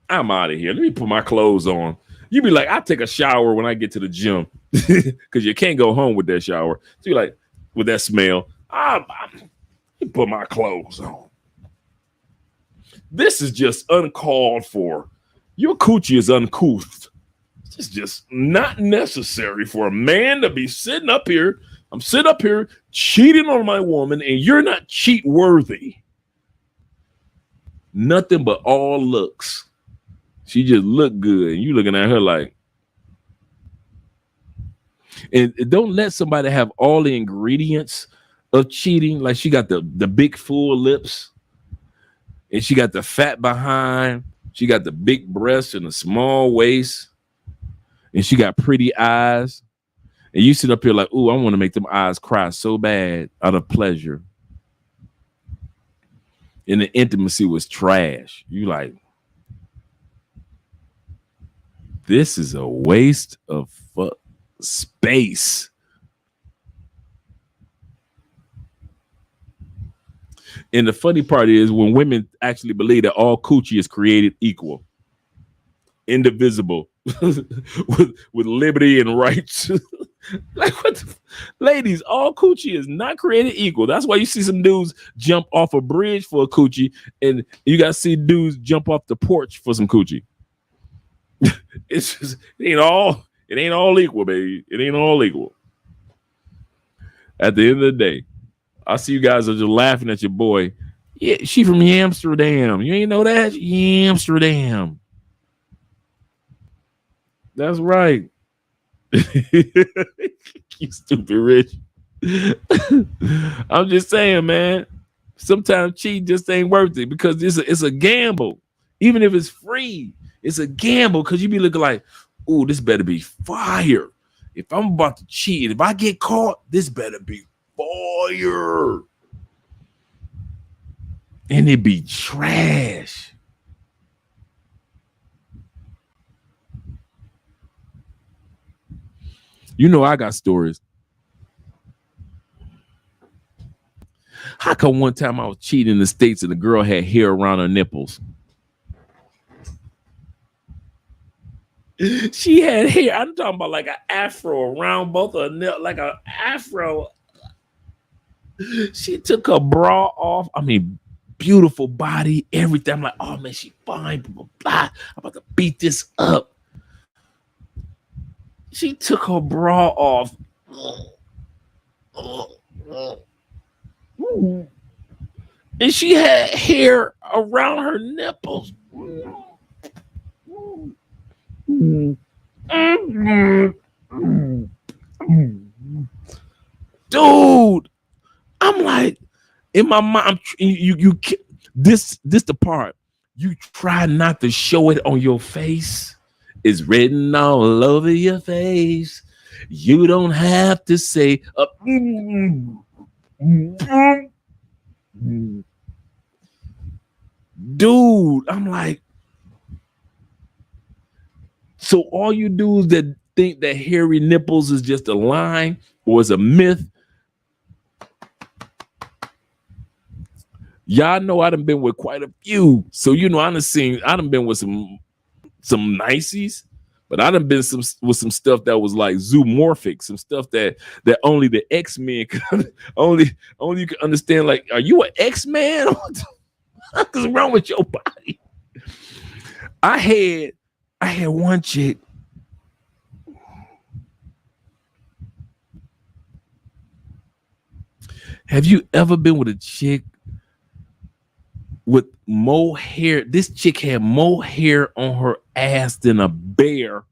I'm out of here. Let me put my clothes on. You be like, I take a shower when I get to the gym because you can't go home with that shower. So you're like, with that smell, I put my clothes on. This is just uncalled for. Your coochie is uncouth. It's just not necessary for a man to be sitting up here. I'm sitting up here cheating on my woman, and you're not cheat worthy. Nothing but all looks. She just look good, and you looking at her like. And don't let somebody have all the ingredients of cheating. Like she got the big full lips, and she got the fat behind. She got the big breasts and the small waist, and she got pretty eyes. And you sit up here like, ooh, I want to make them eyes cry so bad out of pleasure. And the intimacy was trash. You like, this is a waste of space. And the funny part is when women actually believe that all coochie is created equal, indivisible, with liberty and rights. Like what ladies, all coochie is not created equal. That's why you see some dudes jump off a bridge for a coochie, and you gotta see dudes jump off the porch for some coochie. It's just, it ain't all equal, baby. It ain't all equal. At the end of the day, I see you guys are just laughing at your boy. Yeah, she from Amsterdam. You ain't know that? Amsterdam. That's right. You stupid rich. I'm just saying, man. Sometimes cheating just ain't worth it because it's a gamble. Even if it's free, it's a gamble because you be looking like, ooh, this better be fire. If I'm about to cheat, if I get caught, this better be fire. And it be trash. You know I got stories. How come one time I was cheating in the States and the girl had hair around her nipples? She had hair. I'm talking about like an afro around both of her nipples, like an afro. She took her bra off. I mean, beautiful body, everything. I'm like, oh man, she fine. Blah, blah, blah. I'm about to beat this up. She took her bra off. And she had hair around her nipples. Dude, I'm like, in my mind, this the part. You try not to show it on your face. It's written all over your face. You don't have to say dude, I'm like, so all you dudes that think that hairy nipples is just a line or is a myth, y'all know I done been with quite a few. So you know I done been with some niceys, but I done been with some stuff that was like zoomorphic, some stuff that only the X-Men could only you can understand. Like, are you an X-Man? What the fuck is wrong with your body? I had one chick. Have you ever been with a chick with more hair? This chick had more hair on her ass than a bear.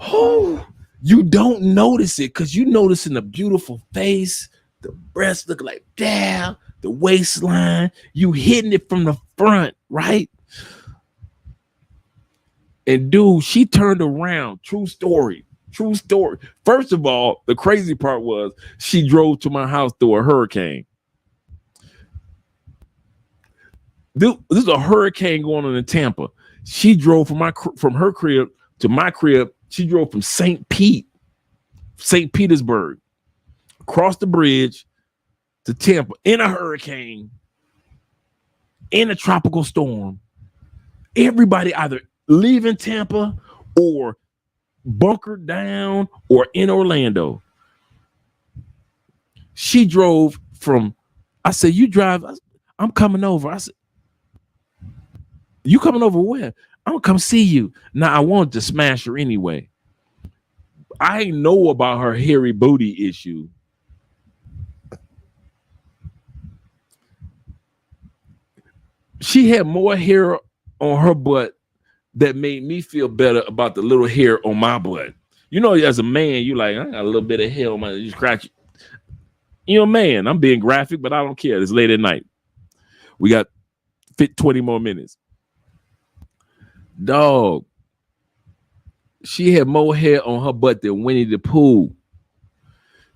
Oh, you don't notice it because you noticing the beautiful face, the breasts look like damn, the waistline, you hitting it from the front, right? And dude, she turned around. True story. First of all, the crazy part was she drove to my house through a hurricane. This is a hurricane going on in Tampa. She drove from her crib to my crib. She drove from St. Petersburg, across the bridge to Tampa in a hurricane, in a tropical storm. Everybody either leaving Tampa or bunkered down or in Orlando. She drove from, I said, you drive, I'm coming over. I said, you coming over where? I'm gonna come see you. Now I wanted to smash her anyway. I know about her hairy booty issue. She had more hair on her butt that made me feel better about the little hair on my butt. You know, as a man, you like, I got a little bit of hair on my, you scratch it. You know, man, I'm being graphic, but I don't care. It's late at night. We got 20 more minutes. Dog, she had more hair on her butt than Winnie the Pooh.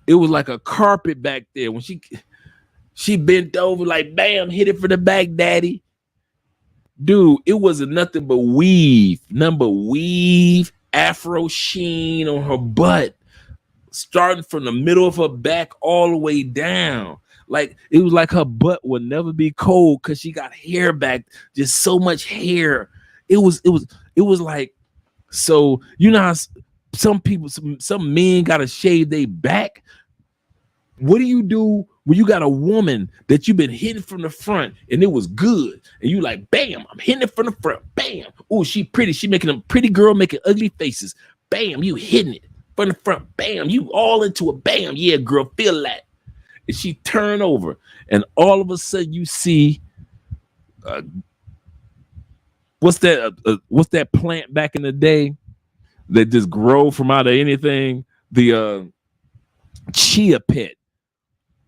It was like a carpet back there. When she bent over like, bam, hit it for the back, daddy. Dude, it wasn't nothing but weave, afro sheen on her butt, starting from the middle of her back all the way down. Like, it was like her butt would never be cold because she got hair back, just so much hair. It was like, so you know how some people, some men gotta shave their back. What do you do when you got a woman that you've been hitting from the front and it was good, and you like, bam, I'm hitting it from the front, bam. Oh, she pretty, she making a pretty girl making ugly faces, bam, you hitting it from the front, bam, you all into it, bam, yeah, girl, feel that. And she turn over, and all of a sudden you see, what's that plant back in the day that just grow from out of anything? The chia pet,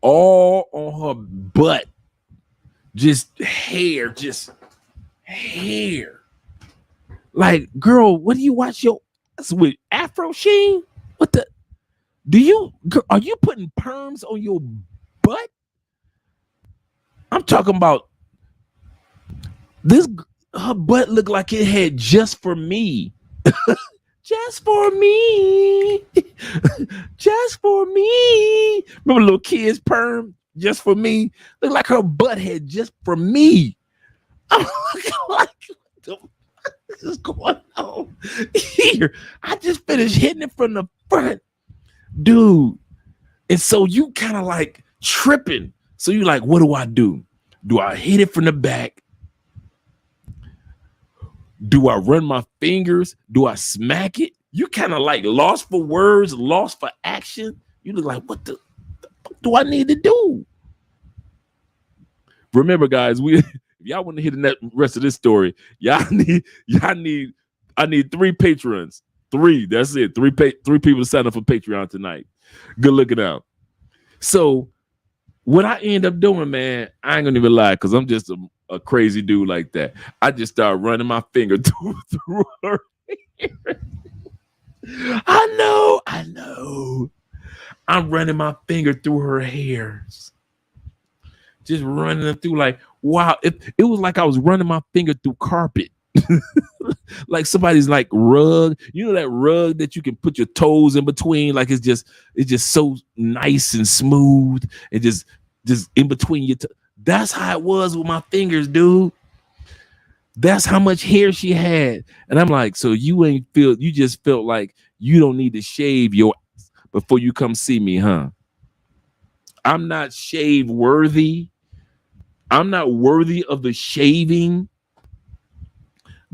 all on her butt, just hair. Like, girl, what do you watch your with Afro Sheen? What the? Are you putting perms on your butt? I'm talking about this. Her butt looked like it had just for me. Just for me. Just for me. Remember little kids perm? Just for me. Look like her butt had just for me. I'm like, what the fuck is going on here? I just finished hitting it from the front, dude. And so you kind of like tripping. So you like, what do? Do I hit it from the back? Do I run my fingers? Do I smack it? You kind of like lost for words, lost for action. You look like, what the fuck do I need to do? Remember, guys, if y'all want to hear the rest of this story, I need 3 patrons. 3, that's it. 3 people to sign up for Patreon tonight. Good looking out. So what I end up doing, man, I ain't gonna even lie, because I'm just a crazy dude like that. I just start running my finger through her hair. I know. I'm running my finger through her hairs. Just running it through like, wow. It was like I was running my finger through carpet. Like somebody's like rug. You know that rug that you can put your toes in between? Like it's just so nice and smooth. And just in between your toes. That's how it was with my fingers, dude. That's how much hair she had. And I'm like, so you just felt like you don't need to shave your ass before you come see me, huh? I'm not shave worthy. I'm not worthy of the shaving.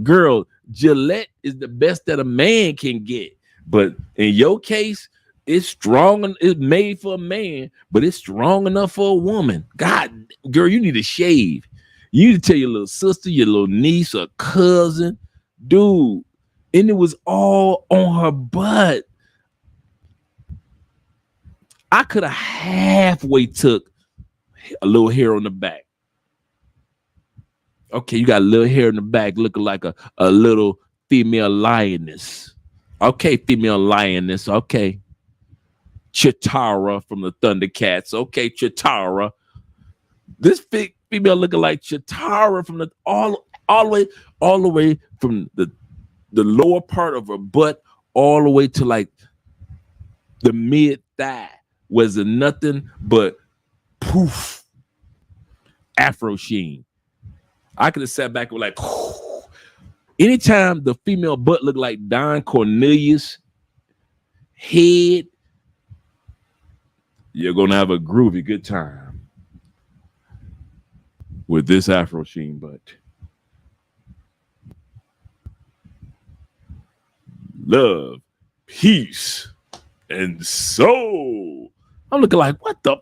Girl, Gillette is the best that a man can get. But in your case, it's strong. It's made for a man, but it's strong enough for a woman. God, girl, you need to shave. You need to tell your little sister, your little niece, or cousin, dude. And it was all on her butt. I could have halfway took a little hair on the back. Okay, you got a little hair in the back looking like a little female lioness. Okay, female lioness. Okay. Chitara from the Thundercats. Okay, Chitara. This female looking like Chitara from the all the way from the lower part of her butt all the way to like the mid thigh was nothing but poof afro sheen. I could have sat back and was like, anytime the female butt looked like Don Cornelius head, you're gonna have a groovy good time with this afro sheen butt. Love, peace, and soul. I'm looking like, what the?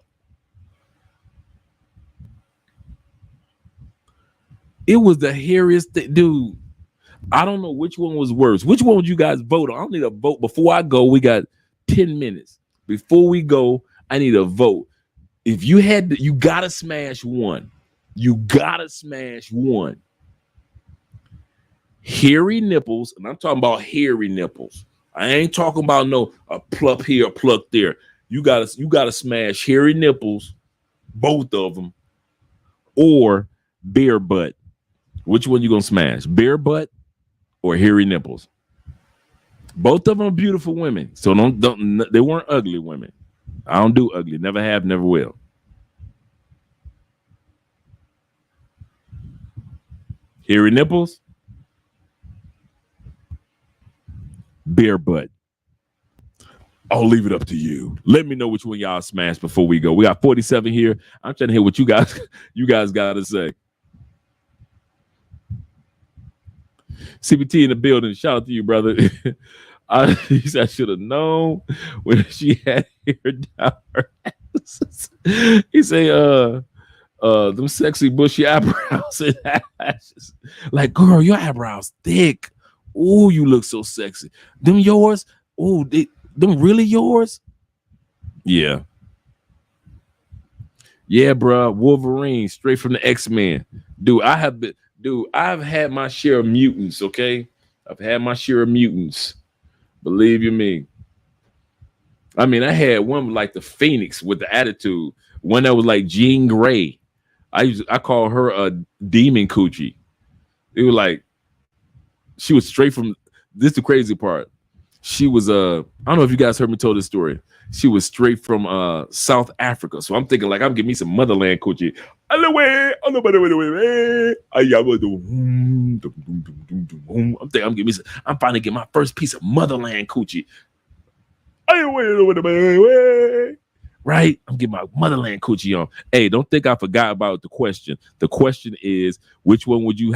It was the hairiest thing, dude. I don't know which one was worse. Which one would you guys vote on? I don't need a vote. Before I go, we got 10 minutes. Before we go, I need a vote. If you had to, you gotta smash one. You gotta smash one. Hairy nipples, and I'm talking about hairy nipples. I ain't talking about no a pluck here, a pluck there. You gotta smash hairy nipples, both of them, or bare butt. Which one you gonna smash? Bare butt or hairy nipples? Both of them are beautiful women, so don't they weren't ugly women. I don't do ugly, never have, never will. Hairy nipples, bare butt. I'll leave it up to you. Let me know which one y'all smash before we go. We got 47 here. I'm trying to hear what you guys got to say. CBT in the building. Shout out to you, brother. I should have known when she had hair down her ass. He say, them sexy bushy eyebrows and eyelashes. Like, girl, your eyebrows thick. Ooh, you look so sexy. Them yours? Ooh, them really yours? Yeah. Yeah, bro. Wolverine, straight from the X-Men. Dude, I've had my share of mutants, okay? I've had my share of mutants. Believe you me. I mean, I had one like the Phoenix with the attitude. One that was like Jean Grey. I call her a demon coochie. It was like, she was straight from, this is the crazy part. She was, I don't know if you guys heard me tell this story. She was straight from South Africa. So I'm thinking like, I'm getting me some motherland coochie. I'm finally getting my first piece of motherland coochie. Right? I'm getting my motherland coochie on. Hey, don't think I forgot about the question. The question is, which one would you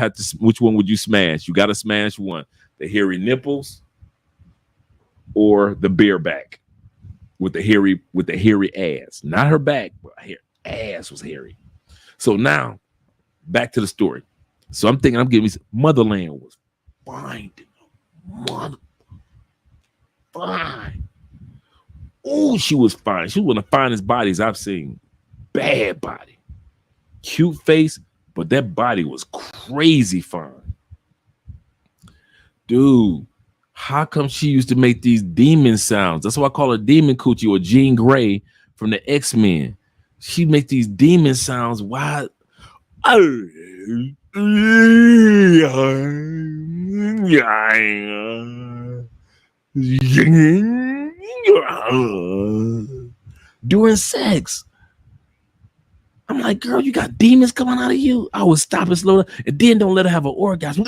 smash? You got to smash one. The hairy nipples or the bareback with the hairy ass. Not her back, but her ass was hairy. So now, back to the story. So I'm thinking I'm giving me some motherland was fine. Fine. Oh, she was fine. She was one of the finest bodies I've seen. Bad body. Cute face, but that body was crazy fine. Dude, how come she used to make these demon sounds? That's why I call her Demon Coochie or Jean Grey from the X-Men. She make these demon sounds. Why? During sex. I'm like, girl, you got demons coming out of you. I would stop and slow down and then don't let her have an orgasm.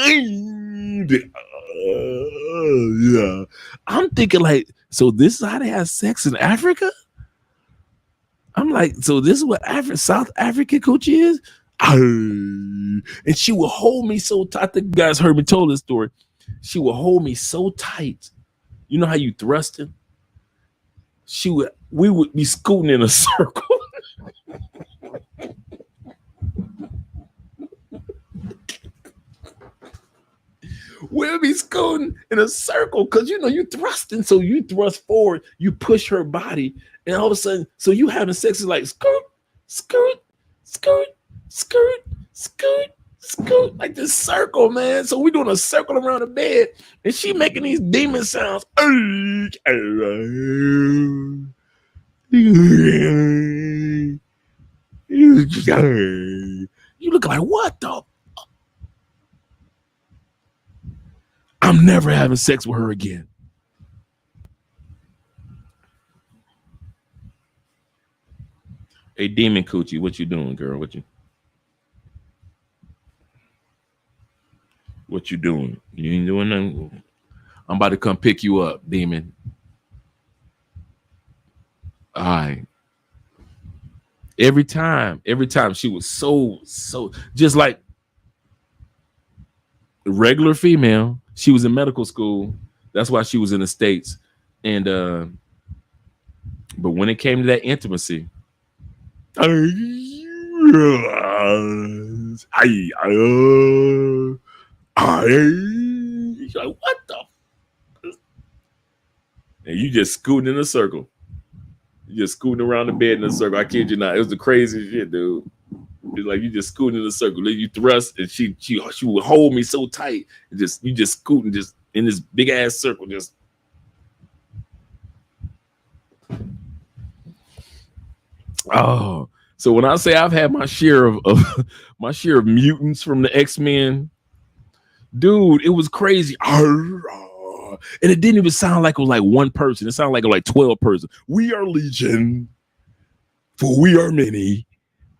Yeah. I'm thinking like, so this is how they have sex in Africa? I'm like, so this is what South African coochie is? And she would hold me so tight. I think you guys heard me tell this story. She would hold me so tight. You know how you thrusting? We would be scooting in a circle. We'll be scooting in a circle because you know you thrusting, so you thrust forward, you push her body, and all of a sudden, so you having sex is like skirt, skirt, skirt, skirt, skirt, skirt, like this circle, man. So we doing a circle around the bed, and she making these demon sounds. You look like, what the? I'm never having sex with her again. Hey, Demon Coochie, what you doing, girl? What you doing? You ain't doing nothing. I'm about to come pick you up, Demon. All right. Every time she was so just like a regular female. She was in medical school. That's why she was in the States. And but when it came to that intimacy, she's like, what the? And you just scooting in a circle. You just scooting around the bed in a circle. I kid you not. It was the craziest shit, dude. It's like you just scooting in a circle. Then you thrust, and she would hold me so tight. And you just scooting just in this big ass circle. Just so when I say I've had my share of my share of mutants from the X-Men, dude, it was crazy. And it didn't even sound like it was like one person. It sounded like it was like 12 persons. We are legion, for we are many.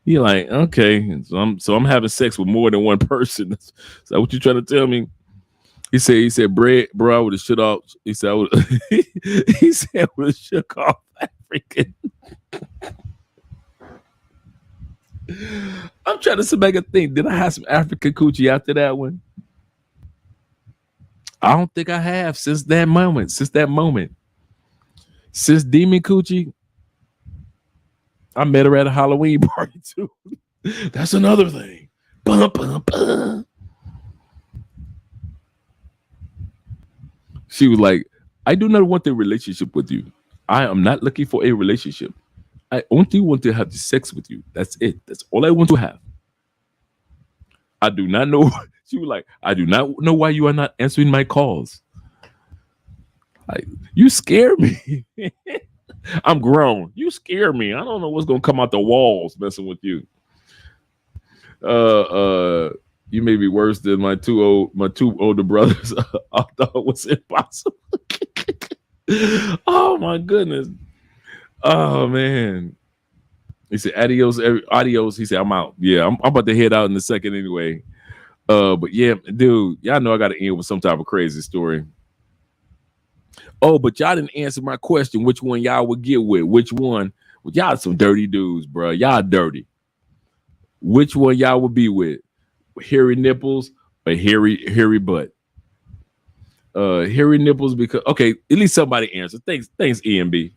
You're like, okay, so I'm having sex with more than one person. Is that what you trying to tell me? He said, bro, I would have shut off. He said, he said, I would have shook off African. I'm trying to sit back and think, did I have some African coochie after that one? I don't think I have since that moment. Since Demon Coochie, I met her at a Halloween party too. That's another thing. Bum, bum, bum. She was like, I do not want a relationship with you. I am not looking for a relationship. I only want to have sex with you. That's it. That's all I want to have. I do not know. She was like, I do not know why you are not answering my calls. Like, you scare me. I'm grown. You scare me. I don't know what's gonna come out the walls messing with you. You may be worse than my two older brothers. I thought it was impossible. Oh my goodness. Oh man. He said adios. He said, I'm out. Yeah, I'm about to head out in a second anyway. But yeah, dude, y'all know I gotta end with some type of crazy story. Oh, but y'all didn't answer my question. Which one y'all would get with? Which one? Well, y'all some dirty dudes, bro. Y'all dirty. Which one y'all would be with? Hairy nipples or hairy butt? Hairy nipples because okay, at least somebody answered. Thanks, EMB.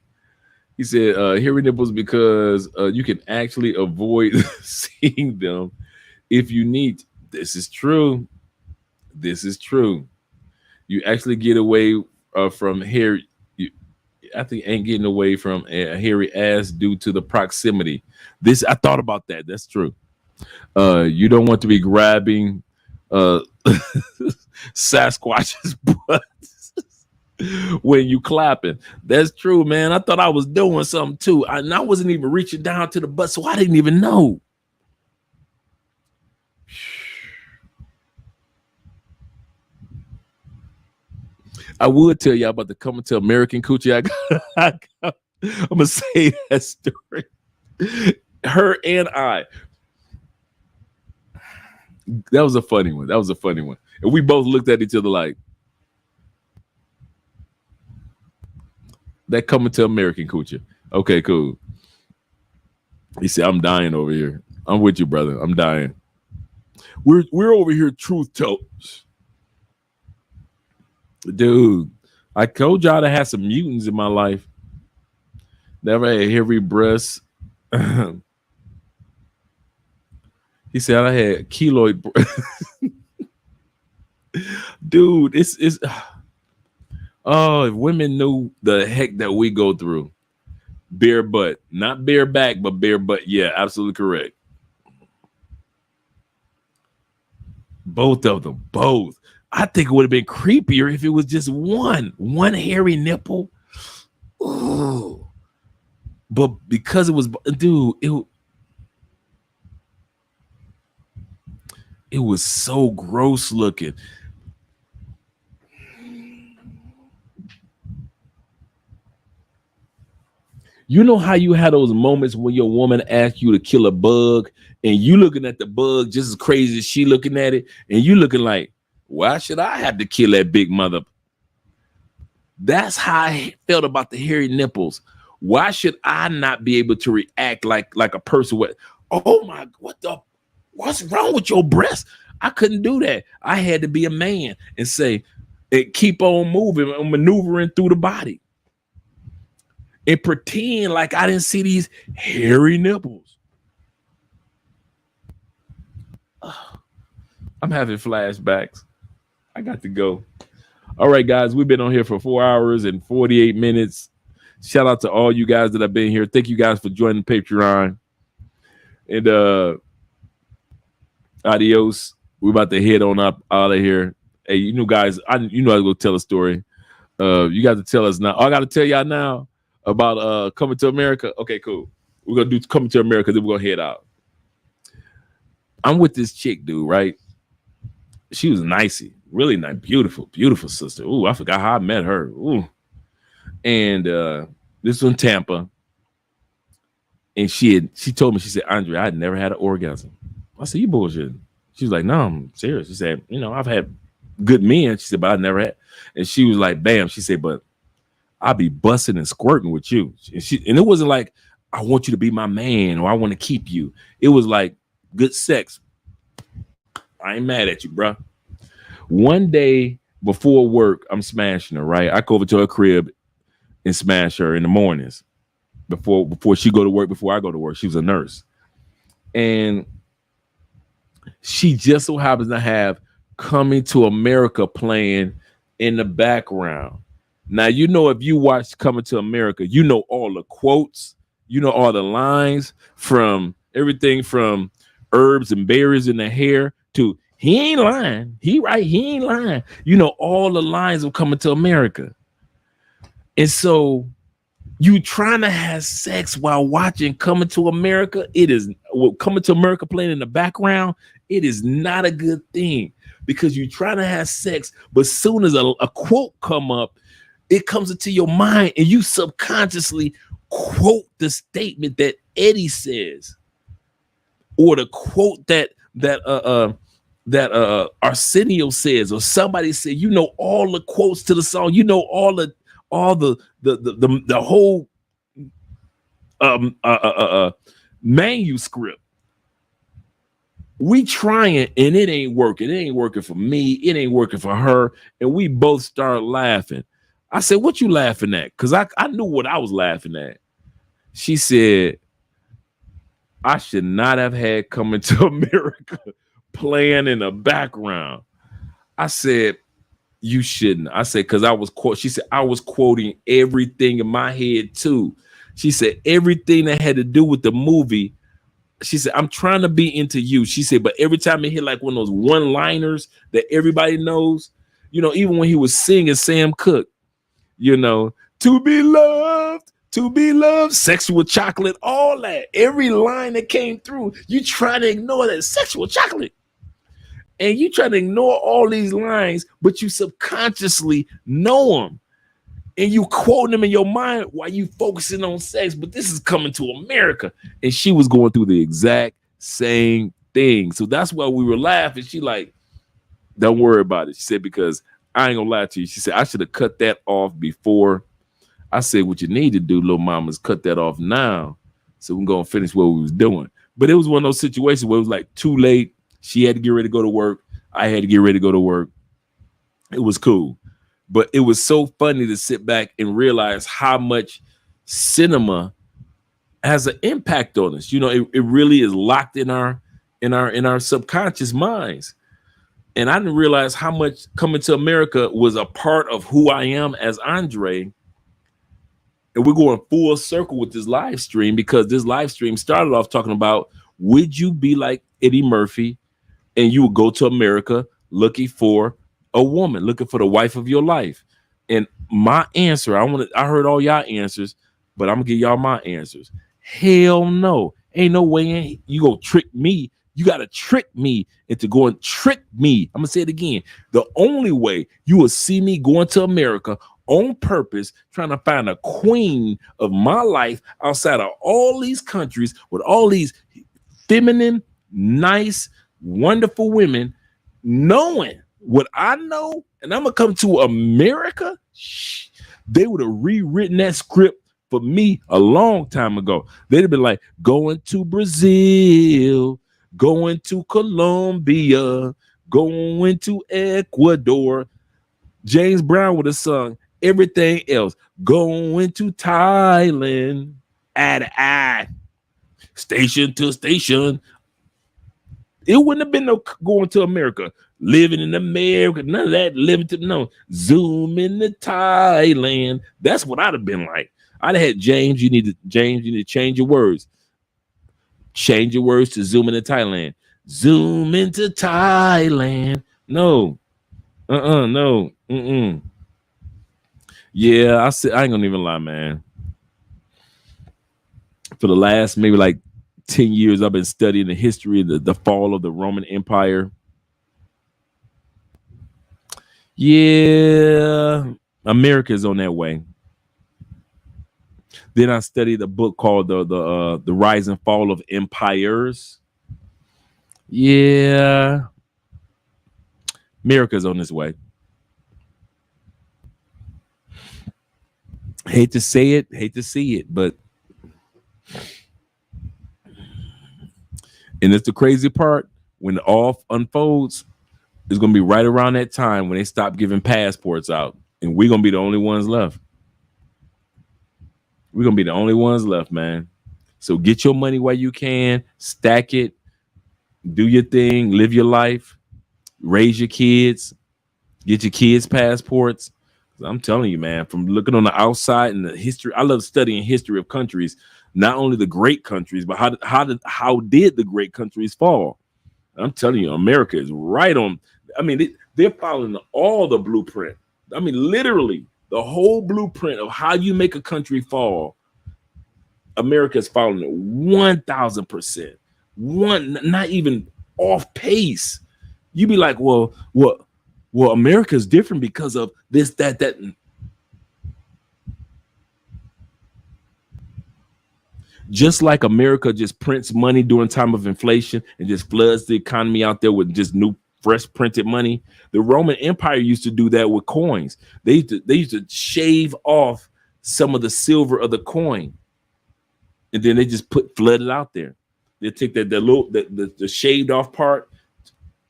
He said hairy nipples because you can actually avoid seeing them if you need. This is true. You actually get away from hair. I think ain't getting away from a hairy ass due to the proximity. I thought about that. That's true. You don't want to be grabbing Sasquatch's butt when you clapping. That's true, man. I thought I was doing something too. And I wasn't even reaching down to the butt, so I didn't even know. I would tell y'all about the coming to American coochie. I'm gonna say that story. Her and I. That was a funny one. And we both looked at each other like, that coming to American coochie. Okay, cool. He said, I'm dying over here. I'm with you, brother. I'm dying. We're over here truth tellers. Dude, I told y'all to have some mutants in my life. Never had hairy breasts. He said I had keloid. Dude, it's oh, if women knew the heck that we go through. Bare butt, not bare back, but bare butt. Yeah, absolutely correct. Both of them, both. I think it would have been creepier if it was just one hairy nipple. Ooh. But because it was, dude, It was so gross looking. You know how you had those moments when your woman asked you to kill a bug and you looking at the bug just as crazy as she looking at it, and you looking like, why should I have to kill that big mother? That's how I felt about the hairy nipples. Why should I not be able to react like a person with, oh my, what's wrong with your breast? I couldn't do that. I had to be a man and say, and keep on moving and maneuvering through the body and pretend like I didn't see these hairy nipples. I'm having flashbacks. I got to go. All right, guys, we've been on here for 4 hours and 48 minutes. Shout out to all you guys that have been here. Thank you guys for joining Patreon. And adios. We're about to head on up out of here. Hey, you know, guys, I was gonna tell a story. You got to tell us now. I got to tell y'all now about Coming to America. Okay, cool. We're gonna do Coming to America, then we're gonna head out. I'm with this chick, dude, right? She was nicey, really nice, beautiful sister. Ooh, I forgot how I met her. Ooh. And this was in Tampa. And she told me, she said, Andre, I had never had an orgasm. I said, you bullshit. She was like, no, I'm serious. She said, you know, I've had good men. She said, but I never had. And she was like, bam. She said, but I'll be busting and squirting with you. And it wasn't like, I want you to be my man or I want to keep you. It was like good sex. I ain't mad at you, bro. One day before work, I'm smashing her, right? I go over to her crib and smash her in the mornings before she go to work, before I go to work. She was a nurse. And she just so happens to have Coming to America playing in the background. Now, you know, if you watch Coming to America, you know all the quotes, you know all the lines, from everything from herbs and berries in the hair to he ain't lying. He ain't lying. You know all the lines of Coming to America. And so you trying to have sex while watching Coming to America, Coming to America playing in the background, it is not a good thing, because you're trying to have sex, but soon as a quote come up, it comes into your mind and you subconsciously quote the statement that Eddie says, or the quote that Arsenio says, or somebody said. You know all the quotes to the song. You know all the whole manuscript. We trying and it ain't working. It ain't working for me. It ain't working for her. And we both start laughing. I said, what you laughing at? Because I knew what I was laughing at. She said, I should not have had Coming to America playing in the background. I said, you shouldn't. I said, because she said, I was quoting everything in my head too. She said, everything that had to do with the movie. She said, I'm trying to be into you. She said, but every time it hit like one of those one-liners that everybody knows, you know, even when he was singing Sam Cooke, you know, to be loved, sexual chocolate, all that, every line that came through, you try to ignore that sexual chocolate. And you try to ignore all these lines, but you subconsciously know them. And you quoting them in your mind while you focusing on sex. But this is Coming to America. And she was going through the exact same thing. So that's why we were laughing. She like, don't worry about it. She said, because I ain't gonna lie to you. She said, I should have cut that off before. I said, what you need to do, little mama, is cut that off now, so we can go and finish what we was doing. But it was one of those situations where it was like too late. She had to get ready to go to work. I had to get ready to go to work. It was cool. But it was so funny to sit back and realize how much cinema has an impact on us. You know, it really is locked in our subconscious minds. And I didn't realize how much Coming to America was a part of who I am as Andre. And we're going full circle with this live stream, because this live stream started off talking about, would you be like Eddie Murphy and you would go to America looking for a woman, looking for the wife of your life? And my answer, I heard all y'all answers, but I'm gonna give y'all my answers. Hell no. Ain't no way you gonna trick me You got to trick me into going, trick me. I'm going to say it again. The only way you will see me going to America on purpose, trying to find a queen of my life outside of all these countries with all these feminine, nice, wonderful women, knowing what I know, and I'm going to come to America, they would have rewritten that script for me a long time ago. They'd have been like, going to Brazil, going to Colombia, going to Ecuador. James Brown would have sung everything else. Going to Thailand, eye to eye, station to station. It wouldn't have been no going to America, living in America, none of that. Living to no zoom into Thailand. That's what I'd have been like. I'd have had James. You need to change your words. Change your words to zoom into Thailand. Zoom into Thailand. No. No. Yeah, I ain't gonna even lie, man. For the last maybe like 10 years, I've been studying the history of the fall of the Roman Empire. Yeah, America's on that way. Then I studied a book called the Rise and Fall of Empires. Yeah, America's on this way. Hate to say it, hate to see it, but and it's the crazy part, when it all unfolds, it's gonna be right around that time when they stop giving passports out, and we're gonna be the only ones left. We're gonna be the only ones left, man. So get your money while you can, stack it, do your thing, live your life, raise your kids, get your kids passports. I'm telling you, man, from looking on the outside and the history, I love studying history of countries, not only the great countries, but how did the great countries fall? I'm telling you, America is right on. I mean, they're following all the blueprint. I mean, literally the whole blueprint of how you make a country fall. America is following it 1,000%. Not even off pace. You be like, well, America is different because of this, that. Just like America just prints money during time of inflation and just floods the economy out there with just new, fresh printed money. The Roman Empire used to do that with coins. They used to shave off some of the silver of the coin, and then they just flood it out there. They take the shaved off part,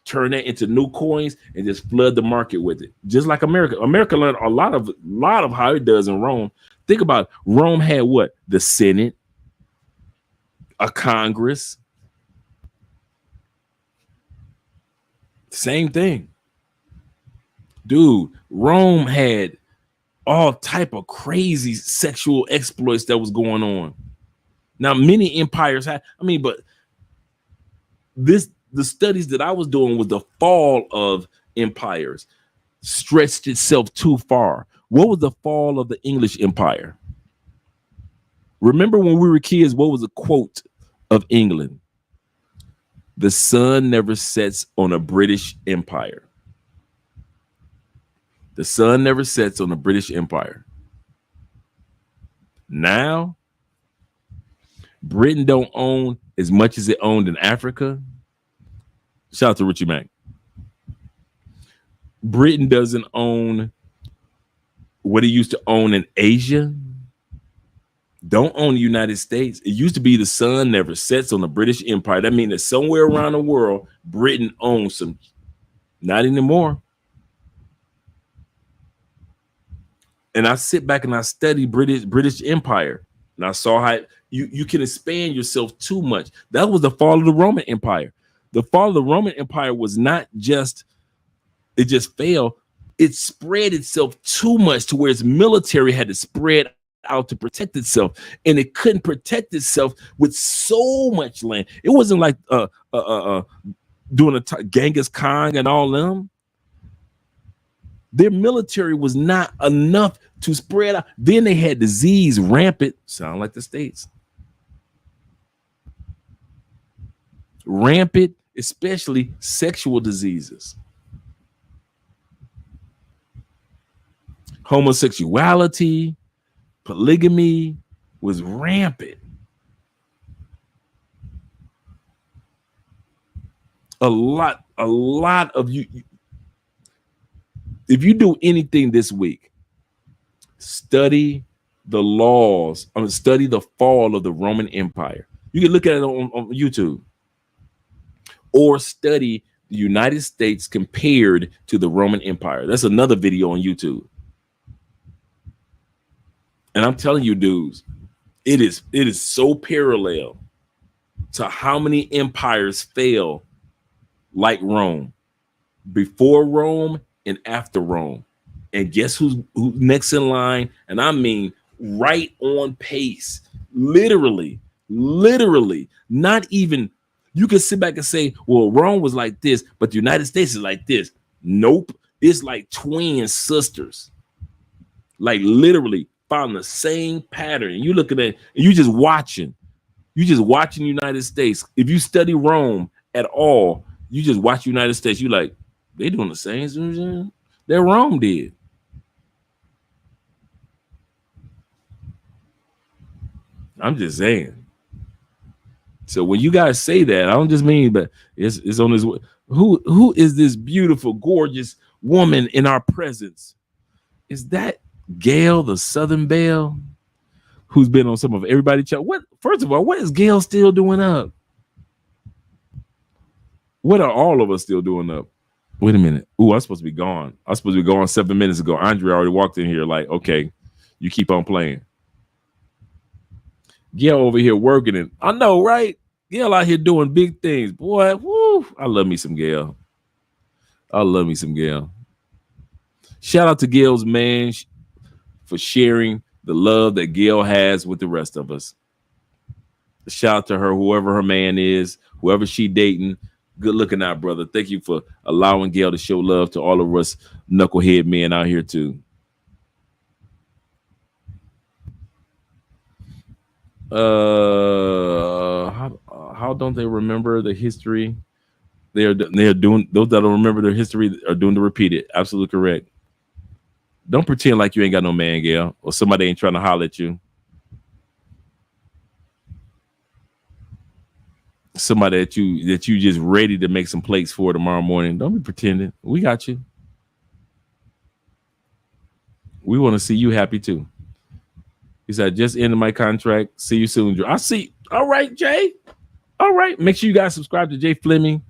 turn that into new coins, and just flood the market with it. Just like America. America learned a lot of how it does in Rome. Think about it. Rome had what? The Senate, a Congress. Same thing. Dude, Rome had all type of crazy sexual exploits that was going on. Now, many empires had, but the studies that I was doing was the fall of empires stretched itself too far. What was the fall of the English Empire? Remember when we were kids, what was the quote of England? The sun never sets on a British Empire. The sun never sets on a British Empire. Now, Britain don't own as much as it owned in Africa. Shout out to Richie Mack. Britain doesn't own what it used to own in Asia. Don't own the United States. It used to be the sun never sets on the British Empire. That means that somewhere around the world, Britain owns some. Not anymore. And I sit back and I study British Empire. And I saw how you can expand yourself too much. That was the fall of the Roman Empire. The fall of the Roman Empire was not just, it just failed. It spread itself too much to where its military had to spread out to protect itself, and it couldn't protect itself with so much land. It wasn't like doing Genghis Khan and all them. Their military was not enough to spread out. Then they had disease rampant. Sound like the States. rampant, especially sexual diseases. Homosexuality, polygamy was rampant. A lot of you. If you do anything this week, study the laws. Study the fall of the Roman Empire. You can look at it on YouTube, or study the United States compared to the Roman Empire. That's another video on YouTube. And I'm telling you, dudes, it is so parallel to how many empires fail like Rome, before Rome and after Rome. And guess who's next in line? And I mean right on pace. Literally, not even, you can sit back and say, well, Rome was like this, but the United States is like this. Nope. It's like twin sisters. Like literally found the same pattern. You look at it, and you just watching the United States. If you study Rome at all, you just watch the United States. You like, they doing the same that Rome did. I'm just saying. So when you guys say that, I don't just mean, but it's on this. Who is this beautiful, gorgeous woman in our presence? Is that Gail, the Southern Belle, who's been on some of everybody? What? First of all, what is Gail still doing up? What are all of us still doing up? Wait a minute. Ooh, I'm supposed to be gone. I was supposed to be gone 7 minutes ago. Andre already walked in here like, okay, you keep on playing. Gail over here working it. I know, right? Gail out here doing big things. Boy, woo. I love me some Gail. Shout out to Gail's man for sharing the love that Gail has with the rest of us. Shout out to her, whoever her man is, whoever she dating. Good looking out, brother. Thank you for allowing Gail to show love to all of us knucklehead men out here too. How don't they remember the history? They're doing, those that don't remember their history are doing to repeat it. Absolutely correct. Don't pretend like you ain't got no man, Gail, or somebody ain't trying to holler at you. Somebody that you just ready to make some plates for tomorrow morning. Don't be pretending. We got you. We want to see you happy too. He said, just ended my contract. See you soon. I see. All right, Jay. All right. Make sure you guys subscribe to Jay Fleming,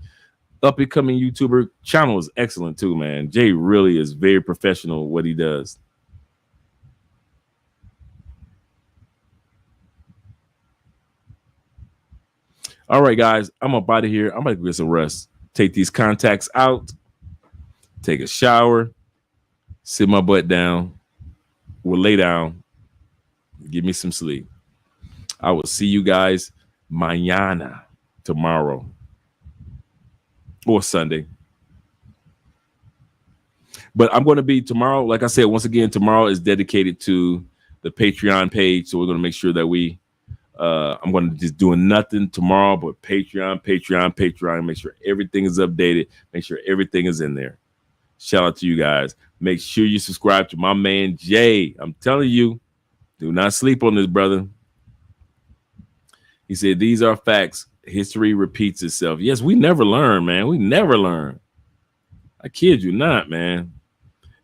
up and coming YouTuber. Channel is excellent too, man. Jay really is very professional at what he does. All right, guys, I'm up out of here. I'm going to get some rest. Take these contacts out. Take a shower. Sit my butt down. We'll lay down. Give me some sleep. I will see you guys mañana, tomorrow, or Sunday. But I'm going to be tomorrow. Like I said, once again, tomorrow is dedicated to the Patreon page. So we're going to make sure that I'm going to just doing nothing tomorrow, but Patreon. Make sure everything is updated. Make sure everything is in there. Shout out to you guys. Make sure you subscribe to my man, Jay. I'm telling you, do not sleep on this, brother. He said, these are facts. History repeats itself. Yes, we never learn, man. We never learn. I kid you not, man.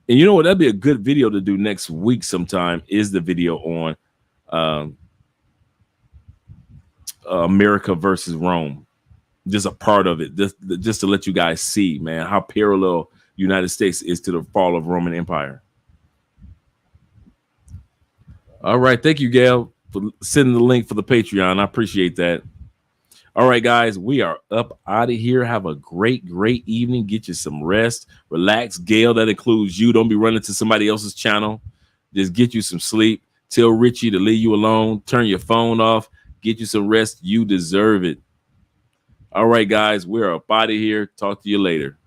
And you know what? That'd be a good video to do next week sometime, is the video on America versus Rome. Just a part of it, just to let you guys see, man, how parallel United States is to the fall of Roman Empire. All right. Thank you, Gail, for sending the link for the Patreon. I appreciate that. All right, guys, we are up out of here. Have a great evening. Get you some rest. Relax. Gail, that includes you. Don't be running to somebody else's channel. Just get you some sleep. Tell Richie to leave you alone. Turn your phone off. Get you some rest. You deserve it. All right, guys, we're up out of here. Talk to you later.